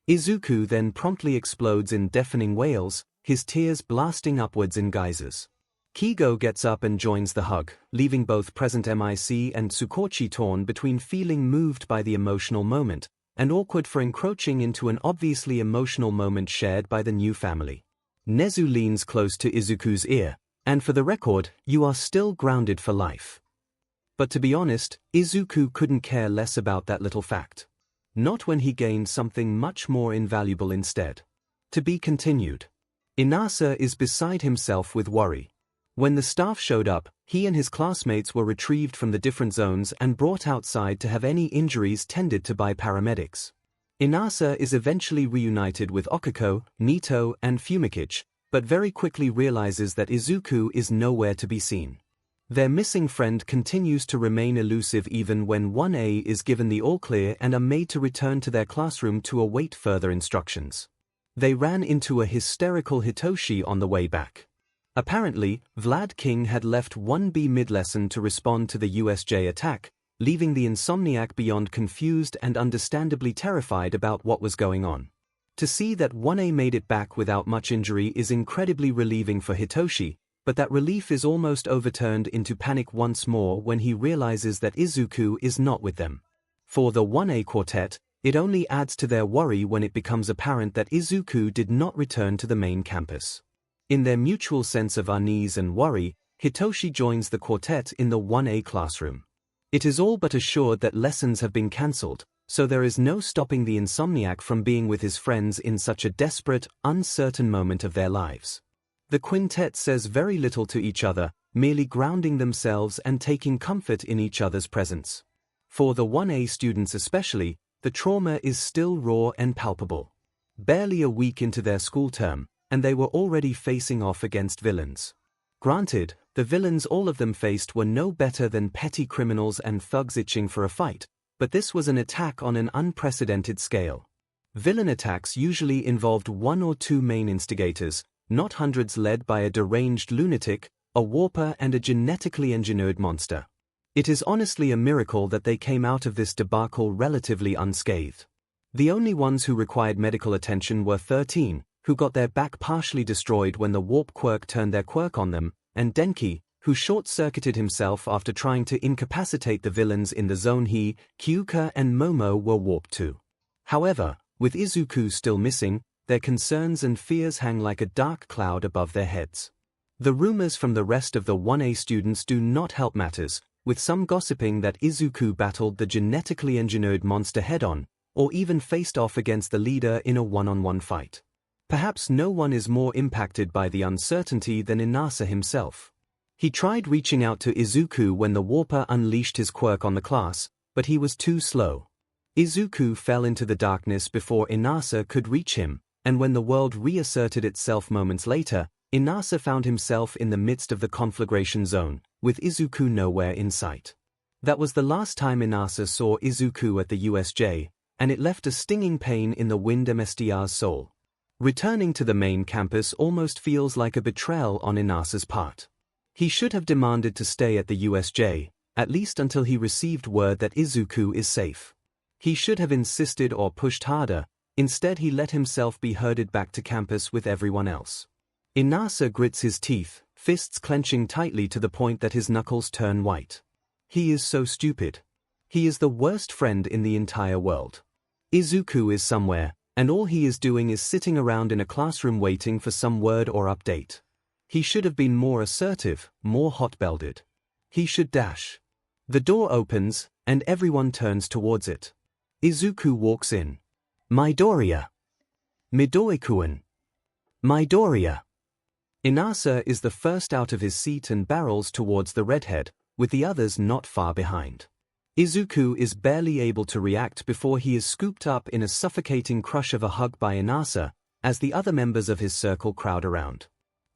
Izuku then promptly explodes in deafening wails, his tears blasting upwards in geysers. Kigo gets up and joins the hug, leaving both present MIC and 𝐒𝐭𝐚𝐲 torn between feeling moved by the emotional moment, and awkward for encroaching into an obviously emotional moment shared by the new family. Nezu leans close to Izuku's ear, and for the record, you are still grounded for life. But to be honest, Izuku couldn't care less about that little fact. Not when he gained something much more invaluable instead. To be continued. Inasa is beside himself with worry. When the staff showed up, he and his classmates were retrieved from the different zones and brought outside to have any injuries tended to by paramedics. Inasa is eventually reunited with Okiko, Nito, and Fumikichi, but very quickly realizes that Izuku is nowhere to be seen. Their missing friend continues to remain elusive even when 1A is given the all-clear and are made to return to their classroom to await further instructions. They ran into a hysterical Hitoshi on the way back. Apparently, Vlad King had left 1B mid-lesson to respond to the USJ attack, leaving the insomniac beyond confused and understandably terrified about what was going on. To see that 1A made it back without much injury is incredibly relieving for Hitoshi, but that relief is almost overturned into panic once more when he realizes that Izuku is not with them. For the 1A quartet, it only adds to their worry when it becomes apparent that Izuku did not return to the main campus. In their mutual sense of unease and worry, Hitoshi joins the quartet in the 1A classroom. It is all but assured that lessons have been cancelled, so there is no stopping the insomniac from being with his friends in such a desperate, uncertain moment of their lives. The quintet says very little to each other, merely grounding themselves and taking comfort in each other's presence. For the 1A students especially, the trauma is still raw and palpable. Barely a week into their school term, and they were already facing off against villains. Granted, the villains all of them faced were no better than petty criminals and thugs itching for a fight, but this was an attack on an unprecedented scale. Villain attacks usually involved one or two main instigators, not hundreds led by a deranged lunatic, a warper and a genetically engineered monster. It is honestly a miracle that they came out of this debacle relatively unscathed. The only ones who required medical attention were 13, who got their back partially destroyed when the warp quirk turned their quirk on them, and Denki, who short-circuited himself after trying to incapacitate the villains in the zone he, Kyuka and Momo were warped to. However, with Izuku still missing, their concerns and fears hang like a dark cloud above their heads. The rumors from the rest of the 1A students do not help matters, with some gossiping that Izuku battled the genetically engineered monster head-on, or even faced off against the leader in a one-on-one fight. Perhaps no one is more impacted by the uncertainty than Inasa himself. He tried reaching out to Izuku when the warper unleashed his quirk on the class, but he was too slow. Izuku fell into the darkness before Inasa could reach him, and when the world reasserted itself moments later, Inasa found himself in the midst of the conflagration zone, with Izuku nowhere in sight. That was the last time Inasa saw Izuku at the USJ, and it left a stinging pain in the Wind MSTR's soul. Returning to the main campus almost feels like a betrayal on Inasa's part. He should have demanded to stay at the USJ, at least until he received word that Izuku is safe. He should have insisted or pushed harder, instead he let himself be herded back to campus with everyone else. Inasa grits his teeth, fists clenching tightly to the point that his knuckles turn white. He is so stupid. He is the worst friend in the entire world. Izuku is somewhere, and all he is doing is sitting around in a classroom waiting for some word or update. He should have been more assertive, more hot-belted. He should dash. The door opens, and everyone turns towards it. Izuku walks in. Midoriya. Midori-kun. Midoriya. Inasa is the first out of his seat and barrels towards the redhead, with the others not far behind. Izuku is barely able to react before he is scooped up in a suffocating crush of a hug by Inasa, as the other members of his circle crowd around.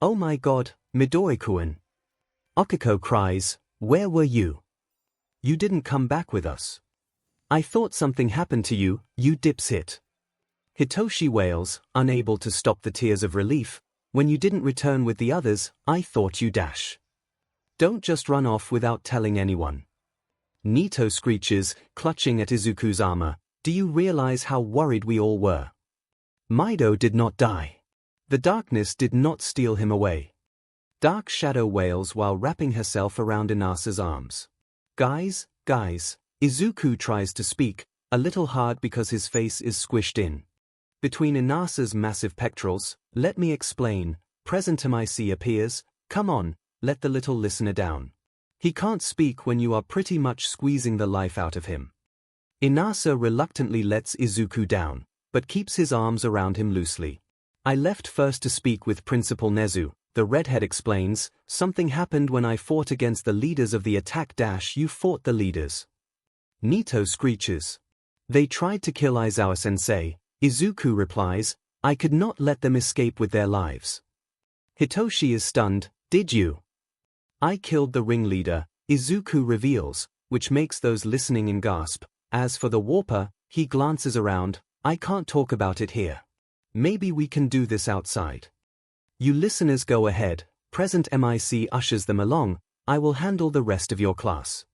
Oh my god, Midori-kun. Okiko cries, where were you? You didn't come back with us. I thought something happened to you, you dipshit. Hitoshi wails, unable to stop the tears of relief, when you didn't return with the others, I thought you dash. Don't just run off without telling anyone. Nito screeches, clutching at Izuku's armor, do you realize how worried we all were? Mido did not die. The darkness did not steal him away. Dark Shadow wails while wrapping herself around Inasa's arms. Guys, Izuku tries to speak, a little hard because his face is squished in. Between Inasa's massive pectorals, let me explain, present 𝐼C appears, come on, let the little listener down. He can't speak when you are pretty much squeezing the life out of him. Inasa reluctantly lets Izuku down, but keeps his arms around him loosely. I left first to speak with Principal Nezu, the redhead explains, something happened when I fought against the leaders of the attack. You fought the leaders. Nito screeches. They tried to kill Aizawa-sensei. Izuku replies, I could not let them escape with their lives. Hitoshi is stunned, did you? I killed the ringleader, Izuku reveals, which makes those listening gasp. As for the warper, he glances around, I can't talk about it here. Maybe we can do this outside. You listeners go ahead, present 𝐼C ushers them along, I will handle the rest of your class.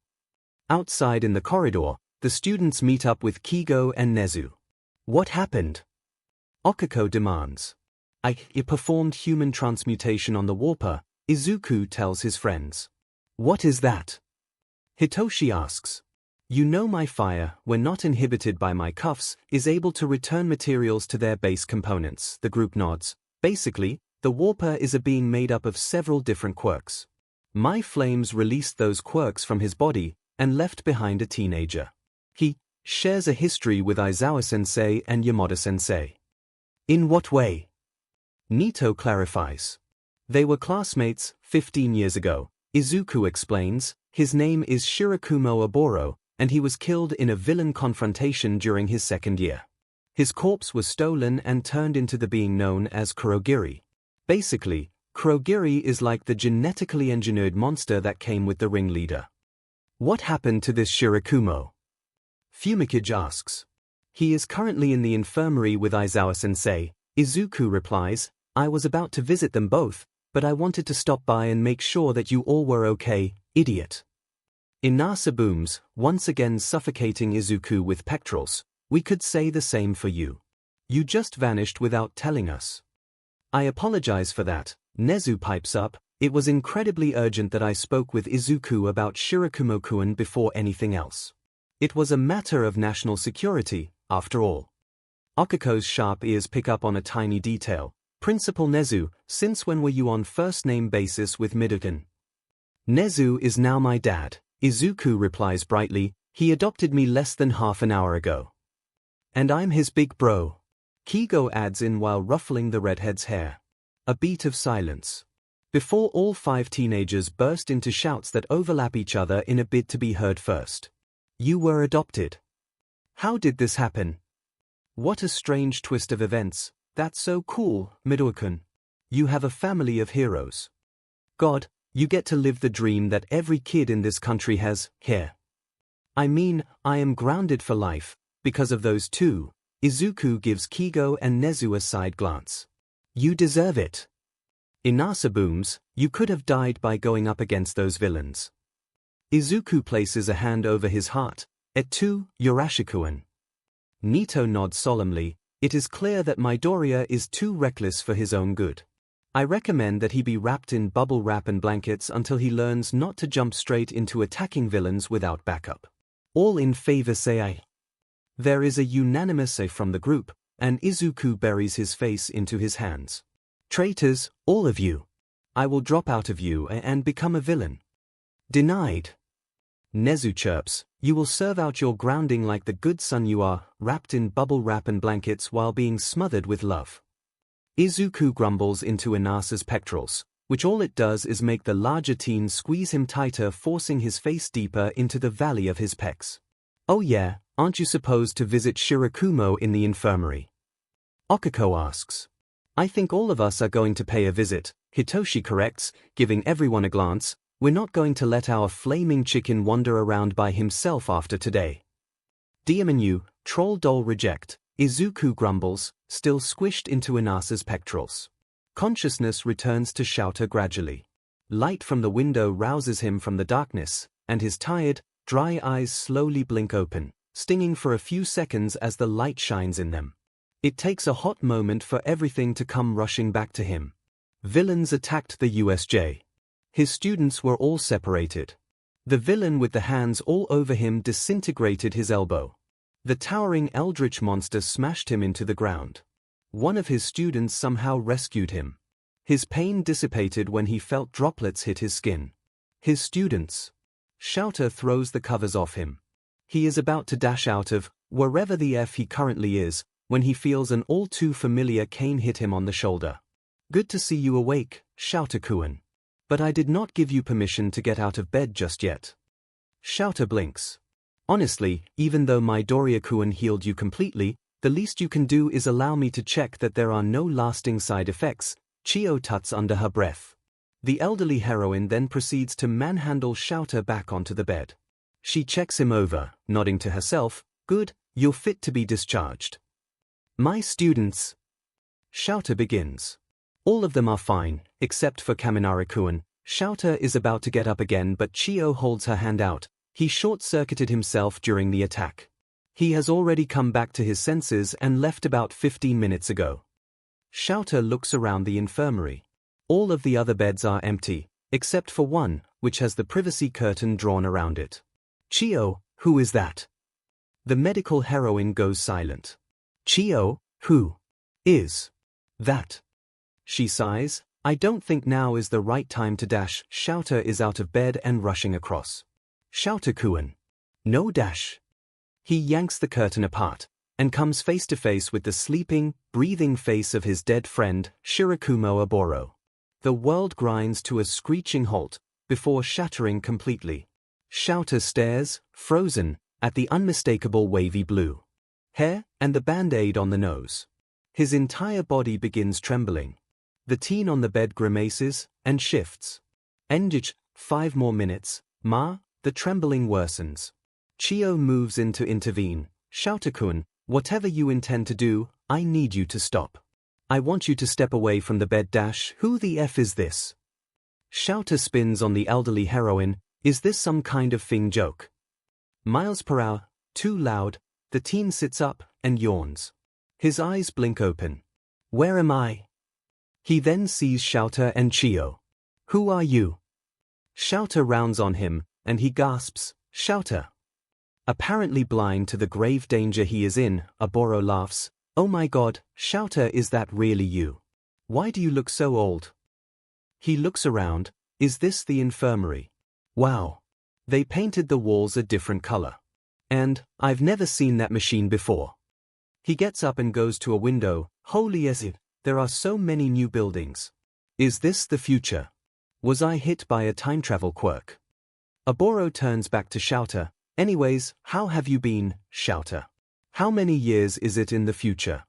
Outside in the corridor, the students meet up with Kigo and Nezu. What happened? Okiko demands. I performed human transmutation on the warper, Izuku tells his friends. What is that? Hitoshi asks. You know my fire, when not inhibited by my cuffs, is able to return materials to their base components, the group nods. Basically, the warper is a being made up of several different quirks. My flames released those quirks from his body, and left behind a teenager. He shares a history with Aizawa-sensei and Yamada-sensei. In what way? Nito clarifies. They were classmates 15 years ago. Izuku explains, his name is Shirakumo Oboro, and he was killed in a villain confrontation during his second year. His corpse was stolen and turned into the being known as Kurogiri. Basically, Kurogiri is like the genetically engineered monster that came with the ringleader. What happened to this Shirakumo? Fumikage asks. He is currently in the infirmary with Aizawa-sensei. Izuku replies, I was about to visit them both, but I wanted to stop by and make sure that you all were okay, idiot. Inasa booms, once again suffocating Izuku with pectorals. We could say the same for you. You just vanished without telling us. I apologize for that, Nezu pipes up, it was incredibly urgent that I spoke with Izuku about Shirakumo-kun before anything else. It was a matter of national security, after all. Okiko's sharp ears pick up on a tiny detail. Principal Nezu, since when were you on first-name basis with Midoriya? Nezu is now my dad, Izuku replies brightly, he adopted me less than half an hour ago. And I'm his big bro. Kigo adds in while ruffling the redhead's hair. A beat of silence. Before all 5 teenagers burst into shouts that overlap each other in a bid to be heard first. You were adopted. How did this happen? What a strange twist of events. That's so cool, Midoriya. You have a family of heroes. God, you get to live the dream that every kid in this country has, here. I mean, I am grounded for life, because of those two. Izuku gives Kigo and Nezu a side glance. You deserve it. Inasa booms, you could have died by going up against those villains. Izuku places a hand over his heart. Et Yorashikuan. Nito nods solemnly, it is clear that Midoriya is too reckless for his own good. I recommend that he be wrapped in bubble wrap and blankets until he learns not to jump straight into attacking villains without backup. All in favor say aye. There is a unanimous aye from the group, and Izuku buries his face into his hands. Traitors, all of you. I will drop out of you and become a villain. Denied. Nezu chirps, you will serve out your grounding like the good son you are, wrapped in bubble wrap and blankets while being smothered with love. Izuku grumbles into Inasa's pectorals, which all it does is make the larger teen squeeze him tighter, forcing his face deeper into the valley of his pecs. Oh yeah, aren't you supposed to visit Shirakumo in the infirmary? Okiko asks. I think all of us are going to pay a visit, Hitoshi corrects, giving everyone a glance. We're not going to let our flaming chicken wander around by himself after today. Diamanu, troll doll reject, Izuku grumbles, still squished into Inasa's pectorals. Consciousness returns to Shouter gradually. Light from the window rouses him from the darkness, and his tired, dry eyes slowly blink open, stinging for a few seconds as the light shines in them. It takes a hot moment for everything to come rushing back to him. Villains attacked the USJ. His students were all separated. The villain with the hands all over him disintegrated his elbow. The towering eldritch monster smashed him into the ground. One of his students somehow rescued him. His pain dissipated when he felt droplets hit his skin. His students. 𝐿𝐴𝐷 throws the covers off him. He is about to dash out of wherever the F he currently is, when he feels an all-too-familiar cane hit him on the shoulder. Good to see you awake, 𝐿𝐴𝐷-kun. But I did not give you permission to get out of bed just yet. 𝐿𝐴𝐷 blinks. Honestly, even though my Midoriya-kun healed you completely, the least you can do is allow me to check that there are no lasting side effects, Chiyo tuts under her breath. The elderly heroine then proceeds to manhandle 𝐿𝐴𝐷 back onto the bed. She checks him over, nodding to herself, good, you're fit to be discharged. My students. 𝐿𝐴𝐷 begins. All of them are fine, except for Kaminari-kun. 𝐿𝐴𝐷 is about to get up again but Chiyo holds her hand out. He short-circuited himself during the attack. He has already come back to his senses and left about 15 minutes ago. 𝐿𝐴𝐷 looks around the infirmary. All of the other beds are empty, except for one, which has the privacy curtain drawn around it. Chiyo, who is that? The medical heroine goes silent. Chiyo, who is that? She sighs. I don't think now is the right time to dash. 𝐿𝐴𝐷 is out of bed and rushing across. 𝐿𝐴𝐷-kun. No dash. He yanks the curtain apart, and comes face to face with the sleeping, breathing face of his dead friend, Shirakumo Oboro. The world grinds to a screeching halt, before shattering completely. 𝐿𝐴𝐷 stares, frozen, at the unmistakable wavy blue hair and the band-aid on the nose. His entire body begins trembling. The teen on the bed grimaces, and shifts. 𝐿𝐴𝐷, 5 more minutes, ma. The trembling worsens. Chiyo moves in to intervene. 𝐿𝐴𝐷-kun, whatever you intend to do, I need you to stop. I want you to step away from the bed. Who the F is this? 𝐿𝐴𝐷 spins on the elderly heroine. Is this some kind of thing joke? Miles per hour, too loud. The teen sits up and yawns. His eyes blink open. Where am I? He then sees 𝐿𝐴𝐷 and Chiyo. Who are you? 𝐿𝐴𝐷 rounds on him, and he gasps, 𝐿𝐴𝐷. Apparently blind to the grave danger he is in, Oboro laughs. Oh my god, 𝐿𝐴𝐷, is that really you? Why do you look so old? He looks around. Is this the infirmary? Wow. They painted the walls a different color. And, I've never seen that machine before. He gets up and goes to a window. Holy as it, there are so many new buildings. Is this the future? Was I hit by a time travel quirk? Oboro turns back to 𝐿𝐴𝐷. Anyways, how have you been, 𝐿𝐴𝐷? How many years is it in the future?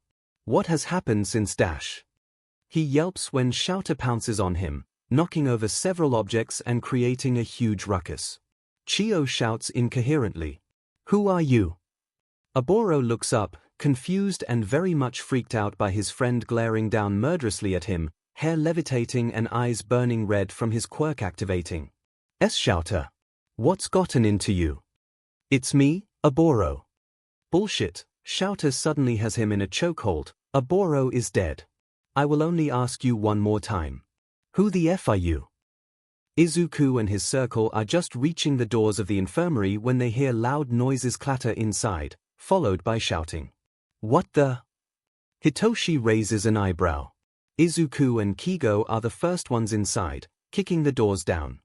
What has happened since dash? He yelps when 𝐿𝐴𝐷 pounces on him, knocking over several objects and creating a huge ruckus. Chiyo shouts incoherently. Who are you? Oboro looks up, confused and very much freaked out by his friend glaring down murderously at him, hair levitating and eyes burning red from his quirk activating. 𝐿𝐴𝐷. What's gotten into you? It's me, Oboro. Bullshit. 𝐿𝐴𝐷 suddenly has him in a chokehold. Oboro is dead. I will only ask you one more time. Who the F are you? Izuku and his circle are just reaching the doors of the infirmary when they hear loud noises clatter inside, followed by shouting. What the? Hitoshi raises an eyebrow. Izuku and Kigo are the first ones inside, kicking the doors down.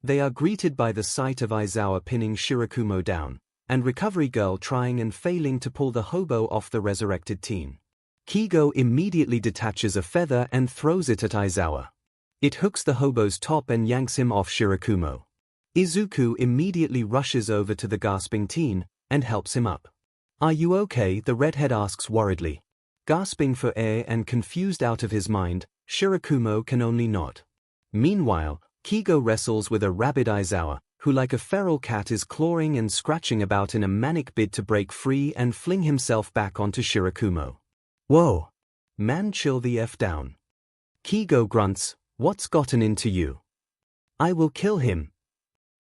They are greeted by the sight of Aizawa pinning Shirakumo down, and Recovery Girl trying and failing to pull the hobo off the resurrected teen. Kigo immediately detaches a feather and throws it at Aizawa. It hooks the hobo's top and yanks him off Shirakumo. Izuku immediately rushes over to the gasping teen, and helps him up. Are you okay? The redhead asks worriedly. Gasping for air and confused out of his mind, Shirakumo can only nod. Meanwhile, Kigo wrestles with a rabid Aizawa, who like a feral cat is clawing and scratching about in a manic bid to break free and fling himself back onto Shirakumo. Whoa! Man, chill the F down. Kigo grunts, what's gotten into you? I will kill him.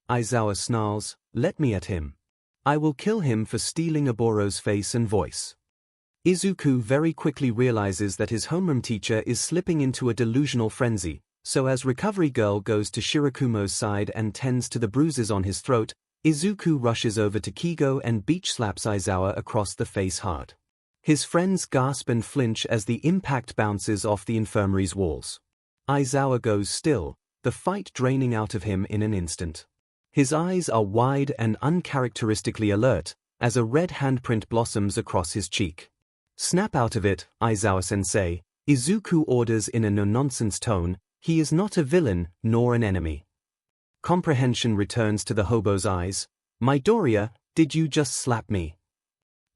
Aizawa snarls, let me at him. I will kill him for stealing Oboro's face and voice. Izuku very quickly realizes that his homeroom teacher is slipping into a delusional frenzy, so as Recovery Girl goes to Shirakumo's side and tends to the bruises on his throat, Izuku rushes over to 𝐭𝐲 and beach slaps Aizawa across the face hard. His friends gasp and flinch as the impact bounces off the infirmary's walls. Aizawa goes still, the fight draining out of him in an instant. His eyes are wide and uncharacteristically alert, as a red handprint blossoms across his cheek. "Snap out of it, Aizawa-sensei," Izuku orders in a no-nonsense tone. He is not a villain, nor an enemy. Comprehension returns to the hobo's eyes. "Midoriya, did you just slap me?"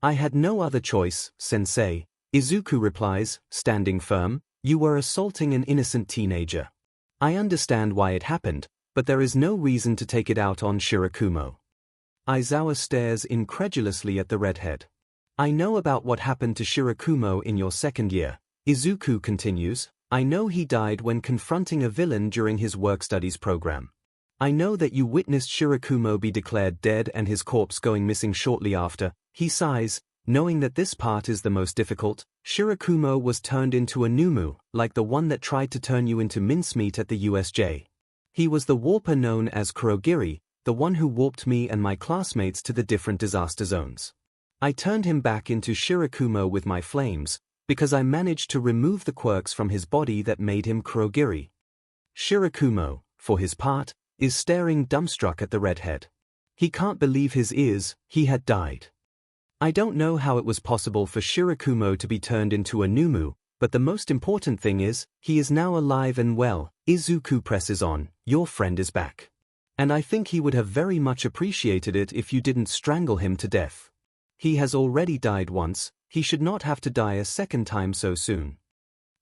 "I had no other choice, sensei," Izuku replies, standing firm. "You were assaulting an innocent teenager. I understand why it happened, but there is no reason to take it out on Shirakumo." Aizawa stares incredulously at the redhead. "I know about what happened to Shirakumo in your second year," Izuku continues. "I know he died when confronting a villain during his work-studies program. I know that you witnessed Shirakumo be declared dead and his corpse going missing shortly after." He sighs, knowing that this part is the most difficult. "Shirakumo was turned into a Numu, like the one that tried to turn you into mincemeat at the USJ. He was the warper known as Kurogiri, the one who warped me and my classmates to the different disaster zones. I turned him back into Shirakumo with my flames, because I managed to remove the quirks from his body that made him Kurogiri." Shirakumo, for his part, is staring dumbstruck at the redhead. He can't believe his ears, he had died. "I don't know how it was possible for Shirakumo to be turned into a Numu, but the most important thing is, he is now alive and well." Izuku presses on. "Your friend is back. And I think he would have very much appreciated it if you didn't strangle him to death. He has already died once, he should not have to die a second time so soon."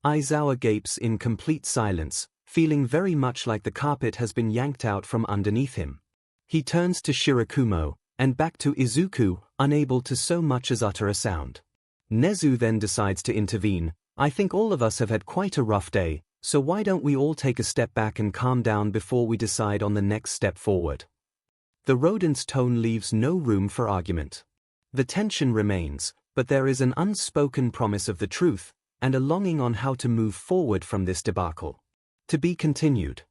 Aizawa gapes in complete silence, feeling very much like the carpet has been yanked out from underneath him. He turns to Shirakumo, and back to Izuku, unable to so much as utter a sound. Nezu then decides to intervene. "I think all of us have had quite a rough day, so why don't we all take a step back and calm down before we decide on the next step forward?" The rodent's tone leaves no room for argument. The tension remains, but there is an unspoken promise of the truth, and a longing on how to move forward from this debacle. To be continued.